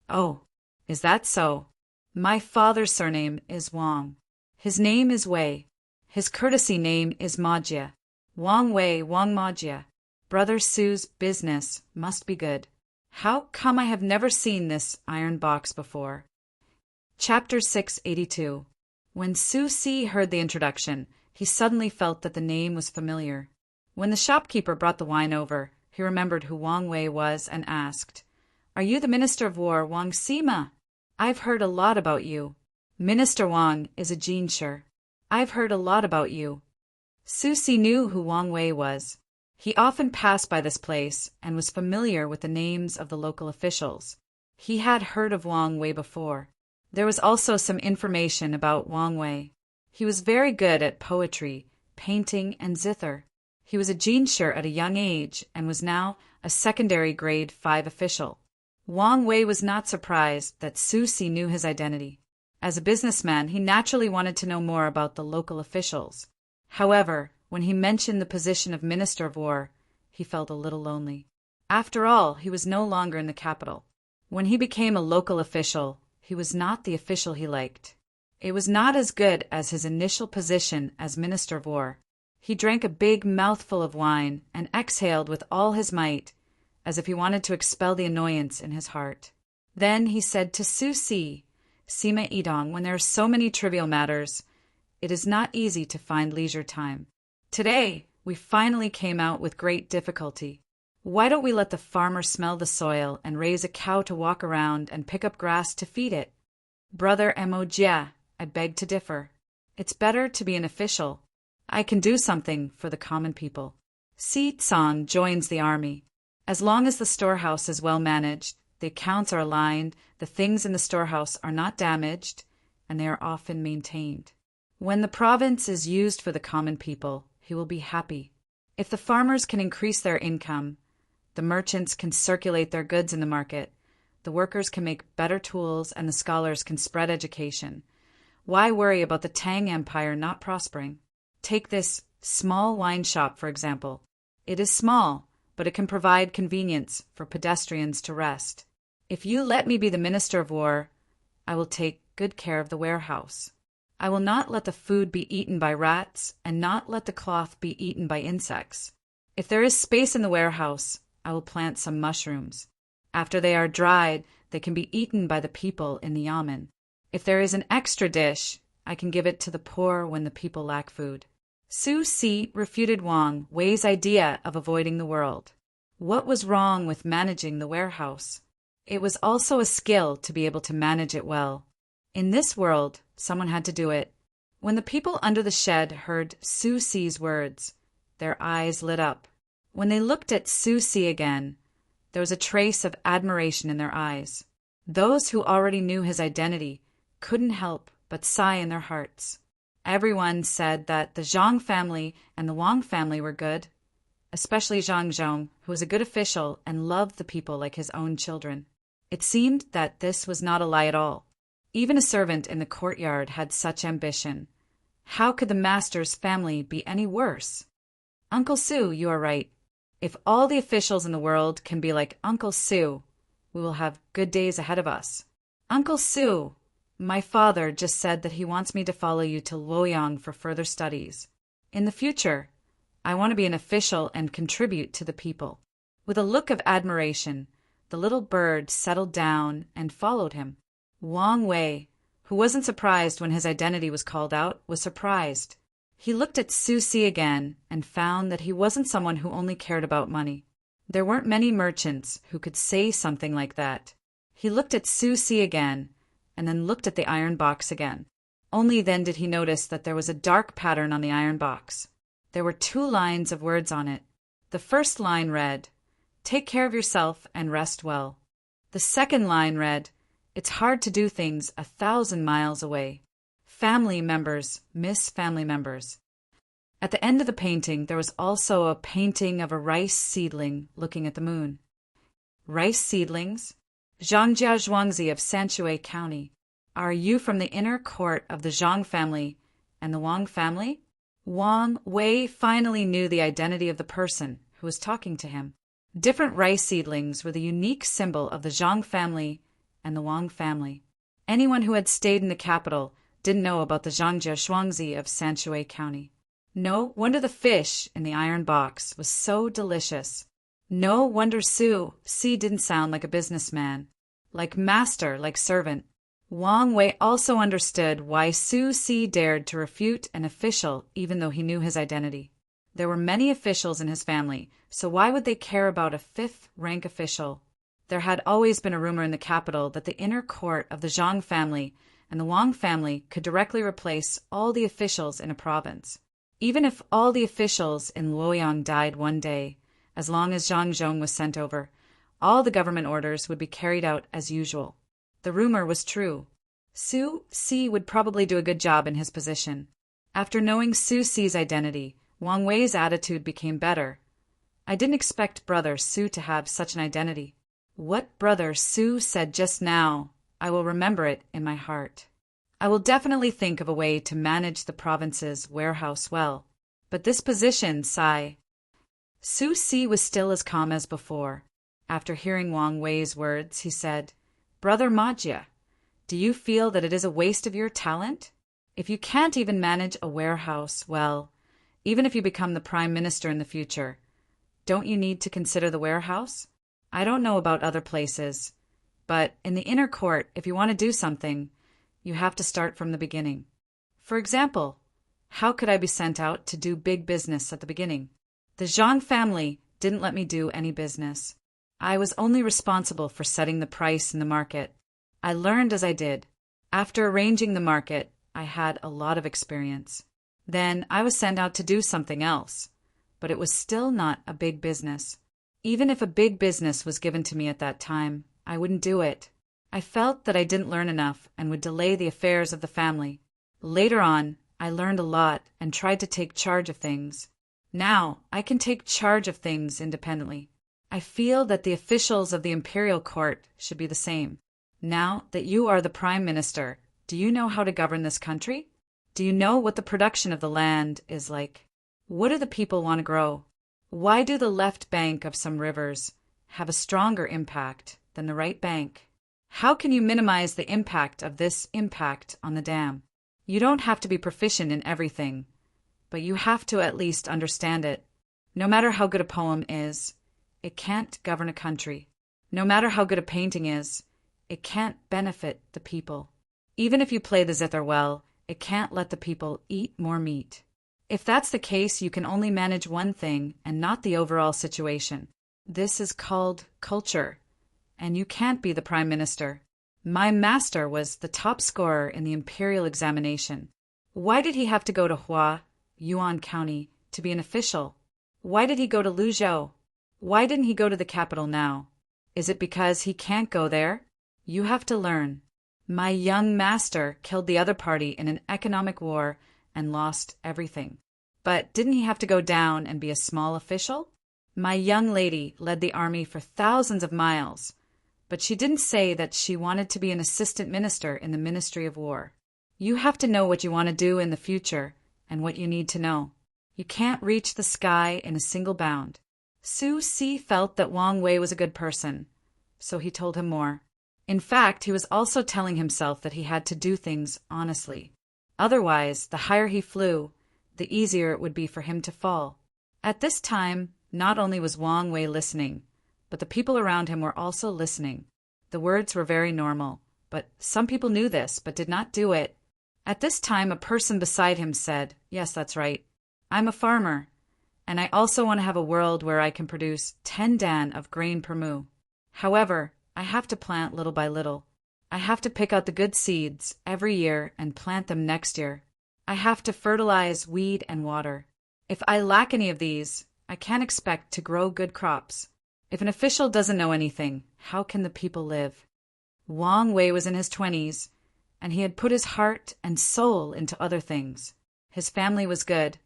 Oh, is that so? My father's surname is Wang. His name is Wei. His courtesy name is Majia. Wang Wei, Wang Majia. Brother Sue's business must be good. How come I have never seen this iron box before? Chapter 682. When Susie heard the introduction, he suddenly felt that the name was familiar. When the shopkeeper brought the wine over, he remembered who Wang Wei was and asked, "Are you the Minister of War, Wang Sima? I've heard a lot about you." Minister Wang is a jinshi. I've heard a lot about you. Susie knew who Wang Wei was. He often passed by this place and was familiar with the names of the local officials. He had heard of Wang Wei before. There was also some information about Wang Wei. He was very good at poetry, painting, and zither. He was a jinshi at a young age and was now a secondary grade 5 official. Wang Wei was not surprised that Susie knew his identity. As a businessman, he naturally wanted to know more about the local officials. However, when he mentioned the position of Minister of War, he felt a little lonely. After all, he was no longer in the capital. When he became a local official, he was not the official he liked. It was not as good as his initial position as Minister of War. He drank a big mouthful of wine and exhaled with all his might, as if he wanted to expel the annoyance in his heart. Then he said to Susie, "Sima Idong, when there are so many trivial matters, it is not easy to find leisure time. Today, we finally came out with great difficulty. Why don't we let the farmer smell the soil and raise a cow to walk around and pick up grass to feed it?" Brother Emojia, I beg to differ. It's better to be an official. I can do something for the common people. Si Tsang joins the army. As long as the storehouse is well managed, the accounts are aligned, the things in the storehouse are not damaged, and they are often maintained. When the province is used for the common people, he will be happy. If the farmers can increase their income, the merchants can circulate their goods in the market, the workers can make better tools, and the scholars can spread education. Why worry about the Tang Empire not prospering? Take this small wine shop, for example. It is small, but it can provide convenience for pedestrians to rest. If you let me be the Minister of War, I will take good care of the warehouse. I will not let the food be eaten by rats and not let the cloth be eaten by insects. If there is space in the warehouse, I will plant some mushrooms. After they are dried, they can be eaten by the people in the yamen. If there is an extra dish, I can give it to the poor when the people lack food. Susie refuted Wang Wei's idea of avoiding the world. What was wrong with managing the warehouse? It was also a skill to be able to manage it well. In this world, someone had to do it. When the people under the shed heard Susie's words, their eyes lit up. When they looked at Susie again, there was a trace of admiration in their eyes. Those who already knew his identity couldn't help but sigh in their hearts. Everyone said that the Zhang family and the Wang family were good, especially Zhang Zhong, who was a good official and loved the people like his own children. It seemed that this was not a lie at all. Even a servant in the courtyard had such ambition. How could the master's family be any worse? Uncle Sue, you are right. If all the officials in the world can be like Uncle Sue, we will have good days ahead of us. Uncle Sue, my father just said that he wants me to follow you to Luoyang for further studies. In the future, I want to be an official and contribute to the people. With a look of admiration, the little bird settled down and followed him. Wang Wei, who wasn't surprised when his identity was called out, was surprised. He looked at Su Si again and found that he wasn't someone who only cared about money. There weren't many merchants who could say something like that. He looked at Su Si again and then looked at the iron box again. Only then did he notice that there was a dark pattern on the iron box. There were 2 lines of words on it. The first line read, "Take care of yourself and rest well." The second line read, "It's hard to do things 1,000 miles away. Family members miss family members." At the end of the painting, there was also a painting of a rice seedling looking at the moon. Rice seedlings? Zhangjia Zhuangzi of Sanshui County. Are you from the inner court of the Zhang family and the Wang family? Wang Wei finally knew the identity of the person who was talking to him. Different rice seedlings were the unique symbol of the Zhang family and the Wang family. Anyone who had stayed in the capital didn't know about the Zhangjia Zhuangzi of Sanshui County. No wonder the fish in the iron box was so delicious. No wonder Su Si didn't sound like a businessman, like master, like servant. Wang Wei also understood why Su Si dared to refute an official even though he knew his identity. There were many officials in his family, so why would they care about a 5th-rank official? There had always been a rumor in the capital that the inner court of the Zhang family and the Wang family could directly replace all the officials in a province. Even if all the officials in Luoyang died one day, as long as Zhang Zhong was sent over, all the government orders would be carried out as usual. The rumor was true. Su Si would probably do a good job in his position. After knowing Su Si's identity, Wang Wei's attitude became better. I didn't expect Brother Su to have such an identity. What Brother Su said just now, I will remember it in my heart. I will definitely think of a way to manage the province's warehouse well. But this position, Sai. Su Si was still as calm as before. After hearing Wang Wei's words, he said, "Brother Majia, do you feel that it is a waste of your talent? If you can't even manage a warehouse well, even if you become the prime minister in the future, don't you need to consider the warehouse? I don't know about other places, but in the inner court, if you want to do something, you have to start from the beginning. For example, how could I be sent out to do big business at the beginning? The Zhang family didn't let me do any business. I was only responsible for setting the price in the market. I learned as I did. After arranging the market, I had a lot of experience. Then I was sent out to do something else, but it was still not a big business. Even if a big business was given to me at that time, I wouldn't do it. I felt that I didn't learn enough and would delay the affairs of the family. Later on, I learned a lot and tried to take charge of things. Now, I can take charge of things independently. I feel that the officials of the imperial court should be the same. Now that you are the prime minister, do you know how to govern this country? Do you know what the production of the land is like? What do the people want to grow? Why do the left bank of some rivers have a stronger impact than the right bank? How can you minimize the impact of this impact on the dam? You don't have to be proficient in everything, but you have to at least understand it. No matter how good a poem is, it can't govern a country. No matter how good a painting is, it can't benefit the people. Even if you play the zither well, it can't let the people eat more meat. If that's the case, you can only manage one thing and not the overall situation. This is called culture, and you can't be the prime minister. My master was the top scorer in the imperial examination. Why did he have to go to Hua, Yuan County, to be an official? Why did he go to Luzhou? Why didn't he go to the capital now? Is it because he can't go there? You have to learn. My young master killed the other party in an economic war and lost everything. But didn't he have to go down and be a small official? My young lady led the army for thousands of miles, but she didn't say that she wanted to be an assistant minister in the Ministry of War. You have to know what you want to do in the future and what you need to know. You can't reach the sky in a single bound. Su Si felt that Wang Wei was a good person, so he told him more. In fact, he was also telling himself that he had to do things honestly. Otherwise, the higher he flew, the easier it would be for him to fall. At this time, not only was Wang Wei listening, but the people around him were also listening. The words were very normal, but some people knew this but did not do it. At this time, a person beside him said, "Yes, that's right. I'm a farmer, and I also want to have a world where I can produce 10 dan of grain per moo. However, I have to plant little by little. I have to pick out the good seeds every year and plant them next year. I have to fertilize, weed, and water. If I lack any of these, I can't expect to grow good crops. If an official doesn't know anything, how can the people live?" Wang Wei was in his 20s, and he had put his heart and soul into other things. His family was good,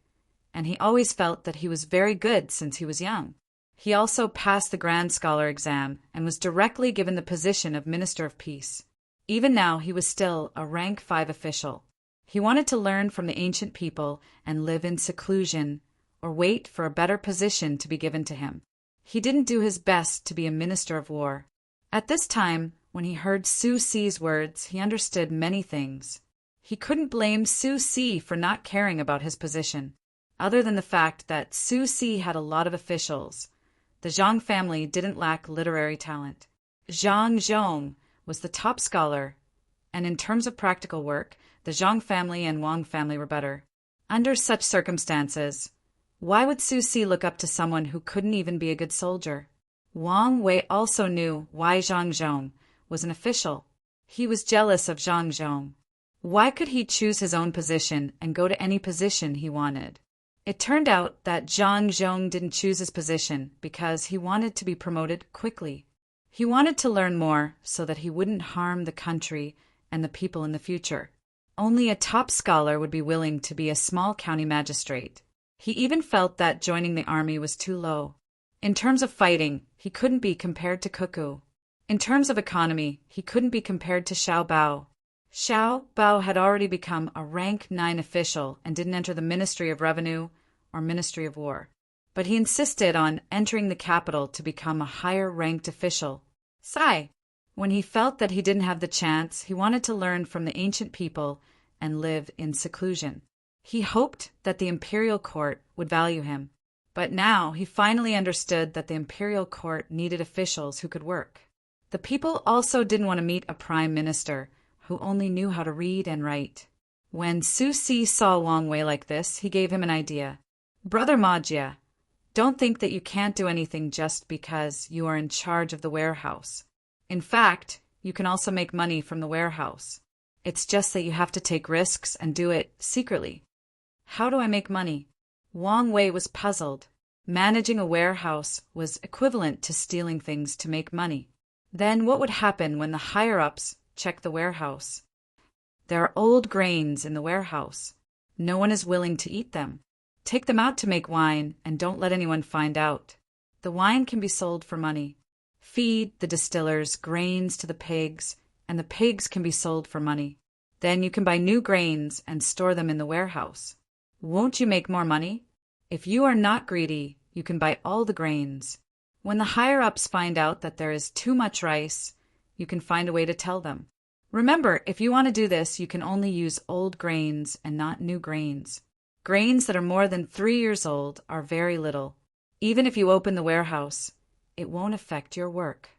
and he always felt that he was very good since he was young. He also passed the Grand Scholar exam and was directly given the position of Minister of Peace. Even now, he was still a rank 5 official. He wanted to learn from the ancient people and live in seclusion, or wait for a better position to be given to him. He didn't do his best to be a minister of war. At this time, when he heard Su Si's words, he understood many things. He couldn't blame Su Si for not caring about his position, other than the fact that Su Si had a lot of officials. The Zhang family didn't lack literary talent. Zhang Zhong was the top scholar, and in terms of practical work, the Zhang family and Wang family were better. Under such circumstances, why would Su Si look up to someone who couldn't even be a good soldier? Wang Wei also knew why Zhang Zhong was an official. He was jealous of Zhang Zhong. Why could he choose his own position and go to any position he wanted? It turned out that Zhang Zhong didn't choose his position because he wanted to be promoted quickly. He wanted to learn more so that he wouldn't harm the country and the people in the future. Only a top scholar would be willing to be a small county magistrate. He even felt that joining the army was too low. In terms of fighting, he couldn't be compared to Cuckoo. In terms of economy, he couldn't be compared to Xiao Bao. Xiao Bao had already become a rank 9 official and didn't enter the Ministry of Revenue or Ministry of War. But he insisted on entering the capital to become a higher-ranked official. Sai. When he felt that he didn't have the chance, he wanted to learn from the ancient people and live in seclusion. He hoped that the imperial court would value him. But now he finally understood that the imperial court needed officials who could work. The people also didn't want to meet a prime minister who only knew how to read and write. When Su Si saw Wang Wei like this, he gave him an idea. "Brother Majia, don't think that you can't do anything just because you are in charge of the warehouse. In fact, you can also make money from the warehouse. It's just that you have to take risks and do it secretly." "How do I make money?" Wang Wei was puzzled. Managing a warehouse was equivalent to stealing things to make money. Then what would happen when the higher-ups check the warehouse? There are old grains in the warehouse. No one is willing to eat them. Take them out to make wine and don't let anyone find out. The wine can be sold for money. Feed the distillers grains to the pigs, and the pigs can be sold for money. Then you can buy new grains and store them in the warehouse. Won't you make more money? If you are not greedy, you can buy all the grains. When the higher-ups find out that there is too much rice, you can find a way to tell them. Remember, if you want to do this, you can only use old grains and not new grains. Grains that are more than 3 years old are very little. Even if you open the warehouse, it won't affect your work.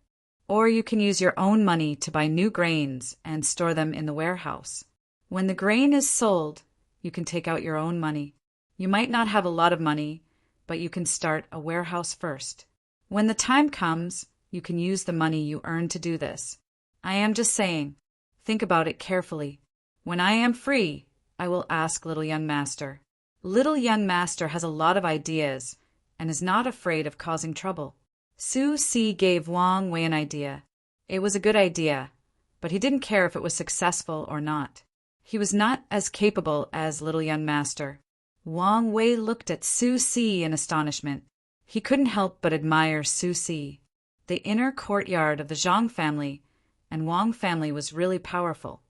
Or you can use your own money to buy new grains and store them in the warehouse. When the grain is sold, you can take out your own money. You might not have a lot of money, but you can start a warehouse first. When the time comes, you can use the money you earn to do this. I am just saying, think about it carefully. When I am free, I will ask Little Young Master. Little Young Master has a lot of ideas and is not afraid of causing trouble. Su Si gave Wang Wei an idea. It was a good idea, but he didn't care if it was successful or not. He was not as capable as Little Young Master. Wang Wei looked at Su Si in astonishment. He couldn't help but admire Su Si. The inner courtyard of the Zhang family and Wang family was really powerful.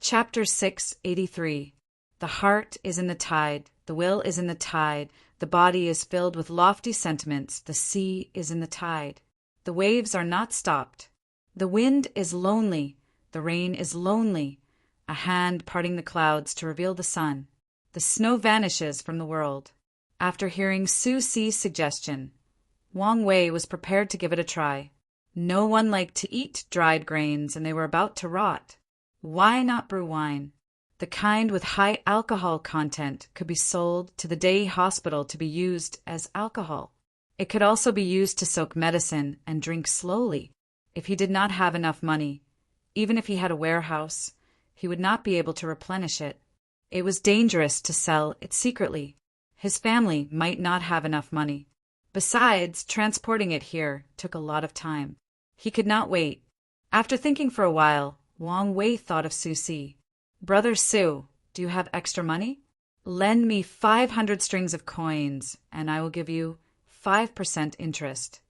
Chapter 683. The heart is in the tide, the will is in the tide, the body is filled with lofty sentiments, the sea is in the tide. The waves are not stopped. The wind is lonely, the rain is lonely, a hand parting the clouds to reveal the sun. The snow vanishes from the world. After hearing Su Si's suggestion, Wang Wei was prepared to give it a try. No one liked to eat dried grains, and they were about to rot. Why not brew wine? The kind with high alcohol content could be sold to the day hospital to be used as alcohol. It could also be used to soak medicine and drink slowly. If he did not have enough money, even if he had a warehouse, he would not be able to replenish it. It was dangerous to sell it secretly. His family might not have enough money. Besides, transporting it here took a lot of time. He could not wait. After thinking for a while, Wang Wei thought of Su Si. Brother Su, do you have extra money? Lend me 500 strings of coins, and I will give you 5% interest.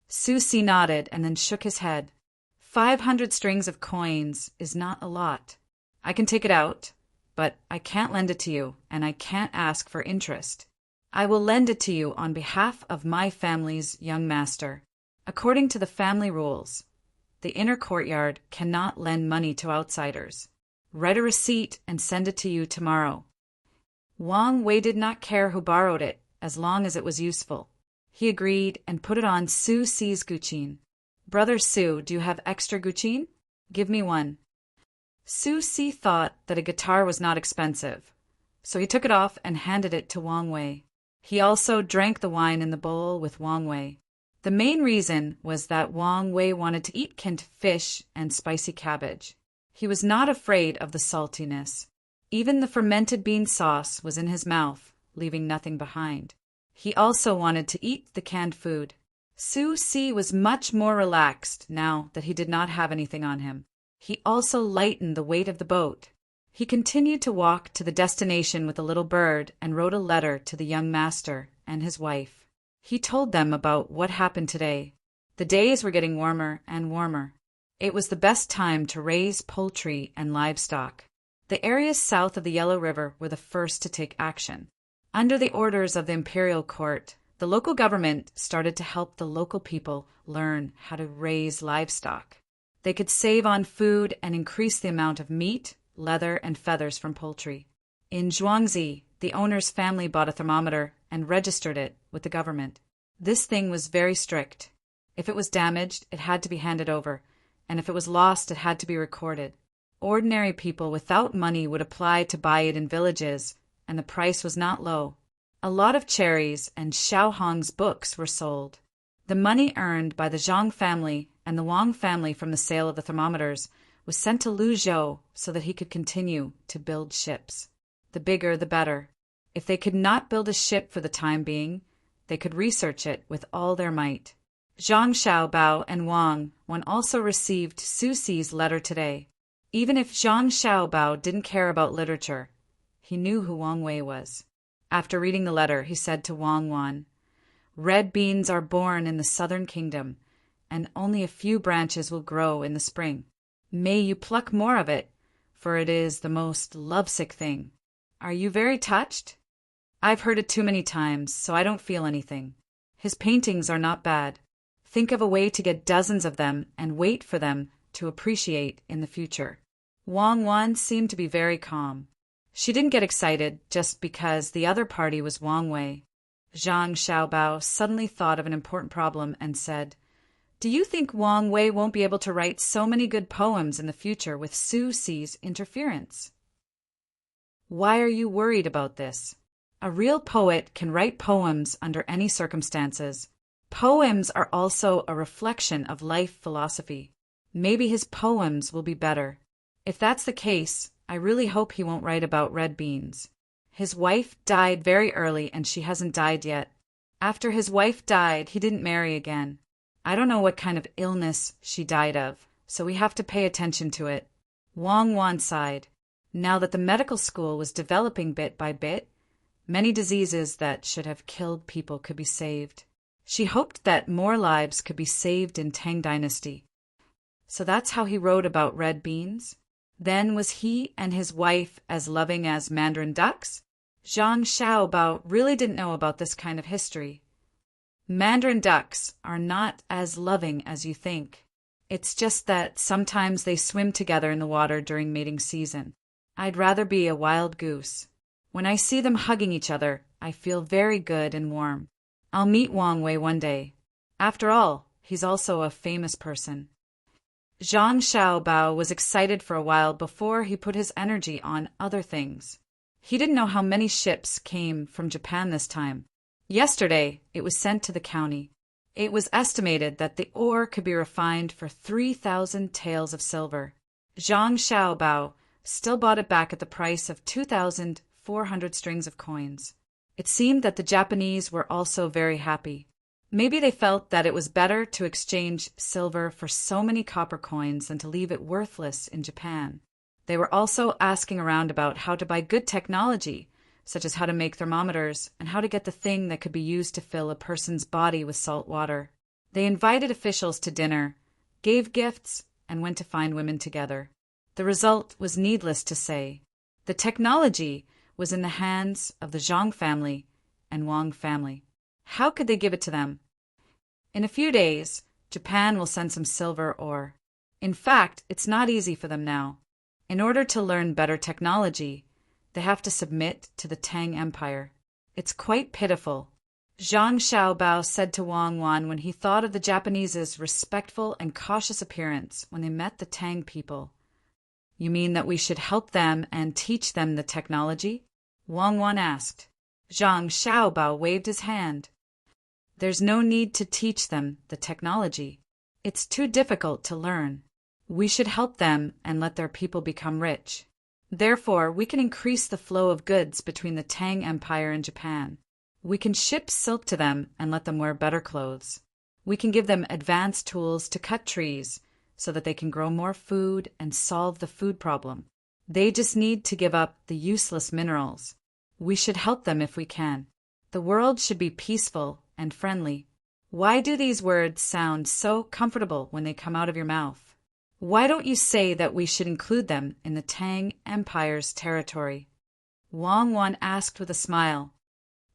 Su Si nodded and then shook his head. 500 strings of coins is not a lot. I can take it out, but I can't lend it to you, and I can't ask for interest. I will lend it to you on behalf of my family's young master. According to the family rules, the inner courtyard cannot lend money to outsiders. Write a receipt and send it to you tomorrow. Wang Wei did not care who borrowed it, as long as it was useful. He agreed and put it on Su Si's guqin. Brother Su, do you have extra guqin? Give me one. Su Si thought that a guitar was not expensive, so he took it off and handed it to Wang Wei. He also drank the wine in the bowl with Wang Wei. The main reason was that Wang Wei wanted to eat canned fish and spicy cabbage. He was not afraid of the saltiness. Even the fermented bean sauce was in his mouth, leaving nothing behind. He also wanted to eat the canned food. Su Si was much more relaxed now that he did not have anything on him. He also lightened the weight of the boat. He continued to walk to the destination with the little bird and wrote a letter to the young master and his wife. He told them about what happened today. The days were getting warmer and warmer. It was the best time to raise poultry and livestock. The areas south of the Yellow River were the first to take action. Under the orders of the imperial court, the local government started to help the local people learn how to raise livestock. They could save on food and increase the amount of meat, leather, and feathers from poultry. In Zhuangzi, the owner's family bought a thermometer and registered it with the government. This thing was very strict. If it was damaged, it had to be handed over, and if it was lost, it had to be recorded. Ordinary people without money would apply to buy it in villages, and the price was not low. A lot of cherries and Xiaohong's books were sold. The money earned by the Zhang family and the Wang family from the sale of the thermometers was sent to Lu Zhou so that he could continue to build ships. The bigger, the better. If they could not build a ship for the time being, they could research it with all their might. Zhang Xiaobao and Wang also received Su Si's letter today. Even if Zhang Xiaobao didn't care about literature, he knew who Wang Wei was. After reading the letter, he said to Wang Wan, "Red beans are born in the southern kingdom, and only a few branches will grow in the spring. May you pluck more of it, for it is the most lovesick thing. Are you very touched?" "I've heard it too many times, so I don't feel anything. His paintings are not bad. Think of a way to get dozens of them and wait for them to appreciate in the future." Wang Wan seemed to be very calm. She didn't get excited just because the other party was Wang Wei. Zhang Xiaobao suddenly thought of an important problem and said, "Do you think Wang Wei won't be able to write so many good poems in the future with Su Si's interference?" "Why are you worried about this? A real poet can write poems under any circumstances. Poems are also a reflection of life philosophy. Maybe his poems will be better. If that's the case, I really hope he won't write about red beans. His wife died very early and she hasn't died yet. After his wife died, he didn't marry again. I don't know what kind of illness she died of, so we have to pay attention to it." Wang Wan sighed. Now that the medical school was developing bit by bit, many diseases that should have killed people could be saved. She hoped that more lives could be saved in Tang Dynasty. So that's how he wrote about red beans? Then was he and his wife as loving as mandarin ducks? Zhang Xiaobao really didn't know about this kind of history. Mandarin ducks are not as loving as you think. It's just that sometimes they swim together in the water during mating season. I'd rather be a wild goose. When I see them hugging each other, I feel very good and warm. I'll meet Wang Wei one day. After all, he's also a famous person. Zhang Xiaobao was excited for a while before he put his energy on other things. He didn't know how many ships came from Japan this time. Yesterday, it was sent to the county. It was estimated that the ore could be refined for 3,000 taels of silver. Zhang Xiaobao still bought it back at the price of 2,400 strings of coins. It seemed that the Japanese were also very happy. Maybe they felt that it was better to exchange silver for so many copper coins than to leave it worthless in Japan. They were also asking around about how to buy good technology, such as how to make thermometers and how to get the thing that could be used to fill a person's body with salt water. They invited officials to dinner, gave gifts, and went to find women together. The result was needless to say. The technology was in the hands of the Zhang family and Wang family. How could they give it to them? In a few days, Japan will send some silver ore. In fact, it's not easy for them now. In order to learn better technology, they have to submit to the Tang Empire. It's quite pitiful. Zhang Xiaobao said to Wang Wan when he thought of the Japanese's respectful and cautious appearance when they met the Tang people. You mean that we should help them and teach them the technology? Wang Wan asked. Zhang Xiaobao waved his hand. There's no need to teach them the technology. It's too difficult to learn. We should help them and let their people become rich. Therefore, we can increase the flow of goods between the Tang Empire and Japan. We can ship silk to them and let them wear better clothes. We can give them advanced tools to cut trees so that they can grow more food and solve the food problem. They just need to give up the useless minerals. We should help them if we can. The world should be peaceful and friendly. Why do these words sound so comfortable when they come out of your mouth? Why don't you say that we should include them in the Tang Empire's territory? Wang Wan asked with a smile.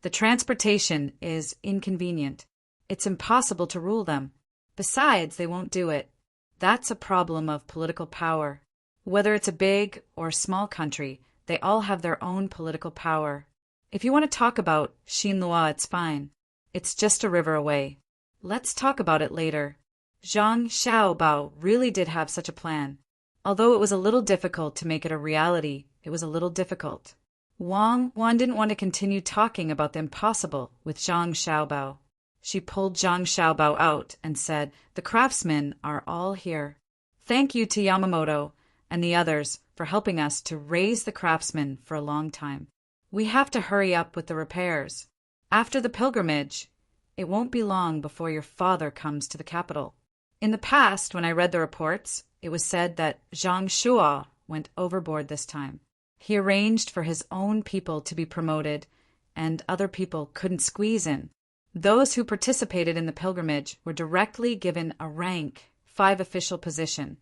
The transportation is inconvenient. It's impossible to rule them. Besides, they won't do it. That's a problem of political power. Whether it's a big or small country, they all have their own political power. If you want to talk about Xinhua, it's fine. It's just a river away. Let's talk about it later. Zhang Xiaobao really did have such a plan. Although it was a little difficult to make it a reality, it was a little difficult. Wang Wan didn't want to continue talking about the impossible with Zhang Xiaobao. She pulled Zhang Xiaobao out and said, "The craftsmen are all here. Thank you to Yamamoto and the others for helping us to raise the craftsmen for a long time. We have to hurry up with the repairs. After the pilgrimage, it won't be long before your father comes to the capital." In the past, when I read the reports, it was said that Zhang Shuo went overboard this time. He arranged for his own people to be promoted, and other people couldn't squeeze in. Those who participated in the pilgrimage were directly given a rank 5 official position,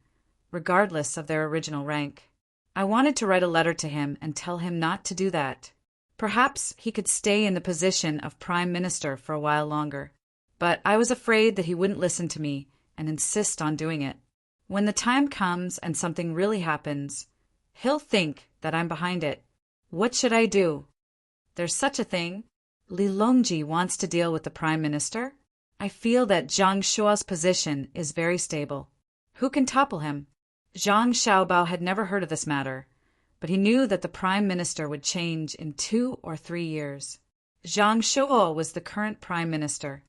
regardless of their original rank. I wanted to write a letter to him and tell him not to do that. Perhaps he could stay in the position of Prime Minister for a while longer. But I was afraid that he wouldn't listen to me and insist on doing it. When the time comes and something really happens, he'll think that I'm behind it. What should I do? There's such a thing. Li Longji wants to deal with the Prime Minister. I feel that Zhang Shuo's position is very stable. Who can topple him? Zhang Xiaobao had never heard of this matter, but he knew that the Prime Minister would change in 2 or 3 years. Zhang Shuo was the current Prime Minister.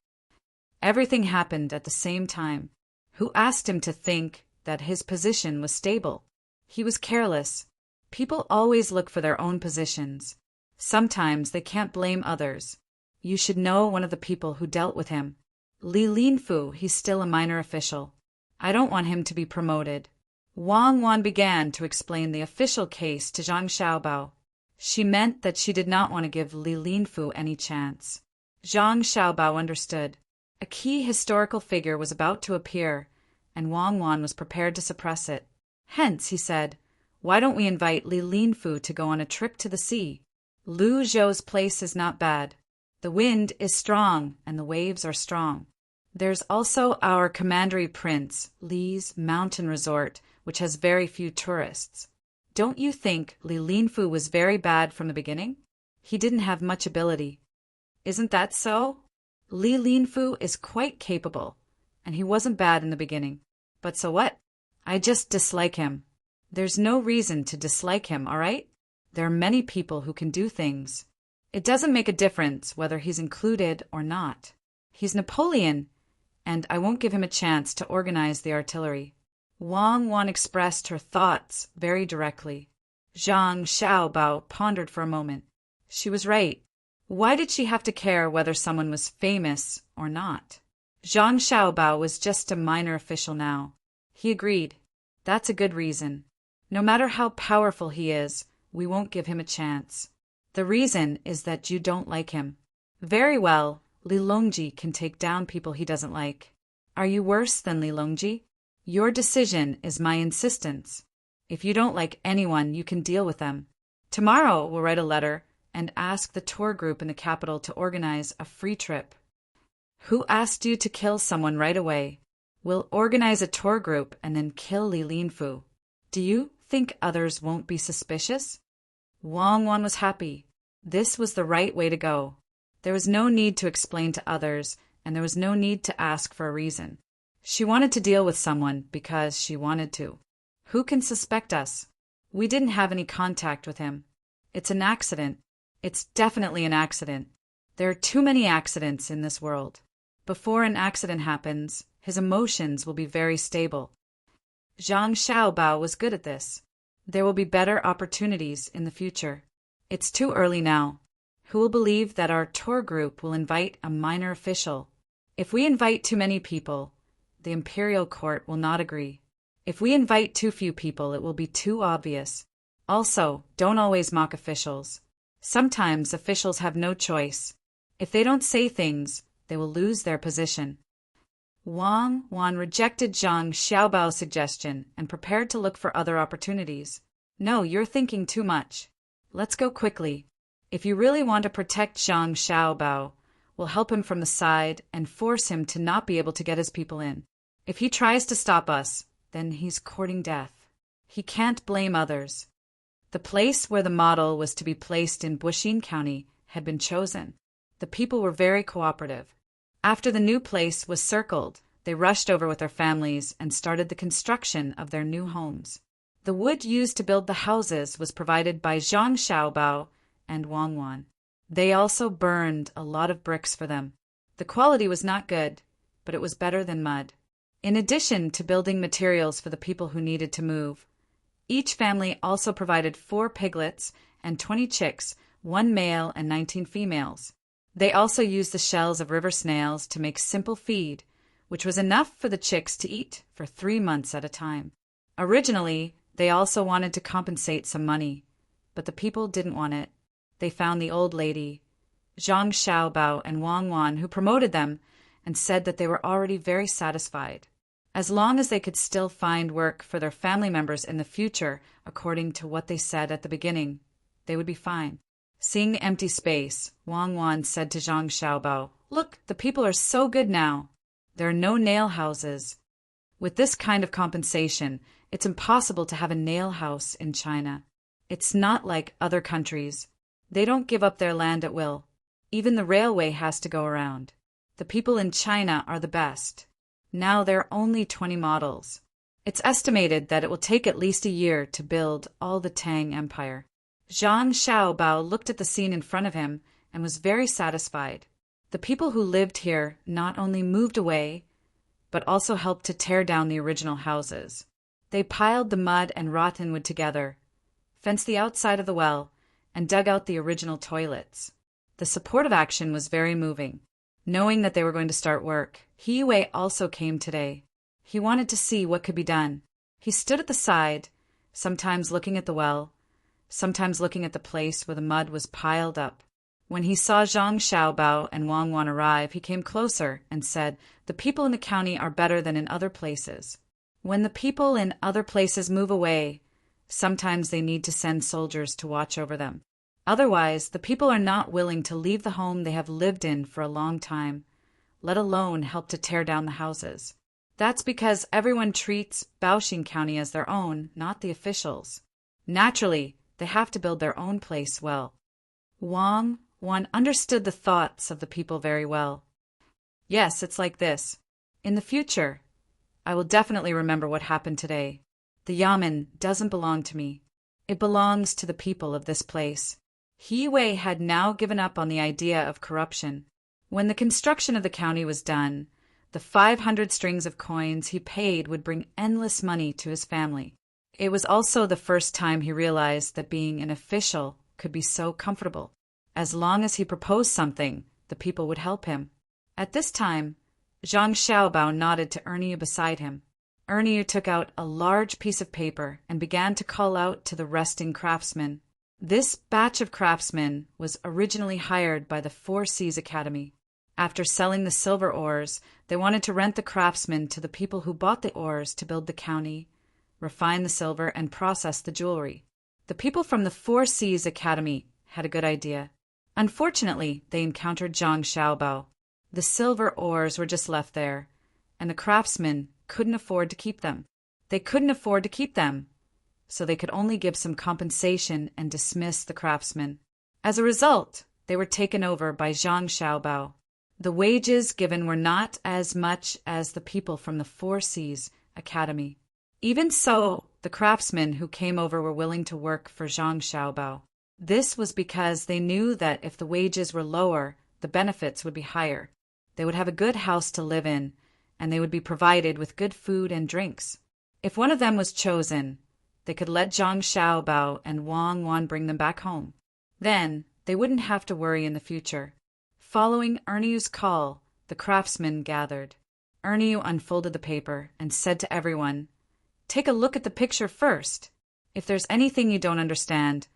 Everything happened at the same time. Who asked him to think that his position was stable? He was careless. People always look for their own positions. Sometimes they can't blame others. You should know one of the people who dealt with him. Li Linfu, he's still a minor official. I don't want him to be promoted. Wang Wan began to explain the official case to Zhang Xiaobao. She meant that she did not want to give Li Linfu any chance. Zhang Xiaobao understood. A key historical figure was about to appear, and Wang Wan was prepared to suppress it. Hence, he said, Why don't we invite Li Linfu to go on a trip to the sea? Lu Zhou's place is not bad. The wind is strong and the waves are strong. There's also our commandery prince, Li's mountain resort, which has very few tourists. Don't you think Li Linfu was very bad from the beginning? He didn't have much ability. Isn't that so? Li Linfu is quite capable, and he wasn't bad in the beginning. But so what? I just dislike him. There's no reason to dislike him, all right? There are many people who can do things. It doesn't make a difference whether he's included or not. He's Napoleon, and I won't give him a chance to organize the artillery. Wang Wan expressed her thoughts very directly. Zhang Xiaobao pondered for a moment. She was right. Why did she have to care whether someone was famous or not? Zhang Xiaobao was just a minor official now. He agreed. That's a good reason. No matter how powerful he is, we won't give him a chance. The reason is that you don't like him. Very well, Li Longji can take down people he doesn't like. Are you worse than Li Longji? Your decision is my insistence. If you don't like anyone, you can deal with them. Tomorrow we'll write a letter and ask the tour group in the capital to organize a free trip. Who asked you to kill someone right away? We'll organize a tour group and then kill Li Linfu. Do you think others won't be suspicious? Wang Wan was happy. This was the right way to go. There was no need to explain to others, and there was no need to ask for a reason. She wanted to deal with someone because she wanted to. Who can suspect us? We didn't have any contact with him. It's an accident. It's definitely an accident. There are too many accidents in this world. Before an accident happens, his emotions will be very stable. Zhang Xiaobao was good at this. There will be better opportunities in the future. It's too early now. Who will believe that our tour group will invite a minor official? If we invite too many people, the imperial court will not agree. If we invite too few people, it will be too obvious. Also, don't always mock officials. Sometimes officials have no choice. If they don't say things, they will lose their position. Wang Wan rejected Zhang Xiaobao's suggestion and prepared to look for other opportunities. No, you're thinking too much. Let's go quickly. If you really want to protect Zhang Xiaobao, we'll help him from the side and force him to not be able to get his people in. If he tries to stop us, then he's courting death. He can't blame others. The place where the model was to be placed in Buxin County had been chosen. The people were very cooperative. After the new place was circled, they rushed over with their families and started the construction of their new homes. The wood used to build the houses was provided by Zhang Xiaobao and Wang Wan. They also burned a lot of bricks for them. The quality was not good, but it was better than mud. In addition to building materials for the people who needed to move, each family also provided 4 piglets and 20 chicks, 1 male and 19 females. They also used the shells of river snails to make simple feed, which was enough for the chicks to eat for 3 months at a time. Originally, they also wanted to compensate some money, but the people didn't want it. They found the old lady, Zhang Xiaobao and Wang Wan, who promoted them and said that they were already very satisfied. As long as they could still find work for their family members in the future, according to what they said at the beginning, they would be fine. Seeing the empty space, Wang Wan said to Zhang Xiaobao, "Look, the people are so good now. There are no nail houses. With this kind of compensation, it's impossible to have a nail house in China. It's not like other countries. They don't give up their land at will. Even the railway has to go around. The people in China are the best. Now there are only 20 models. It's estimated that it will take at least a year to build all the Tang Empire." Zhang Xiaobao looked at the scene in front of him and was very satisfied. The people who lived here not only moved away, but also helped to tear down the original houses. They piled the mud and rotten wood together, fenced the outside of the well, and dug out the original toilets. The supportive action was very moving. Knowing that they were going to start work, He Wei also came today. He wanted to see what could be done. He stood at the side, sometimes looking at the well, sometimes looking at the place where the mud was piled up. When he saw Zhang Xiaobao and Wang Wan arrive, he came closer and said, "The people in the county are better than in other places. When the people in other places move away, Sometimes they need to send soldiers to watch over them. Otherwise, the people are not willing to leave the home they have lived in for a long time, let alone help to tear down the houses. That's because everyone treats Baoxing County as their own, not the officials. Naturally, they have to build their own place well. Wang understood the thoughts of the people very well. Yes, it's like this. In the future, I will definitely remember what happened today. The yamen doesn't belong to me. It belongs to the people of this place. He Wei had now given up on the idea of corruption. When the construction of the county was done, the 500 strings of coins he paid would bring endless money to his family. It was also the first time he realized that being an official could be so comfortable. As long as he proposed something, the people would help him. At this time, Zhang Xiaobao nodded to Ernie beside him. Ernie took out a large piece of paper and began to call out to the resting craftsmen. This batch of craftsmen was originally hired by the Four Seas Academy. After selling the silver ores, they wanted to rent the craftsmen to the people who bought the ores to build the county, refine the silver, and process the jewelry. The people from the Four Seas Academy had a good idea. Unfortunately, they encountered Zhang Xiaobao. The silver ores were just left there, and the craftsmen couldn't afford to keep them. So they could only give some compensation and dismiss the craftsmen. As a result, they were taken over by Zhang Xiaobao. The wages given were not as much as the people from the Four Seas Academy. Even so, the craftsmen who came over were willing to work for Zhang Xiaobao. This was because they knew that if the wages were lower, the benefits would be higher. They would have a good house to live in, and they would be provided with good food and drinks. If one of them was chosen, they could let Zhang Xiaobao and Wang bring them back home. Then, they wouldn't have to worry in the future. Following Erniu's call, the craftsmen gathered. Erniu unfolded the paper and said to everyone, "Take a look at the picture first. If there's anything you don't understand,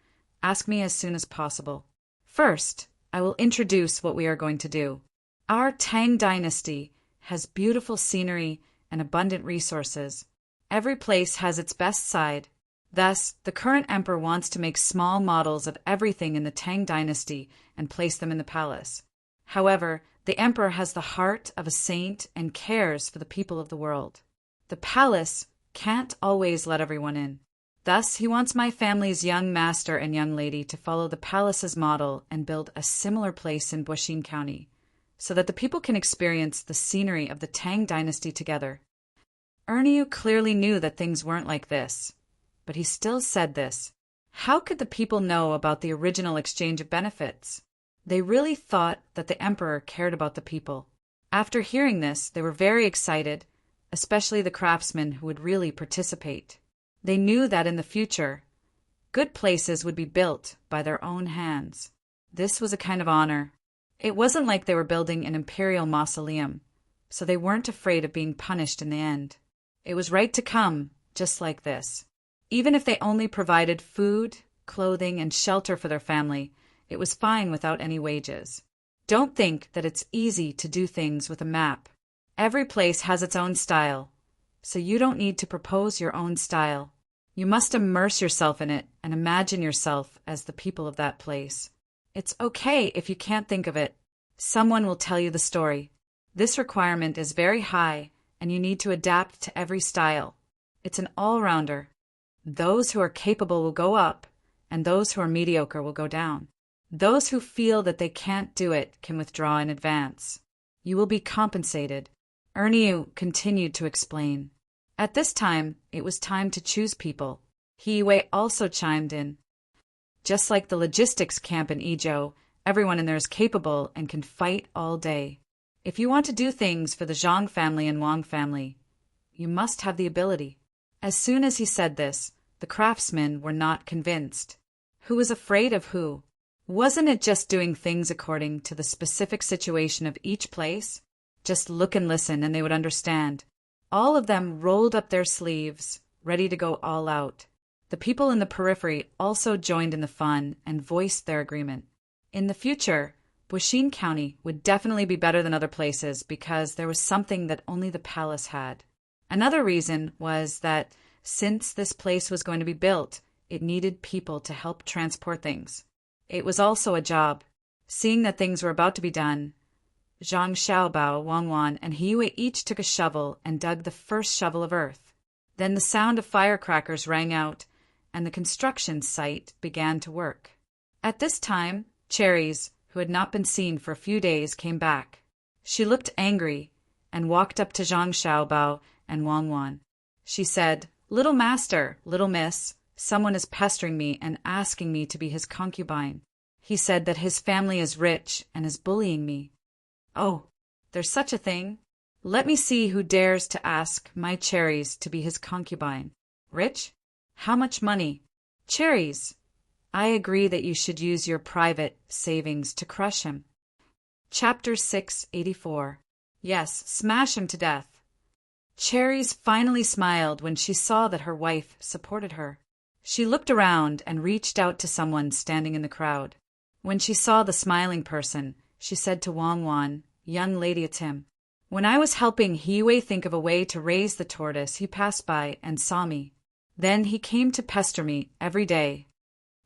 ask me as soon as possible. First, I will introduce what we are going to do. Our Tang dynasty has beautiful scenery and abundant resources. Every place has its best side. Thus, the current emperor wants to make small models of everything in the Tang dynasty and place them in the palace. However, the emperor has the heart of a saint and cares for the people of the world. The palace can't always let everyone in. Thus, he wants my family's young master and young lady to follow the palace's model and build a similar place in Baoxing County, so that the people can experience the scenery of the Tang dynasty together." Erniu clearly knew that things weren't like this, but he still said this. How could the people know about the original exchange of benefits? They really thought that the emperor cared about the people. After hearing this, they were very excited, especially the craftsmen who would really participate. They knew that in the future, good places would be built by their own hands. This was a kind of honor. It wasn't like they were building an imperial mausoleum, so they weren't afraid of being punished in the end. It was right to come, just like this. Even if they only provided food, clothing, and shelter for their family, it was fine without any wages. Don't think that it's easy to do things with a map. Every place has its own style, so you don't need to propose your own style. You must immerse yourself in it and imagine yourself as the people of that place. It's okay if you can't think of it. Someone will tell you the story. This requirement is very high, and you need to adapt to every style. It's an all-rounder. Those who are capable will go up, and those who are mediocre will go down. Those who feel that they can't do it can withdraw in advance. You will be compensated. Erniu continued to explain. At this time, it was time to choose people. He Wei also chimed in. Just like the logistics camp in Izhou, everyone in there is capable and can fight all day. If you want to do things for the Zhang family and Wang family, you must have the ability. As soon as he said this, the craftsmen were not convinced. Who was afraid of who? Wasn't it just doing things according to the specific situation of each place? Just look and listen and they would understand. All of them rolled up their sleeves, ready to go all out. The people in the periphery also joined in the fun and voiced their agreement. In the future, Baoxing County would definitely be better than other places because there was something that only the palace had. Another reason was that Since this place was going to be built, it needed people to help transport things. It was also a job. Seeing that things were about to be done, Zhang Xiaobao, Wang Wan, and He Yue each took a shovel and dug the first shovel of earth. Then the sound of firecrackers rang out, and the construction site began to work. At this time, Cherries, who had not been seen for a few days, came back. She looked angry and walked up to Zhang Xiaobao and Wang Wan. She said, "Little master, little miss, someone is pestering me and asking me to be his concubine. He said that his family is rich and is bullying me." "Oh, there's such a thing? Let me see who dares to ask my Cherries to be his concubine. Rich? How much money? Cherries, I agree that you should use your private savings to crush him." Chapter 684. Yes, smash him to death. Cherries finally smiled when she saw that her wife supported her. She looked around and reached out to someone standing in the crowd. When she saw the smiling person, she said to Wang Wan, "Young lady, it's him. When I was helping He Yue think of a way to raise the tortoise, he passed by and saw me. Then he came to pester me every day."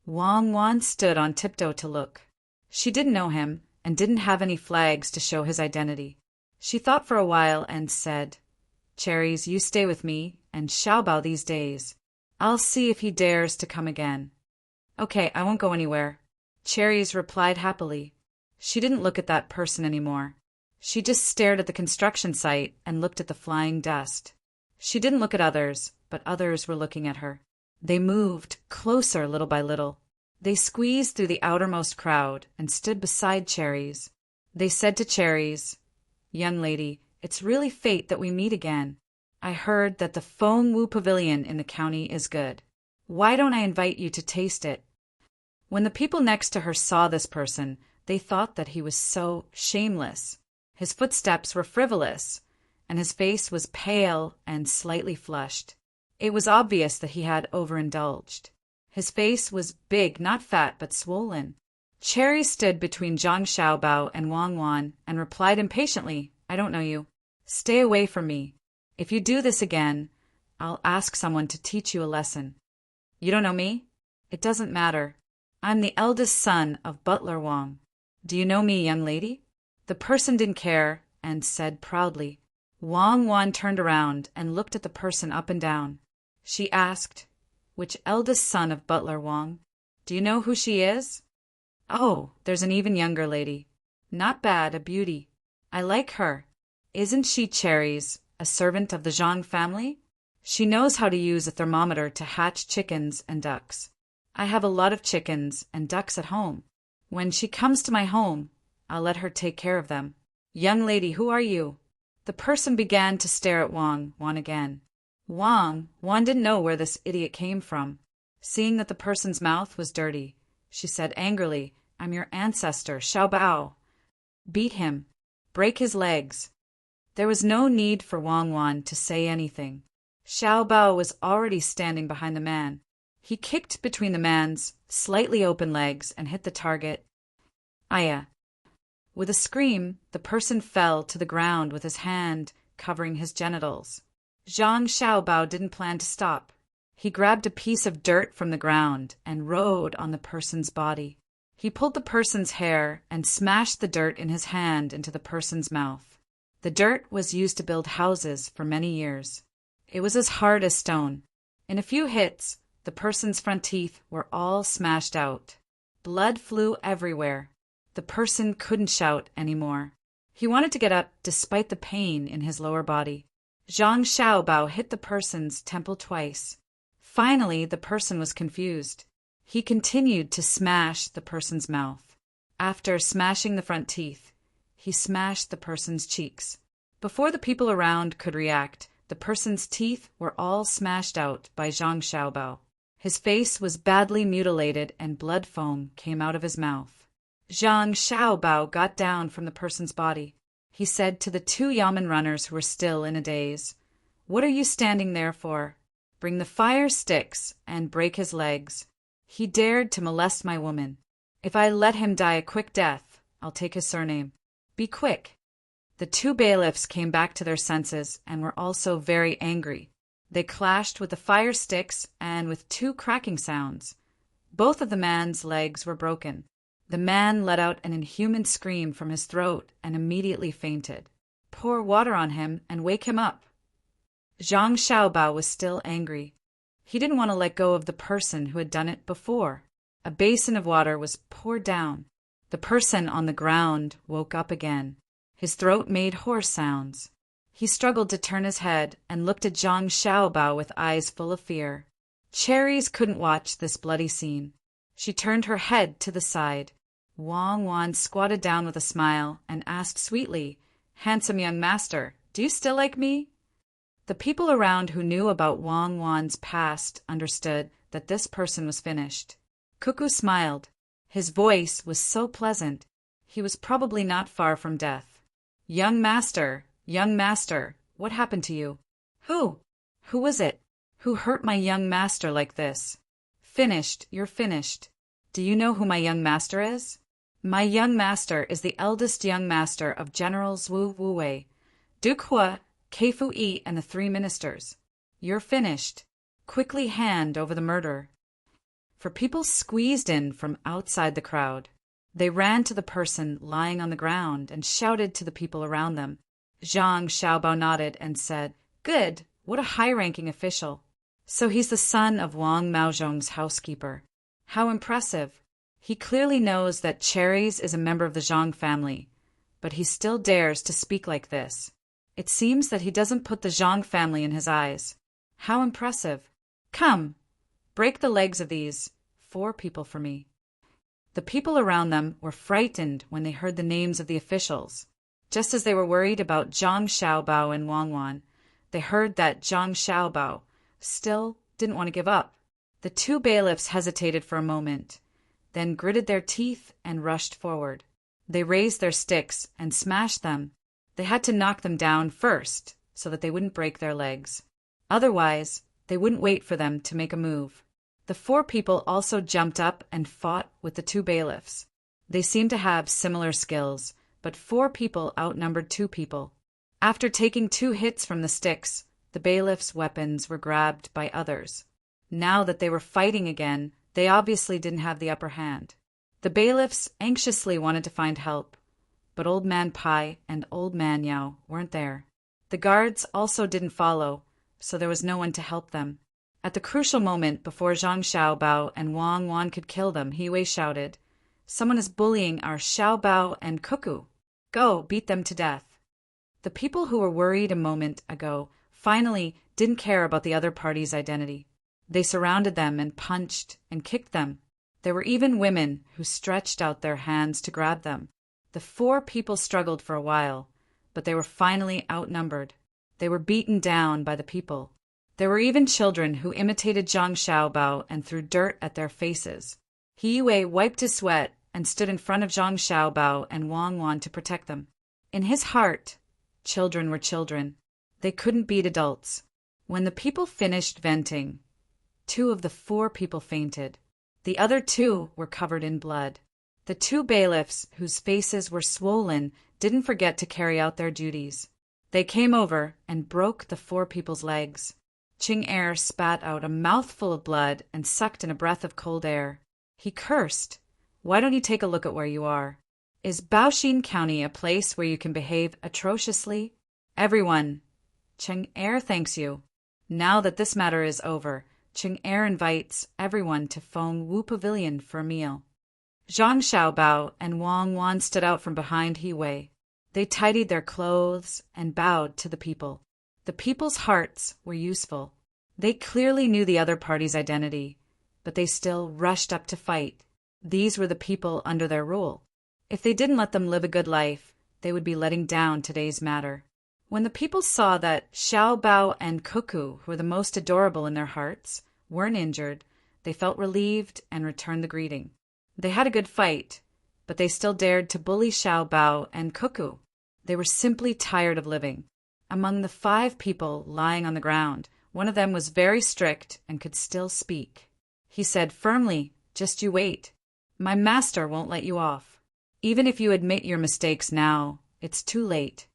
Wang Wan stood on tiptoe to look. She didn't know him and didn't have any flags to show his identity. She thought for a while and said, "Cherries, you stay with me and Xiaobao these days. I'll see if he dares to come again." "Okay, I won't go anywhere," Cherries replied happily. She didn't look at that person anymore. She just stared at the construction site and looked at the flying dust. She didn't look at others, but others were looking at her. They moved closer little by little. They squeezed through the outermost crowd and stood beside Cherries. They said to Cherries, "Young lady, it's really fate that we meet again. I heard that the Feng Wu Pavilion in the county is good. Why don't I invite you to taste it?" When the people next to her saw this person, they thought that he was so shameless. His footsteps were frivolous, and his face was pale and slightly flushed. It was obvious that he had overindulged. His face was big, not fat, but swollen. Cherry stood between Zhang Xiaobao and Wang Wan and replied impatiently, "I don't know you. Stay away from me. If you do this again, I'll ask someone to teach you a lesson." "You don't know me? It doesn't matter. I'm the eldest son of Butler Wang. Do you know me, young lady?" The person didn't care and said proudly. Wang Wan turned around and looked at the person up and down. She asked, "Which eldest son of Butler Wang? Do you know who she is?" "Oh, there's an even younger lady. Not bad, a beauty. I like her. Isn't she Cherries, a servant of the Zhang family? She knows how to use a thermometer to hatch chickens and ducks. I have a lot of chickens and ducks at home. When she comes to my home, I'll let her take care of them. Young lady, who are you?" The person began to stare at Wang Wan again. Wang didn't know where this idiot came from. Seeing that the person's mouth was dirty, she said angrily, "I'm your ancestor, Xiaobao. Beat him. Break his legs." There was no need for Wang Wan to say anything. Xiaobao was already standing behind the man. He kicked between the man's slightly open legs and hit the target. Aya. With a scream, the person fell to the ground with his hand covering his genitals. Zhang Xiaobao didn't plan to stop. He grabbed a piece of dirt from the ground and rode on the person's body. He pulled the person's hair and smashed the dirt in his hand into the person's mouth. The dirt was used to build houses for many years. It was as hard as stone. In a few hits, the person's front teeth were all smashed out. Blood flew everywhere. The person couldn't shout anymore. He wanted to get up despite the pain in his lower body. Zhang Xiaobao hit the person's temple twice. Finally, the person was confused. He continued to smash the person's mouth. After smashing the front teeth, he smashed the person's cheeks. Before the people around could react, the person's teeth were all smashed out by Zhang Xiaobao. His face was badly mutilated and blood foam came out of his mouth. Zhang Xiaobao got down from the person's body. He said to the two yamen runners who were still in a daze, "What are you standing there for? Bring the fire sticks and break his legs. He dared to molest my woman. If I let him die a quick death, I'll take his surname. Be quick." The two bailiffs came back to their senses and were also very angry. They clashed with the fire sticks and with two cracking sounds. Both of the man's legs were broken. The man let out an inhuman scream from his throat and immediately fainted. Pour water on him and wake him up. Zhang Xiaobao was still angry. He didn't want to let go of the person who had done it before. A basin of water was poured down. The person on the ground woke up again. His throat made hoarse sounds. He struggled to turn his head and looked at Zhang Xiaobao with eyes full of fear. Cherries couldn't watch this bloody scene. She turned her head to the side. Wang Wan squatted down with a smile and asked sweetly, "Handsome young master, do you still like me?" The people around who knew about Wang Wan's past understood that this person was finished. Cuckoo smiled. His voice was so pleasant. He was probably not far from death. Young master, what happened to you?" Who was it? Who hurt my young master like this?" "Finished, you're finished. Do you know who my young master is?" "My young master is the eldest young master of Generals Wu Wuwei, Duke Hua, Keifu Yi, and the three ministers. You're finished. Quickly hand over the murderer." For people squeezed in from outside the crowd. They ran to the person lying on the ground and shouted to the people around them. Zhang Xiaobao nodded and said, "Good, what a high-ranking official. So he's the son of Wang Maozhong's housekeeper. How impressive. He clearly knows that Cherries is a member of the Zhang family, but he still dares to speak like this. It seems that he doesn't put the Zhang family in his eyes. How impressive. Come, break the legs of these 4 people for me." The people around them were frightened when they heard the names of the officials. Just as they were worried about Zhang Xiaobao and Wang Wan, they heard that Zhang Xiaobao still didn't want to give up. The 2 bailiffs hesitated for a moment, then gritted their teeth and rushed forward. They raised their sticks and smashed them. They had to knock them down first so that they wouldn't break their legs. Otherwise, they wouldn't wait for them to make a move. The 4 people also jumped up and fought with the 2 bailiffs. They seemed to have similar skills, but 4 people outnumbered 2 people. After taking 2 hits from the sticks, the bailiffs' weapons were grabbed by others. Now that they were fighting again, they obviously didn't have the upper hand. The bailiffs anxiously wanted to find help, but Old Man Pai and Old Man Yao weren't there. The guards also didn't follow, so there was no one to help them. At the crucial moment before Zhang Xiaobao and Wang Wan could kill them, He Wei shouted, "Someone is bullying our Xiaobao and Cuckoo. Go, beat them to death." The people who were worried a moment ago finally didn't care about the other party's identity. They surrounded them and punched and kicked them. There were even women who stretched out their hands to grab them. The 4 people struggled for a while, but they were finally outnumbered. They were beaten down by the people. There were even children who imitated Zhang Xiaobao and threw dirt at their faces. He Wei wiped his sweat and stood in front of Zhang Xiaobao and Wang Wan to protect them. In his heart, children were children. They couldn't beat adults. When the people finished venting, 2 of the 4 people fainted. The other 2 were covered in blood. The 2 bailiffs, whose faces were swollen, didn't forget to carry out their duties. They came over and broke the 4 people's legs. Ching Er spat out a mouthful of blood and sucked in a breath of cold air. He cursed. "Why don't you take a look at where you are? Is Baoxin County a place where you can behave atrociously? Everyone, Cheng Er thanks you. Now that this matter is over, Cheng Er invites everyone to Feng Wu Pavilion for a meal." Zhang Xiaobao and Wang Wan stood out from behind He Wei. They tidied their clothes and bowed to the people. The people's hearts were useful. They clearly knew the other party's identity, but they still rushed up to fight. These were the people under their rule. If they didn't let them live a good life, they would be letting down today's matter. When the people saw that Xiao Bao and Cuckoo, who were the most adorable in their hearts, weren't injured, they felt relieved and returned the greeting. They had a good fight, but they still dared to bully Xiao Bao and Cuckoo. They were simply tired of living. Among the 5 people lying on the ground, one of them was very strict and could still speak. He said firmly, "Just you wait. My master won't let you off. Even if you admit your mistakes now, it's too late.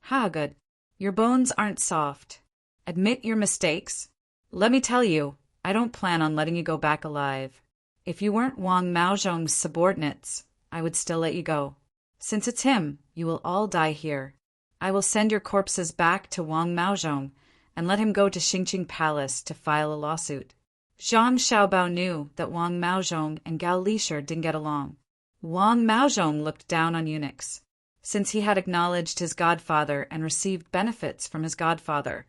Ha, good. Your bones aren't soft. Admit your mistakes. Let me tell you, I don't plan on letting you go back alive. If you weren't Wang Maozhong's subordinates, I would still let you go. Since it's him, you will all die here. I will send your corpses back to Wang Maozhong and let him go to Xingqing Palace to file a lawsuit. Zhang Xiaobao knew that Wang Maozhong and Gao Lisher didn't get along. Wang Maozhong looked down on eunuchs. Since he had acknowledged his godfather and received benefits from his godfather,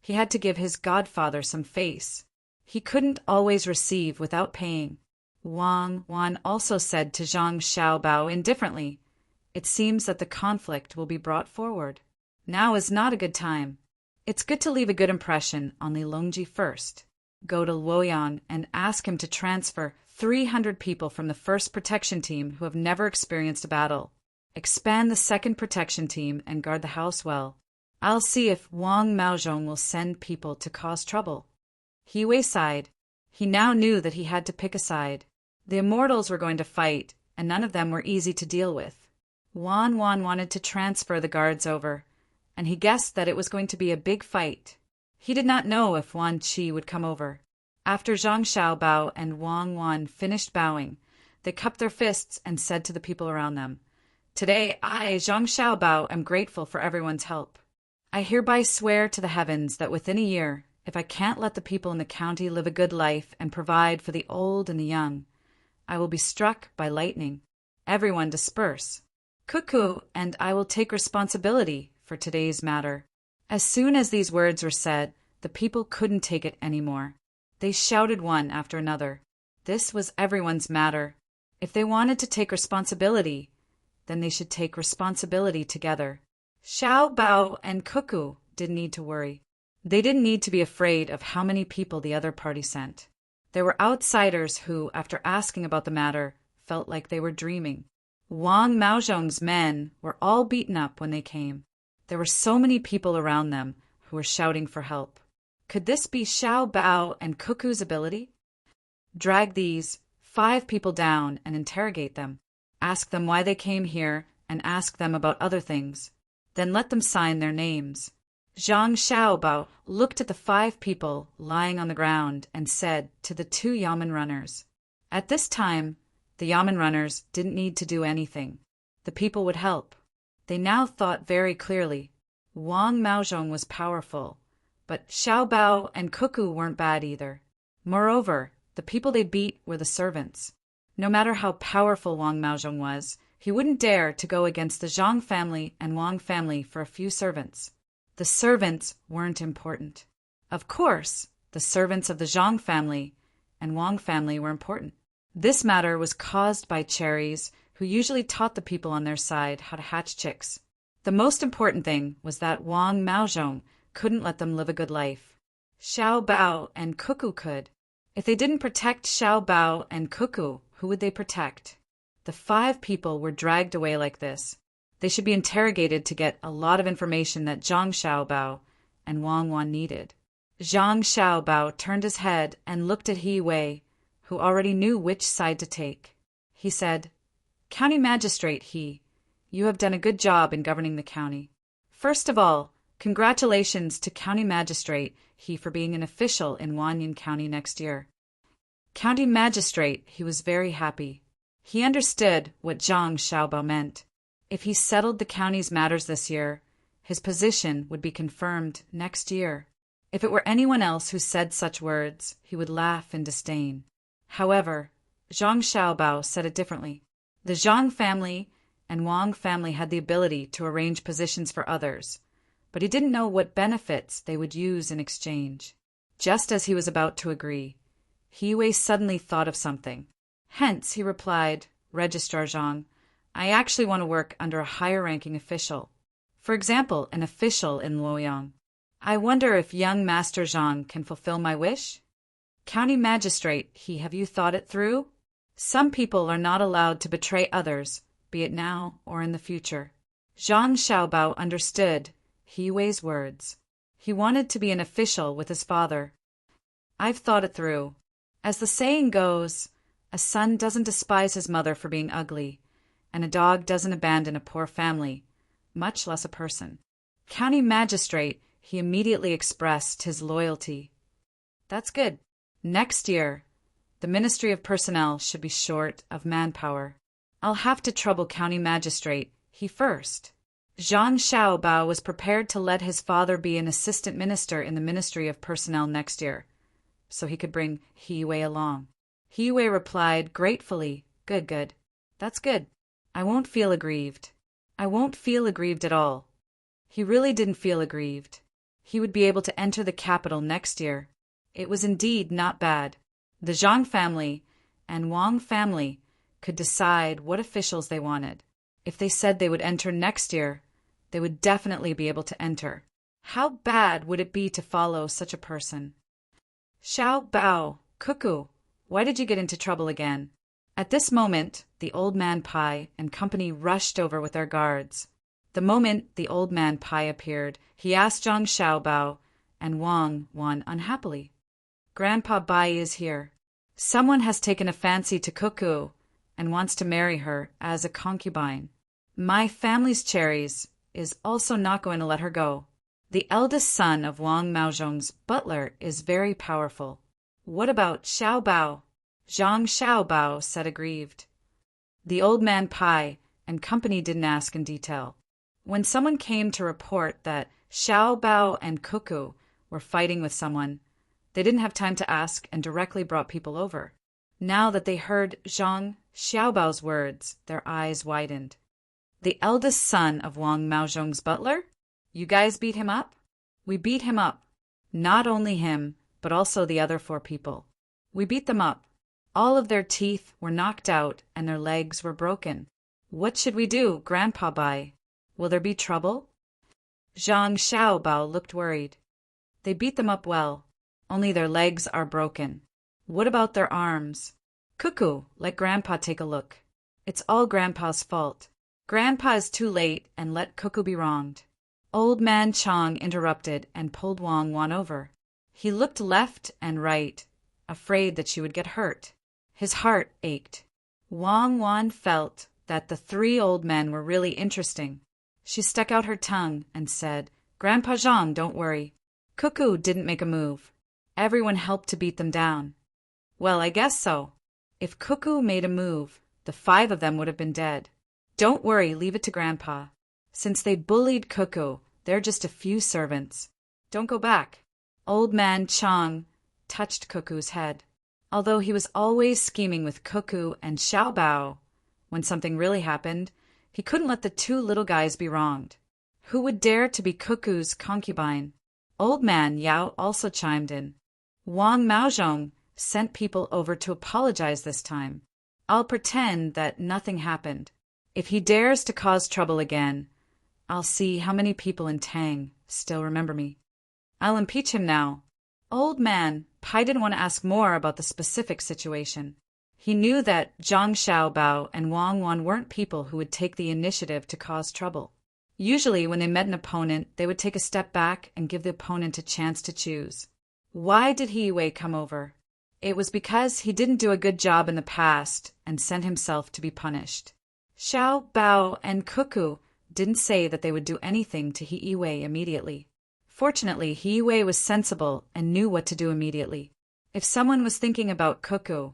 he had to give his godfather some face. He couldn't always receive without paying. Wang Wan also said to Zhang Xiaobao indifferently, "It seems that the conflict will be brought forward. Now is not a good time. It's good to leave a good impression on Li Longji first. Go to Luoyang and ask him to transfer 300 people from the first protection team who have never experienced a battle. Expand the second protection team and guard the house well. I'll see if Wang Maozhong will send people to cause trouble." He Wei sighed. He now knew that he had to pick a side. The immortals were going to fight, and none of them were easy to deal with. Wan wanted to transfer the guards over, and he guessed that it was going to be a big fight. He did not know if Wan Qi would come over. After Zhang Xiaobao and Wang Wan finished bowing, they cupped their fists and said to the people around them, "Today I, Zhang Xiaobao, am grateful for everyone's help. I hereby swear to the heavens that within a year, if I can't let the people in the county live a good life and provide for the old and the young, I will be struck by lightning. Everyone disperse. Cuckoo, and I will take responsibility for today's matter." As soon as these words were said, the people couldn't take it anymore. They shouted one after another. This was everyone's matter. If they wanted to take responsibility, then they should take responsibility together. Xiao Bao and Cuckoo didn't need to worry. They didn't need to be afraid of how many people the other party sent. There were outsiders who, after asking about the matter, felt like they were dreaming. Wang Maozhong's men were all beaten up when they came. There were so many people around them who were shouting for help. Could this be Xiao Bao and Cuckoo's ability? Drag these 5 people down and interrogate them. Ask them why they came here and ask them about other things. Then let them sign their names. Zhang Xiaobao looked at the 5 people lying on the ground and said to the 2 yamen runners. At this time, the yamen runners didn't need to do anything. The people would help. They now thought very clearly. Wang Maozhong was powerful, but Xiao Bao and Cuckoo weren't bad either. Moreover, the people they beat were the servants. No matter how powerful Wang Maozhong was, he wouldn't dare to go against the Zhang family and Wang family for a few servants. The servants weren't important. Of course, the servants of the Zhang family and Wang family were important. This matter was caused by cherries, who usually taught the people on their side how to hatch chicks. The most important thing was that Wang Maozhong couldn't let them live a good life. Xiao Bao and Cuckoo could. If they didn't protect Xiao Bao and Cuckoo, who would they protect? The 5 people were dragged away like this. They should be interrogated to get a lot of information that Zhang Xiaobao and Wang Wan needed. Zhang Xiaobao turned his head and looked at He Wei, who already knew which side to take. He said, "County Magistrate He, you have done a good job in governing the county. First of all, congratulations to County Magistrate He for being an official in Wanyan County next year." County Magistrate He was very happy. He understood what Zhang Xiaobao meant. If he settled the county's matters this year, his position would be confirmed next year. If it were anyone else who said such words, he would laugh in disdain. However, Zhang Xiaobao said it differently. The Zhang family and Wang family had the ability to arrange positions for others, but he didn't know what benefits they would use in exchange. Just as he was about to agree, He Wei suddenly thought of something. Hence, he replied, "Registrar Zhang, I actually want to work under a higher-ranking official. For example, an official in Luoyang. I wonder if young Master Zhang can fulfill my wish?" County Magistrate He, have you thought it through? Some people are not allowed to betray others, be it now or in the future. Zhang Xiaobao understood He Wei's words. He wanted to be an official with his father. "I've thought it through. As the saying goes, a son doesn't despise his mother for being ugly, and a dog doesn't abandon a poor family, much less a person. County Magistrate he immediately expressed his loyalty. That's good. Next year, the Ministry of Personnel should be short of manpower. I'll have to trouble County Magistrate, he first. Zhang Xiaobao was prepared to let his father be an assistant minister in the Ministry of Personnel next year, so he could bring He Wei along. He Wei replied gratefully, Good, good. That's good. I won't feel aggrieved. I won't feel aggrieved at all. He really didn't feel aggrieved. He would be able to enter the capital next year. It was indeed not bad. The Zhang family and Wang family could decide what officials they wanted. If they said they would enter next year, they would definitely be able to enter. How bad would it be to follow such a person? Xiao Bao, Cuckoo, why did you get into trouble again? At this moment, the old man Pai and company rushed over with their guards. The moment the old man Pai appeared, he asked Zhang Xiaobao and Wang Wan unhappily, Grandpa Bai is here. Someone has taken a fancy to Cuckoo and wants to marry her as a concubine. My family's cherries is also not going to let her go. The eldest son of Wang Maozhong's butler is very powerful. What about Xiao Bao? Zhang Xiaobao said aggrieved. The old man Pai and company didn't ask in detail. When someone came to report that Xiao Bao and Cuckoo were fighting with someone, they didn't have time to ask and directly brought people over. Now that they heard Zhang Xiaobao's words, their eyes widened. The eldest son of Wang Maozhong's butler? You guys beat him up? We beat him up. Not only him, but also the other 4 people. We beat them up. All of their teeth were knocked out and their legs were broken. What should we do, Grandpa Bai? Will there be trouble? Zhang Xiaobao looked worried. They beat them up well. Only their legs are broken. What about their arms? Cuckoo, let Grandpa take a look. It's all Grandpa's fault. Grandpa is too late and let Cuckoo be wronged. Old man Chang interrupted and pulled Wang Wan over. He looked left and right, afraid that she would get hurt. His heart ached. Wang Wan felt that the 3 old men were really interesting. She stuck out her tongue and said, Grandpa Zhang, don't worry. Cuckoo didn't make a move. Everyone helped to beat them down. Well, I guess so. If Cuckoo made a move, the 5 of them would have been dead. Don't worry, leave it to Grandpa. Since they bullied Cuckoo, they're just a few servants. Don't go back. Old man Chang touched Cuckoo's head. Although he was always scheming with Cuckoo and Xiao Bao, when something really happened, he couldn't let the 2 little guys be wronged. Who would dare to be Cuckoo's concubine? Old man Yao also chimed in. Wang Maozhong sent people over to apologize this time. I'll pretend that nothing happened. If he dares to cause trouble again, I'll see how many people in Tang still remember me. I'll impeach him now. Old man Pai didn't want to ask more about the specific situation. He knew that Zhang Xiaobao and Wang Wan weren't people who would take the initiative to cause trouble. Usually, when they met an opponent, they would take a step back and give the opponent a chance to choose. Why did He Wei come over? It was because he didn't do a good job in the past and sent himself to be punished. Xiao Bao and Cuckoo didn't say that they would do anything to He Wei immediately. Fortunately, He Wei was sensible and knew what to do immediately. If someone was thinking about Cuckoo,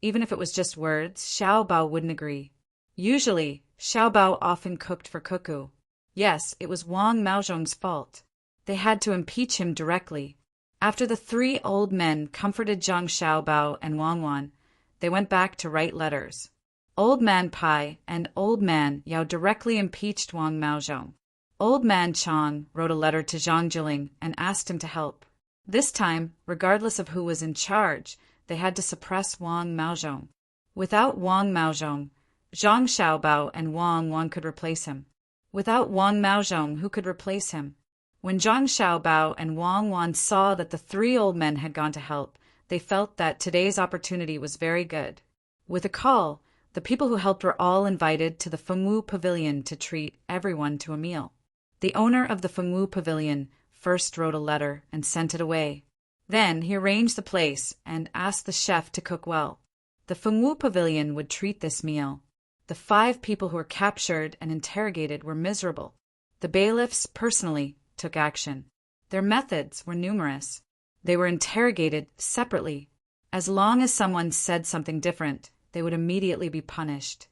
even if it was just words, Xiao Bao wouldn't agree. Usually, Xiao Bao often cooked for Cuckoo. Yes, it was Wang Maozhong's fault. They had to impeach him directly. After the 3 old men comforted Zhang Xiaobao and Wang Wan, they went back to write letters. Old man Pai and Old man Yao directly impeached Wang Maozhong. Old man Chang wrote a letter to Zhang Jiling and asked him to help. This time, regardless of who was in charge, they had to suppress Wang Maozhong. Without Wang Maozhong, Zhang Xiaobao and Wang Wan could replace him. Without Wang Maozhong, who could replace him? When Zhang Xiaobao and Wang Wan saw that the 3 old men had gone to help, they felt that today's opportunity was very good. With a call, the people who helped were all invited to the Fengwu Pavilion to treat everyone to a meal. The owner of the Fengwu Pavilion first wrote a letter and sent it away. Then he arranged the place and asked the chef to cook well. The Fengwu Pavilion would treat this meal. The 5 people who were captured and interrogated were miserable. The bailiffs personally took action. Their methods were numerous. They were interrogated separately. As long as someone said something different, they would immediately be punished.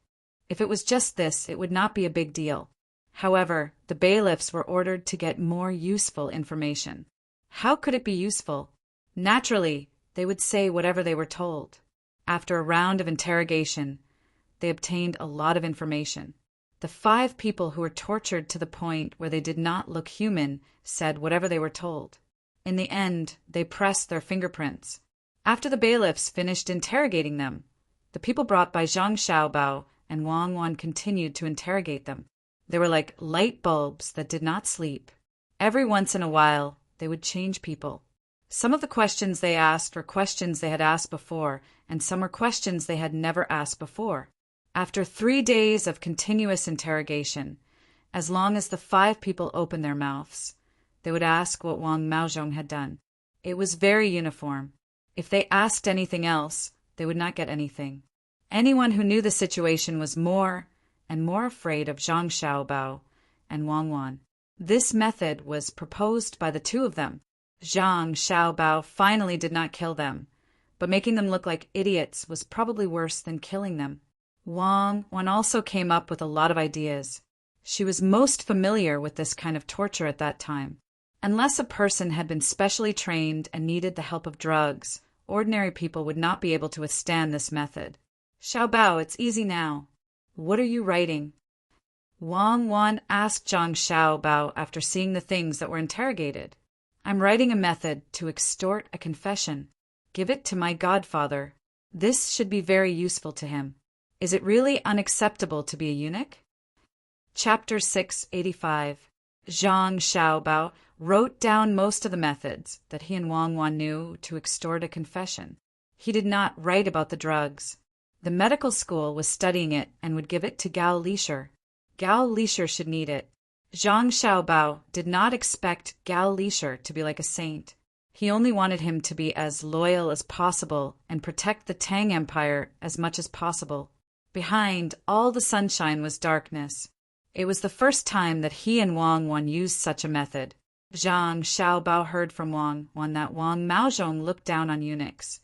If it was just this, it would not be a big deal. However, the bailiffs were ordered to get more useful information. How could it be useful? Naturally, they would say whatever they were told. After a round of interrogation, they obtained a lot of information. The 5 people who were tortured to the point where they did not look human said whatever they were told. In the end, they pressed their fingerprints. After the bailiffs finished interrogating them, the people brought by Zhang Xiaobao and Wang Wan continued to interrogate them. They were like light bulbs that did not sleep. Every once in a while, they would change people. Some of the questions they asked were questions they had asked before, and some were questions they had never asked before. After 3 days of continuous interrogation, as long as the 5 people opened their mouths, they would ask what Wang Maozhong had done. It was very uniform. If they asked anything else, they would not get anything. Anyone who knew the situation was more and more afraid of Zhang Xiaobao and Wang Wan. This method was proposed by the 2 of them. Zhang Xiaobao finally did not kill them, but making them look like idiots was probably worse than killing them. Wang Wan also came up with a lot of ideas. She was most familiar with this kind of torture at that time. Unless a person had been specially trained and needed the help of drugs, ordinary people would not be able to withstand this method. Xiaobao, it's easy now. What are you writing? Wang Wan asked Zhang Xiaobao after seeing the things that were interrogated. I'm writing a method to extort a confession. Give it to my godfather. This should be very useful to him. Is it really unacceptable to be a eunuch? Chapter 685. Zhang Xiaobao wrote down most of the methods that he and Wang Wan knew to extort a confession. He did not write about the drugs. The medical school was studying it and would give it to Gao Lisher. Gao Lisher should need it. Zhang Xiaobao did not expect Gao Lisher to be like a saint. He only wanted him to be as loyal as possible and protect the Tang Empire as much as possible. Behind all the sunshine was darkness. It was the first time that he and Wang Wan used such a method. Zhang Xiaobao heard from Wang Wan that Wang Maozhong looked down on eunuchs,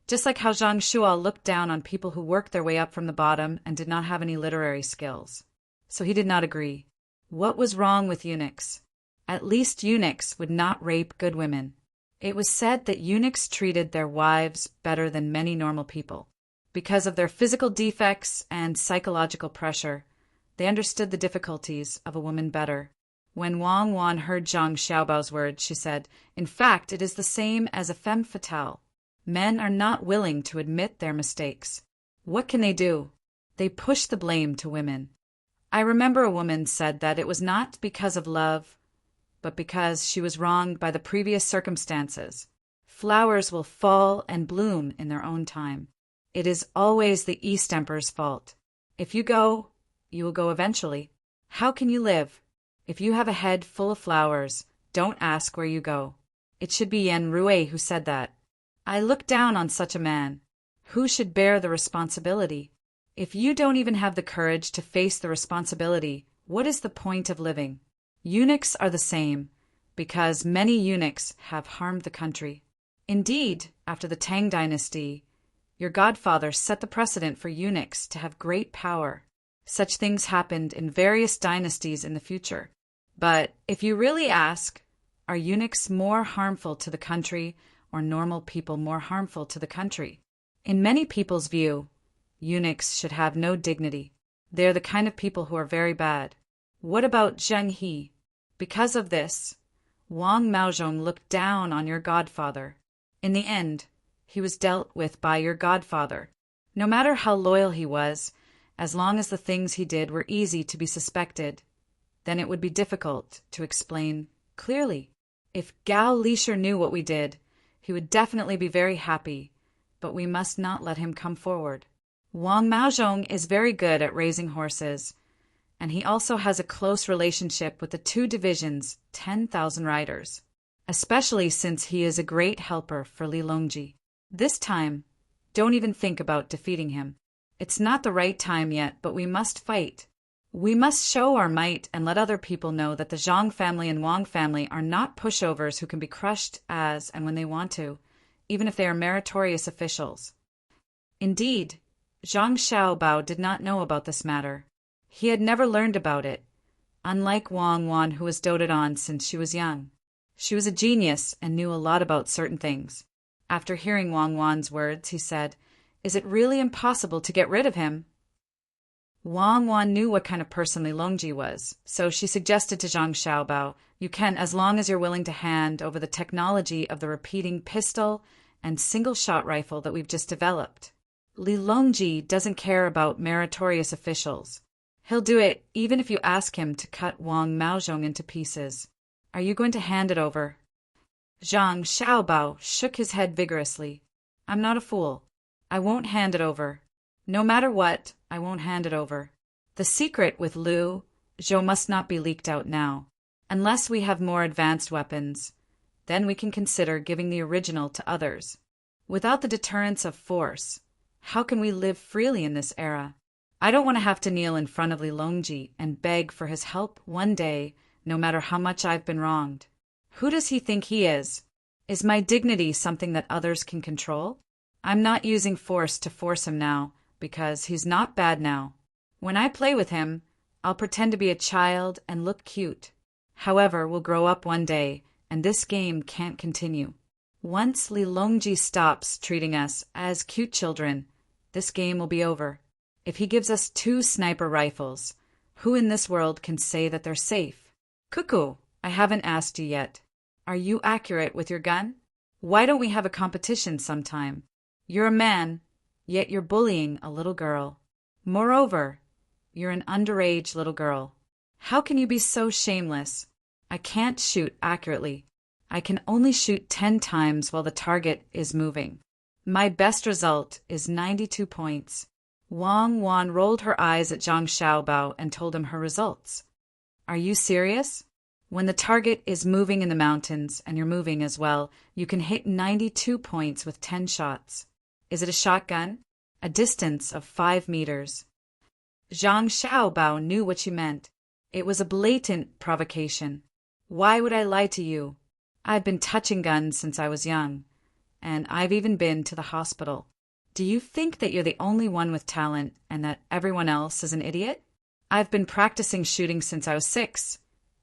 just like how Zhang Shuo looked down on people who worked their way up from the bottom and did not have any literary skills. So he did not agree. What was wrong with eunuchs? At least eunuchs would not rape good women. It was said that eunuchs treated their wives better than many normal people. Because of their physical defects and psychological pressure, they understood the difficulties of a woman better. When Wang Wan heard Zhang Xiaobao's words, she said, "In fact, it is the same as a femme fatale. Men are not willing to admit their mistakes. What can they do? They push the blame to women." I remember a woman said that it was not because of love, but because she was wronged by the previous circumstances. Flowers will fall and bloom in their own time. It is always the East Emperor's fault. If you go, you will go eventually. How can you live? If you have a head full of flowers, don't ask where you go. It should be Yan Rui who said that. I look down on such a man. Who should bear the responsibility? If you don't even have the courage to face the responsibility, what is the point of living? Eunuchs are the same, because many eunuchs have harmed the country. Indeed, after the Tang dynasty, your godfather set the precedent for eunuchs to have great power. Such things happened in various dynasties in the future. But if you really ask, are eunuchs more harmful to the country or normal people more harmful to the country? In many people's view, eunuchs should have no dignity. They are the kind of people who are very bad. What about Zheng He? Because of this, Wang Maozhong looked down on your godfather. In the end, he was dealt with by your godfather. No matter how loyal he was, as long as the things he did were easy to be suspected, then it would be difficult to explain clearly. If Gao Lisher knew what we did, he would definitely be very happy, but we must not let him come forward. Wang Maozhong is very good at raising horses, and he also has a close relationship with the 2 divisions' 10,000 riders, especially since he is a great helper for Li Longji. This time, don't even think about defeating him. It's not the right time yet, but we must fight. We must show our might and let other people know that the Zhang family and Wang family are not pushovers who can be crushed as and when they want to, even if they are meritorious officials. Indeed, Zhang Xiaobao did not know about this matter. He had never learned about it, unlike Wang Wan, who was doted on since she was young. She was a genius and knew a lot about certain things. After hearing Wang Wan's words, he said, "Is it really impossible to get rid of him?" Wang Wan knew what kind of person Li Longji was, so she suggested to Zhang Xiaobao, "You can, as long as you're willing to hand over the technology of the repeating pistol and single-shot rifle that we've just developed." Li Longji doesn't care about meritorious officials. He'll do it even if you ask him to cut Wang Maozhong into pieces. Are you going to hand it over? Zhang Xiaobao shook his head vigorously. "I'm not a fool. I won't hand it over. No matter what, I won't hand it over. The secret with Liu Zhou must not be leaked out now. Unless we have more advanced weapons, then we can consider giving the original to others. Without the deterrence of force, how can we live freely in this era? I don't want to have to kneel in front of Li Longji and beg for his help one day, no matter how much I've been wronged. Who does he think he is? Is my dignity something that others can control? I'm not using force to force him now, because he's not bad now. When I play with him, I'll pretend to be a child and look cute. However, we'll grow up one day, and this game can't continue. Once Li Longji stops treating us as cute children, this game will be over. If he gives us 2 sniper rifles, who in this world can say that they're safe? Cuckoo, I haven't asked you yet. Are you accurate with your gun? Why don't we have a competition sometime? You're a man, yet you're bullying a little girl. Moreover, you're an underage little girl. How can you be so shameless? I can't shoot accurately. I can only shoot 10 times while the target is moving. My best result is 92 points. Wang Wan rolled her eyes at Zhang Xiaobao and told him her results. Are you serious? When the target is moving in the mountains, and you're moving as well, you can hit 92 points with 10 shots. Is it a shotgun? A distance of 5 meters. Zhang Xiaobao knew what she meant. It was a blatant provocation. Why would I lie to you? I've been touching guns since I was young, and I've even been to the hospital. Do you think that you're the only one with talent and that everyone else is an idiot? I've been practicing shooting since I was 6,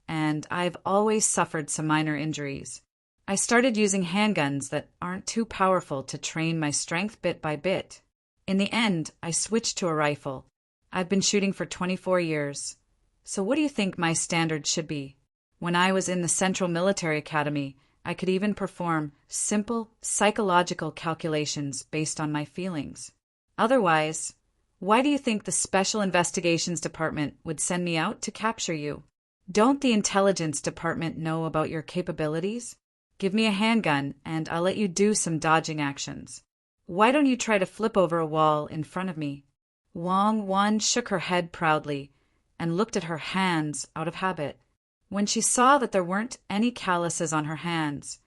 and I've always suffered some minor injuries. I started using handguns that aren't too powerful to train my strength bit by bit. In the end, I switched to a rifle. I've been shooting for 24 years. So what do you think my standard should be? When I was in the Central Military Academy, I could even perform simple psychological calculations based on my feelings. Otherwise, why do you think the Special Investigations Department would send me out to capture you? Don't the Intelligence Department know about your capabilities? Give me a handgun, and I'll let you do some dodging actions. Why don't you try to flip over a wall in front of me? Wang Wan shook her head proudly and looked at her hands out of habit. When she saw that there weren't any calluses on her hands,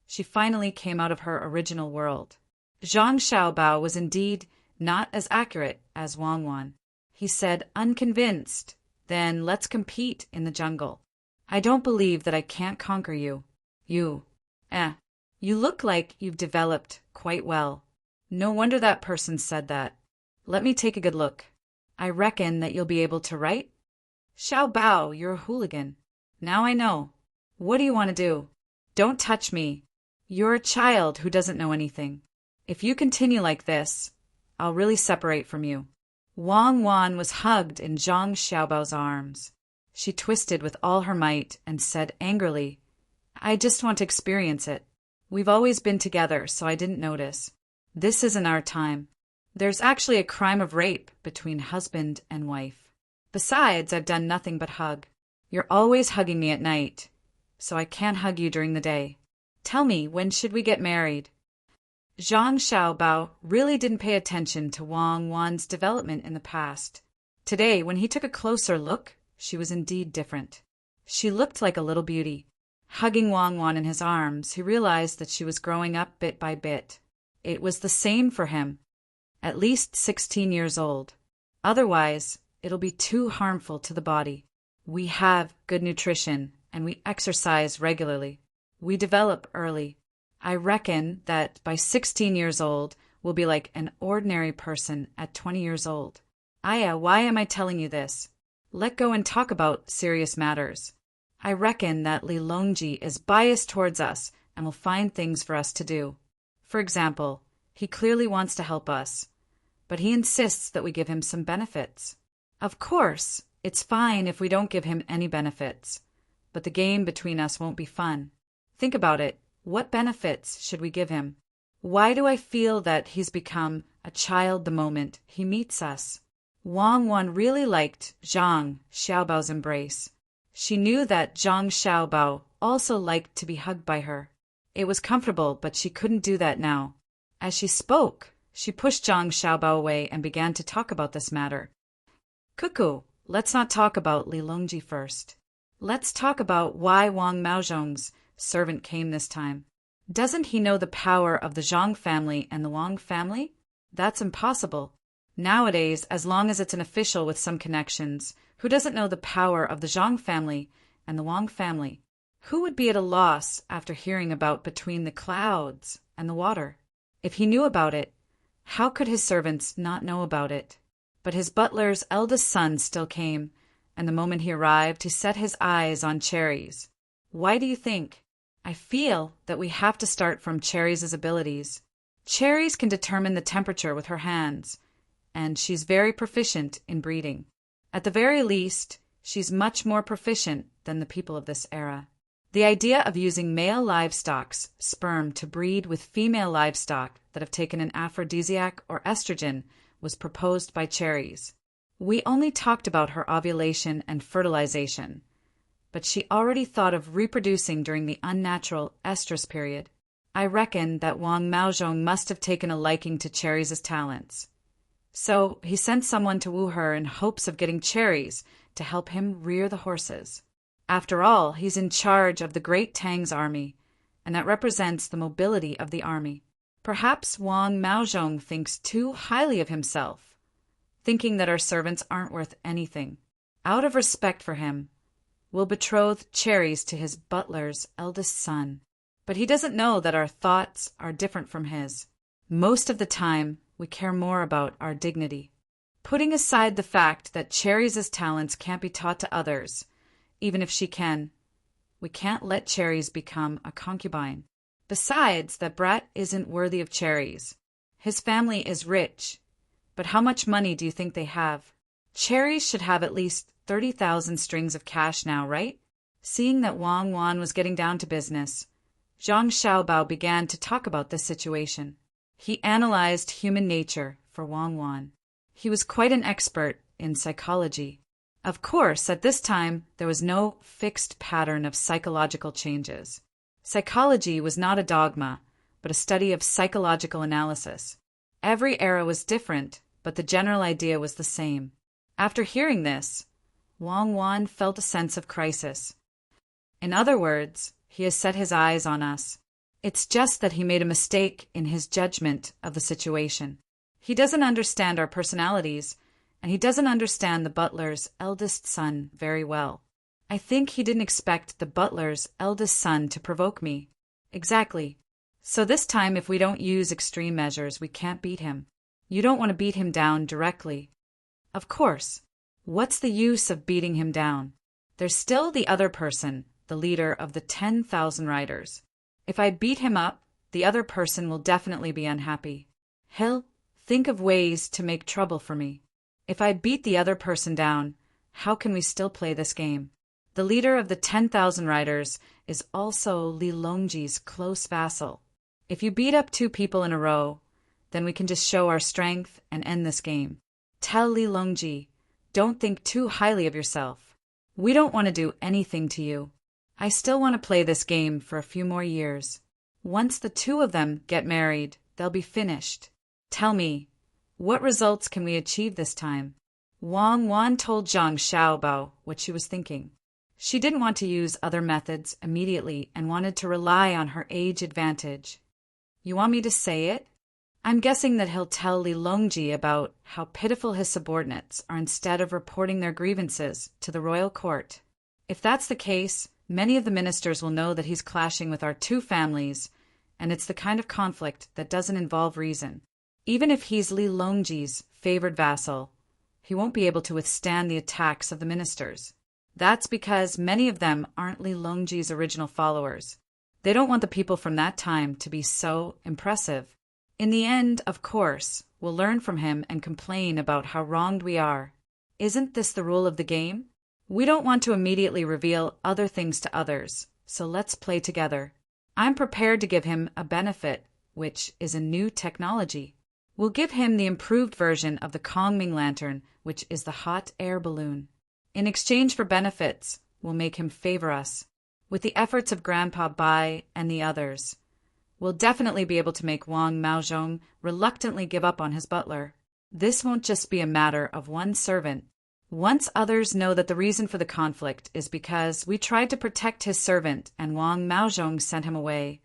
she finally came out of her original world. Zhang Xiaobao was indeed not as accurate as Wang Wan. He said, unconvinced, "Then let's compete in the jungle. I don't believe that I can't conquer you. You look like you've developed quite well. No wonder that person said that. Let me take a good look. I reckon that you'll be able to write? Xiaobao, you're a hooligan. Now I know. What do you want to do? Don't touch me. You're a child who doesn't know anything. If you continue like this, I'll really separate from you." Wang Wan was hugged in Zhang Xiaobao's arms. She twisted with all her might and said angrily, "I just want to experience it. We've always been together, so I didn't notice. This isn't our time. There's actually a crime of rape between husband and wife. Besides, I've done nothing but hug. You're always hugging me at night, so I can't hug you during the day. Tell me, when should we get married?" Zhang Xiaobao really didn't pay attention to Wang Wan's development in the past. Today, when he took a closer look, she was indeed different. She looked like a little beauty. Hugging Wang Wan in his arms, he realized that she was growing up bit by bit. It was the same for him. At least 16 years old. Otherwise, it'll be too harmful to the body. We have good nutrition and we exercise regularly. We develop early. I reckon that by 16 years old, we'll be like an ordinary person at 20 years old. Aya, why am I telling you this? Let go and talk about serious matters. I reckon that Lilongji is biased towards us and will find things for us to do. For example, he clearly wants to help us, but he insists that we give him some benefits. Of course, it's fine if we don't give him any benefits, but the game between us won't be fun. Think about it. What benefits should we give him? Why do I feel that he's become a child the moment he meets us? Wang Wan really liked Zhang Xiaobao's embrace. She knew that Zhang Xiaobao also liked to be hugged by her. It was comfortable, but she couldn't do that now. As she spoke, she pushed Zhang Xiaobao away and began to talk about this matter. Cuckoo, let's not talk about Lilongji first. Let's talk about why Wang Maozhong's servant came this time. Doesn't he know the power of the Zhang family and the Wang family? That's impossible. Nowadays, as long as it's an official with some connections, who doesn't know the power of the Zhang family and the Wang family? Who would be at a loss after hearing about between the clouds and the water? If he knew about it, how could his servants not know about it? But his butler's eldest son still came, and the moment he arrived, he set his eyes on Cherries. Why do you think? I feel that we have to start from Cherries' abilities. Cherries can determine the temperature with her hands, and she's very proficient in breeding. At the very least, she's much more proficient than the people of this era. The idea of using male livestock's sperm to breed with female livestock that have taken an aphrodisiac or estrogen was proposed by Cherries. We only talked about her ovulation and fertilization, but she already thought of reproducing during the unnatural estrus period. I reckon that Wang Maozhong must have taken a liking to Cherries' talents. So he sent someone to woo her in hopes of getting Cherries to help him rear the horses. After all, he's in charge of the great Tang's army, and that represents the mobility of the army. Perhaps Wang Maozhong thinks too highly of himself, thinking that our servants aren't worth anything. Out of respect for him, we'll betroth Cherries to his butler's eldest son. But he doesn't know that our thoughts are different from his. Most of the time, we care more about our dignity. Putting aside the fact that Cherries' talents can't be taught to others, even if she can, we can't let Cherries become a concubine. Besides, that brat isn't worthy of Cherries. His family is rich, but how much money do you think they have? Cherries should have at least 30,000 strings of cash now, right? Seeing that Wang Wan was getting down to business, Zhang Xiaobao began to talk about this situation. He analyzed human nature for Wang Wan. He was quite an expert in psychology. Of course, at this time, there was no fixed pattern of psychological changes. Psychology was not a dogma, but a study of psychological analysis. Every era was different, but the general idea was the same. After hearing this, Wang Wan felt a sense of crisis. In other words, he has set his eyes on us. It's just that he made a mistake in his judgment of the situation. He doesn't understand our personalities, and he doesn't understand the butler's eldest son very well. I think he didn't expect the butler's eldest son to provoke me. Exactly. So this time, if we don't use extreme measures, we can't beat him. You don't want to beat him down directly. Of course. What's the use of beating him down? There's still the other person, the leader of the 10,000 riders. If I beat him up, the other person will definitely be unhappy. He'll think of ways to make trouble for me. If I beat the other person down, how can we still play this game? The leader of the 10,000 riders is also Lilongji's close vassal. If you beat up 2 people in a row, then we can just show our strength and end this game. Tell Lilongji, don't think too highly of yourself. We don't want to do anything to you. I still want to play this game for a few more years. Once the 2 of them get married, they'll be finished. Tell me, what results can we achieve this time? Wang Wan told Zhang Xiaobao what she was thinking. She didn't want to use other methods immediately and wanted to rely on her age advantage. You want me to say it? I'm guessing that he'll tell Li Longji about how pitiful his subordinates are instead of reporting their grievances to the royal court. If that's the case, many of the ministers will know that he's clashing with our two families, and it's the kind of conflict that doesn't involve reason. Even if he's Li Longji's favored vassal, he won't be able to withstand the attacks of the ministers. That's because many of them aren't Li Longji's original followers. They don't want the people from that time to be so impressive. In the end, of course, we'll learn from him and complain about how wronged we are. Isn't this the rule of the game? We don't want to immediately reveal other things to others, so let's play together. I'm prepared to give him a benefit, which is a new technology. We'll give him the improved version of the Kongming lantern, which is the hot air balloon. In exchange for benefits, we'll make him favor us. With the efforts of Grandpa Bai and the others, we'll definitely be able to make Wang Maozhong reluctantly give up on his butler. This won't just be a matter of one servant. Once others know that the reason for the conflict is because we tried to protect his servant and Wang Maozhong sent him away,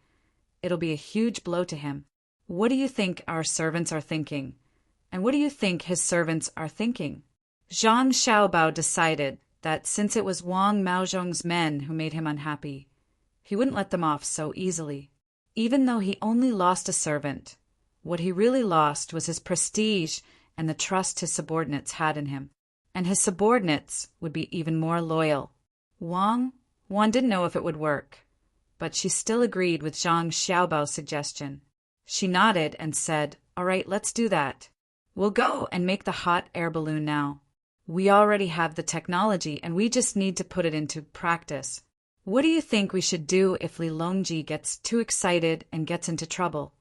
it'll be a huge blow to him. What do you think our servants are thinking? And what do you think his servants are thinking? Zhang Xiaobao decided that since it was Wang Maozhong's men who made him unhappy, he wouldn't let them off so easily. Even though he only lost a servant, what he really lost was his prestige and the trust his subordinates had in him. And his subordinates would be even more loyal. Wang didn't know if it would work, but she still agreed with Zhang Xiaobao's suggestion. She nodded and said, "All right, let's do that. We'll go and make the hot air balloon now. We already have the technology and we just need to put it into practice. What do you think we should do if Li Longji gets too excited and gets into trouble?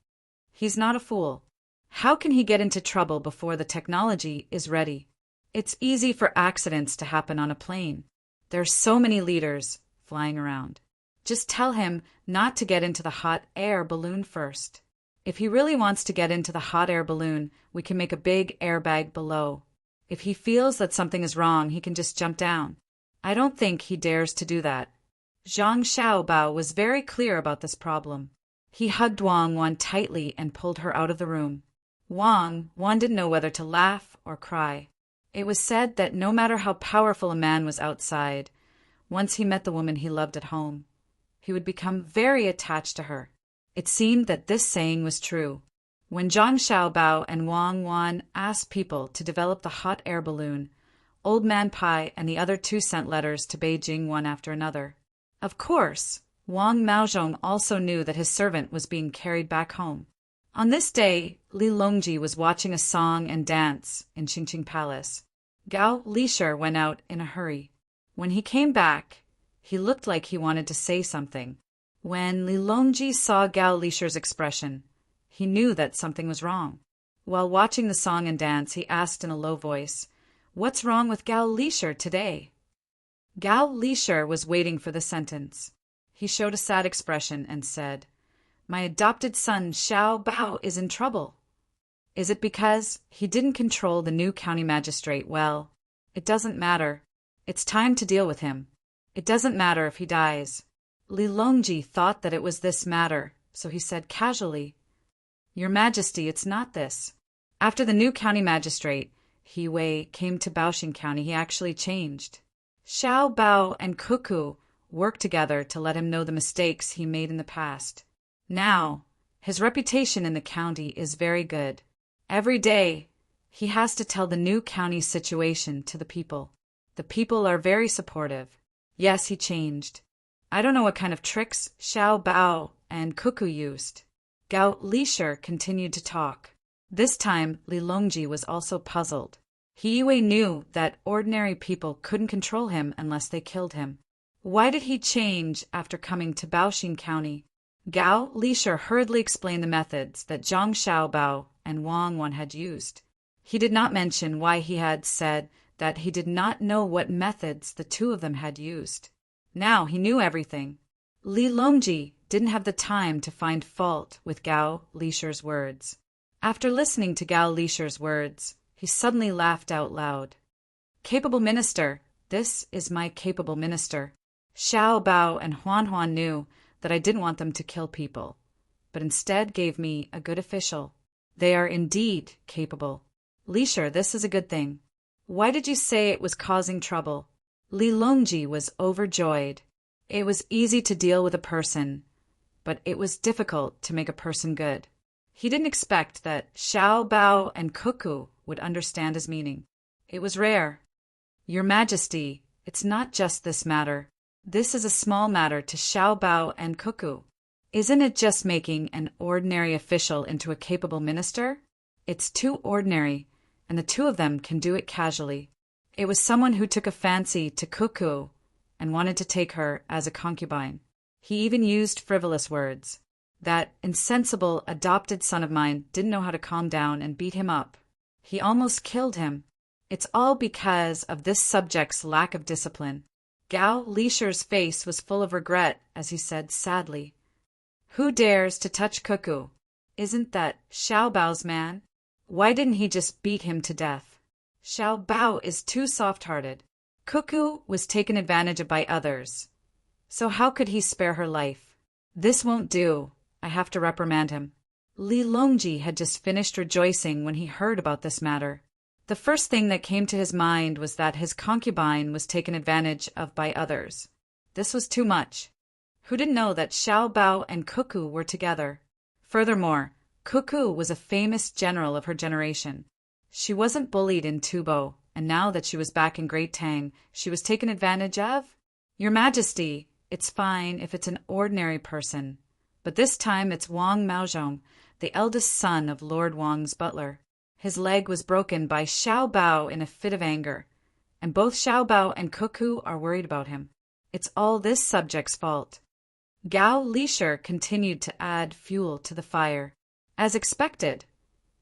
He's not a fool. How can he get into trouble before the technology is ready? It's easy for accidents to happen on a plane. There are so many leaders flying around. Just tell him not to get into the hot air balloon first. If he really wants to get into the hot air balloon, we can make a big airbag below. If he feels that something is wrong, he can just jump down. I don't think he dares to do that." Zhang Xiaobao was very clear about this problem. He hugged Wang tightly and pulled her out of the room. Wang didn't know whether to laugh or cry. It was said that no matter how powerful a man was outside, once he met the woman he loved at home, he would become very attached to her. It seemed that this saying was true. When Zhang Xiaobao and Wang asked people to develop the hot air balloon, Old Man Pai and the other two sent letters to Beijing one after another. Of course, Wang Maozhong also knew that his servant was being carried back home. On this day, Li Longji was watching a song and dance in Qingqing Palace. Gao Lisher went out in a hurry. When he came back, he looked like he wanted to say something. When Li Longji saw Gao Lisher's expression, he knew that something was wrong. While watching the song and dance, he asked in a low voice, "What's wrong with Gao Lisher today?" Gao Lisher was waiting for the sentence. He showed a sad expression and said, "My adopted son Xiao Bao is in trouble." Is it because he didn't control the new county magistrate well? It doesn't matter. It's time to deal with him. It doesn't matter if he dies. Li Longji thought that it was this matter, so he said casually, "Your Majesty, it's not this." After the new county magistrate, He Wei, came to Baoxing County, he actually changed. Xiao Bao and Cuckoo worked together to let him know the mistakes he made in the past. Now, his reputation in the county is very good. Every day, he has to tell the new county's situation to the people. The people are very supportive. Yes, he changed. I don't know what kind of tricks Xiao Bao and Cuckoo used. Gao Lisher continued to talk. This time, Li Longji was also puzzled. He Wei knew that ordinary people couldn't control him unless they killed him. Why did he change after coming to Baoxing County? Gao Lisher hurriedly explained the methods that Zhang Xiaobao and Wang had used. He did not mention why he had said that he did not know what methods the two of them had used. Now he knew everything. Li Longji didn't have the time to find fault with Gao Lisher's words. After listening to Gao Lisher's words, he suddenly laughed out loud. "Capable minister, this is my capable minister. Xiao Bao and Huan knew that I didn't want them to kill people, but instead gave me a good official. They are indeed capable. Lisher, this is a good thing. Why did you say it was causing trouble? Li Longji was overjoyed. It was easy to deal with a person, but it was difficult to make a person good. He didn't expect that Xiao Bao and Cuckoo would understand his meaning. It was rare. Your Majesty, it's not just this matter. This is a small matter to Xiao Bao and Cuckoo. Isn't it just making an ordinary official into a capable minister? It's too ordinary, and the two of them can do it casually. It was someone who took a fancy to Cuckoo and wanted to take her as a concubine. He even used frivolous words. That insensible adopted son of mine didn't know how to calm down and beat him up. He almost killed him. It's all because of this subject's lack of discipline. Gao Lisher's face was full of regret as he said sadly, "Who dares to touch Cuckoo? Isn't that Xiao Bao's man? Why didn't he just beat him to death? Xiao Bao is too soft-hearted. Cuckoo was taken advantage of by others. So how could he spare her life? This won't do. I have to reprimand him." Li Longji had just finished rejoicing when he heard about this matter. The first thing that came to his mind was that his concubine was taken advantage of by others. This was too much. Who didn't know that Xiao Bao and Cuckoo were together? Furthermore, Cuckoo was a famous general of her generation. She wasn't bullied in Tubo, and now that she was back in Great Tang, she was taken advantage of? Your Majesty, it's fine if it's an ordinary person, but this time it's Wang Maozhong, the eldest son of Lord Wang's butler. His leg was broken by Xiao Bao in a fit of anger, and both Xiao Bao and Cuckoo are worried about him. It's all this subject's fault. Gao Lisher continued to add fuel to the fire. As expected,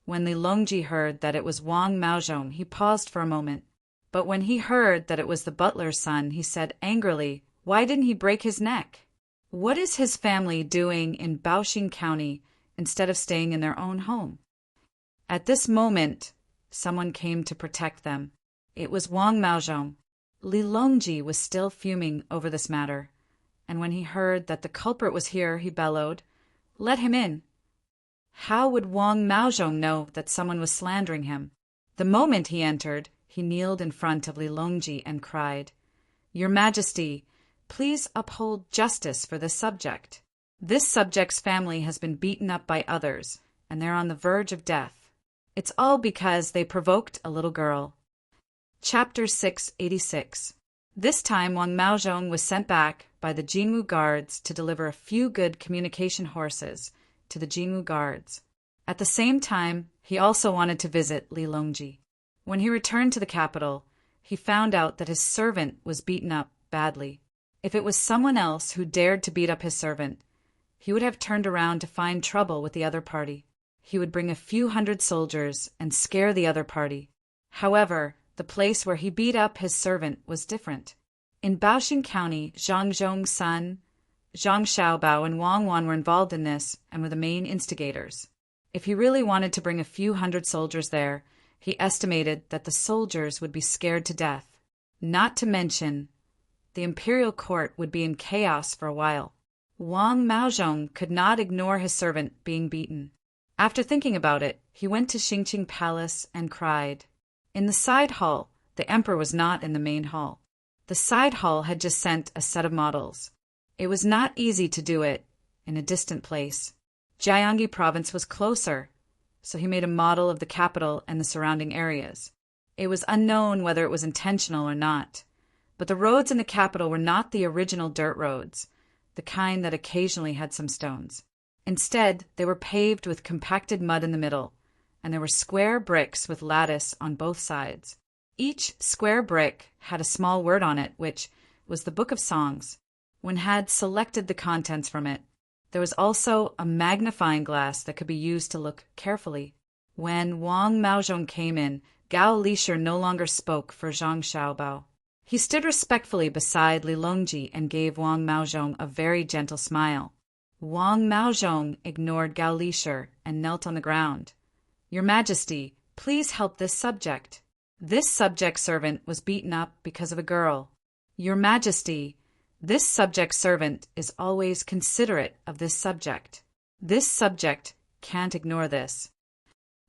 when Li Longji heard that it was Wang Maozhong, he paused for a moment. But when he heard that it was the butler's son, he said angrily, "Why didn't he break his neck? What is his family doing in Baoxing County instead of staying in their own home?" At this moment, someone came to protect them. It was Wang Maozhong. Li Longji was still fuming over this matter, and when he heard that the culprit was here, he bellowed, "Let him in." How would Wang Maozhong know that someone was slandering him? The moment he entered, he kneeled in front of Li Longji and cried, "Your Majesty, please uphold justice for this subject. This subject's family has been beaten up by others, and they're on the verge of death. It's all because they provoked a little girl." Chapter 686. This time Wang Maozhong was sent back by the Jinwu guards to deliver a few good communication horses to the Jinwu guards. At the same time, he also wanted to visit Li Longji. When he returned to the capital, he found out that his servant was beaten up badly. If it was someone else who dared to beat up his servant, he would have turned around to find trouble with the other party. He would bring a few hundred soldiers and scare the other party. However, the place where he beat up his servant was different. In Baoxing County, Zhang Zhong's son, Zhang Xiaobao, and Wang Wan were involved in this and were the main instigators. If he really wanted to bring a few hundred soldiers there, he estimated that the soldiers would be scared to death. Not to mention, the imperial court would be in chaos for a while. Wang Maozhong could not ignore his servant being beaten. After thinking about it, he went to Xingqing Palace and cried. In the side hall, the emperor was not in the main hall. The side hall had just sent a set of models. It was not easy to do it in a distant place. Jiangxi province was closer, so he made a model of the capital and the surrounding areas. It was unknown whether it was intentional or not, but the roads in the capital were not the original dirt roads, the kind that occasionally had some stones. Instead, they were paved with compacted mud in the middle, and there were square bricks with lattice on both sides. Each square brick had a small word on it, which was the Book of Songs. One had selected the contents from it. There was also a magnifying glass that could be used to look carefully. When Wang Maozhong came in, Gao Lisher no longer spoke for Zhang Xiaobao. He stood respectfully beside Li Longji and gave Wang Maozhong a very gentle smile. Wang Maozhong ignored Gao Lisher and knelt on the ground. "Your Majesty, please help this subject. This subject servant was beaten up because of a girl. Your Majesty, this subject servant is always considerate of this subject. This subject can't ignore this."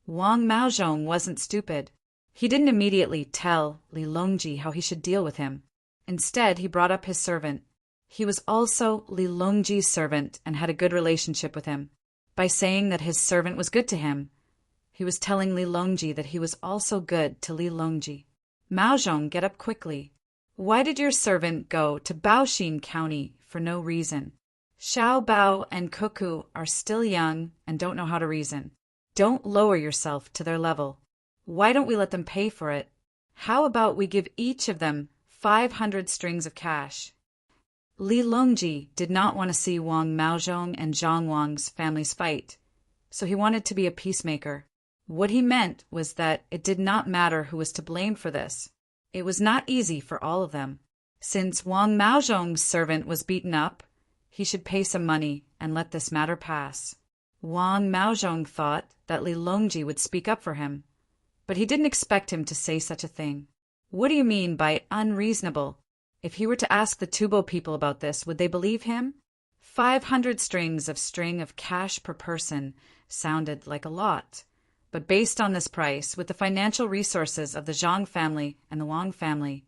Wang Maozhong wasn't stupid. He didn't immediately tell Li Longji how he should deal with him. Instead, he brought up his servant. He was also Li Longji's servant and had a good relationship with him. By saying that his servant was good to him, he was telling Li Longji that he was also good to Li Longji. Maozhong, get up quickly. Why did your servant go to Baoxin County for no reason? Xiao Bao and Cuckoo are still young and don't know how to reason. Don't lower yourself to their level. Why don't we let them pay for it? How about we give each of them 500 strings of cash? Li Longji did not want to see Wang Maozhong and Zhang Wang's families fight, so he wanted to be a peacemaker. What he meant was that it did not matter who was to blame for this. It was not easy for all of them. Since Wang Maozhong's servant was beaten up, he should pay some money and let this matter pass. Wang Maozhong thought that Li Longji would speak up for him, but he didn't expect him to say such a thing. What do you mean by unreasonable? If he were to ask the Tubo people about this, would they believe him? 500 strings of cash per person sounded like a lot. But based on this price, with the financial resources of the Zhang family and the Wang family,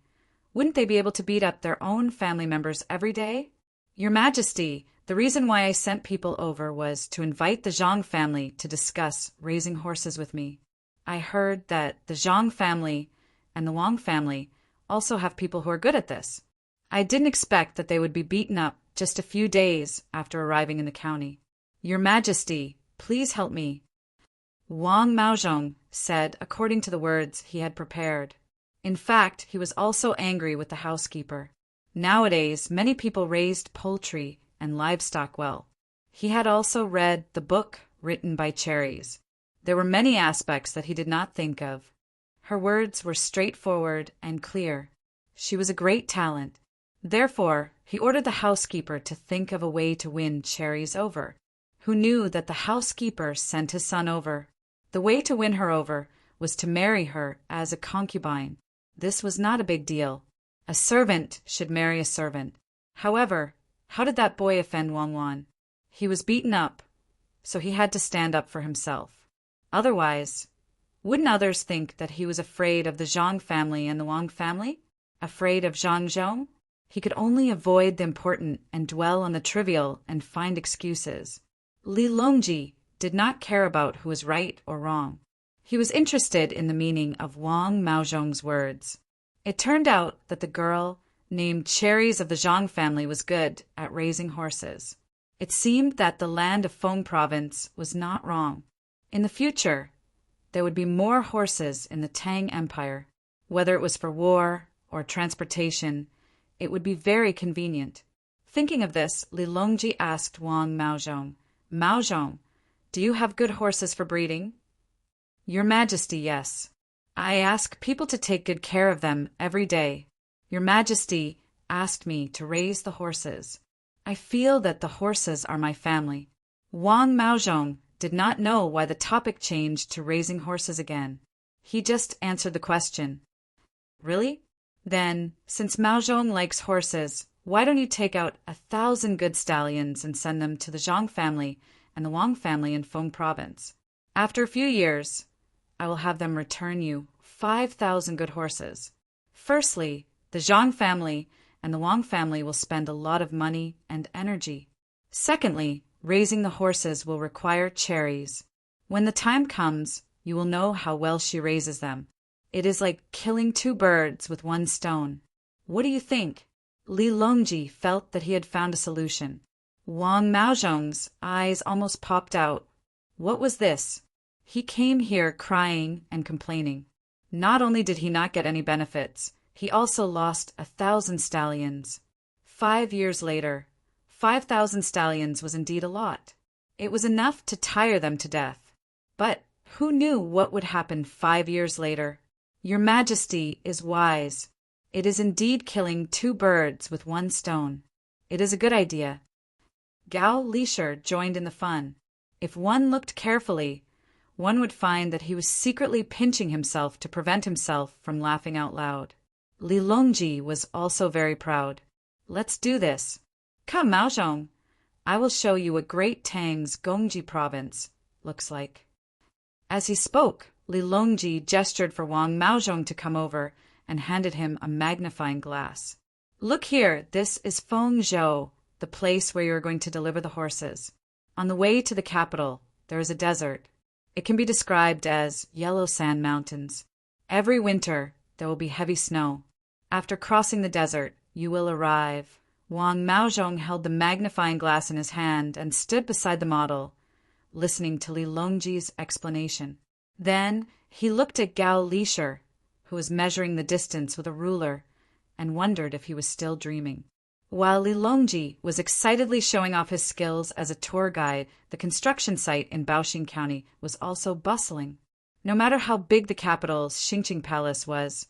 wouldn't they be able to beat up their own family members every day? Your Majesty, the reason why I sent people over was to invite the Zhang family to discuss raising horses with me. I heard that the Zhang family and the Wang family also have people who are good at this. I didn't expect that they would be beaten up just a few days after arriving in the county. Your Majesty, please help me. Wang Maozhong said according to the words he had prepared. In fact, he was also angry with the housekeeper. Nowadays, many people raised poultry and livestock well. He had also read the book written by Cherries. There were many aspects that he did not think of. Her words were straightforward and clear. She was a great talent. Therefore, he ordered the housekeeper to think of a way to win Cherries over, who knew that the housekeeper sent his son over. The way to win her over was to marry her as a concubine. This was not a big deal. A servant should marry a servant. However, how did that boy offend Wang Wan? He was beaten up, so he had to stand up for himself. Otherwise, wouldn't others think that he was afraid of the Zhang family and the Wang family? Afraid of Zhang Zhong? He could only avoid the important and dwell on the trivial and find excuses. Li Longji did not care about who was right or wrong. He was interested in the meaning of Wang Maozhong's words. It turned out that the girl named Cherries of the Zhang family was good at raising horses. It seemed that the land of Feng province was not wrong. In the future, there would be more horses in the Tang Empire. Whether it was for war or transportation, it would be very convenient. Thinking of this, Li Longji asked Wang Maozhong, Maozhong, do you have good horses for breeding? Your Majesty, yes. I ask people to take good care of them every day. Your Majesty asked me to raise the horses. I feel that the horses are my family. Wang Maozhong did not know why the topic changed to raising horses again. He just answered the question. Really? Then, since Maozhong likes horses, why don't you take out 1,000 good stallions and send them to the Zhang family and the Wang family in Feng province? After a few years, I will have them return you 5,000 good horses. Firstly, the Zhang family and the Wang family will spend a lot of money and energy. Secondly, raising the horses will require Cherries. When the time comes, you will know how well she raises them. It is like killing 2 birds with 1 stone. What do you think? Li Longji felt that he had found a solution. Wang Maozhong's eyes almost popped out. What was this? He came here crying and complaining. Not only did he not get any benefits, he also lost 1,000 stallions. 5 years later, 5,000 stallions was indeed a lot. It was enough to tire them to death. But who knew what would happen 5 years later? Your Majesty is wise. It is indeed killing 2 birds with 1 stone. It is a good idea. Gao Lisher joined in the fun. If one looked carefully, one would find that he was secretly pinching himself to prevent himself from laughing out loud. Li Longji was also very proud. Let's do this. Come, Maozhong. I will show you what Great Tang's Gongji province looks like. As he spoke, Li Longji gestured for Wang Maozhong to come over and handed him a magnifying glass. Look here, this is Fengzhou, the place where you are going to deliver the horses. On the way to the capital, there is a desert. It can be described as yellow sand mountains. Every winter, there will be heavy snow. After crossing the desert, you will arrive. Wang Maozhong held the magnifying glass in his hand and stood beside the model, listening to Li Longji's explanation. Then he looked at Gao Lisher, who was measuring the distance with a ruler, and wondered if he was still dreaming. While Li Longji was excitedly showing off his skills as a tour guide, the construction site in Baoxing County was also bustling. No matter how big the capital's Xingqing Palace was,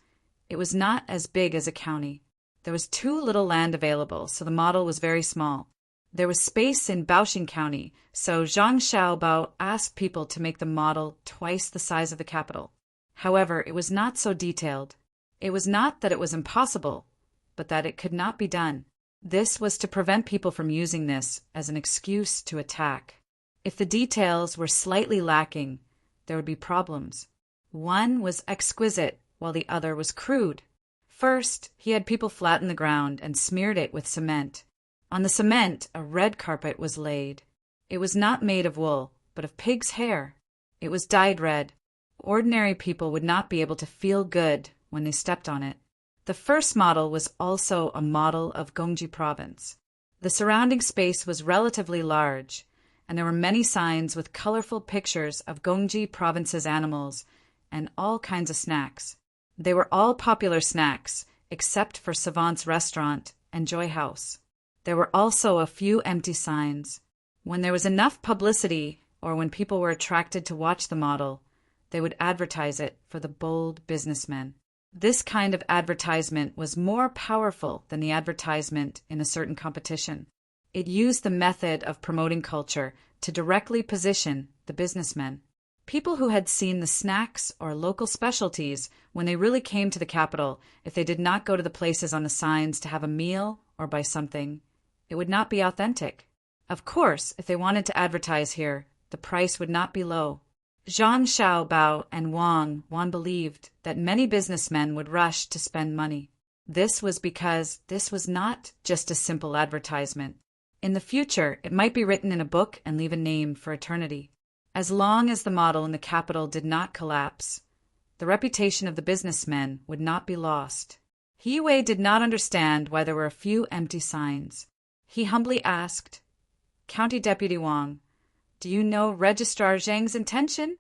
it was not as big as a county. There was too little land available, so the model was very small. There was space in Baoxing County, so Zhang Xiaobao asked people to make the model twice the size of the capital. However, it was not so detailed. It was not that it was impossible, but that it could not be done. This was to prevent people from using this as an excuse to attack. If the details were slightly lacking, there would be problems. One was exquisite, while the other was crude. First, he had people flatten the ground and smeared it with cement. On the cement, a red carpet was laid. It was not made of wool, but of pig's hair. It was dyed red. Ordinary people would not be able to feel good when they stepped on it. The first model was also a model of Gongji Province. The surrounding space was relatively large, and there were many signs with colorful pictures of Gongji Province's animals and all kinds of snacks. They were all popular snacks, except for Savant's Restaurant and Joy House. There were also a few empty signs. When there was enough publicity, or when people were attracted to watch the model, they would advertise it for the bold businessmen. This kind of advertisement was more powerful than the advertisement in a certain competition. It used the method of promoting culture to directly position the businessmen. People who had seen the snacks or local specialties when they really came to the capital, if they did not go to the places on the signs to have a meal or buy something, it would not be authentic. Of course, if they wanted to advertise here, the price would not be low. Zhang Xiaobao and Wang believed that many businessmen would rush to spend money. This was because this was not just a simple advertisement. In the future, it might be written in a book and leave a name for eternity. As long as the model in the capital did not collapse, the reputation of the businessmen would not be lost. He Wei did not understand why there were a few empty signs. He humbly asked, "County Deputy Wang, do you know Registrar Zhang's intention?"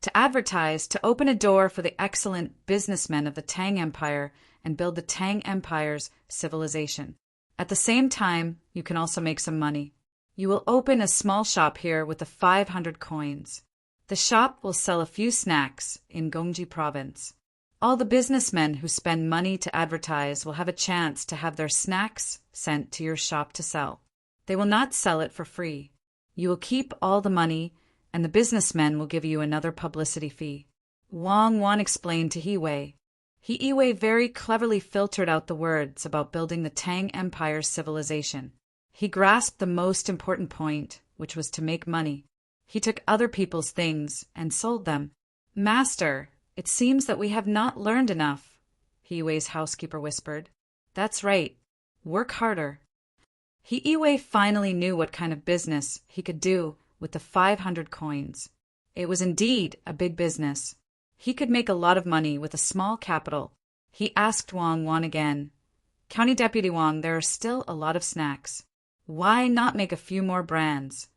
To advertise, to open a door for the excellent businessmen of the Tang Empire and build the Tang Empire's civilization. At the same time, you can also make some money. You will open a small shop here with the 500 coins. The shop will sell a few snacks in Gongji Province. All the businessmen who spend money to advertise will have a chance to have their snacks sent to your shop to sell. They will not sell it for free. You will keep all the money, and the businessmen will give you another publicity fee. Wang explained to He Wei. He Wei very cleverly filtered out the words about building the Tang Empire's civilization. He grasped the most important point, which was to make money. He took other people's things and sold them. "Master, it seems that we have not learned enough," He Wei's housekeeper whispered. "That's right. Work harder." He Wei finally knew what kind of business he could do with the 500 coins. It was indeed a big business. He could make a lot of money with a small capital. He asked Wang again, "County Deputy Wang, there are still a lot of snacks. Why not make a few more brands?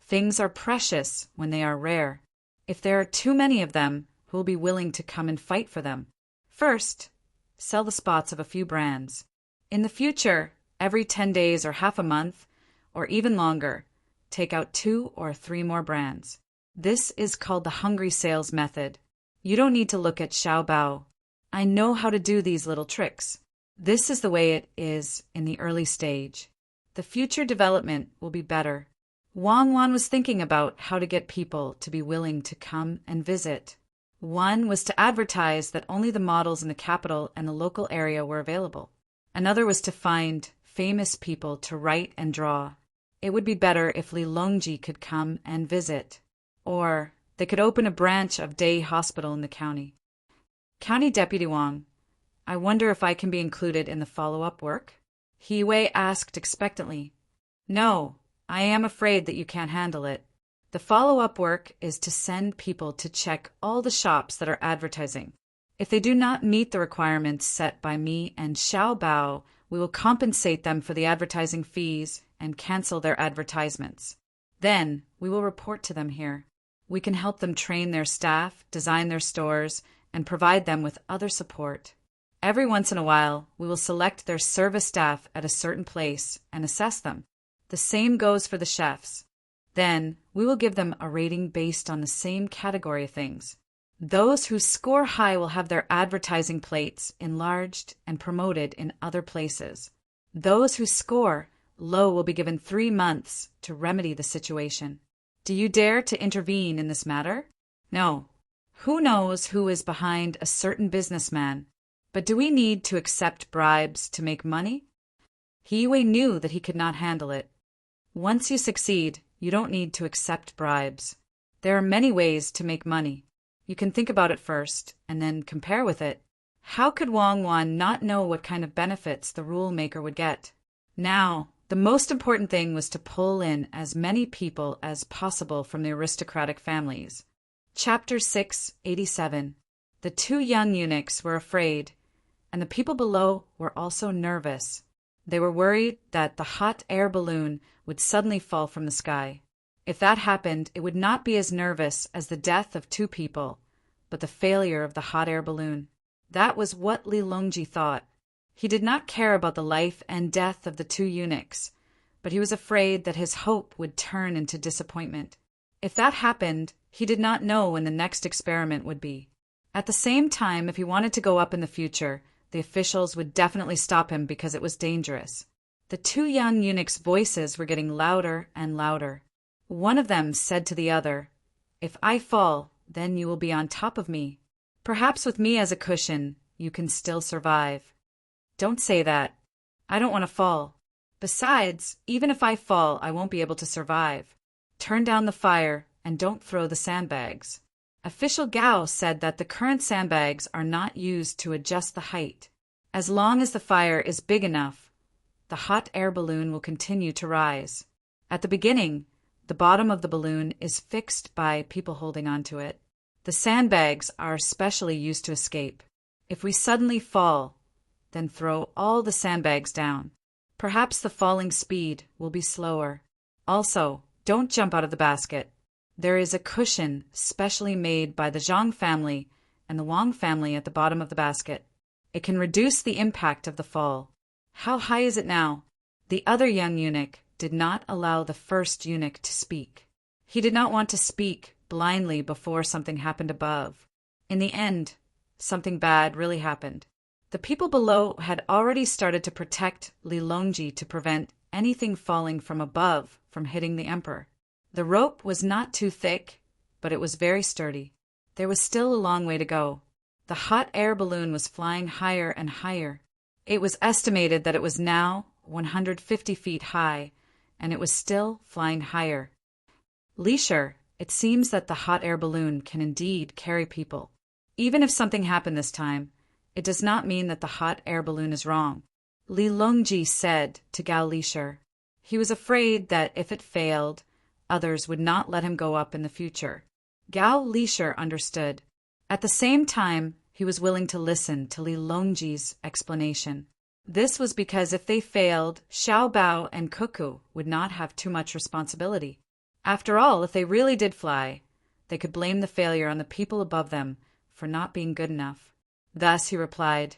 Things are precious when they are rare. If there are too many of them, who will be willing to come and fight for them? First, sell the spots of a few brands. In the future, every 10 days or half a month, or even longer, take out 2 or 3 more brands. This is called the hungry sales method. You don't need to look at Xiaobao. I know how to do these little tricks. This is the way it is in the early stage. The future development will be better." Wang was thinking about how to get people to be willing to come and visit. One was to advertise that only the models in the capital and the local area were available. Another was to find famous people to write and draw. It would be better if Li Longji could come and visit. Or They could open a branch of day hospital in the county. County Deputy Wang, I wonder if I can be included in the follow-up work? He Wei asked expectantly. No, I am afraid that you can't handle it. The follow-up work is to send people to check all the shops that are advertising. If they do not meet the requirements set by me and Xiao Bao, we will compensate them for the advertising fees and cancel their advertisements. Then we will report to them here. We can help them train their staff, design their stores, and provide them with other support. Every once in a while, we will select their service staff at a certain place and assess them. The same goes for the chefs. Then we will give them a rating based on the same category of things. Those who score high will have their advertising plates enlarged and promoted in other places. Those who score low will be given 3 months to remedy the situation. Do you dare to intervene in this matter? No. Who knows who is behind a certain businessman? But do we need to accept bribes to make money? He Wei knew that he could not handle it. Once you succeed, you don't need to accept bribes. There are many ways to make money. You can think about it first, and then compare with it. How could Wang Wan not know what kind of benefits the rule maker would get? Now, the most important thing was to pull in as many people as possible from the aristocratic families. Chapter 687. The 2 young eunuchs were afraid, and the people below were also nervous. They were worried that the hot air balloon would suddenly fall from the sky. If that happened, it would not be as nervous as the death of 2 people, but the failure of the hot air balloon. That was what Li Longji thought. He did not care about the life and death of the 2 eunuchs, but he was afraid that his hope would turn into disappointment. If that happened, he did not know when the next experiment would be. At the same time, if he wanted to go up in the future, the officials would definitely stop him because it was dangerous. The 2 young eunuchs' voices were getting louder and louder. One of them said to the other, "If I fall, then you will be on top of me. Perhaps with me as a cushion, you can still survive." "Don't say that. I don't want to fall. Besides, even if I fall, I won't be able to survive. Turn down the fire and don't throw the sandbags." Official Gao said that the current sandbags are not used to adjust the height. As long as the fire is big enough, the hot air balloon will continue to rise. At the beginning, the bottom of the balloon is fixed by people holding onto it. The sandbags are specially used to escape. If we suddenly fall, then throw all the sandbags down. Perhaps the falling speed will be slower. Also, don't jump out of the basket. There is a cushion specially made by the Zhang family and the Wang family at the bottom of the basket. It can reduce the impact of the fall. How high is it now? The other young eunuch did not allow the first eunuch to speak. He did not want to speak blindly before something happened above. In the end, something bad really happened. The people below had already started to protect Li Longji to prevent anything falling from above from hitting the emperor. The rope was not too thick, but it was very sturdy. There was still a long way to go. The hot air balloon was flying higher and higher. It was estimated that it was now 150 feet high, and it was still flying higher. Leisure, it seems that the hot air balloon can indeed carry people. Even if something happened this time, it does not mean that the hot air balloon is wrong. Li Longji said to Gao Leisure. He was afraid that if it failed, others would not let him go up in the future. Gao Leisure understood. At the same time, he was willing to listen to Li Longji's explanation. This was because if they failed, Xiao Bao and Cuckoo would not have too much responsibility. After all, if they really did fly, they could blame the failure on the people above them for not being good enough. Thus he replied,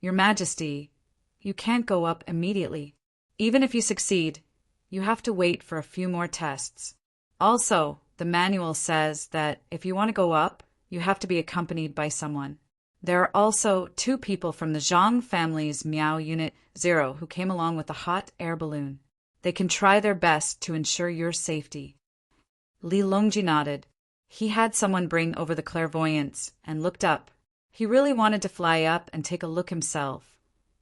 "Your Majesty, you can't go up immediately. Even if you succeed, you have to wait for a few more tests. Also, the manual says that if you want to go up, you have to be accompanied by someone. There are also 2 people from the Zhang family's Miao Unit 0 who came along with the hot air balloon. They can try their best to ensure your safety." Li Longji nodded. He had someone bring over the clairvoyance and looked up. He really wanted to fly up and take a look himself,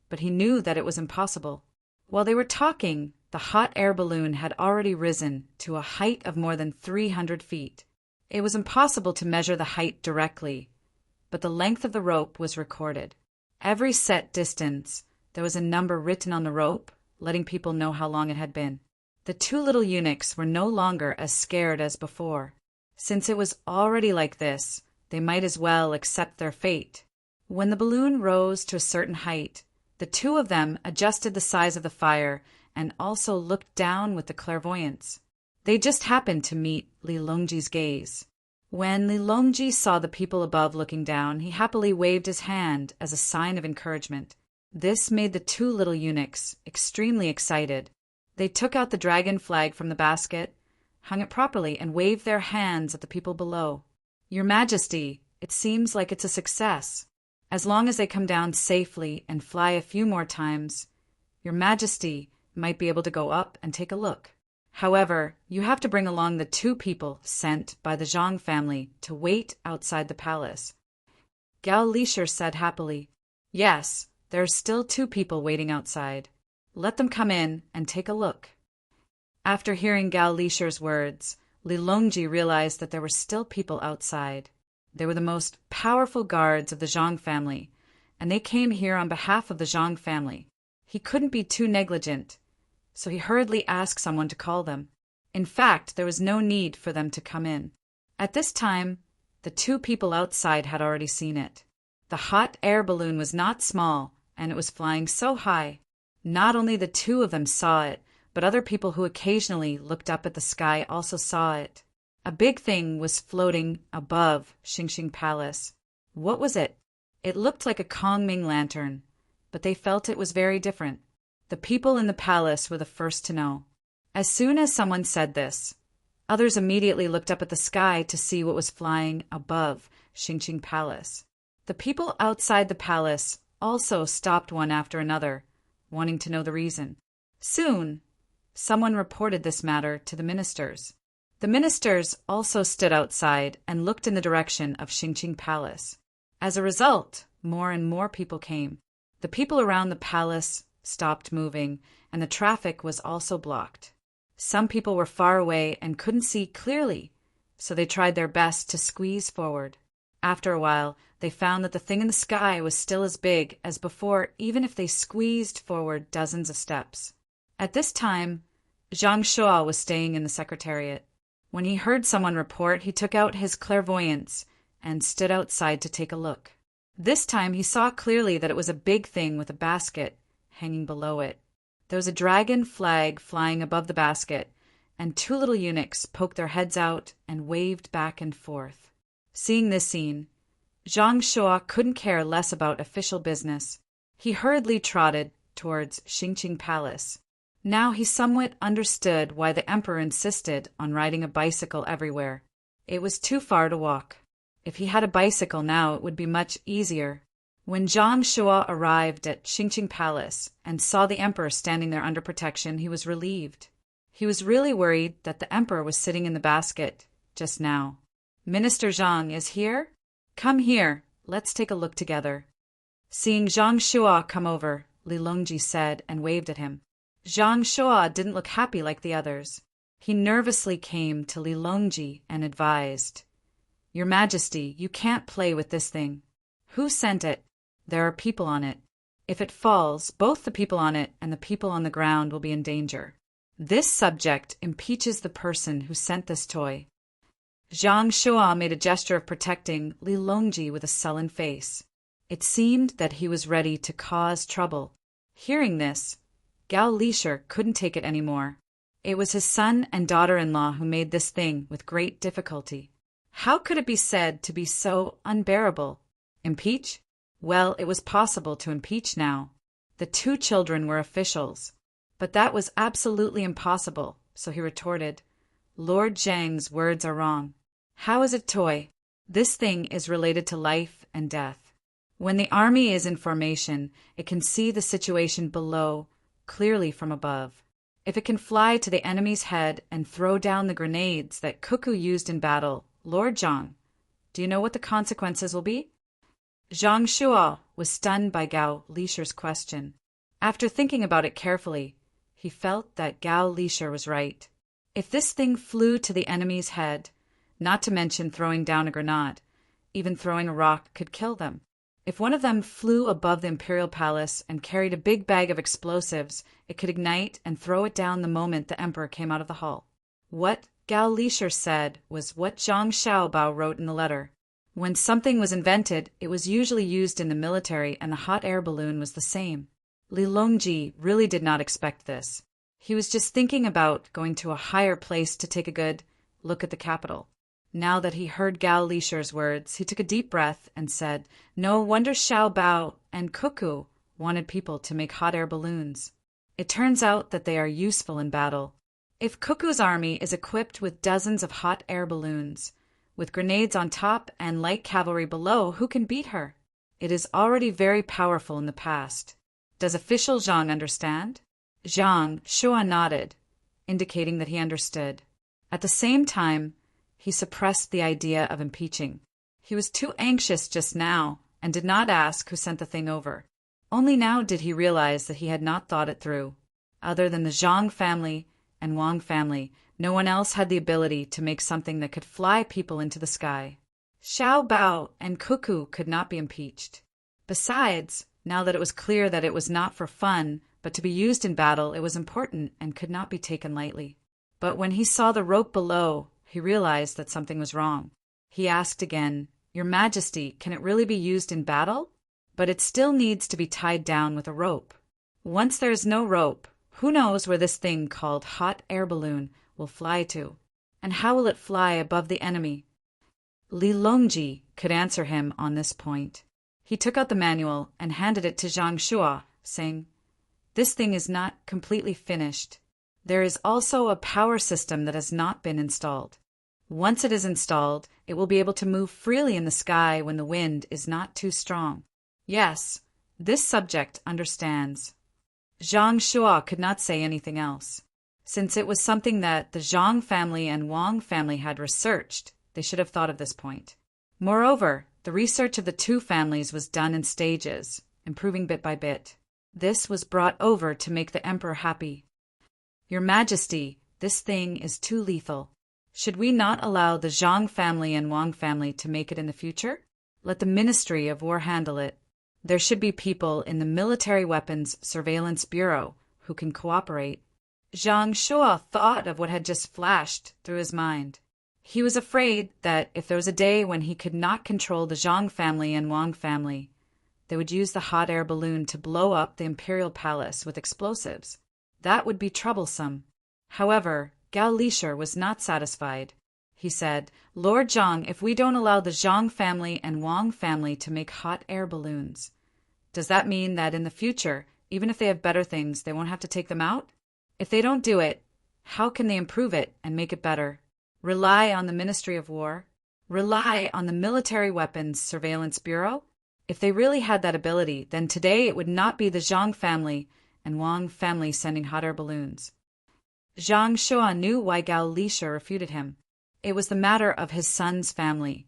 but he knew that it was impossible. While they were talking, the hot air balloon had already risen to a height of more than 300 feet. It was impossible to measure the height directly, but the length of the rope was recorded. Every set distance, there was a number written on the rope, letting people know how long it had been. The two little eunuchs were no longer as scared as before. Since it was already like this, they might as well accept their fate. When the balloon rose to a certain height, the two of them adjusted the size of the fire and also looked down with the clairvoyance. They just happened to meet Lilongji's gaze. When Lilongji saw the people above looking down, he happily waved his hand as a sign of encouragement. This made the two little eunuchs extremely excited. They took out the dragon flag from the basket, hung it properly, and waved their hands at the people below. "Your Majesty, it seems like it's a success. As long as they come down safely and fly a few more times, Your Majesty might be able to go up and take a look. However, you have to bring along the two people sent by the Zhang family to wait outside the palace." Gao Lisher said happily, "Yes, there are still two people waiting outside. Let them come in and take a look." After hearing Gao Lisher's words, Lilongji realized that there were still people outside. They were the most powerful guards of the Zhang family, and they came here on behalf of the Zhang family. He couldn't be too negligent, so he hurriedly asked someone to call them. In fact, there was no need for them to come in. At this time, the two people outside had already seen it. The hot air balloon was not small, and it was flying so high. Not only the two of them saw it, but other people who occasionally looked up at the sky also saw it. A big thing was floating above Xingxing Palace. What was it? It looked like a Kongming lantern, but they felt it was very different. The people in the palace were the first to know. As soon as someone said this, others immediately looked up at the sky to see what was flying above Xingxing Palace. The people outside the palace also stopped one after another, wanting to know the reason. Soon, someone reported this matter to the ministers. The ministers also stood outside and looked in the direction of Xingqing Palace. As a result, more and more people came. The people around the palace stopped moving, and the traffic was also blocked. Some people were far away and couldn't see clearly, so they tried their best to squeeze forward. After a while, they found that the thing in the sky was still as big as before, even if they squeezed forward dozens of steps. At this time, Zhang Shua was staying in the secretariat. When he heard someone report, he took out his clairvoyance and stood outside to take a look. This time he saw clearly that it was a big thing with a basket hanging below it. There was a dragon flag flying above the basket, and two little eunuchs poked their heads out and waved back and forth. Seeing this scene, Zhang Shua couldn't care less about official business. He hurriedly trotted towards Xingqing Palace. Now he somewhat understood why the emperor insisted on riding a bicycle everywhere. It was too far to walk. If he had a bicycle now, it would be much easier. When Zhang Shua arrived at Xingqing Palace and saw the emperor standing there under protection, he was relieved. He was really worried that the emperor was sitting in the basket just now. "Minister Zhang is here? Come here, let's take a look together." Seeing Zhang Shua come over, Lilongji said and waved at him. Zhang Shua didn't look happy like the others. He nervously came to Lilongji and advised, "Your Majesty, you can't play with this thing. Who sent it? There are people on it. If it falls, both the people on it and the people on the ground will be in danger. This subject impeaches the person who sent this toy." Zhang Shua made a gesture of protecting Lilongji with a sullen face. It seemed that he was ready to cause trouble. Hearing this, Gao Lisher couldn't take it anymore. It was his son and daughter-in-law who made this thing with great difficulty. How could it be said to be so unbearable? Impeach? Well, it was possible to impeach now. The two children were officials, but that was absolutely impossible, so he retorted, "Lord Zhang's words are wrong. How is it toy? This thing is related to life and death. When the army is in formation, it can see the situation below clearly from above. If it can fly to the enemy's head and throw down the grenades that Cuckoo used in battle, Lord Zhang, do you know what the consequences will be?" Zhang Shua was stunned by Gao Lisher's question. After thinking about it carefully, he felt that Gao Lisher was right. If this thing flew to the enemy's head, not to mention throwing down a grenade. Even throwing a rock could kill them. If one of them flew above the imperial palace and carried a big bag of explosives, it could ignite and throw it down the moment the emperor came out of the hall. What Gao Lisher said was what Zhang Xiaobao wrote in the letter. When something was invented, it was usually used in the military, and the hot air balloon was the same. Li Longji really did not expect this. He was just thinking about going to a higher place to take a good look at the capital. Now that he heard Gao Lisher's words, he took a deep breath and said, "No wonder Xiao Bao and Cuckoo wanted people to make hot air balloons. It turns out that they are useful in battle. If Cuckoo's army is equipped with dozens of hot air balloons, with grenades on top and light cavalry below, who can beat her? It is already very powerful in the past. Does official Zhang understand?" Zhang Shua nodded, indicating that he understood. At the same time, he suppressed the idea of impeaching. He was too anxious just now and did not ask who sent the thing over. Only now did he realize that he had not thought it through. Other than the Zhang family and Wang family, no one else had the ability to make something that could fly people into the sky. Xiao Bao and Cuckoo could not be impeached. Besides, now that it was clear that it was not for fun, but to be used in battle, it was important and could not be taken lightly. But when he saw the rope below, he realized that something was wrong. He asked again, "Your Majesty, can it really be used in battle?" But it still needs to be tied down with a rope. Once there is no rope, who knows where this thing called hot air balloon will fly to? And how will it fly above the enemy? Li Longji could answer him on this point. He took out the manual and handed it to Zhang Shua, saying, "This thing is not completely finished. There is also a power system that has not been installed. Once it is installed, it will be able to move freely in the sky when the wind is not too strong." Yes, this subject understands. Zhang Shua could not say anything else. Since it was something that the Zhang family and Wang family had researched, they should have thought of this point. Moreover, the research of the two families was done in stages, improving bit by bit. This was brought over to make the emperor happy. "Your Majesty, this thing is too lethal. Should we not allow the Zhang family and Wang family to make it in the future? Let the Ministry of War handle it. There should be people in the Military Weapons Surveillance Bureau who can cooperate." Zhang Shua thought of what had just flashed through his mind. He was afraid that if there was a day when he could not control the Zhang family and Wang family, they would use the hot air balloon to blow up the imperial palace with explosives. That would be troublesome. However, Gao Lisher was not satisfied. He said, "Lord Zhang, if we don't allow the Zhang family and Wang family to make hot air balloons, does that mean that in the future, even if they have better things, they won't have to take them out? If they don't do it, how can they improve it and make it better? Rely on the Ministry of War? Rely on the Military Weapons Surveillance Bureau? If they really had that ability, then today it would not be the Zhang family and Wang family sending hot air balloons." Zhang Shua knew why Gao Lisher refuted him. It was the matter of his son's family.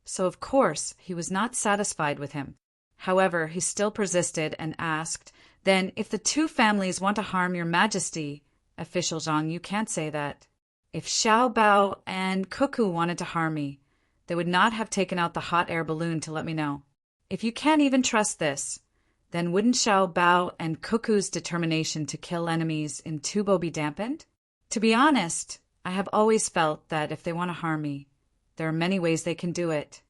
So of course he was not satisfied with him. However, he still persisted and asked, "Then if the two families want to harm your Majesty, official Zhang, you can't say that. If Xiao Bao and Cuckoo wanted to harm me, they would not have taken out the hot air balloon to let me know. If you can't even trust this, then wouldn't Xiao Bao and Cuckoo's determination to kill enemies in Tubo be dampened? To be honest, I have always felt that if they want to harm me, there are many ways they can do it."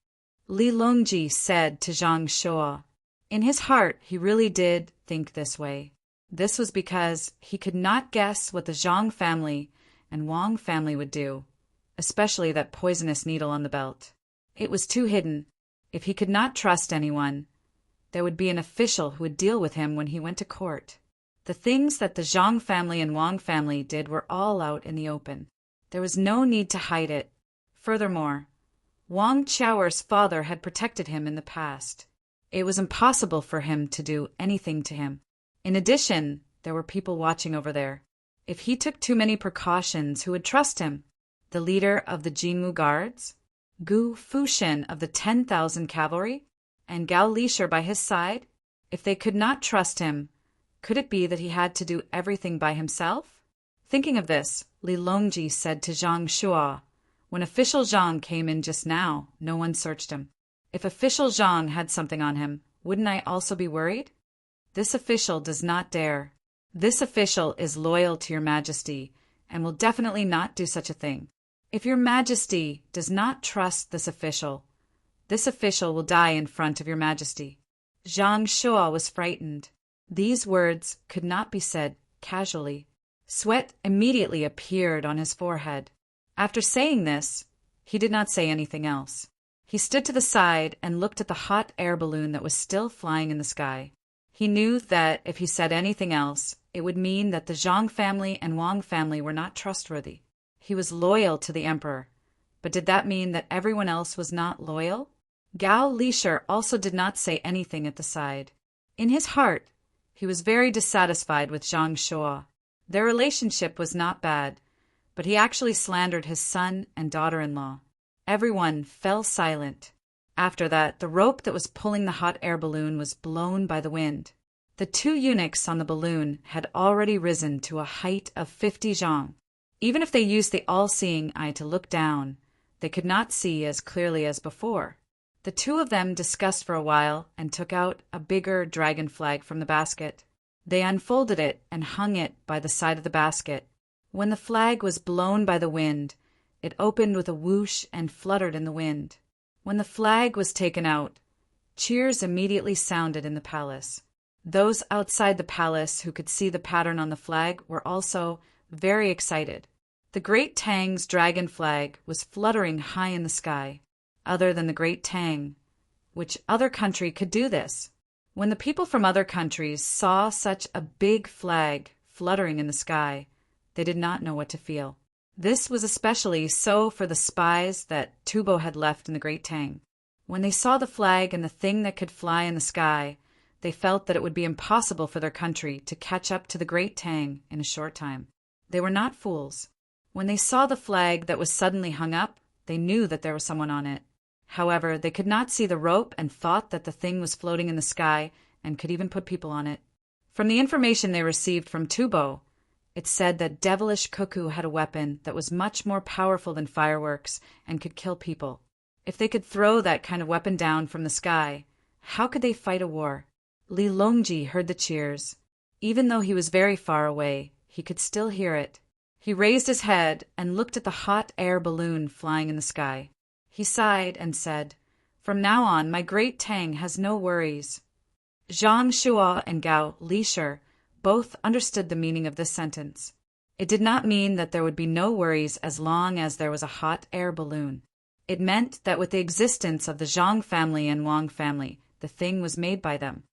Li Longji said to Zhang Shua. In his heart, he really did think this way. This was because he could not guess what the Zhang family and Wang family would do, especially that poisonous needle on the belt. It was too hidden. If he could not trust anyone, there would be an official who would deal with him when he went to court. The things that the Zhang family and Wang family did were all out in the open. There was no need to hide it. Furthermore, Wang Qiaoer's father had protected him in the past. It was impossible for him to do anything to him. In addition, there were people watching over there. If he took too many precautions, who would trust him? The leader of the Jinwu Guards? Gu Fushen of the 10,000 cavalry? And Gao Lisher by his side? If they could not trust him, could it be that he had to do everything by himself? Thinking of this, Li Longji said to Zhang Shua, When official Zhang came in just now, no one searched him. If official Zhang had something on him, wouldn't I also be worried? This official does not dare. This official is loyal to your majesty and will definitely not do such a thing. If your majesty does not trust this official will die in front of your majesty. Zhang Shua was frightened. These words could not be said casually. Sweat immediately appeared on his forehead. After saying this, he did not say anything else. He stood to the side and looked at the hot air balloon that was still flying in the sky. He knew that if he said anything else, it would mean that the Zhang family and Wang family were not trustworthy. He was loyal to the emperor, but did that mean that everyone else was not loyal? Gao Lisher also did not say anything at the side. In his heart, he was very dissatisfied with Zhang Shua. Their relationship was not bad, but he actually slandered his son and daughter-in-law. Everyone fell silent. After that, the rope that was pulling the hot air balloon was blown by the wind. The two eunuchs on the balloon had already risen to a height of 50 zhang. Even if they used the all-seeing eye to look down, they could not see as clearly as before. The two of them discussed for a while and took out a bigger dragon flag from the basket. They unfolded it and hung it by the side of the basket. When the flag was blown by the wind, it opened with a whoosh and fluttered in the wind. When the flag was taken out, cheers immediately sounded in the palace. Those outside the palace who could see the pattern on the flag were also very excited. The great Tang's dragon flag was fluttering high in the sky. Other than the great Tang, which other country could do this? When the people from other countries saw such a big flag fluttering in the sky, they did not know what to feel. This was especially so for the spies that Tubo had left in the great Tang. When they saw the flag and the thing that could fly in the sky, they felt that it would be impossible for their country to catch up to the great Tang in a short time. They were not fools. When they saw the flag that was suddenly hung up, they knew that there was someone on it. However, they could not see the rope and thought that the thing was floating in the sky and could even put people on it. From the information they received from Tubo, it said that devilish Cuckoo had a weapon that was much more powerful than fireworks and could kill people. If they could throw that kind of weapon down from the sky, how could they fight a war? Li Longji heard the cheers. Even though he was very far away, he could still hear it. He raised his head and looked at the hot air balloon flying in the sky. He sighed and said, "From now on, my great Tang has no worries." Zhang Shua and Gao Lisher both understood the meaning of this sentence. It did not mean that there would be no worries as long as there was a hot air balloon. It meant that with the existence of the Zhang family and Wang family, the thing was made by them.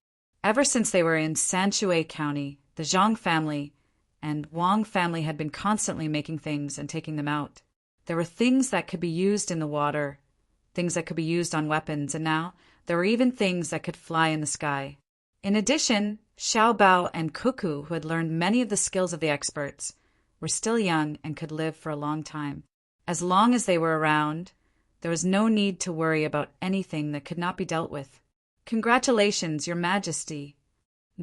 Ever since they were in Sanshui County, the Zhang family and Wang family had been constantly making things and taking them out. There were things that could be used in the water, things that could be used on weapons, and now there were even things that could fly in the sky. In addition, Xiao Bao and Cuckoo, who had learned many of the skills of the experts, were still young and could live for a long time. As long as they were around, there was no need to worry about anything that could not be dealt with. "Congratulations, Your Majesty."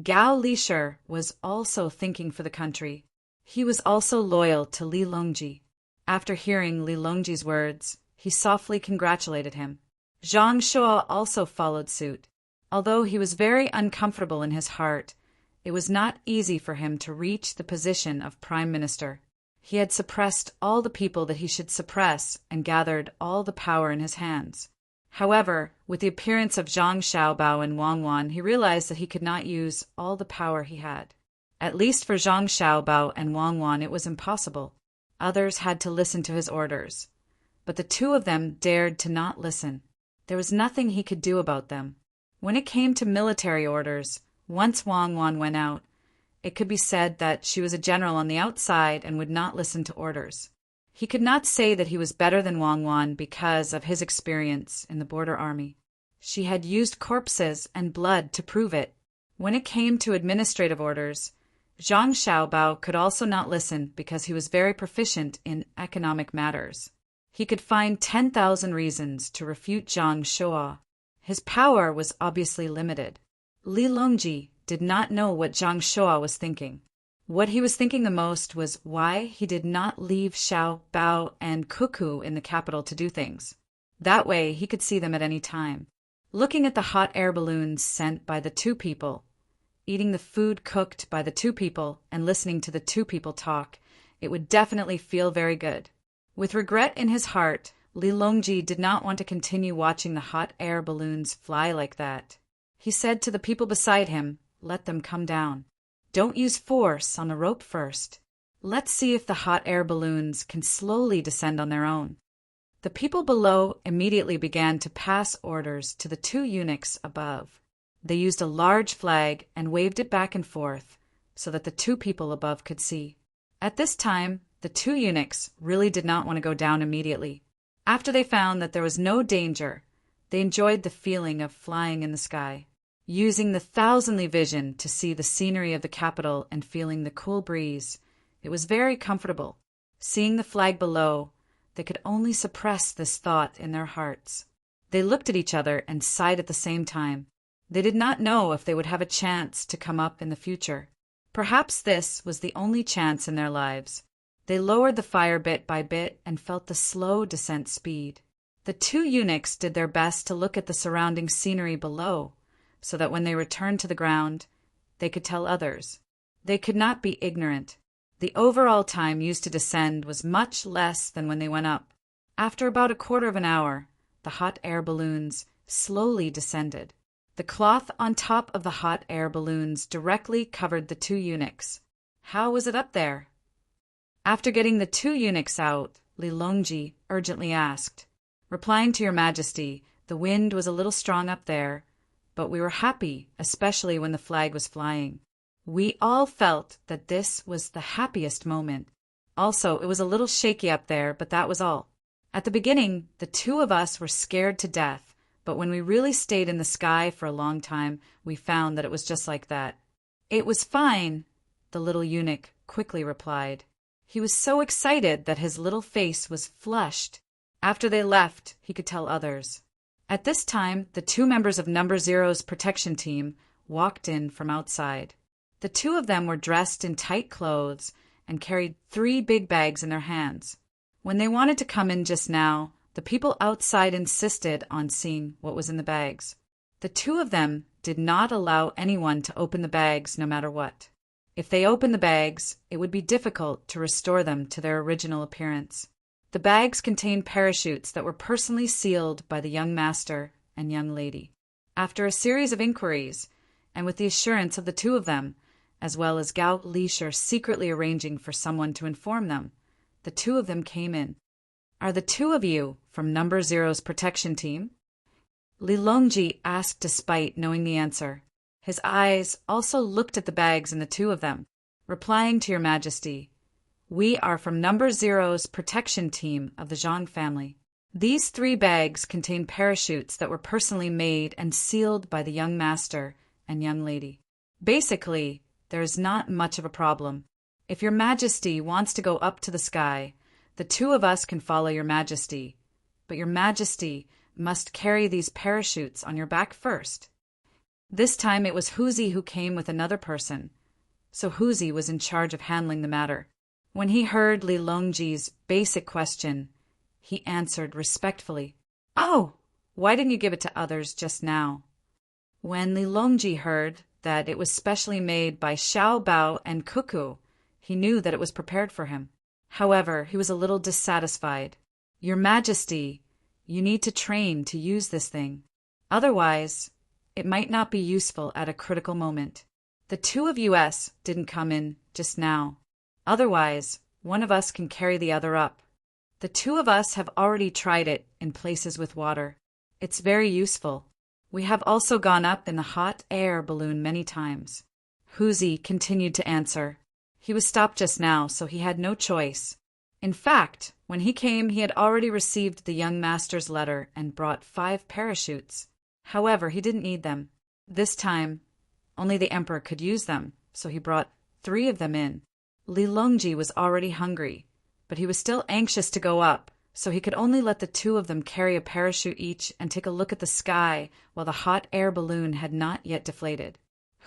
Gao Lisher was also thinking for the country. He was also loyal to Li Longji. After hearing Li Longji's words, he softly congratulated him. Zhang Shua also followed suit. Although he was very uncomfortable in his heart, it was not easy for him to reach the position of prime minister. He had suppressed all the people that he should suppress and gathered all the power in his hands. However, with the appearance of Zhang Xiaobao and Wang Wan, he realized that he could not use all the power he had. At least for Zhang Xiaobao and Wang Wan, it was impossible. Others had to listen to his orders. But the two of them dared to not listen. There was nothing he could do about them. When it came to military orders, once Wang Wan went out, it could be said that she was a general on the outside and would not listen to orders. He could not say that he was better than Wang Wan because of his experience in the border army. She had used corpses and blood to prove it. When it came to administrative orders, Zhang Xiaobao could also not listen because he was very proficient in economic matters. He could find 10,000 reasons to refute Zhang Shua. His power was obviously limited. Li Longji did not know what Zhang Shua was thinking. What he was thinking the most was why he did not leave Xiao, Bao, and Cuckoo in the capital to do things. That way he could see them at any time. Looking at the hot air balloons sent by the two people, eating the food cooked by the two people, and listening to the two people talk, it would definitely feel very good. With regret in his heart, Li Longji did not want to continue watching the hot air balloons fly like that. He said to the people beside him, "Let them come down. Don't use force on the rope first. Let's see if the hot air balloons can slowly descend on their own." The people below immediately began to pass orders to the two eunuchs above. They used a large flag and waved it back and forth so that the two people above could see. At this time, the two eunuchs really did not want to go down immediately. After they found that there was no danger, they enjoyed the feeling of flying in the sky, using the thousandly vision to see the scenery of the capital and feeling the cool breeze. It was very comfortable. Seeing the flag below, they could only suppress this thought in their hearts. They looked at each other and sighed at the same time. They did not know if they would have a chance to come up in the future. Perhaps this was the only chance in their lives. They lowered the fire bit by bit and felt the slow descent speed. The two eunuchs did their best to look at the surrounding scenery below, so that when they returned to the ground, they could tell others. They could not be ignorant. The overall time used to descend was much less than when they went up. After about a quarter of an hour, the hot air balloons slowly descended. The cloth on top of the hot air balloons directly covered the two eunuchs. How was it up there? After getting the two eunuchs out, Li Longji urgently asked, "Replying to your majesty, the wind was a little strong up there, but we were happy, especially when the flag was flying. We all felt that this was the happiest moment. Also, it was a little shaky up there, but that was all. At the beginning, the two of us were scared to death, but when we really stayed in the sky for a long time, we found that it was just like that." "It was fine," the little eunuch quickly replied. He was so excited that his little face was flushed. After they left, he could tell others. At this time, the two members of Number Zero's protection team walked in from outside. The two of them were dressed in tight clothes and carried 3 big bags in their hands. When they wanted to come in just now, the people outside insisted on seeing what was in the bags. The two of them did not allow anyone to open the bags no matter what. If they opened the bags, it would be difficult to restore them to their original appearance. The bags contained parachutes that were personally sealed by the young master and young lady. After a series of inquiries, and with the assurance of the two of them, as well as Gao Lisher secretly arranging for someone to inform them, the two of them came in. "Are the two of you from Number Zero's protection team?" Li Longji asked despite knowing the answer. His eyes also looked at the bags and the two of them. "Replying to your majesty, we are from Number Zero's protection team of the Zhang family. These 3 bags contain parachutes that were personally made and sealed by the young master and young lady. Basically, there is not much of a problem. If your majesty wants to go up to the sky, the two of us can follow your majesty, but your majesty must carry these parachutes on your back first." This time it was Huzi who came with another person, so Huzi was in charge of handling the matter. When he heard Li Longji's basic question, he answered respectfully, "Oh, why didn't you give it to others just now?" When Li Longji heard that it was specially made by Xiao Bao and Cuckoo, he knew that it was prepared for him. However, he was a little dissatisfied. "Your Majesty, you need to train to use this thing. Otherwise, it might not be useful at a critical moment. The two of us didn't come in just now. Otherwise, one of us can carry the other up. The two of us have already tried it in places with water. It's very useful. We have also gone up in the hot air balloon many times." Huzi continued to answer. He was stopped just now, so he had no choice. In fact, when he came, he had already received the young master's letter and brought 5 parachutes. However, he didn't need them. This time, only the emperor could use them, so he brought 3 of them in. Li Longji was already hungry, but he was still anxious to go up, so he could only let the 2 of them carry a parachute each and take a look at the sky while the hot air balloon had not yet deflated.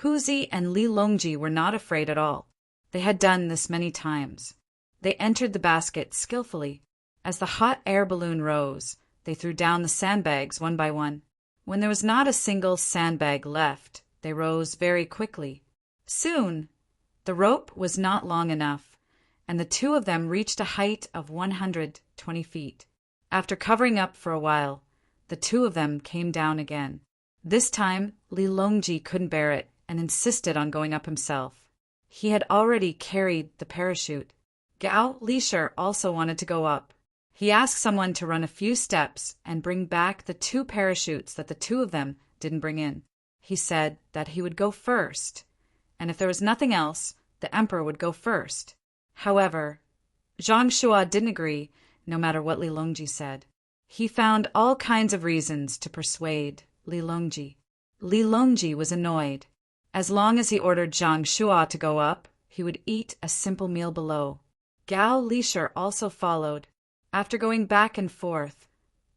Huzi and Li Longji were not afraid at all. They had done this many times. They entered the basket skillfully. As the hot air balloon rose, they threw down the sandbags one by one. When there was not a single sandbag left, they rose very quickly. Soon, the rope was not long enough, and the two of them reached a height of 120 feet. After covering up for a while, the two of them came down again. This time, Lilongji couldn't bear it and insisted on going up himself. He had already carried the parachute. Gao Lisher also wanted to go up. He asked someone to run a few steps and bring back the two parachutes that the two of them didn't bring in. He said that he would go first, and if there was nothing else, the emperor would go first. However, Zhang Shua didn't agree, no matter what Lilongji said. He found all kinds of reasons to persuade Lilongji. Lilongji was annoyed. As long as he ordered Zhang Shua to go up, he would eat a simple meal below. Gao Lisher also followed. After going back and forth,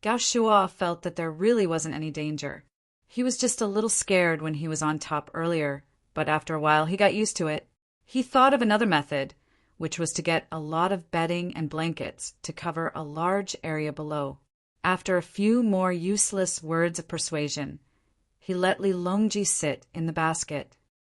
Gao Shua felt that there really wasn't any danger. He was just a little scared when he was on top earlier, but after a while he got used to it. He thought of another method, which was to get a lot of bedding and blankets to cover a large area below. After a few more useless words of persuasion, he let Lilongji sit in the basket.